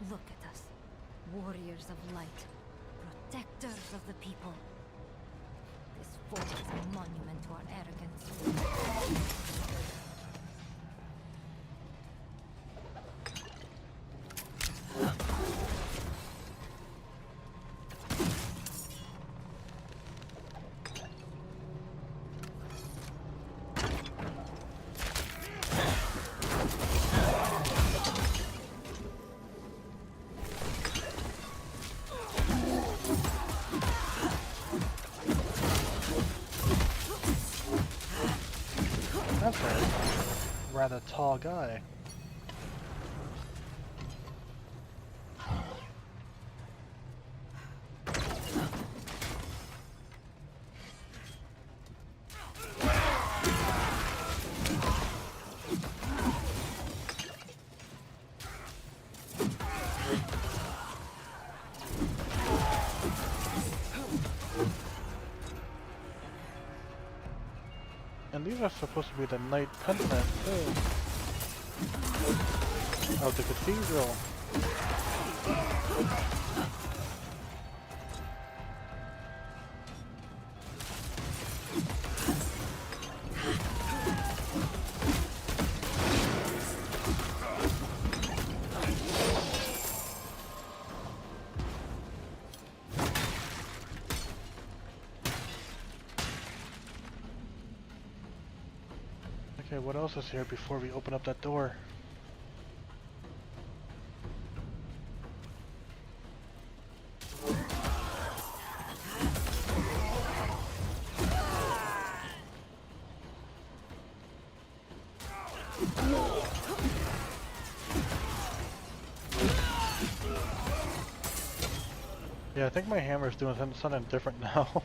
Look at us, warriors of light, protectors of the people. This fort is a monument to our arrogance. That's a rather tall guy. And these are supposed to be the Knight Pendant too. Of the cathedral. Okay, what else is here before we open up that door? Yeah, I think my hammer's doing something different now.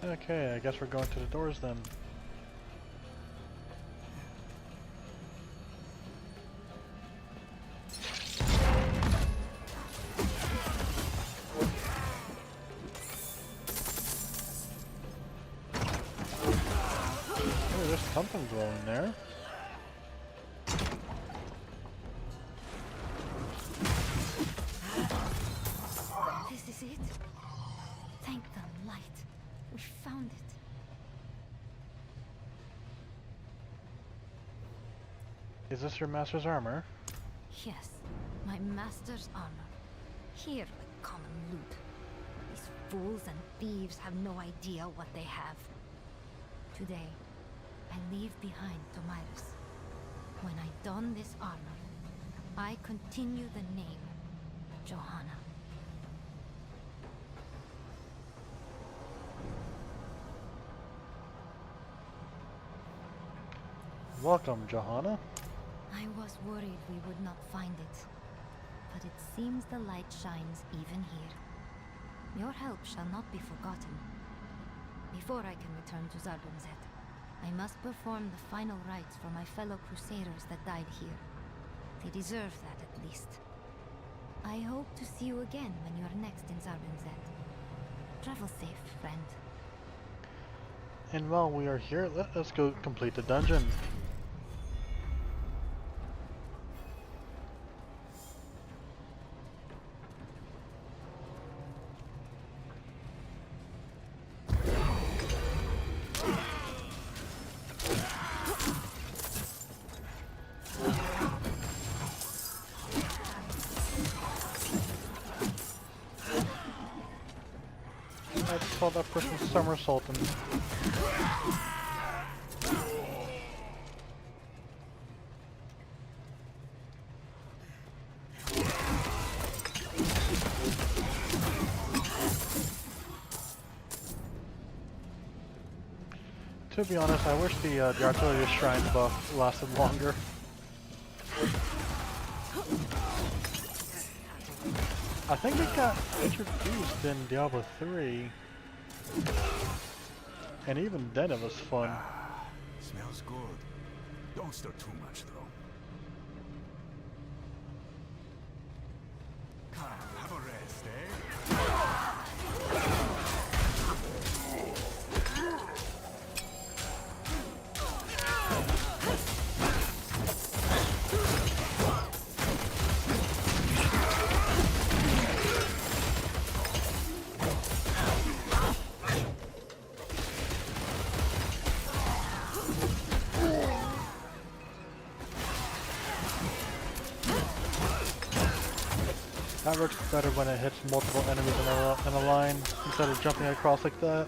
Okay, I guess we're going to the doors then. Oh, there's something glowing there. This is it. Thank the light. We found it. Is this your master's armor? Yes, my master's armor. Here like common loot. These fools and thieves have no idea what they have. Today, I leave behind Tomyrus. When I don this armor, I continue the name Johanna. Welcome, Johanna. I was worried we would not find it, but it seems the light shines even here. Your help shall not be forgotten. Before I can return to Zarbunzet, I must perform the final rites for my fellow crusaders that died here. They deserve that at least. I hope to see you again when you're next in Zarbunzet. Travel safe, friend. And while we are here, let us go complete the dungeon. I just call that person somersaulting. To be honest, I wish the artillery shrine buff lasted longer. I think it got introduced in Diablo 3. And even then it was fun. Smells good. Don't stir too much, though. Come, have a rest, eh? That works better when it hits multiple enemies in a line instead of jumping across like that.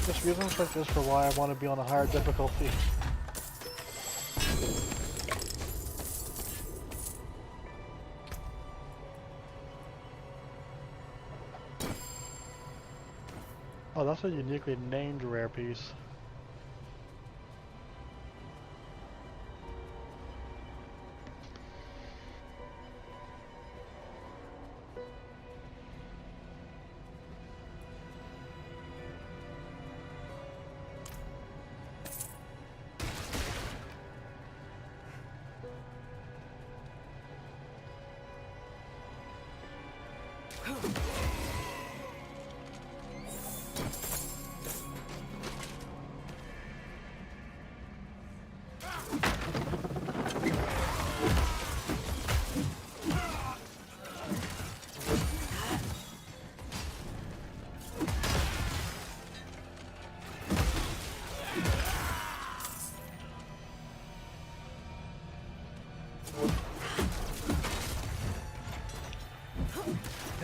Just reasons like this for why I want to be on a higher difficulty. Oh, that's a uniquely named rare piece.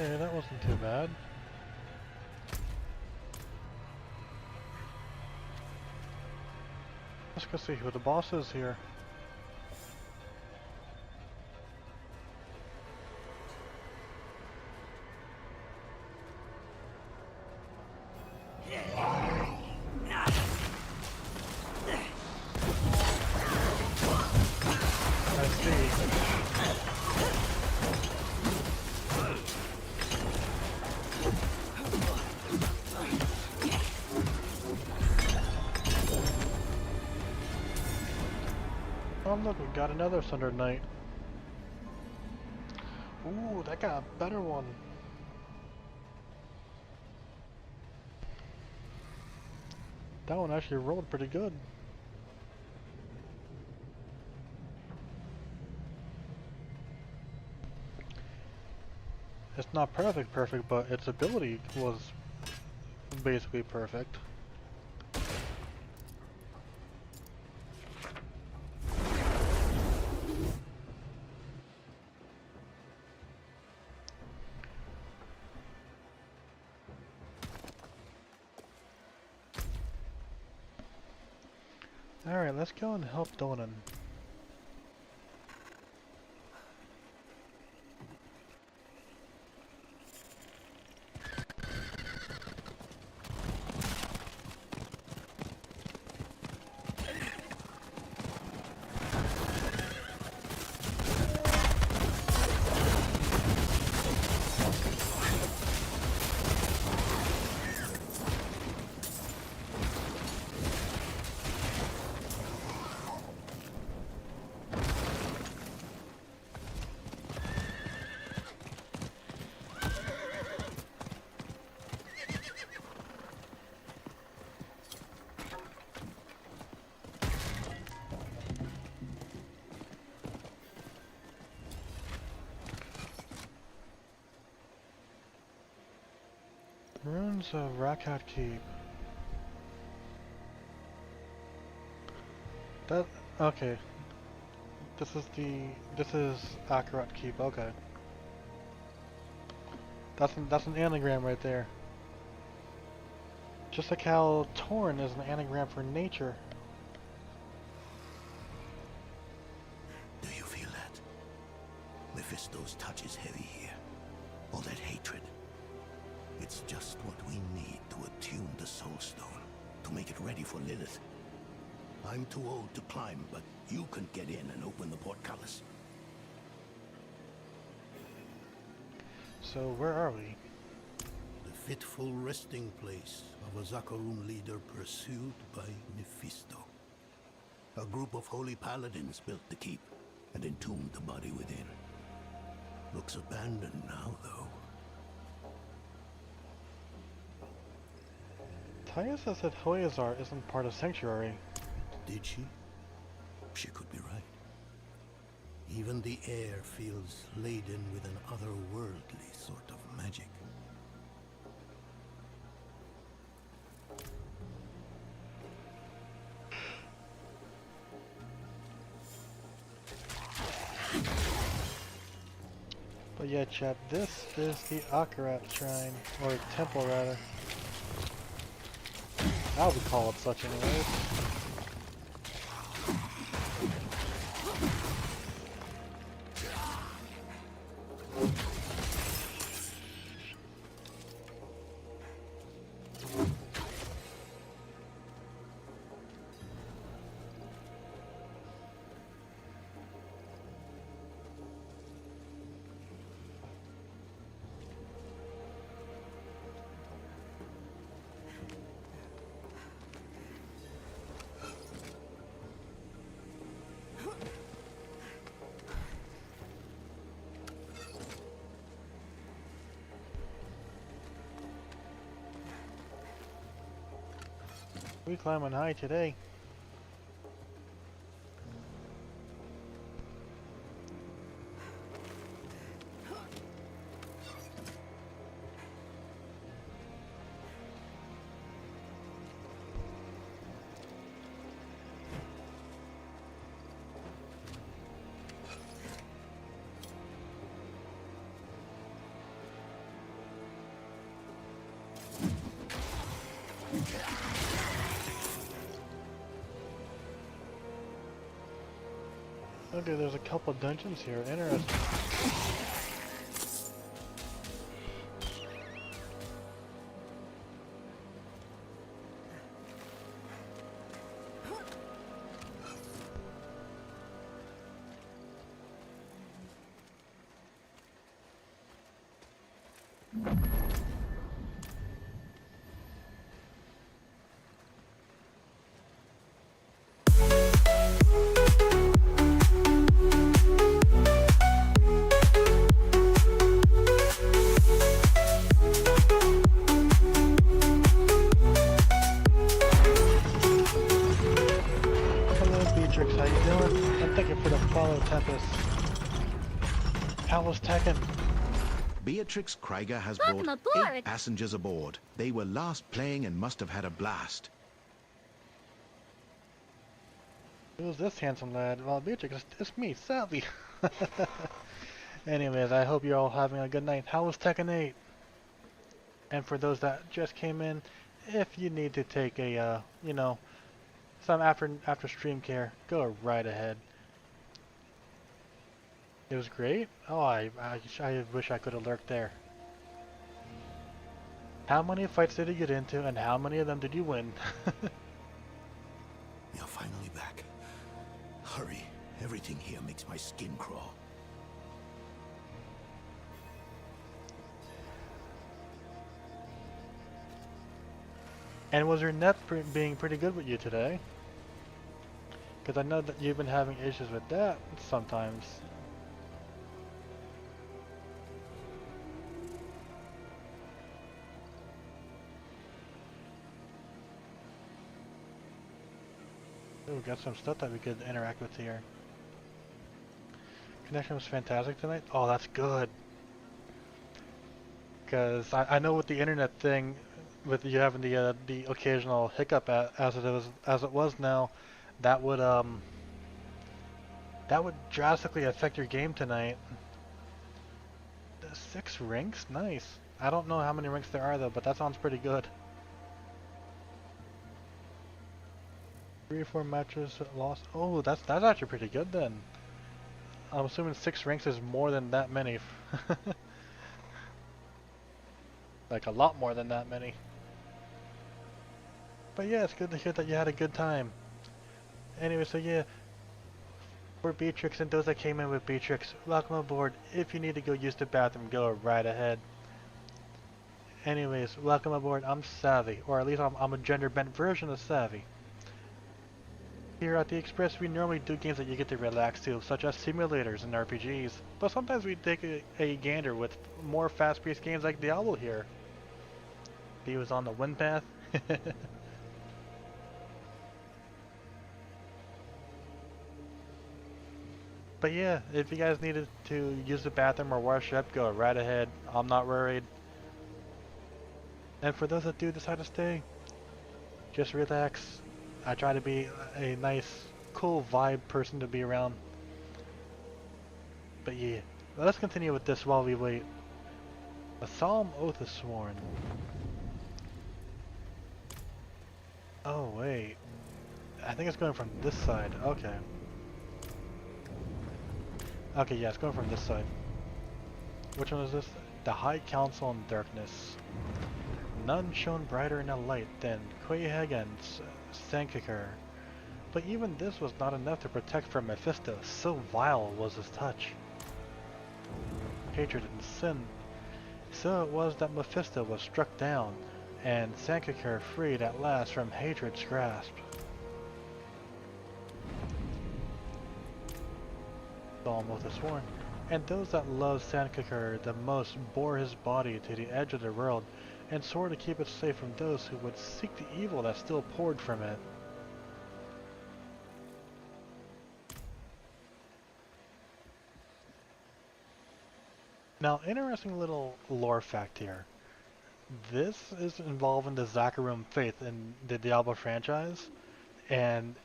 Okay, that wasn't too bad. Let's go see who the boss is here. I see. Oh look, we got another Thunder Knight. Ooh, that got a better one. That one actually rolled pretty good. It's not perfect, but its ability was basically perfect. Alright, let's go and help Donan. Ruins of Rakat Keep. That okay. This is Akarat Keep. Okay. That's an anagram right there. Just like how Torn is an anagram for nature. Do you feel that? Mephisto's touch is heavy here. All that hatred. It's just what we need to attune the Soul Stone, to make it ready for Lilith. I'm too old to climb, but you can get in and open the portcullis. So where are we? The fitful resting place of a Zakarum leader pursued by Mephisto. A group of holy paladins built the keep and entombed the body within. Looks abandoned now, though. Taya says that Hoyazar isn't part of Sanctuary. Did she? She could be right. Even the air feels laden with an otherworldly sort of magic. But yeah, chat, this is the Akarat Shrine, or Temple rather. I would call it such anyways. We climbing high today. Okay, there's a couple dungeons here. Interesting. Beatrix, how you doing? And thank you for the follow, Tempest. How was Tekken? Beatrix Krieger has brought 8 passengers aboard. They were last playing and must have had a blast. Who's this handsome lad? Well, Beatrix, it's me, Savy. Anyways, I hope you're all having a good night. How was Tekken 8? And for those that just came in, if you need to take a, you know, some after stream care, go right ahead. It was great. Oh, I wish I could have lurked there. How many fights did you get into, and how many of them did you win? You're finally back. Hurry. Everything here makes my skin crawl. And was your net being pretty good with you today? Because I know that you've been having issues with that sometimes. Ooh, we got some stuff that we could interact with here. Connection was fantastic tonight. Oh, that's good. Because I know with the internet thing, with you having the occasional hiccup as it was now, that would drastically affect your game tonight. 6 ranks, nice. I don't know how many ranks there are though, but that sounds pretty good. 3 or 4 matches lost. Oh, that's actually pretty good then. I'm assuming 6 ranks is more than that many. Like a lot more than that many. But yeah, it's good to hear that you had a good time. Anyway, so yeah, for Beatrix and those that came in with Beatrix, welcome aboard. If you need to go use the bathroom, go right ahead. Anyways, welcome aboard. I'm Savy, or at least I'm a gender-bent version of Savy. Here at the Express, we normally do games that you get to relax to, such as simulators and RPGs. But sometimes we take a gander with more fast-paced games like Diablo here. He was on the wind path. But yeah, if you guys needed to use the bathroom or wash up, go right ahead. I'm not worried. And for those that do decide to stay, just relax. I try to be a nice, cool vibe person to be around. But yeah, let's continue with this while we wait. A solemn oath is sworn. Oh wait, I think it's going from this side. Okay. Okay, yeah, it's going from this side. Which one is this? The High Council in Darkness. None shone brighter in the light than Quaheg and Sankakar. But even this was not enough to protect from Mephisto, so vile was his touch. Hatred and sin. So it was that Mephisto was struck down, and Sankakar freed at last from hatred's grasp. Solemn oath is sworn, and those that loved Sankakar the most bore his body to the edge of the world and swore to keep it safe from those who would seek the evil that still poured from it. Now, interesting little lore fact here. This is involving the Zakharum faith in the Diablo franchise, and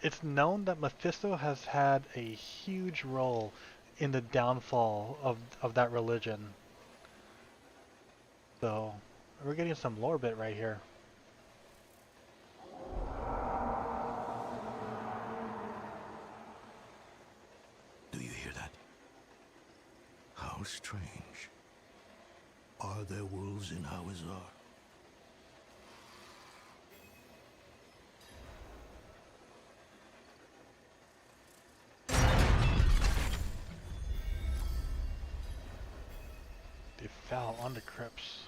it's known that Mephisto has had a huge role in the downfall of that religion. So, we're getting some lore bit right here. Do you hear that? How strange. Are there wolves in Hawazar? The foul undercrypts.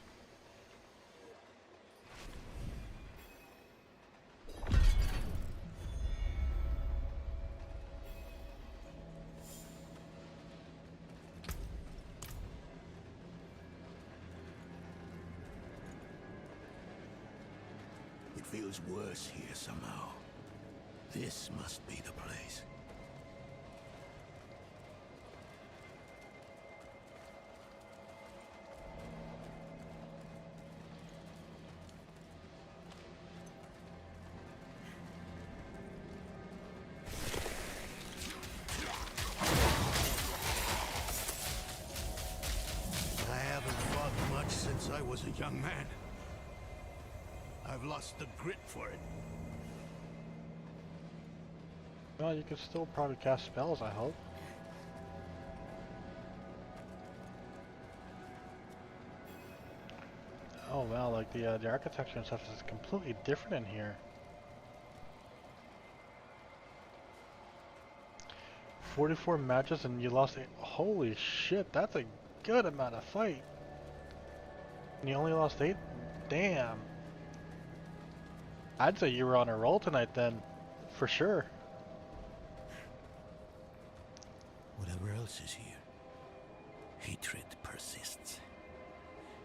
It feels worse here somehow. This must be the place. I haven't fought much since I was a young man. I've lost the grit for it. Well, you can still probably cast spells, I hope. Oh wow, like the architecture and stuff is completely different in here. 44 matches and you lost 8. Holy shit, that's a good amount of fight. And you only lost 8? Damn. I'd say you were on a roll tonight then, for sure. Whatever else is here, hatred persists.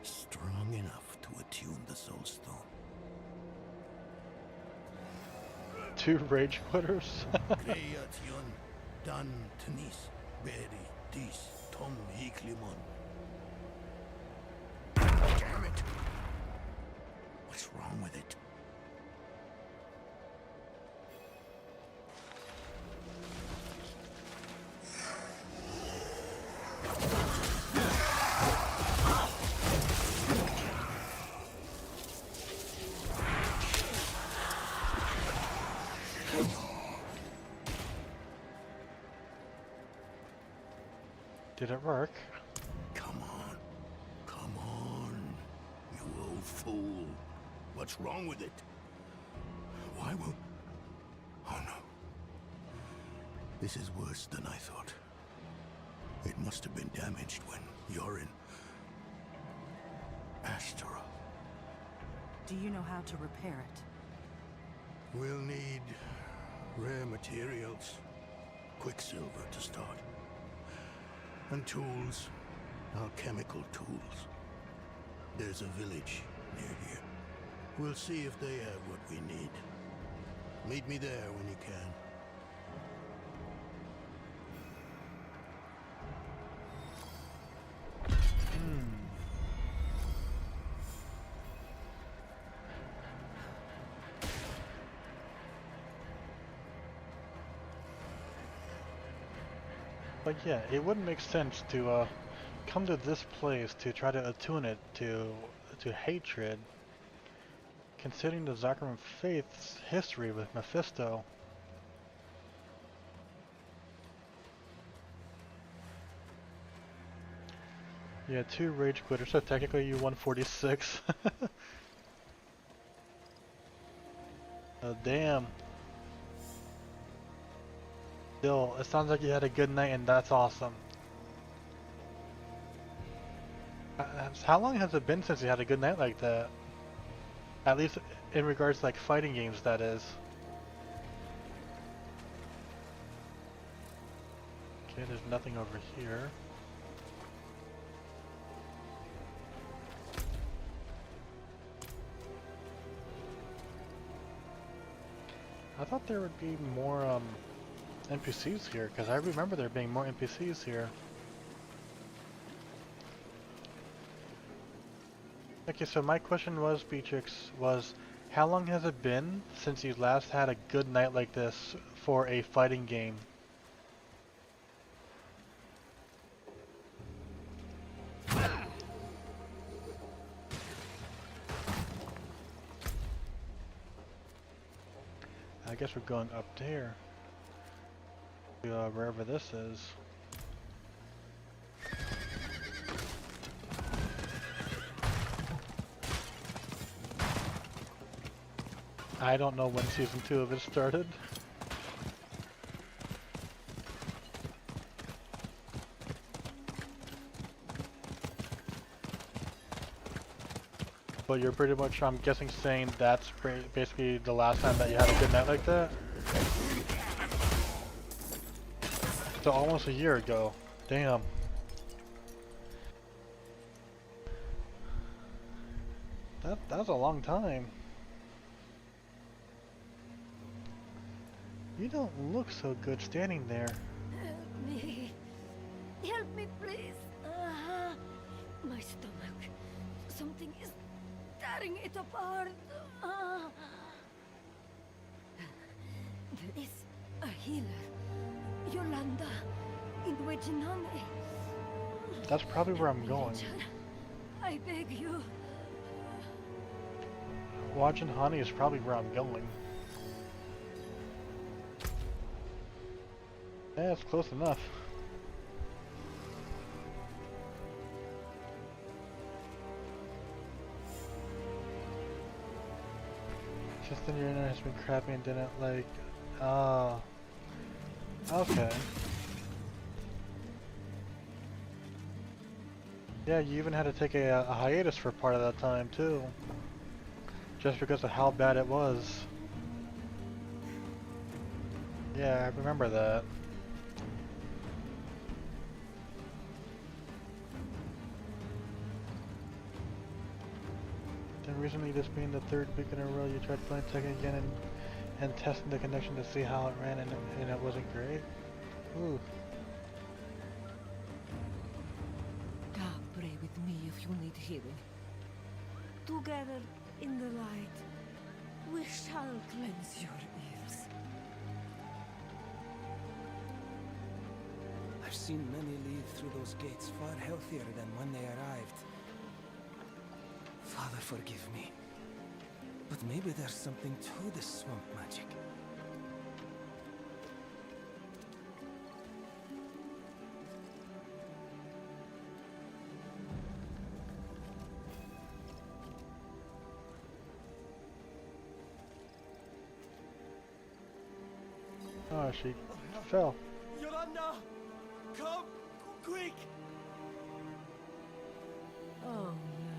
Strong enough to attune the Soul Stone. 2 rage quitters? Creation, Dan Tenis, Berry, Dis, Tom Hiklimon. Damn it! What's wrong with it? Did it work? Come on, you old fool. What's wrong with it? Why won't... Oh no. This is worse than I thought. It must have been damaged when you're in... Astora. Do you know how to repair it? We'll need rare materials. Quicksilver to start. And tools. Alchemical tools. There's a village near here. We'll see if they have what we need. Meet me there when you can. But yeah, it wouldn't make sense to come to this place to try to attune it to hatred, considering the Zakharum faith's history with Mephisto. Yeah, 2 rage quitters, so technically you won 46. Oh, damn. Still, it sounds like you had a good night and that's awesome. How long has it been since you had a good night like that? At least in regards to like fighting games, that is. Okay, there's nothing over here. thought there would be more NPCs here, because I remember there being more NPCs here. Okay, so my question was, Beatrix, was how long has it been since you last had a good night like this for a fighting game? I guess we're going up there. Wherever this is. I don't know when season 2 of it started. But you're pretty much, I'm guessing, saying that's basically the last time that you had a good night like that? So almost a year ago. Damn. That's a long time. You don't look so good standing there. Help me. Help me, please. My stomach. Something is tearing it apart. There is a healer. Yolanda. In Wejinane. That's probably where I'm going. I beg you. Watching Honey is probably where I'm going. Yeah, it's close enough. Just the internet has been crappy and didn't like... Oh. Okay. Yeah, you even had to take a hiatus for part of that time too. Just because of how bad it was. Yeah, I remember that. Then recently, this being the 3rd week in a row, you tried playing Tekken again and testing the connection to see how it ran, and it wasn't great. Ooh. Pray with me if you need healing. Together in the light, we shall cleanse your ears. I've seen many leave through those gates far healthier than when they arrived. Father, forgive me. But maybe there's something to this swamp magic. Oh, she fell. Yolanda! Come! Quick! Oh no.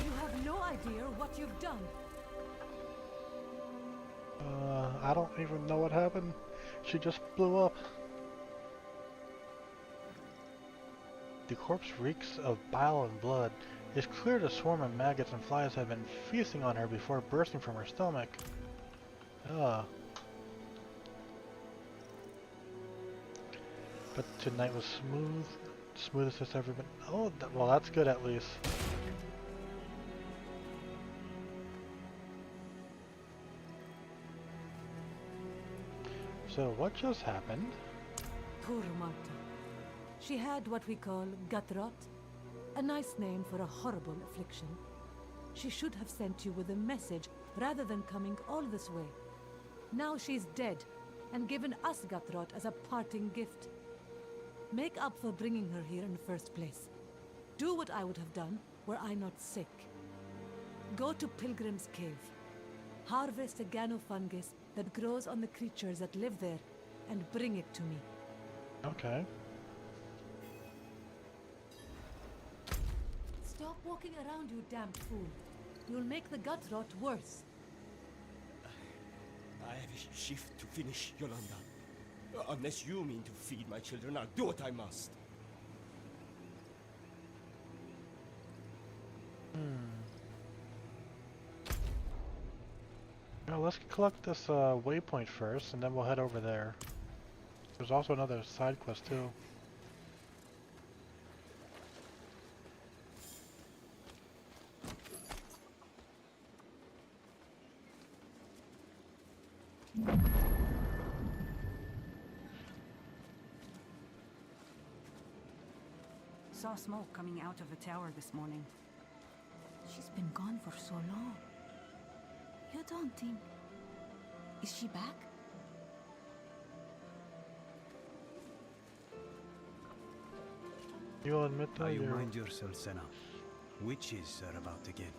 You have no idea what you've done. I don't even know what happened. She just blew up. The corpse reeks of bile and blood. It's clear the swarm of maggots and flies have been feasting on her before bursting from her stomach. Ugh. But tonight was smooth. Smoothest it's ever been. Oh, well, that's good at least. So, what just happened? Poor Marta. She had what we call gut rot, a nice name for a horrible affliction. She should have sent you with a message rather than coming all this way. Now she's dead, and given us gut rot as a parting gift. Make up for bringing her here in the first place. Do what I would have done were I not sick. Go to Pilgrim's Cave. Harvest a ganofungus that grows on the creatures that live there, and bring it to me. Okay. Stop walking around, you damned fool. You'll make the gut rot worse. I have a shift to finish, Yolanda. Unless you mean to feed my children, I'll do what I must. Now let's collect this waypoint first, and then we'll head over there. There's also another side quest too. Saw smoke coming out of a tower this morning. She's been gone for so long. You don't think... Is she back? You'll admit that you mind yourself, Senna. Witches are about to get.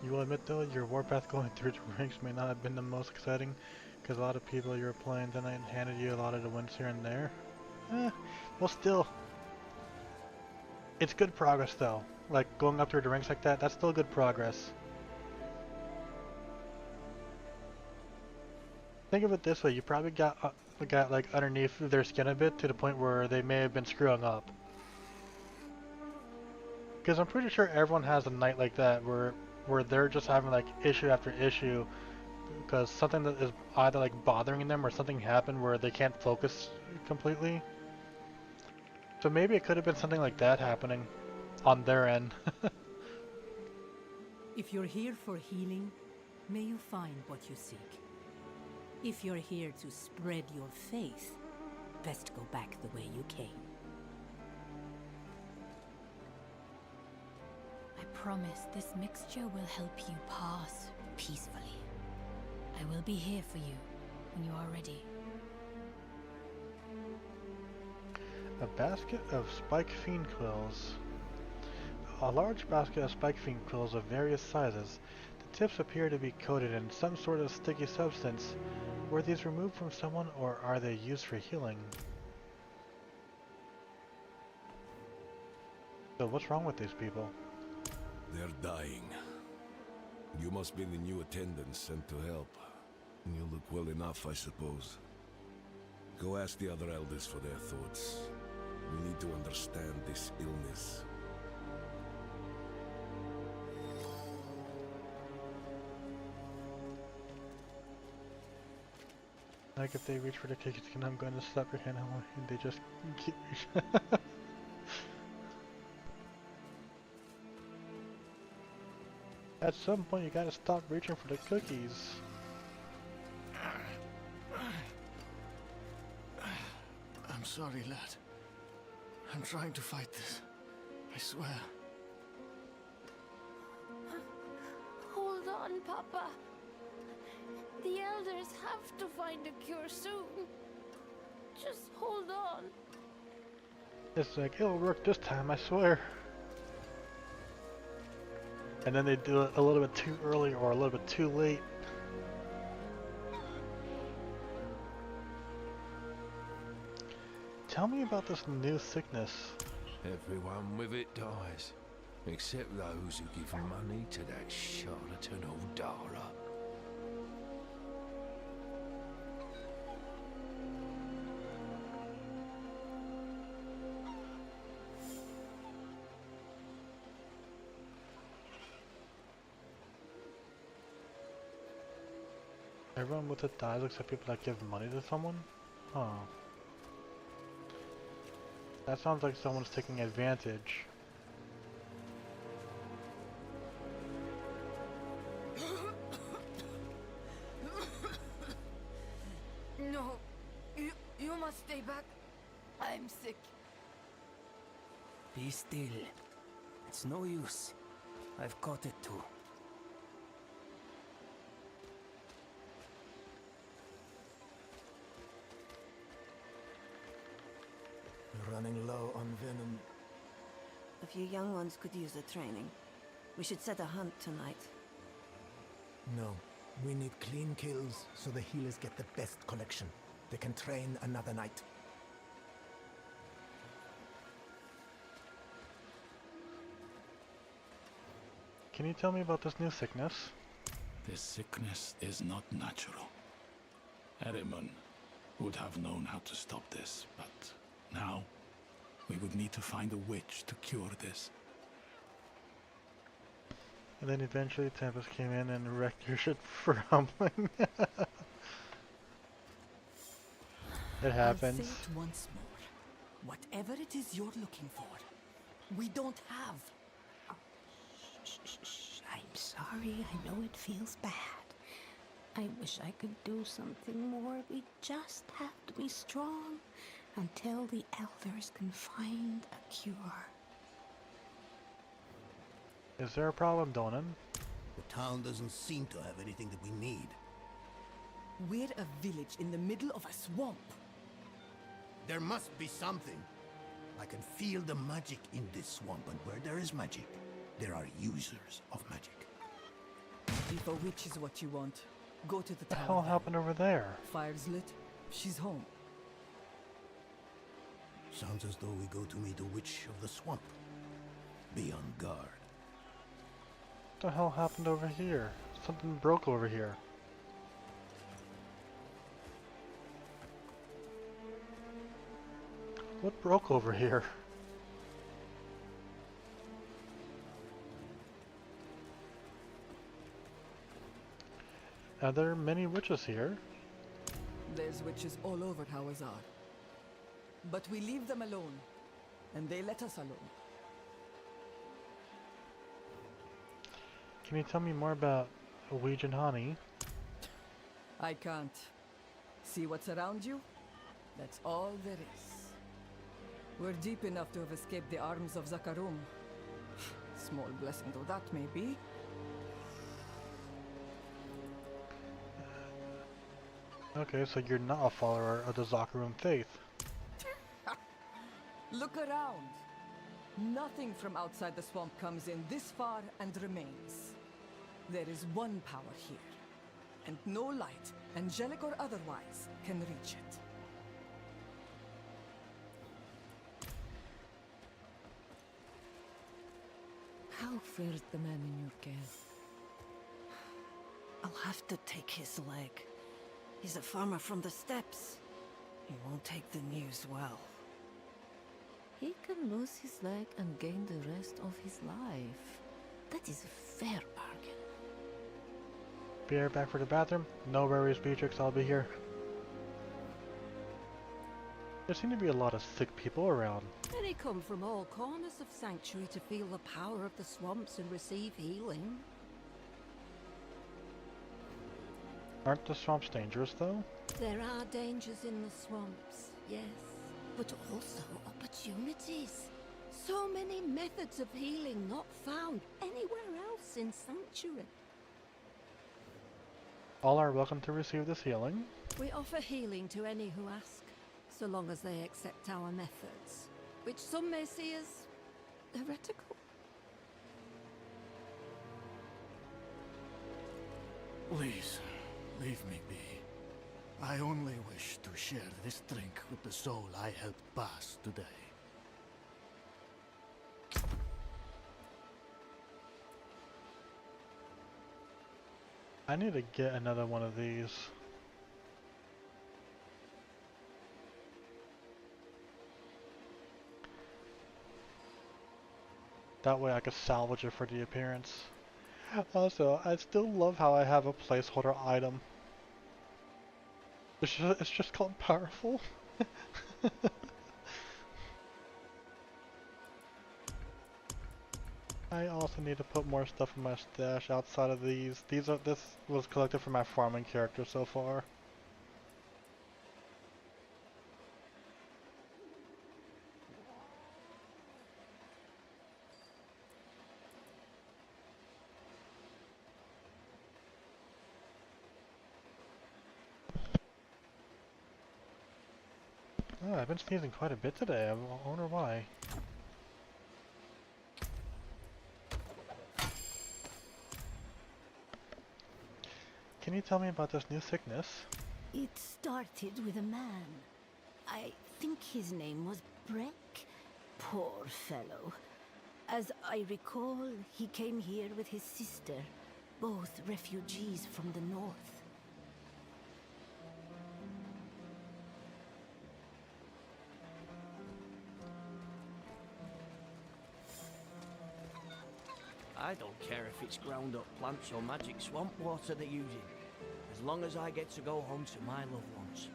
You will admit though, your warpath going through the ranks may not have been the most exciting, because a lot of people you were playing tonight handed you a lot of the wins here and there. Well still, it's good progress though. Like going up through the ranks like that, that's still good progress. Think of it this way, you probably got like underneath their skin a bit to the point where they may have been screwing up. Because I'm pretty sure everyone has a night like that where they're just having like issue after issue because something that is either like bothering them or something happened where they can't focus completely. So maybe it could have been something like that happening on their end. If you're here for healing, may you find what you seek. If you're here to spread your faith, best go back the way you came. I promise this mixture will help you pass peacefully. I will be here for you when you are ready. A basket of spike fiend quills. A large basket of spike fiend quills of various sizes. The tips appear to be coated in some sort of sticky substance. Were these removed from someone or are they used for healing? So what's wrong with these people? They're dying. You must be the new attendant sent to help. You look well enough, I suppose. Go ask the other elders for their thoughts. We need to understand this illness. Like if they reach for the cake, I'm going to slap your hand away and they just keep reaching. At some point you gotta stop reaching for the cookies. I'm sorry, lad. I'm trying to fight this. I swear. Hold on, Papa. The elders have to find a cure soon. Just hold on. It's like, it'll work this time, I swear. And then they do it a little bit too early or a little bit too late. Tell me about this new sickness. Everyone with it dies, except those who give money to that charlatan old Dara. Everyone with it dies except people that give money to someone? Huh. That sounds like someone's taking advantage. No, you must stay back. I'm sick. Be still. It's no use. I've caught it too. We're running low on venom. A few young ones could use the training. We should set a hunt tonight. No, we need clean kills so the healers get the best collection. They can train another night. Can you tell me about this new sickness? This sickness is not natural. Erimon would have known how to stop this, but now We would need to find a witch to cure this. And then eventually Tempest came in and wrecked your shit for humbling. It happens. I'll say it once more. Whatever it is you're looking for, we don't have. Shh. I'm sorry. I know it feels bad. I wish I could do something more. We just have to be strong until the elders can find a cure. Is there a problem, Donan? The town doesn't seem to have anything that we need. We're a village in the middle of a swamp. There must be something. I can feel the magic in this swamp, and where there is magic, there are users of magic. If a witch is what you want, go to the What the tower. hell happened over there? Fire's lit. She's home. Sounds as though we go to meet a witch of the swamp. Be on guard. What the hell happened over here? Something broke over here. What broke over here? Are there many witches here? There's witches all over Hawazar. But we leave them alone, and they let us alone. Can you tell me more about Ouija and Honey? I can't. See what's around you? That's all there is. We're deep enough to have escaped the arms of Zakarum. Small blessing though that may be. Okay, so you're not a follower of the Zakarum faith. Look around. Nothing from outside the swamp comes in this far and remains. There is one power here, and no light, angelic or otherwise, can reach it. How fares the man in your care? I'll have to take his leg. He's a farmer from the steppes. He won't take the news well. He can lose his leg and gain the rest of his life. That is a fair bargain. Be right back for the bathroom. No worries, Beatrix, I'll be here. There seem to be a lot of sick people around. Many come from all corners of Sanctuary to feel the power of the swamps and receive healing. Aren't the swamps dangerous, though? There are dangers in the swamps, yes, but also opportunities. So many methods of healing not found anywhere else in Sanctuary. All are welcome to receive this healing. We offer healing to any who ask, so long as they accept our methods, which some may see as heretical. Please, leave me be. I only wish to share this drink with the soul I helped pass today. I need to get another one of these. That way I could salvage it for the appearance. Also, I still love how I have a placeholder item. It's just called powerful. I also need to put more stuff in my stash outside of these. This was collected from my farming character so far. Oh, I've been sneezing quite a bit today. I wonder why. Can you tell me about this new sickness? It started with a man. I think his name was Breck. Poor fellow. As I recall, he came here with his sister, both refugees from the north. I don't care if it's ground up plants or magic swamp water they're using, as long as I get to go home to my loved ones.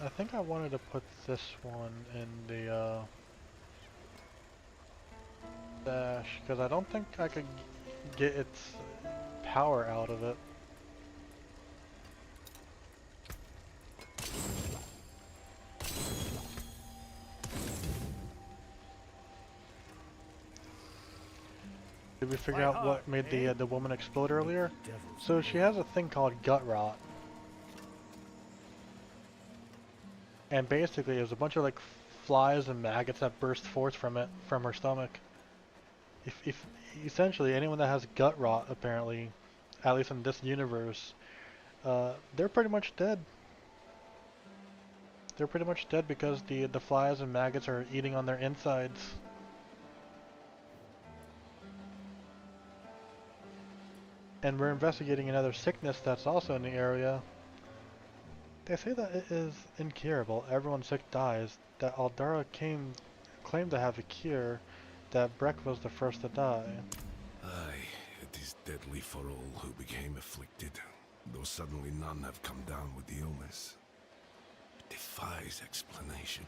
I think I wanted to put this one in the dash, because I don't think I could get its power out of it. Did we figure out what made the woman explode earlier? So she has a thing called gut rot. And basically there's a bunch of like flies and maggots that burst forth from it, from her stomach. If essentially anyone that has gut rot, apparently, at least in this universe, they're pretty much dead. They're pretty much dead because the flies and maggots are eating on their insides. And we're investigating another sickness that's also in the area. They say that it is incurable. Everyone sick dies. That Aldara claimed to have a cure. That Breck was the first to die. Aye, it is deadly for all who became afflicted, though suddenly none have come down with the illness. It defies explanation.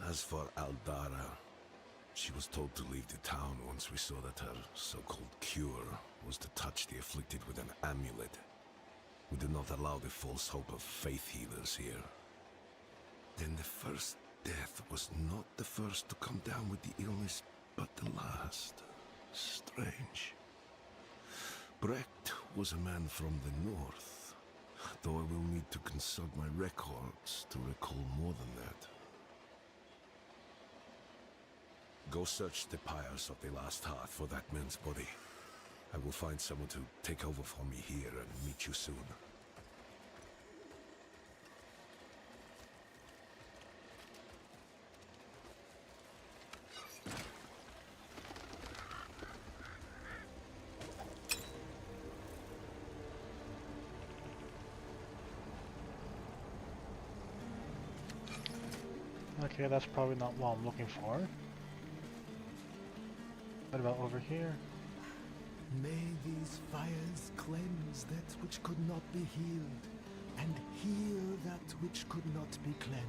As for Aldara, she was told to leave the town once we saw that her so-called cure was to touch the afflicted with an amulet. We do not allow the false hope of faith healers here. Then the first death was not the first to come down with the illness, but the last. Strange. Brecht was a man from the north, though I will need to consult my records to recall more than that. Go search the pyres of the last hearth for that man's body. I will find someone to take over for me here and meet you soon. Okay, that's probably not what I'm looking for. What about over here? May these fires cleanse that which could not be healed, and heal that which could not be cleansed.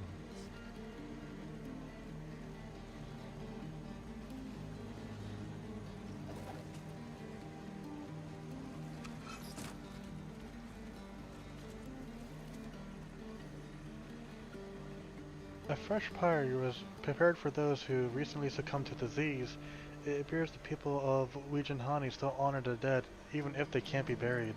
A fresh pyre was prepared for those who recently succumbed to disease. It appears the people of Wijanhani still honor the dead, even if they can't be buried.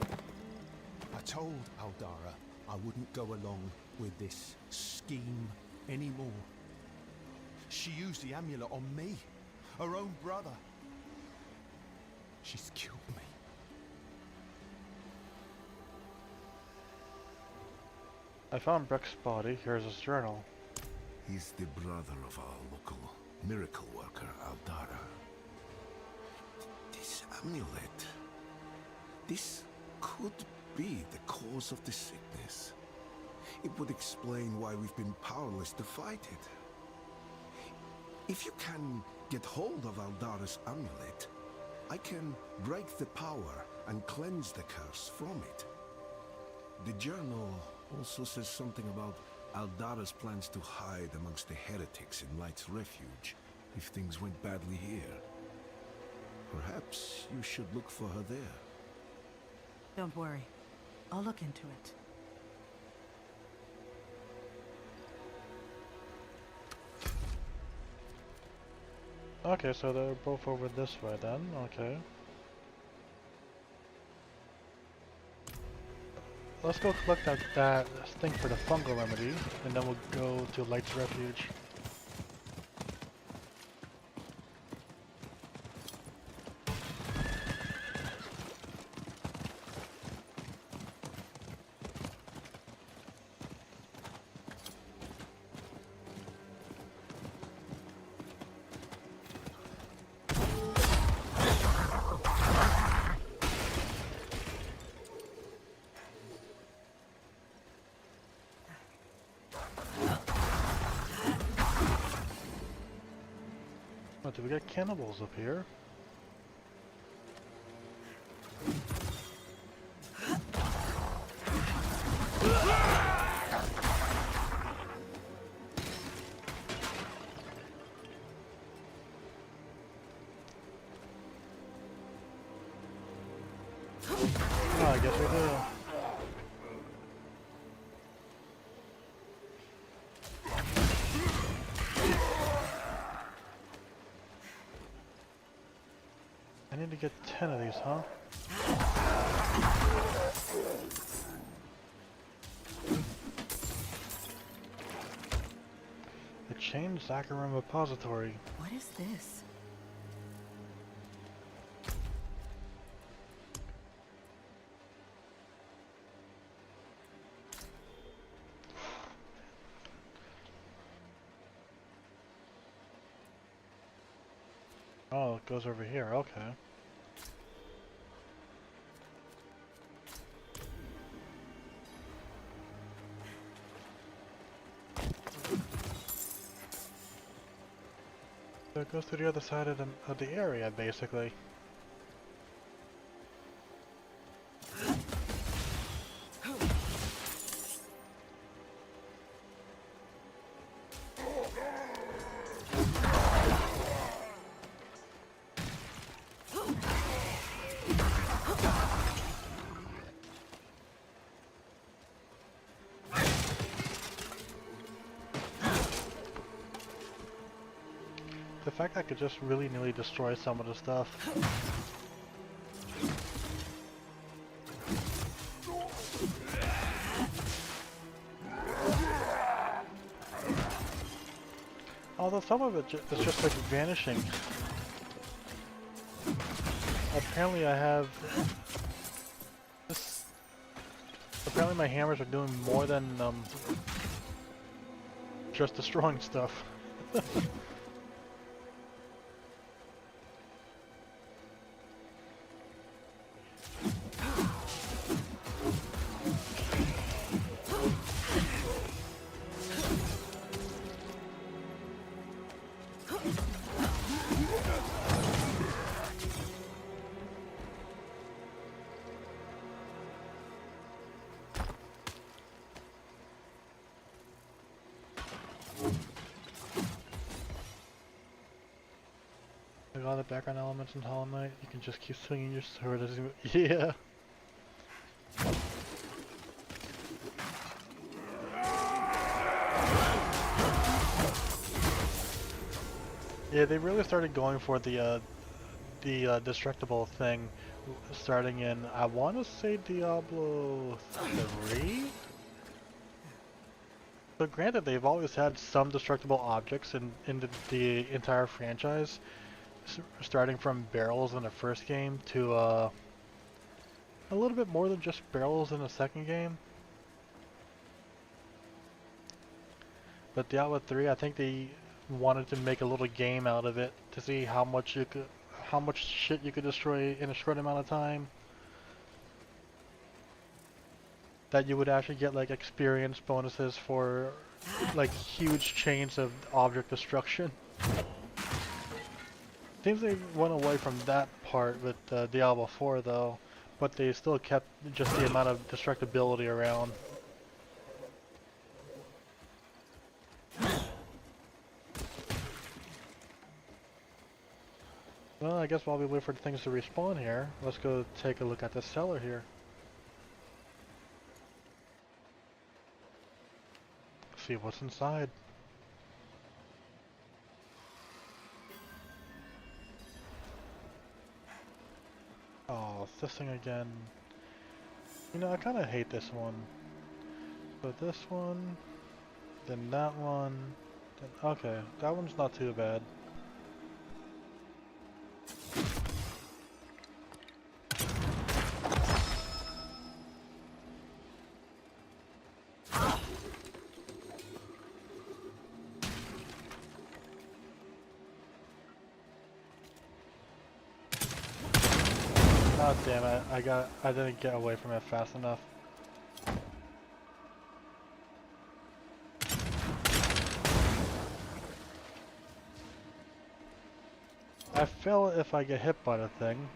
I told Aldara I wouldn't go along with this scheme anymore. She used the amulet on me, her own brother. She's killed me. I found Breck's body. Here's his journal. He's the brother of our local miracle worker, Aldara. This amulet... this could be the cause of the sickness. It would explain why we've been powerless to fight it. If you can get hold of Aldara's amulet, I can break the power and cleanse the curse from it. The journal also says something about Aldara's plans to hide amongst the heretics in Light's Refuge if things went badly here. Perhaps you should look for her there. Don't worry. I'll look into it. Okay, so they're both over this way then, okay. Let's go collect that thing for the fungal remedy, and then we'll go to Light's Refuge. do we get cannibals up here? Oh, I guess we do. I need to get 10 of these, huh? The chain Zakharum repository. What is this? Oh, it goes over here, okay. So it goes to the other side of the area, basically. The fact I could just willy-nilly destroy some of the stuff. Although some of it is just like vanishing. Apparently I have this. Apparently my hammers are doing more than just destroying stuff. Like all the background elements in Hollow Knight, you can just keep swinging your sword as you... Yeah! Yeah, they really started going for the destructible thing, starting in, I want to say Diablo 3? But granted, they've always had some destructible objects in the entire franchise, starting from barrels in the first game to a little bit more than just barrels in the second game. But Diablo 3, I think they wanted to make a little game out of it to see how much shit you could destroy in a short amount of time. That you would actually get like experience bonuses for like huge chains of object destruction. Seems they went away from that part with Diablo 4 though, but they still kept just the amount of destructibility around. Well, I guess while we wait for things to respawn here, let's go take a look at the cellar here. See what's inside. Oh, this thing again. You know, I kind of hate this one. So this one, then that one, then okay, that one's not too bad. God damn it, I didn't get away from it fast enough. I fail if I get hit by the thing.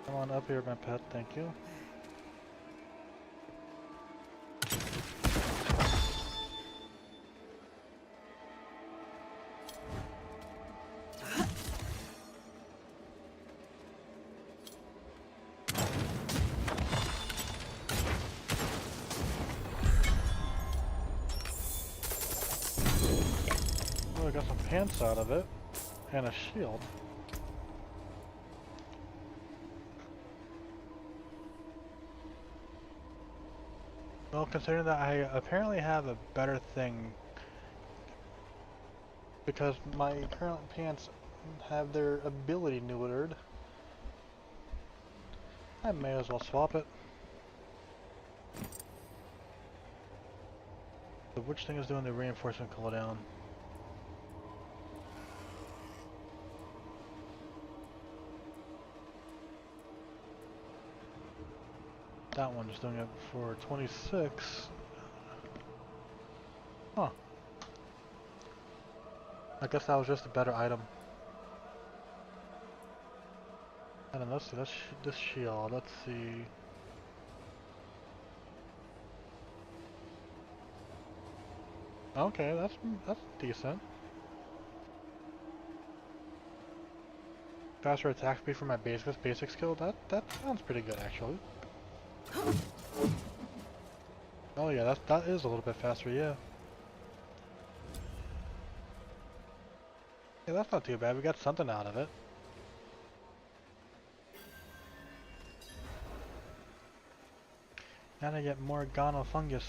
Come on up here, my pet, thank you. Oh, I got some pants out of it, and a shield. Well, considering that I apparently have a better thing, because my current pants have their ability neutered, I may as well swap it. So which thing is doing the reinforcement cooldown? That one's doing it for 26. Huh. I guess that was just a better item. And then let's see, this shield, let's see. Okay, that's decent. Faster attack speed for my basic skill, that sounds pretty good actually. Oh yeah, that is a little bit faster, yeah. Yeah, that's not too bad. We got something out of it. And I get more Gono fungus.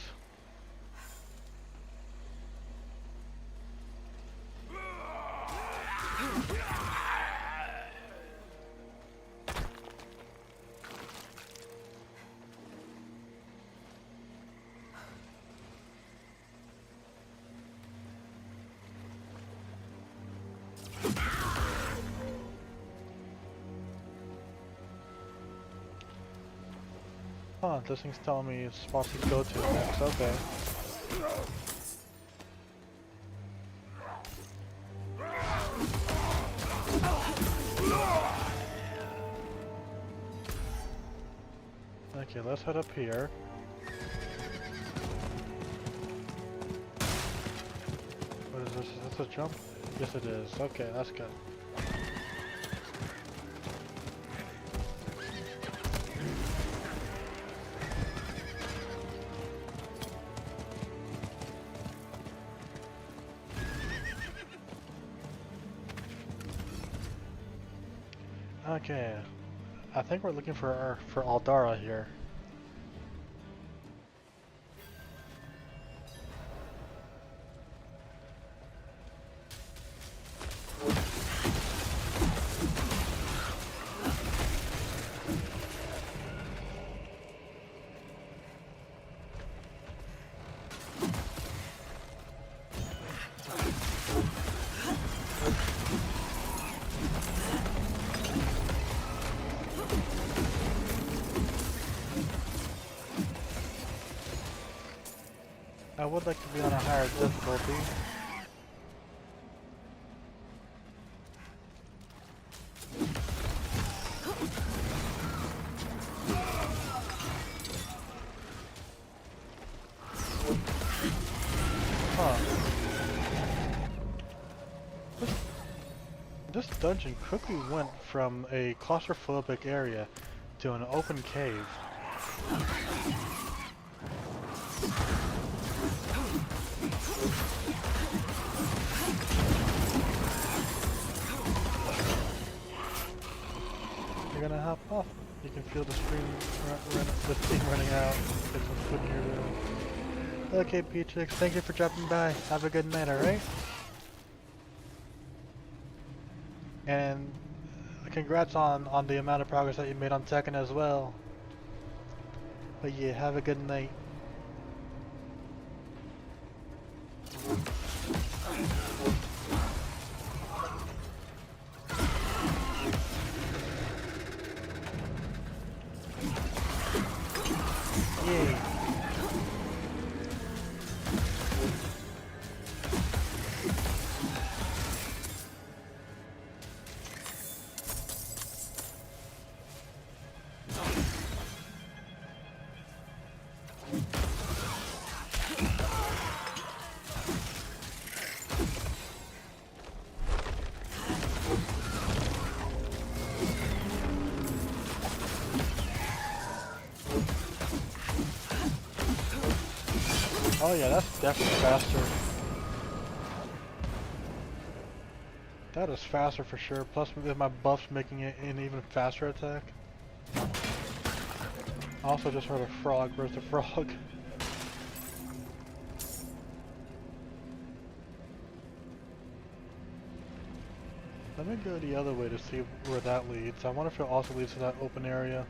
Huh, this thing's telling me it's spots to go to next, okay. Okay, let's head up here. What is this? Is this a jump? Yes it is. Okay, that's good. Okay, I think we're looking for Aldara here. I would like to be on a higher difficulty. Huh. This dungeon quickly went from a claustrophobic area to an open cave. You're gonna hop off. You can feel the steam running out. Get some food in your room. Okay, Peachix, thank you for dropping by. Have a good night, alright? And congrats on the amount of progress that you made on Tekken as well. But yeah, have a good night. Yay. Oh yeah, that's definitely faster. That is faster for sure. Plus with my buffs making it an even faster attack. I also just heard a frog. Where's the frog? Let me go the other way to see where that leads. I wonder if it also leads to that open area.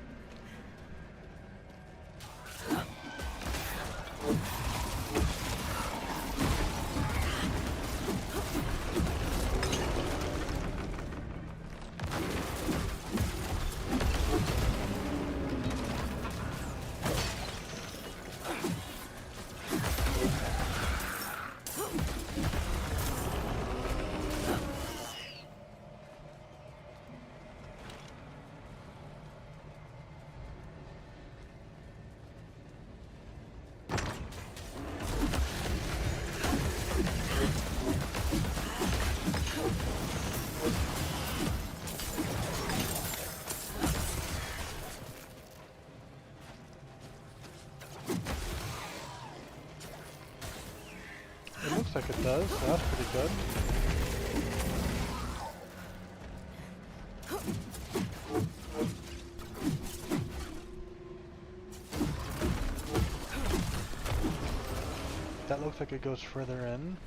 It looks like it does, so that's pretty good. That looks like it goes further in.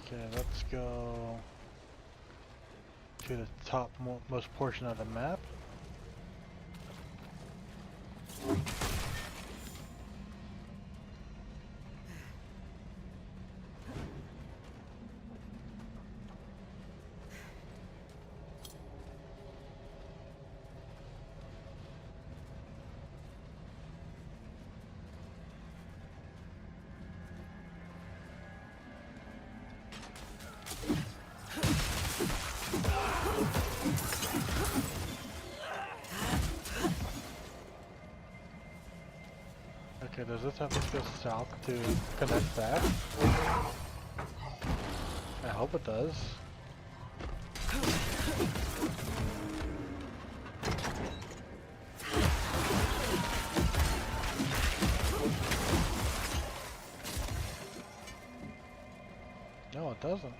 Okay, let's go to the top most portion of the map. Okay, does this have to go south to connect back? I hope it does. No, it doesn't.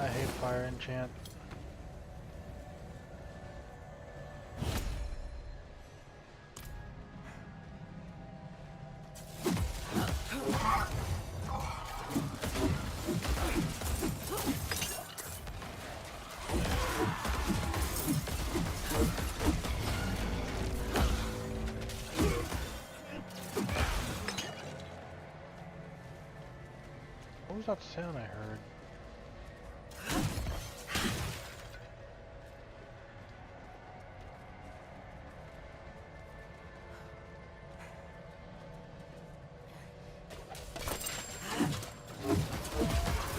I hate fire enchant. What was that sound I heard?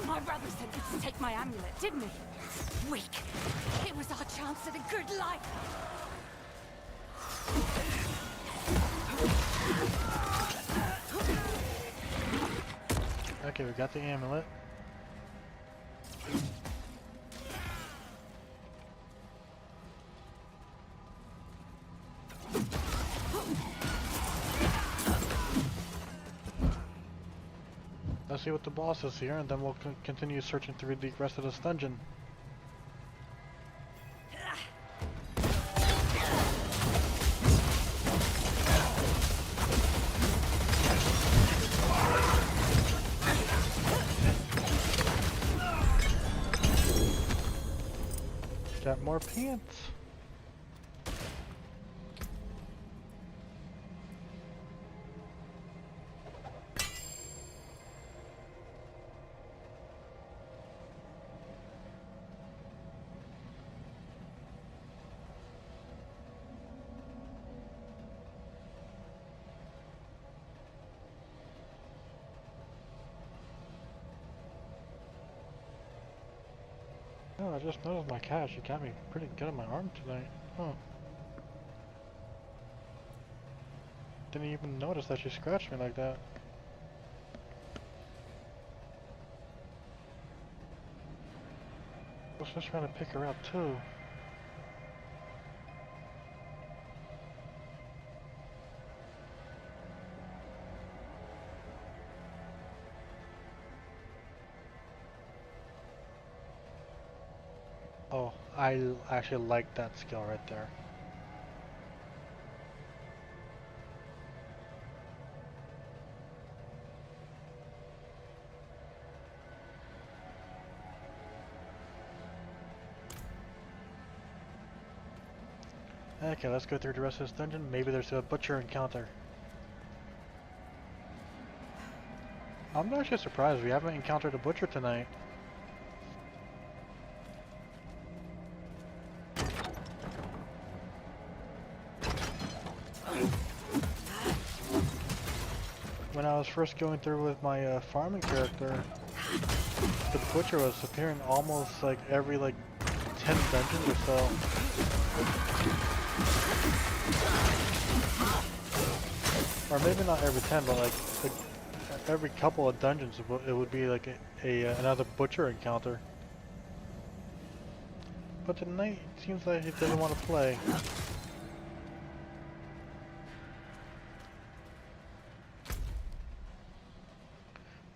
My brother said you'd take my amulet, didn't he? Weak. It was our chance at a good life. Okay, we got the amulet. Let's see what the boss is here, and then we'll continue searching through the rest of this dungeon. Got more pants. Oh, I just noticed my cat. She got me pretty good on my arm tonight. Huh. Didn't even notice that she scratched me like that. I was just trying to pick her up too. Oh, I actually like that skill right there. Okay, let's go through the rest of this dungeon. Maybe there's a butcher encounter. I'm actually surprised we haven't encountered a butcher tonight. When I was first going through with my farming character, the butcher was appearing almost like every 10 dungeons or so. Or maybe not every 10, but like every couple of dungeons it would be like another butcher encounter. But tonight it seems like he doesn't want to play.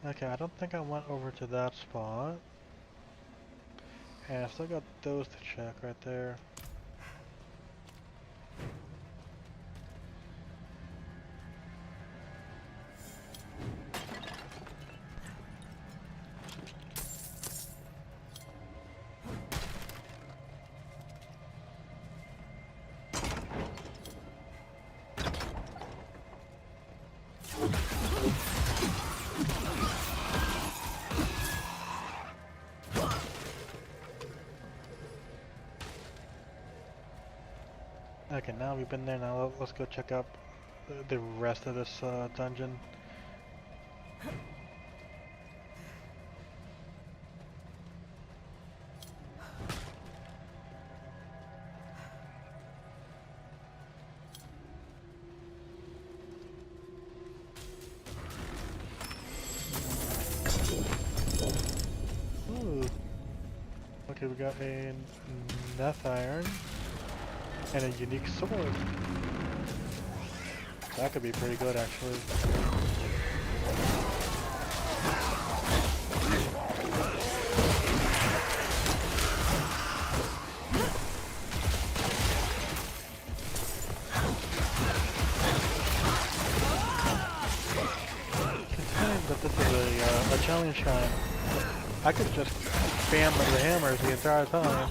Okay, I don't think I went over to that spot. And I still got those to check right there. Okay, now we've been there, now let's go check out the rest of this dungeon. Ooh. Okay, we got a Neth Iron. And a unique sword. That could be pretty good, actually. Considering that this is a challenge time, I could just spam the hammers the entire time.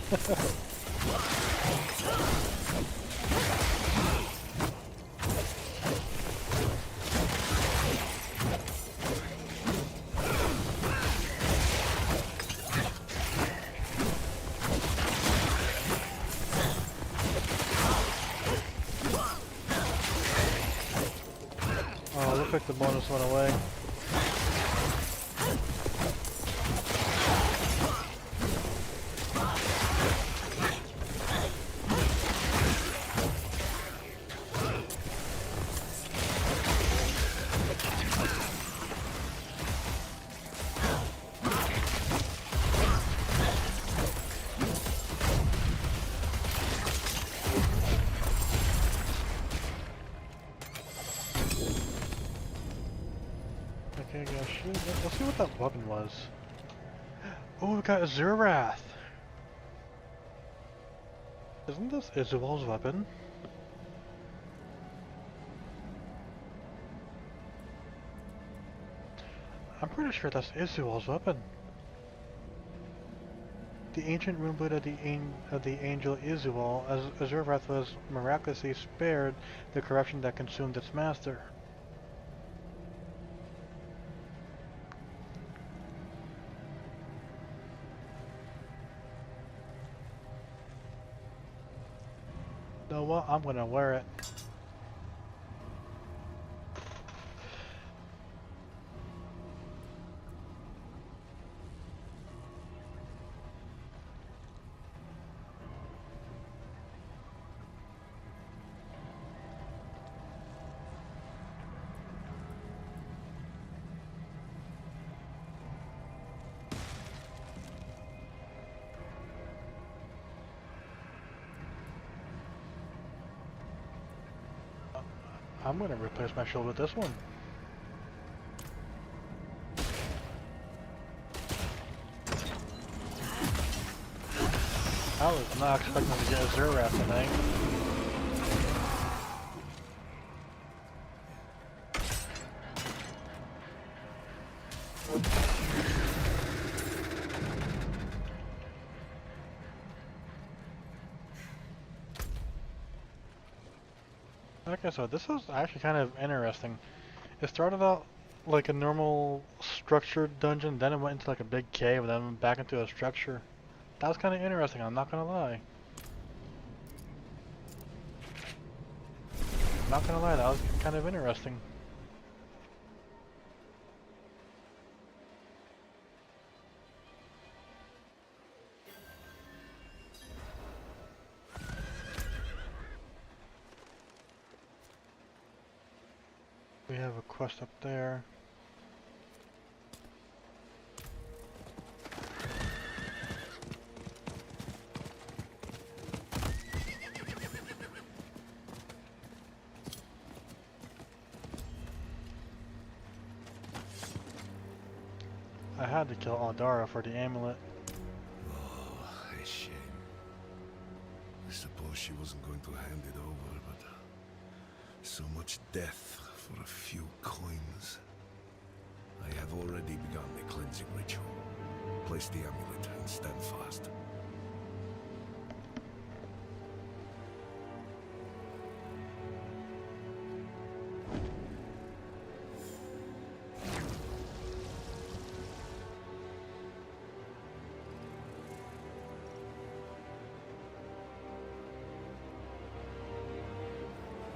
Oh, looks like the bonus went away. Okay, yeah, shoot. Let's see what that weapon was. Oh, we got a Zurath! Isn't this Izuval's weapon? I'm pretty sure that's Izuval's weapon. The ancient runeblade of the angel Izuval, as Zurath was miraculously spared the corruption that consumed its master. You know what? I'm gonna wear it. I'm gonna replace my shield with this one. I was not expecting to get a zero wrap tonight. Okay, so this was actually kind of interesting. It started out like a normal structured dungeon, then it went into like a big cave, and then back into a structure. That was kind of interesting, I'm not gonna lie. I'm not gonna lie, that was kind of interesting. We have a quest up there. I had to kill Aldara for the amulet. Oh, a shame. I suppose she wasn't going to hand it over, but so much death for a few coins. I have already begun the cleansing ritual. Place the amulet and stand fast.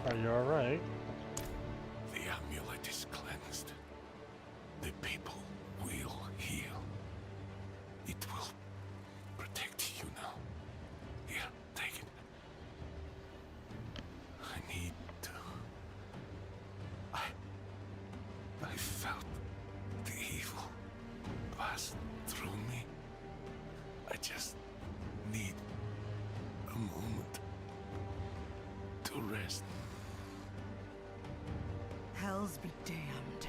Are you alright? The amulet is cleansed. The people will heal. It will protect you now. Here, take it. I need to... I felt the evil pass through me. I just need a moment to rest. Hells be damned.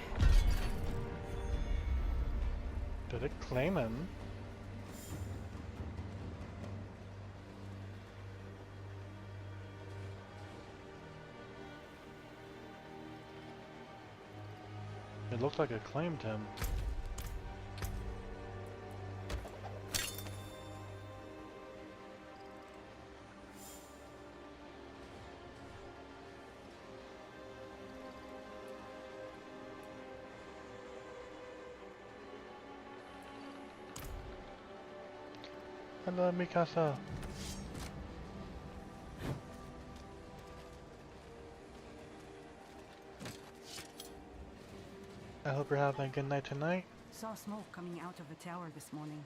Did it claim him? It looked like it claimed him. Hello, Mikasa. I hope you're having a good night tonight. Saw smoke coming out of the tower this morning.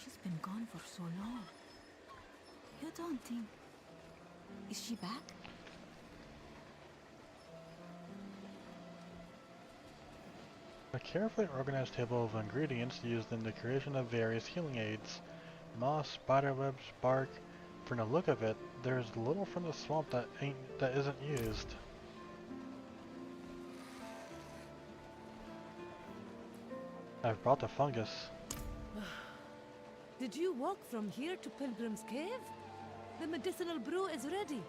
She's been gone for so long. You don't think... Is she back? A carefully organized table of ingredients used in the creation of various healing aids. Moss, spiderwebs, bark. From the look of it, there's little from the swamp that isn't used. I've brought the fungus. Did you walk from here to Pilgrim's Cave? The medicinal brew is ready.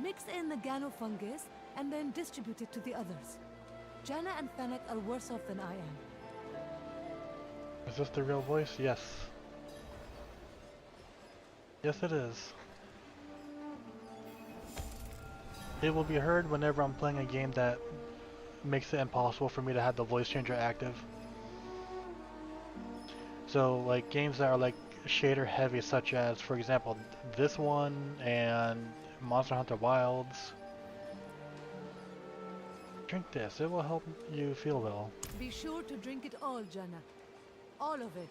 Mix in the Gano fungus and then distribute it to the others. Janna and Fennec are worse off than I am. Is this the real voice? Yes. Yes, it is. It will be heard whenever I'm playing a game that makes it impossible for me to have the voice changer active. So, like, games that are like shader heavy, such as, for example, this one and Monster Hunter Wilds. Drink this, it will help you feel well. Be sure to drink it all, Janna. All of it.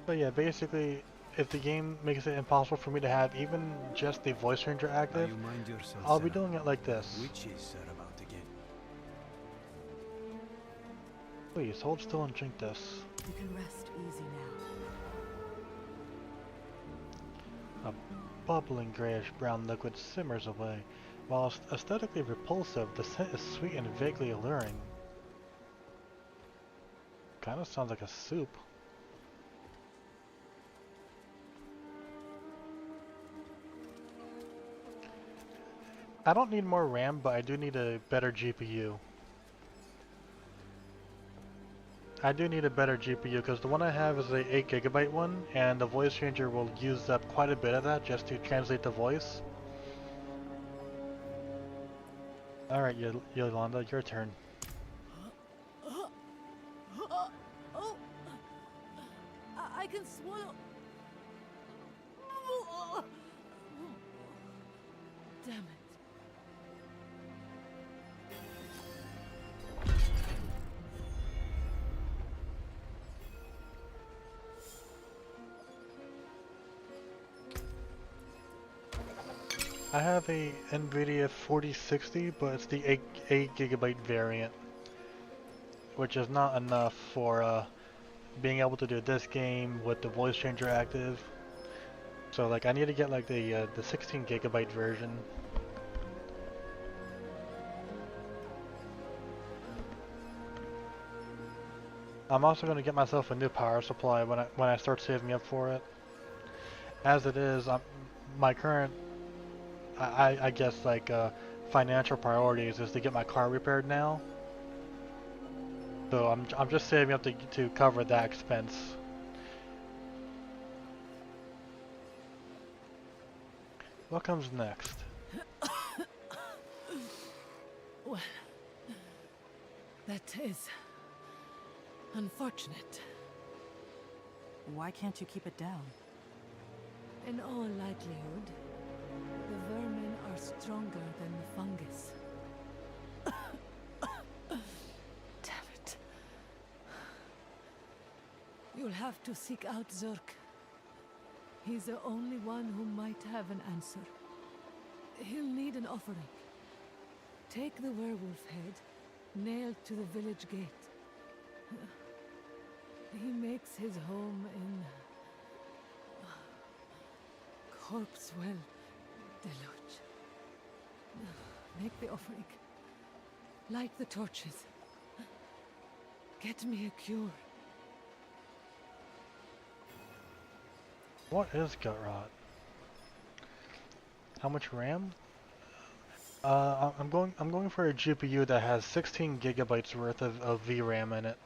But yeah, basically, if the game makes it impossible for me to have even just the voice changer active, I'll be doing it like this. Witches are about to get. Please, hold still and drink this. You can rest easy now. A bubbling grayish-brown liquid simmers away. While aesthetically repulsive, the scent is sweet and vaguely alluring. Kinda sounds like a soup. I don't need more RAM, but I do need a better GPU. I do need a better GPU because the one I have is a 8GB one, and the voice changer will use up quite a bit of that just to translate the voice. Alright, Yolanda, your turn. I can swallow. Damn it. I have a NVIDIA 4060, but it's the 8GB variant, which is not enough for being able to do this game with the voice changer active. So like I need to get like the 16GB version. I'm also going to get myself a new power supply when I start saving up for it. As it is, my current I guess like financial priorities is to get my car repaired now. So I'm just saving up to cover that expense. What comes next? Well, that is unfortunate. Why can't you keep it down? In all likelihood, the vermin are stronger than the fungus. Damn it. You'll have to seek out Zurk. He's the only one who might have an answer. He'll need an offering. Take the werewolf head, nailed to the village gate. He makes his home in Corpsewell Deluge. Make the offering. Light the torches. Get me a cure. What is gut rot? How much RAM? I'm going for a GPU that has 16GB worth of VRAM in it.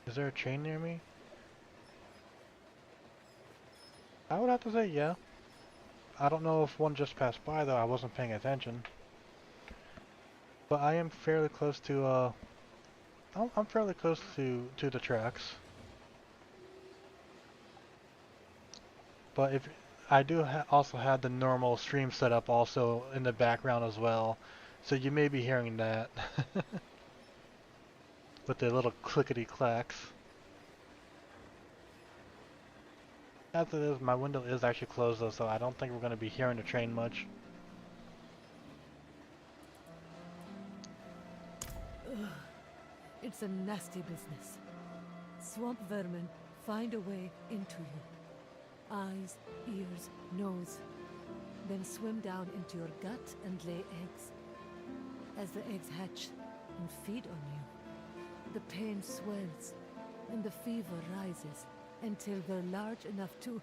Is there a train near me? I would have to say yeah. I don't know if one just passed by though, I wasn't paying attention. But I am fairly close to I'm fairly close to the tracks. But if I do also have the normal stream setup also in the background as well, so you may be hearing that with the little clickety clacks. As it is, my window is actually closed though, so I don't think we're going to be hearing the train much. Ugh. It's a nasty business. Swamp vermin find a way into you. Eyes, ears, nose. Then swim down into your gut and lay eggs. As the eggs hatch and feed on you, the pain swells and the fever rises until they're large enough to...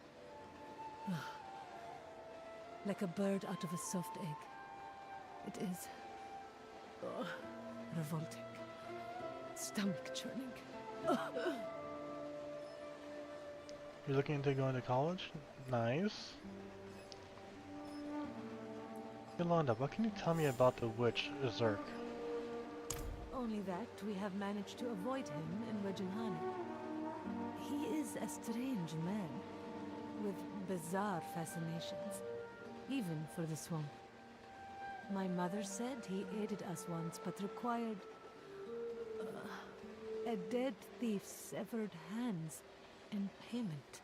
like a bird out of a soft egg. It is... revolting. Stomach churning. You're looking into going to college? Nice. Yolanda, what can you tell me about the witch, Zurk? Only that we have managed to avoid him in Regenhana. He is a strange man, with bizarre fascinations, even for the swamp. My mother said he aided us once, but required a dead thief's severed hands in payment.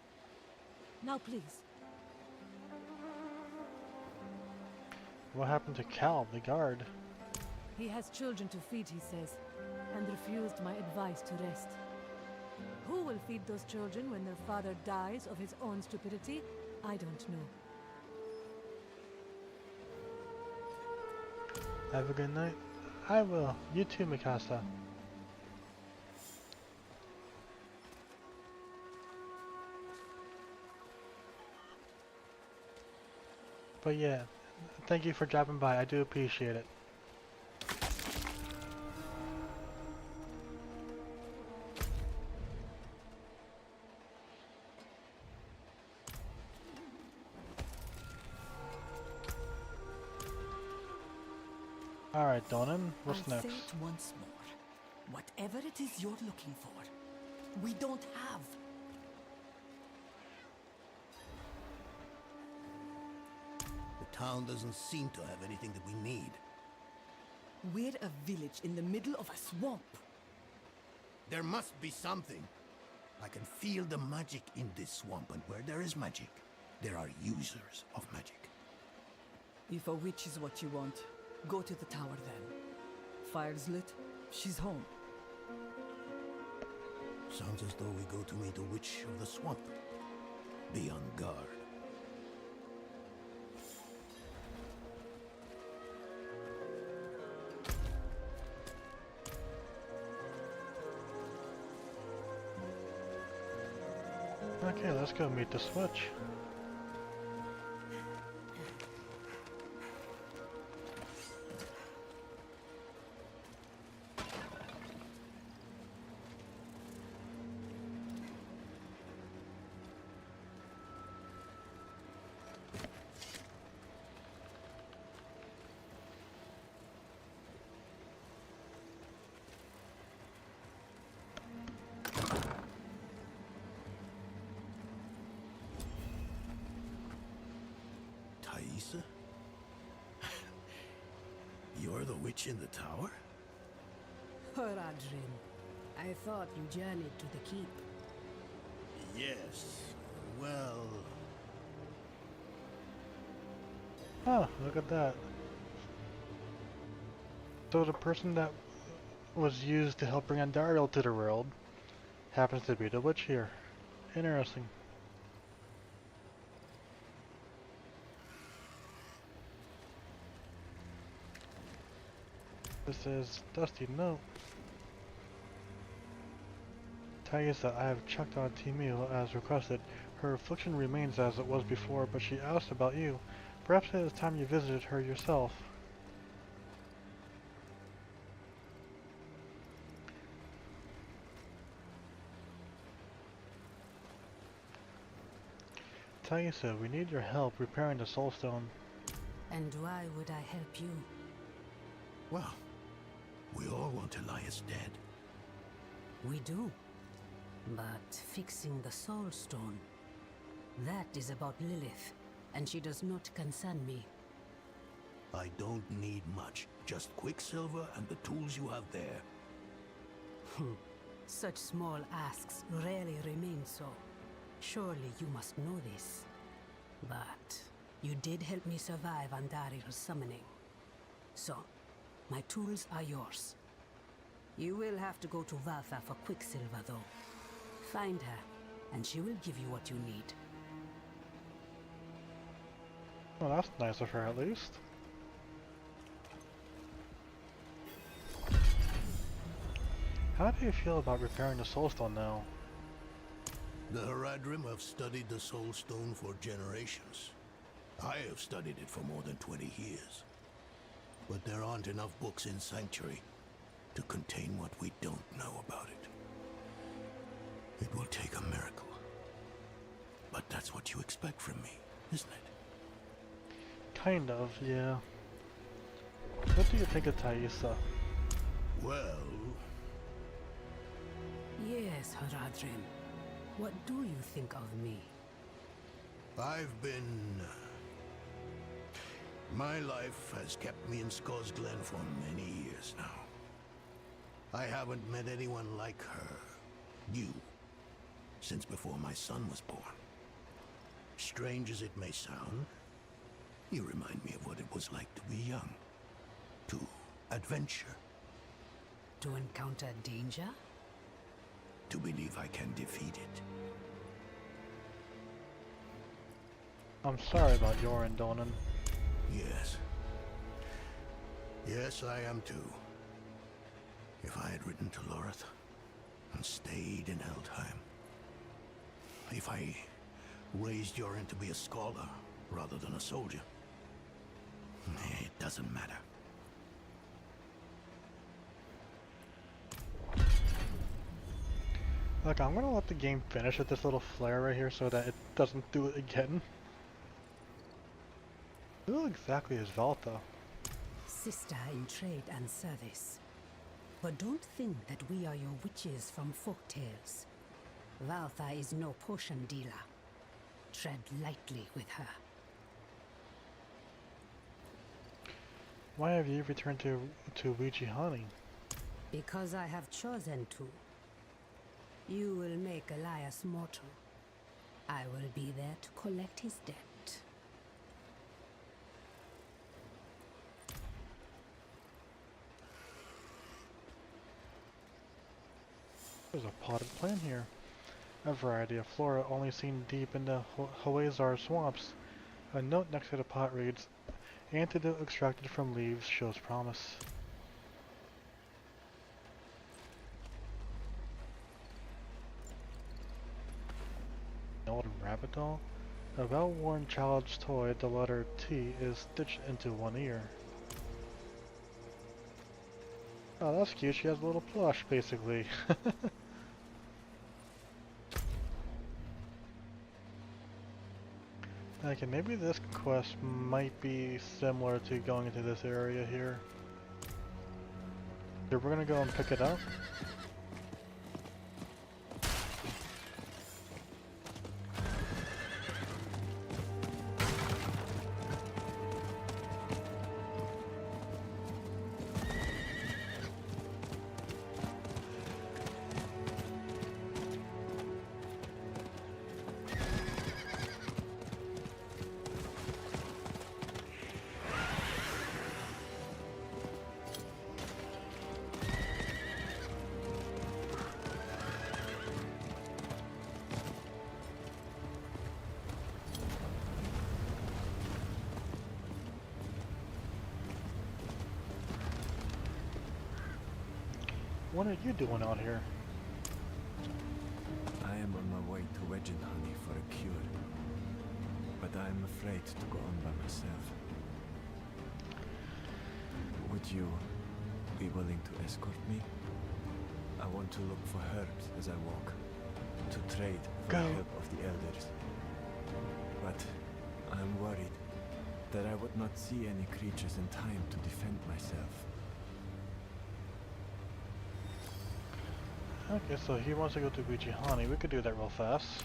Now please. What happened to Cal, the guard? He has children to feed, he says, and refused my advice to rest. Who will feed those children when their father dies of his own stupidity? I don't know. Have a good night. I will. You too, Mikasa. But yeah, thank you for dropping by. I do appreciate it. Alright, Donan, what's I'll next? say it once more. Whatever it is you're looking for, we don't have. The town doesn't seem to have anything that we need. We're a village in the middle of a swamp. There must be something. I can feel the magic in this swamp, and where there is magic, there are users of magic. If a witch is what you want, go to the tower then. Fire's lit, she's home. Sounds as though we go to meet a witch of the swamp. Be on guard. Okay, let's go meet the Switch. Thaisa? You're the witch in the tower? Horadrim, I thought you journeyed to the keep. Yes. Well... Oh, look at that. So the person that was used to help bring Andariel to the world happens to be the witch here. Interesting. This is Dusty Note. Thaisa, I have checked on Timu as requested. Her affliction remains as it was before, but she asked about you. Perhaps it is time you visited her yourself. Thaisa, we need your help repairing the Soul Stone. And why would I help you? Well, we all want Elias dead. We do. But fixing the Soul Stone, that is about Lilith, and she does not concern me. I don't need much. Just Quicksilver and the tools you have there. Such small asks rarely remain so. Surely you must know this. But you did help me survive Andariel's summoning. So, my tools are yours. You will have to go to Valtha for Quicksilver, though. Find her, and she will give you what you need. Well, that's nice of her, at least. How do you feel about repairing the Soul Stone now? The Haradrim have studied the Soul Stone for generations. I have studied it for more than 20 years. But there aren't enough books in Sanctuary to contain what we don't know about it. It will take a miracle. But that's what you expect from me, isn't it? Kind of, yeah. What do you think of Thaisa? Well... Yes, Haradrim. What do you think of me? I've been... My life has kept me in Skull's Glen for many years now. I haven't met anyone like her, you, since before my son was born. Strange as it may sound, you remind me of what it was like to be young, to adventure. To encounter danger? to believe I can defeat it. I'm sorry about Yoren, Donan. Yes. Yes, I am too. If I had ridden to Lorith and stayed in Eldheim. If I raised Yoren to be a scholar rather than a soldier. It doesn't matter. Look, I'm gonna let the game finish with this little flare right here so that it doesn't do it again. Who exactly is Valta? Sister in trade and service. But don't think that we are your witches from folktales. Valtha is no potion dealer. Tread lightly with her. Why have you returned to Wijihani? Because I have chosen to. You will make Elias mortal. I will be there to collect his debt. There's a potted plant here. A variety of flora only seen deep in the Huazar swamps. A note next to the pot reads, "Antidote extracted from leaves shows promise." An old rabbit doll? A well-worn child's toy, the letter T is stitched into one ear. Oh, that's cute. She has a little plush, basically. Okay, maybe this quest might be similar to going into this area here. So we're gonna go and pick it up. What are you doing out here? I am on my way to Wijihani for a cure, but I am afraid to go on by myself. Would you be willing to escort me? I want to look for herbs as I walk, to trade for the help of the elders. But I am worried that I would not see any creatures in time to defend myself. Okay, so he wants to go to Wijihani. We could do that real fast.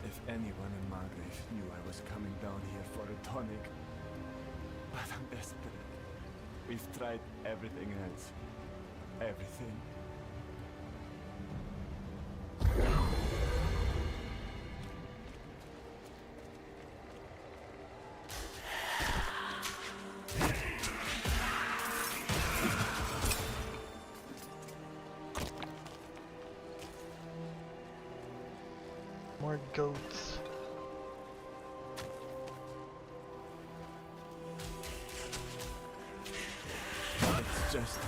If anyone in Margrave knew I was coming down here for a tonic, but I'm desperate. We've tried everything else. Everything. More goats. It's just...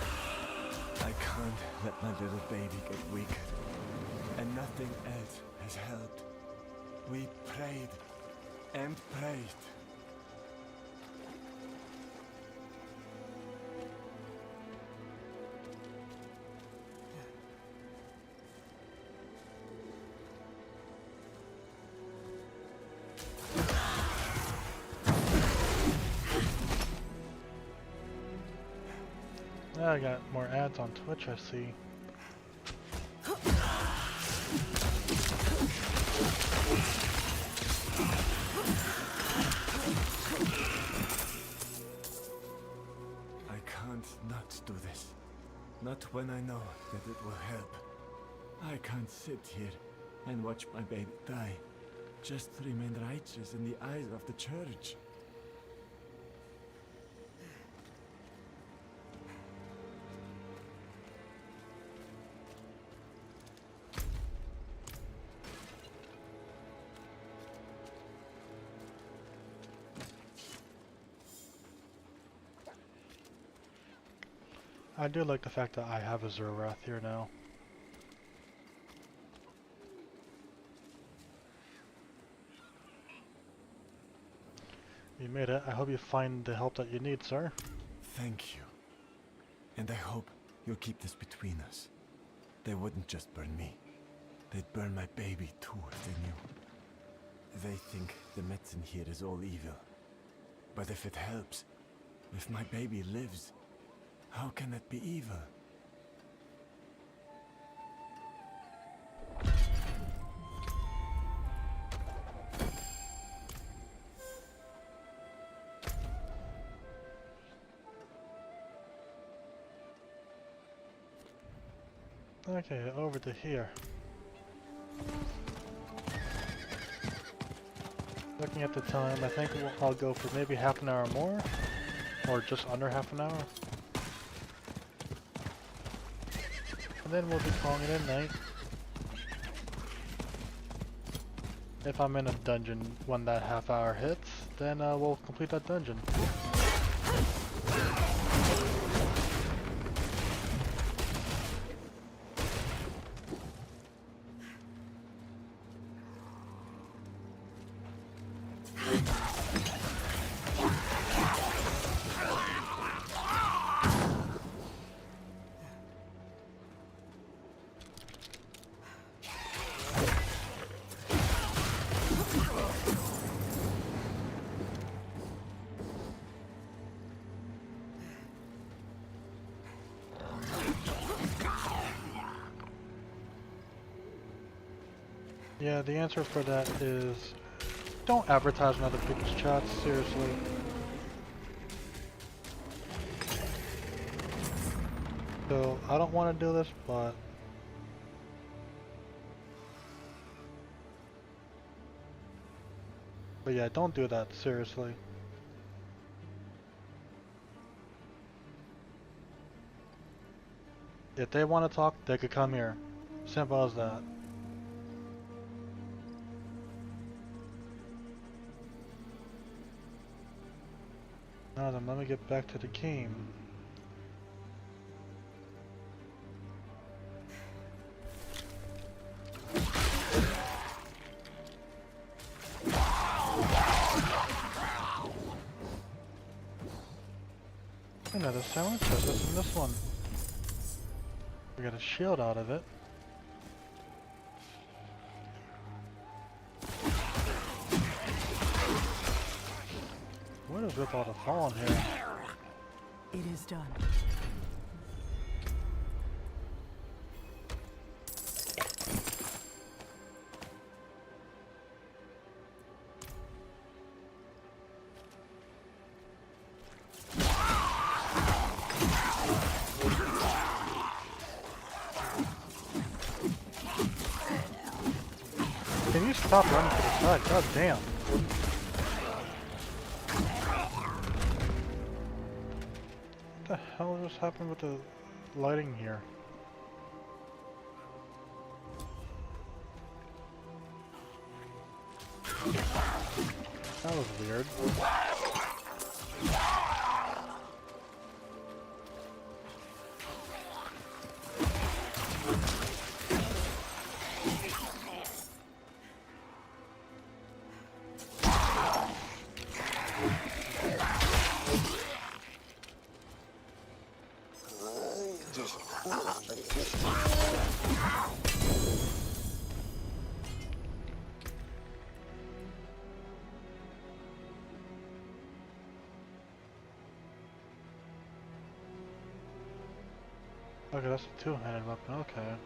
I can't let my little baby get weaker. And nothing else has helped. We prayed and prayed. I got more ads on Twitch, I see. I can't not do this. Not when I know that it will help. I can't sit here and watch my baby die Just remain righteous in the eyes of the church. I do like the fact that I have a Zurath here now. You made it. I hope you find the help that you need, sir. Thank you. And I hope you'll keep this between us. They wouldn't just burn me. They'd burn my baby too if they knew. They think the medicine here is all evil. But if it helps, if my baby lives, how can that be evil? Okay, over to here. Looking at the time, I think I'll go for maybe half an hour more, or just under half an hour. And then we'll be calling it a night. If I'm in a dungeon when that half hour hits, then we'll complete that dungeon. Yeah, the answer for that is don't advertise in other people's chats, seriously. So, I don't want to do this, but yeah, don't do that, seriously. If they want to talk, they could come here. Simple as that. Now then, let me get back to the game. Another sandwich, just in this one. We got a shield out of it. What is with all the falling here? It is done. Can you stop running to the side? God damn. What the hell just happened with the lighting here? That was weird. Okay, that's a two-handed weapon, okay.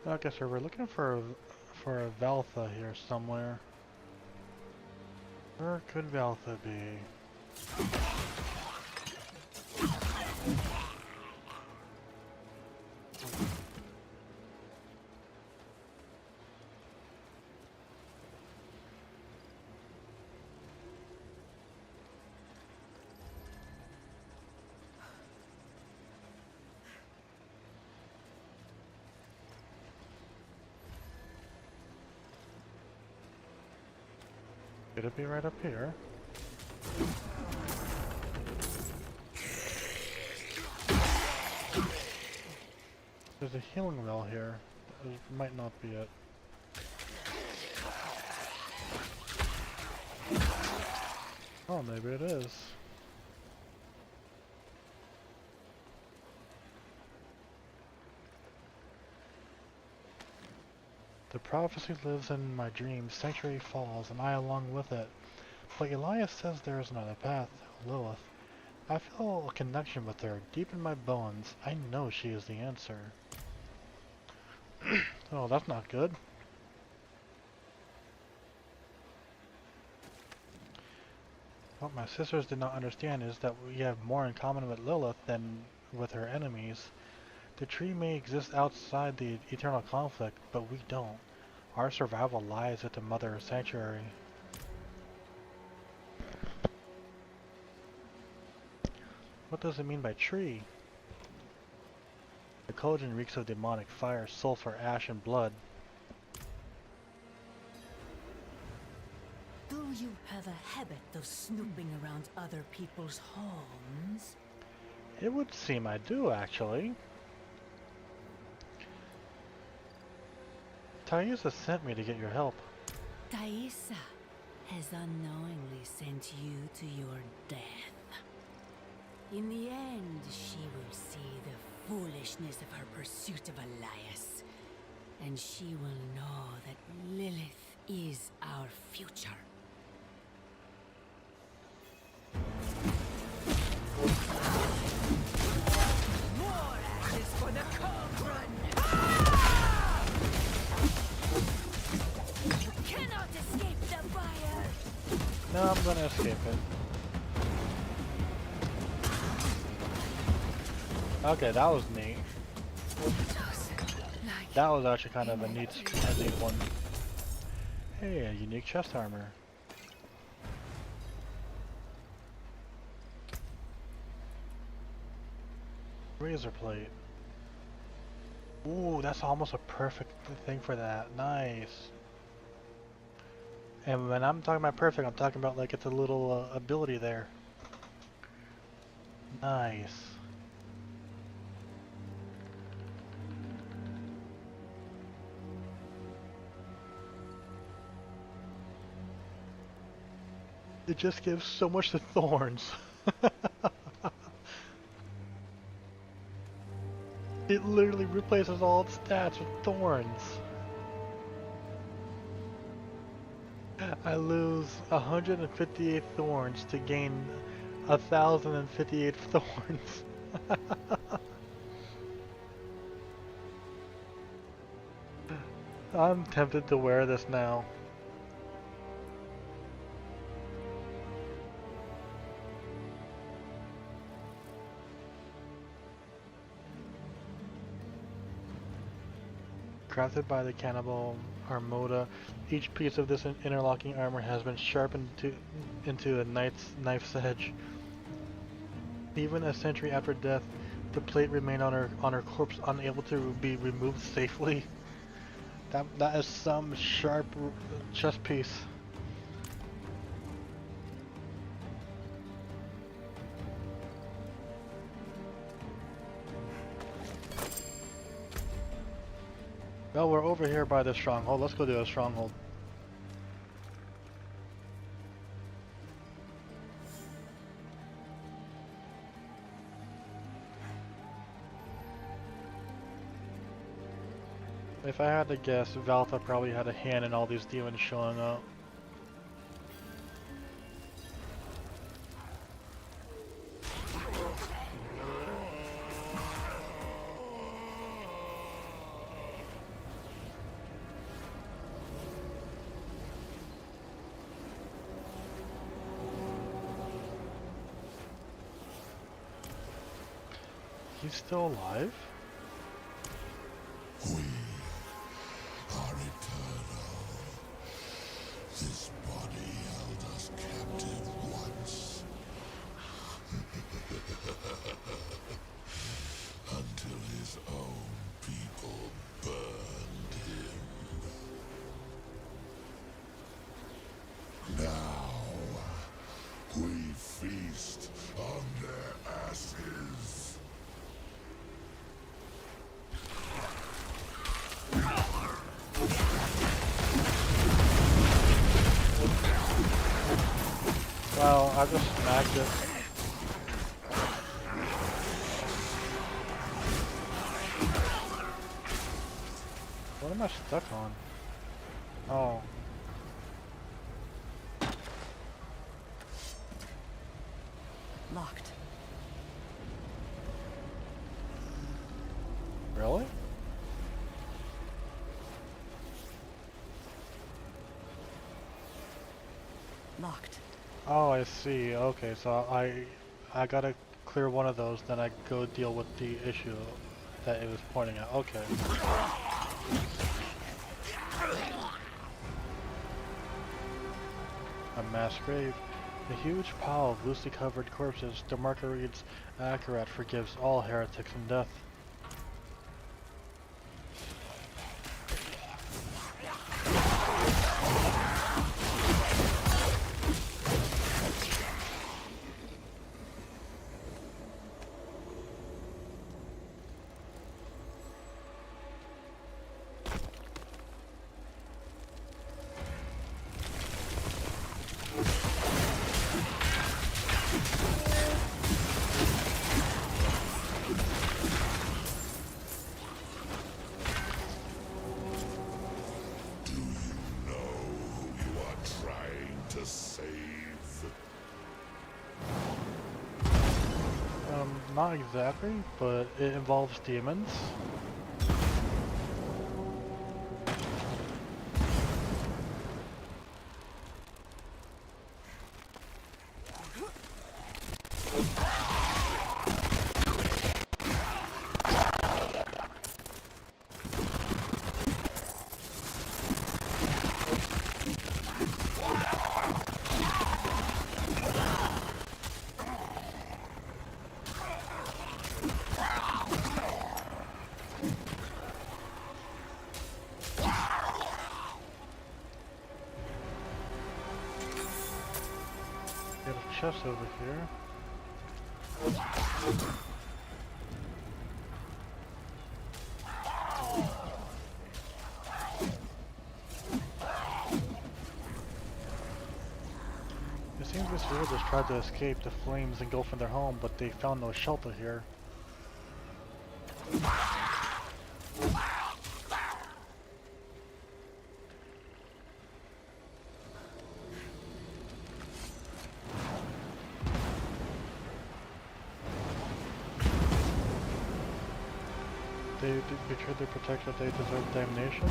Okay, so we're looking for for a Valtha here somewhere. Where could Valtha be? Could it be right up here? There's a healing well here. It might not be it. Oh, maybe it is. The prophecy lives in my dreams, sanctuary falls, and I along with it. But Elias says there is another path, Lilith. I feel a connection with her, deep in my bones. I know she is the answer. Oh, that's not good. What my sisters did not understand is that we have more in common with Lilith than with her enemies. The tree may exist outside the eternal conflict, but we don't. Our survival lies with the Mother Sanctuary. What does it mean by tree? The cauldron reeks of demonic fire, sulfur, ash, and blood. Do you have a habit of snooping around other people's homes? It would seem I do, actually. Thaisa sent me to get your help. Thaisa has unknowingly sent you to your death. In the end, she will see the foolishness of her pursuit of Elias, and she will know that Lilith is our future. More ashes for the cauldron! You cannot escape the fire! No, I'm gonna escape it. Okay, that was neat. That was actually kind of a neat one. Hey, a unique chest armor. Razor plate. Ooh, that's almost a perfect thing for that. Nice. And when I'm talking about perfect, I'm talking about like it's a little ability there. Nice. It just gives so much to thorns. It literally replaces all its stats with thorns. I lose 158 thorns to gain 1,058 thorns. I'm tempted to wear this now. Crafted by the cannibal Armada, each piece of this interlocking armor has been sharpened into a knife's edge. Even a century after death, the plate remained on her corpse, unable to be removed safely. That is some sharp chest piece. Well, we're over here by the stronghold. Let's go to a stronghold. If I had to guess, Valtha probably had a hand in all these demons showing up. He's still alive? We are eternal. This body held us captive once. Until his own people burned him. Now, we feast on their ashes. Wow, I just smacked it. What am I stuck on? Oh. Locked. Really? Locked. Oh, I see. Okay, so I gotta clear one of those, then I go deal with the issue that it was pointing at. Okay. A mass grave. A huge pile of loosely covered corpses. The marker reads, Akarat forgives all heretics in death. Not exactly, but it involves demons. Got a chest over here. It seems these villagers tried to escape the flames engulfing their home, but they found no shelter here. They betrayed their protector, they deserve damnation.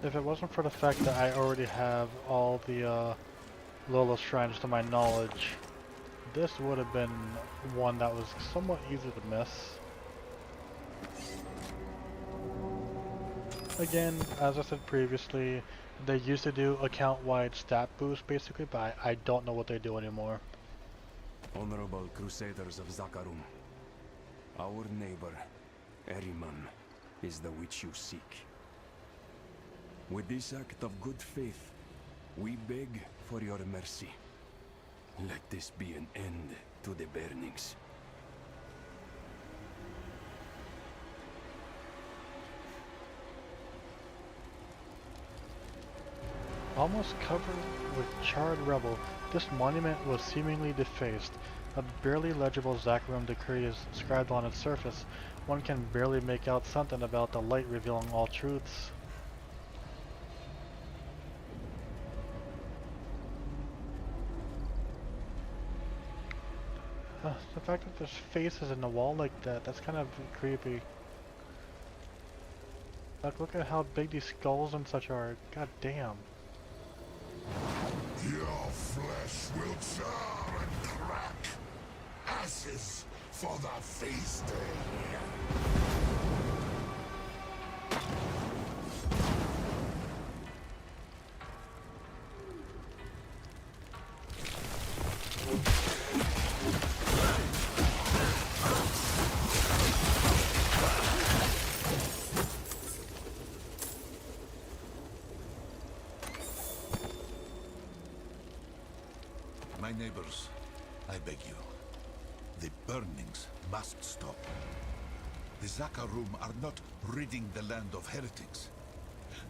If it wasn't for the fact that I already have all the Lola shrines to my knowledge, this would have been one that was somewhat easy to miss. Again, as I said previously, they used to do account-wide stat boost basically, but I don't know what they do anymore. Honorable Crusaders of Zakarum, our neighbor, Eriman, is the witch you seek. With this act of good faith, we beg for your mercy. Let this be an end to the burnings. Almost covered with charred rubble, this monument was seemingly defaced. A barely legible Zakarum decree is inscribed on its surface. One can barely make out something about the light revealing all truths. The fact that there's faces in the wall like that, that's kind of creepy. Like, look at how big these skulls and such are. God damn. Your flesh will char and crack. Ashes for the feasting. My neighbors, I beg you. The burnings must stop. The Zakarum are not ridding the land of heretics.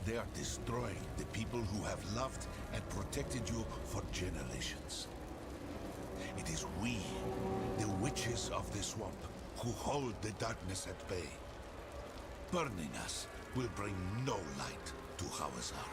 They are destroying the people who have loved and protected you for generations. It is we, the witches of the swamp, who hold the darkness at bay. Burning us will bring no light to Hawazar.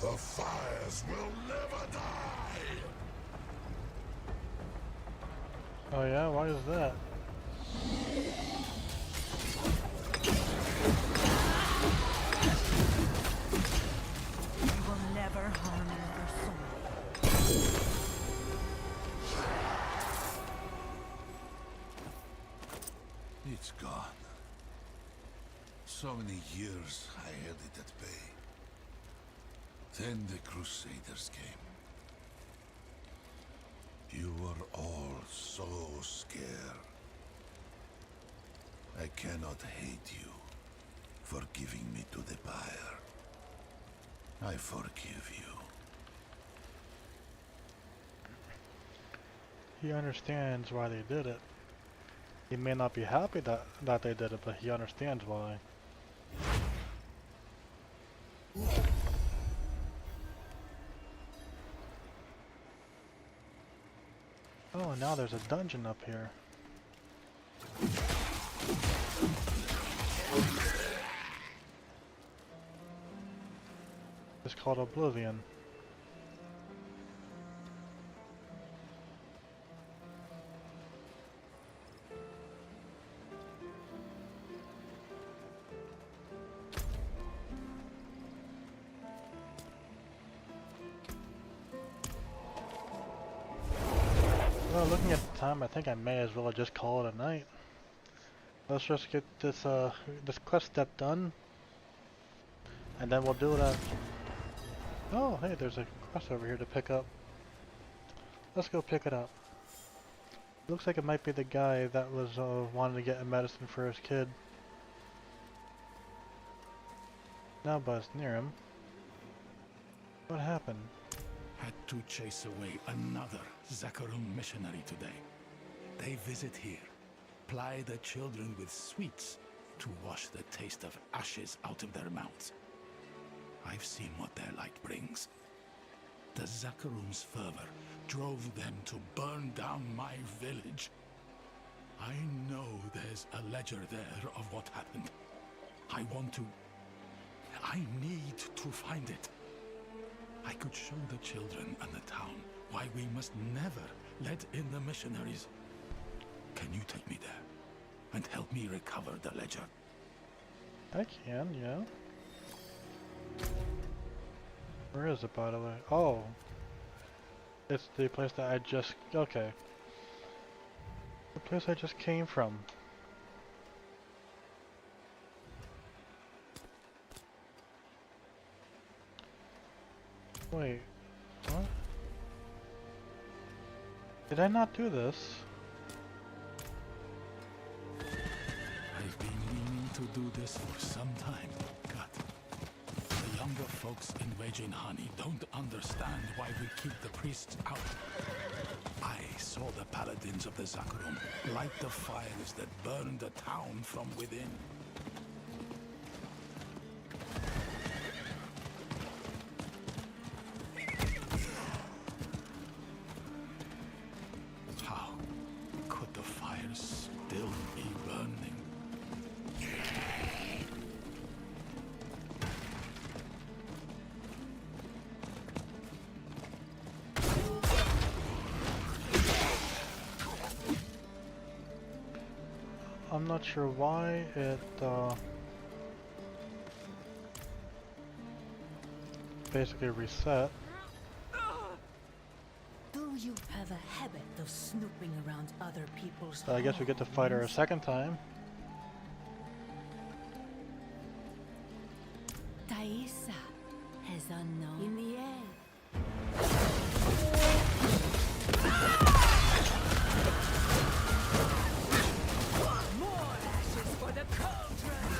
The fires will never die! Oh yeah, why is that? You will never harm another soul. It's gone. So many years I held it at bay. Then the Crusaders came. You were all so scared. I cannot hate you for giving me to the pyre. I forgive you. He understands why they did it. He may not be happy that they did it, but he understands why. Oh, now there's a dungeon up here. It's called Oblivion. Well, looking at the time, I think I may as well just call it a night. Let's just get this this quest step done, and then we'll do that. Oh, hey, there's a quest over here to pick up. Let's go pick it up. Looks like it might be the guy that was wanting to get a medicine for his kid. Now Buzz near him. What happened? Had to chase away another Zakarum missionary today. They visit here, ply the children with sweets to wash the taste of ashes out of their mouths. I've seen what their light brings. The Zakarum's fervor drove them to burn down my village. I know there's a ledger there of what happened. I need to find it. I could show the children and the town why we must never let in the missionaries. Can you take me there and help me recover the ledger? I can, yeah. Where is it, by the way? Oh. It's the place that I just... Okay. The place I just came from. Wait. What? Did I not do this? I've been meaning to do this for some time, Kat. The younger folks in Raging Honey don't understand why we keep the priests out. I saw the paladins of the Zakarum light the fires that burn the town from within. How could the fires still be burning? I'm not sure why it basically reset. Do you have a habit of snooping around other people's So I guess we get to fight her a second time. Thaisa has unknown. In the end. More ashes for the cauldron!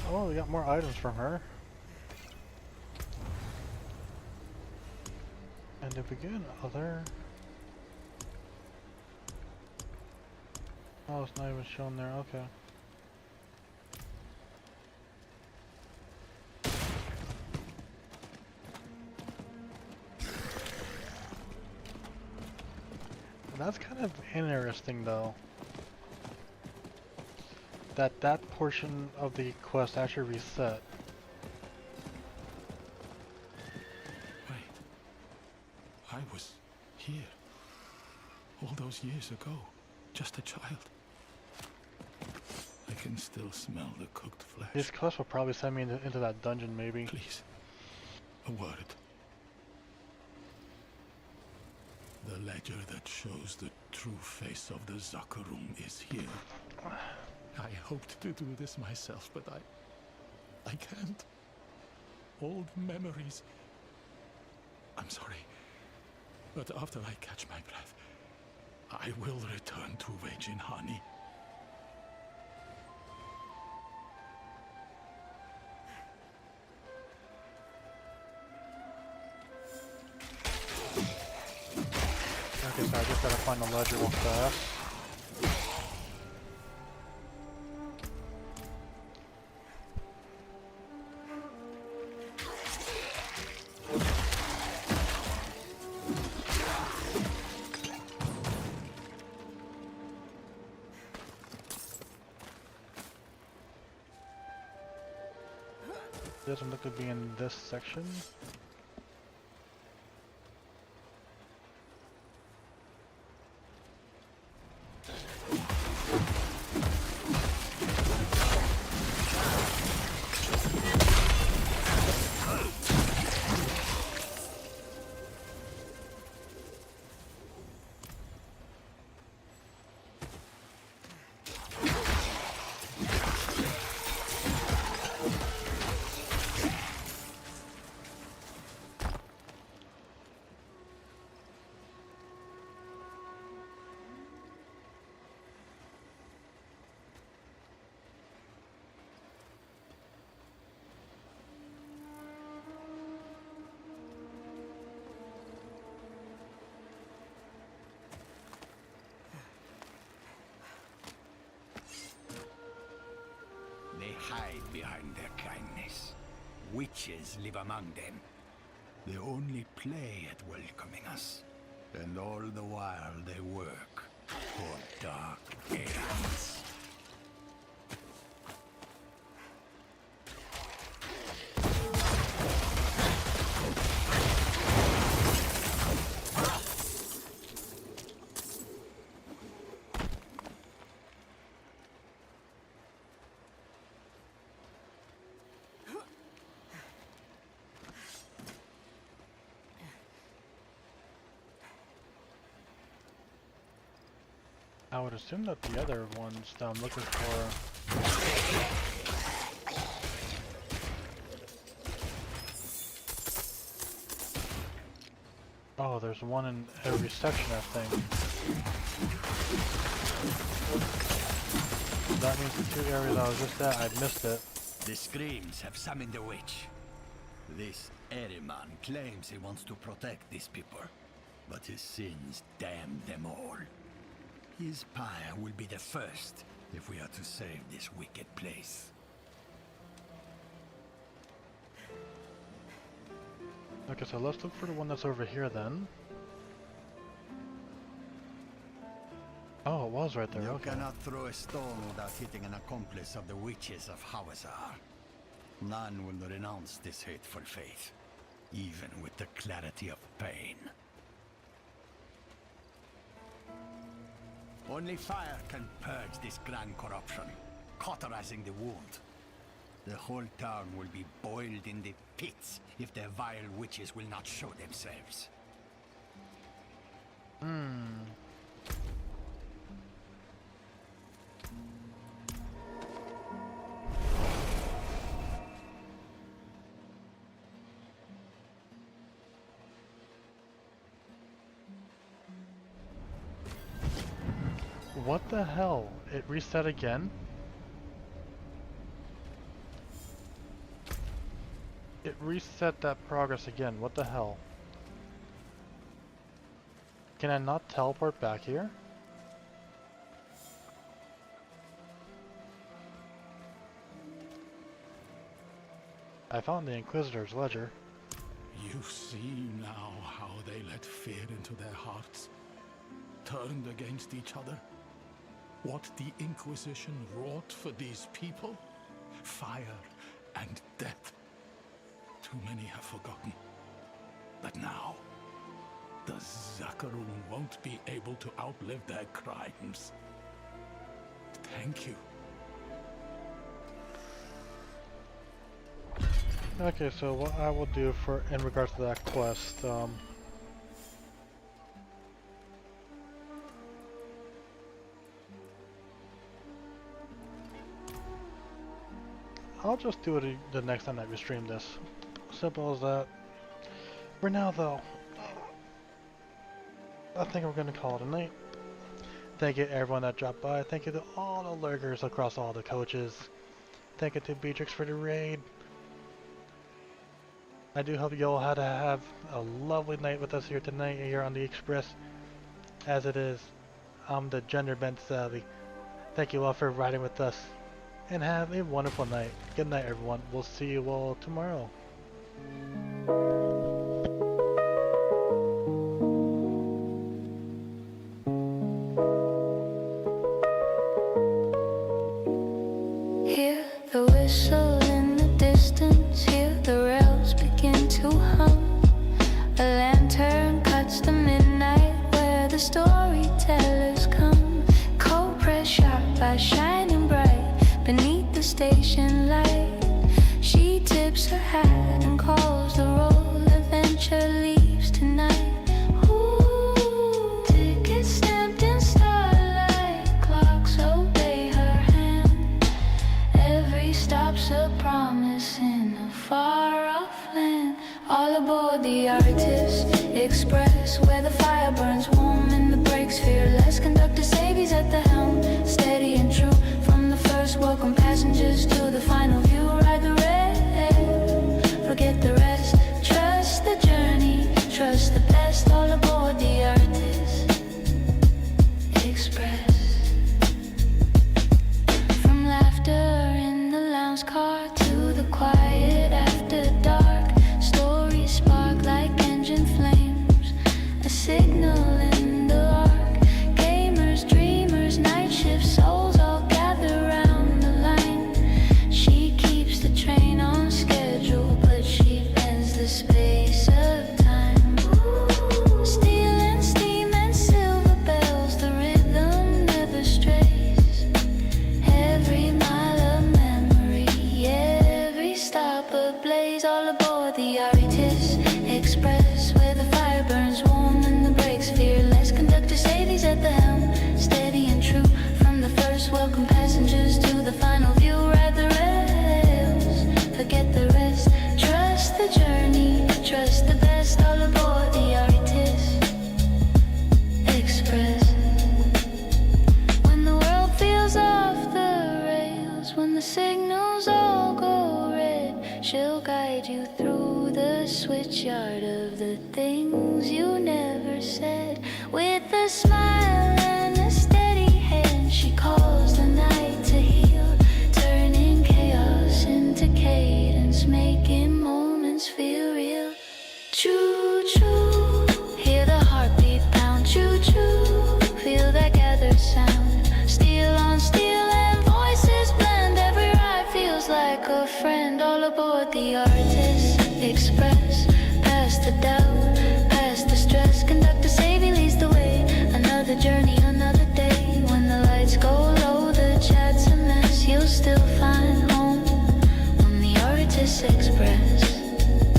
Oh, we got more items from her. And to begin, other... Oh, it's not even shown there, okay. That's kind of interesting though. That portion of the quest actually reset. Wait. I was here. All those years ago. Just a child. I can still smell the cooked flesh. This quest will probably send me into that dungeon maybe. Please. A word. The ledger that shows the true face of the Zakarum is here. I hoped to do this myself, but I can't. Old memories. I'm sorry. But after I catch my breath, I will return to Raging Honey. Okay, so I just gotta find the ledger real fast. Doesn't look to be in this section. They hide behind their kindness. Witches live among them. They only play at welcoming us. And all the while they work for dark ends. I would assume that the other ones that I'm looking for. Oh, there's one in every section, I think. That means the 2 areas I was just at, I missed it. The Screams have summoned a witch. This Ehriman claims he wants to protect these people, but his sins damn them all. His pyre will be the first if we are to save this wicked place. Okay, so let's look for the one that's over here then. Oh, it was right there, You okay. cannot throw a stone without hitting an accomplice of the witches of Hawazar. None will renounce this hateful faith, even with the clarity of pain. Only fire can purge this grand corruption, cauterizing the wound. The whole town will be boiled in the pits if the vile witches will not show themselves. What the hell? It reset again? It reset that progress again. What the hell? Can I not teleport back here? I found the Inquisitor's ledger. You see now how they let fear into their hearts, turned against each other. What the Inquisition wrought for these people? Fire and death. Too many have forgotten. But now, the Zakarum won't be able to outlive their crimes. Thank you. Okay, so what I will do for in regards to that quest, I'll just do it the next time that we stream this. Simple as that. For now though, I think we're gonna call it a night. Thank you to everyone that dropped by. Thank you to all the lurkers across all the coaches. Thank you to Beatrix for the raid. I do hope you all had to have a lovely night with us here tonight here on the Express. As it is, I'm the gender bent Savvy. Thank you all for riding with us. And have a wonderful night. Good night everyone. We'll see you all tomorrow. Hear the whistle in the distance, hear the rails begin to hum. A lantern cuts the midnight where the storytellers come. Cold press sharp by shining bright beneath the station light. She tips her hat and calls the roll. Adventure leaves tonight. Ooh, tickets stamped in starlight. Clocks obey her hand. Every stop's a promise in a far-off land. All aboard the Artist Express, where the fire burns warm and the brakes fearless. Conductor Savy's at the helm, steady and true. From the first welcome passengers to the final view, ride the red, forget the rest. Trust the journey, trust the best. All aboard the Artist Express. From laughter in the lounge car to the quiet after dark, stories spark like engine flames, a signal in the arc. Gamers, dreamers, night shift souls all gather round the line. She keeps the train on schedule, but she bends the space of time. Steel and steam and silver bells, the rhythm never strays. Every mile of memory, every stop ablaze. All aboard the Artist Express, where the fire burns warm and the brakes fearless. Conductor Savy's at the helm, steady and true. she'll guide you through the switchyard of the things you never said. With a smile and a steady hand, she calls the night to heal, turning chaos into cadence, making moments feel real. Choo choo, hear the heartbeat pound. Choo choo, feel that gathered sound. Steel on steel and voices blend. Every ride feels like a friend. All aboard the Artist Express. Past the doubt, past the stress. Conductor Savy leads the way. Another journey, another day. When the lights go low, the chat's a mess. You'll still find home on the Artist Express.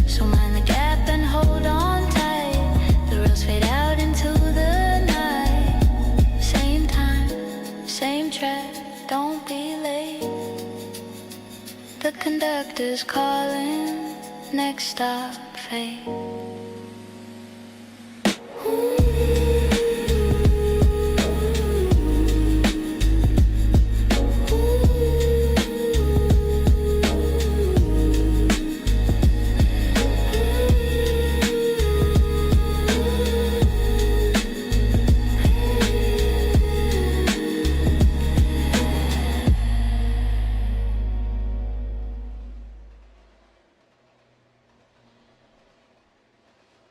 So mind the gap and hold on tight. The rails fade out into the night. Same time, same track, don't be late. The conductor's calling, next stop, fate.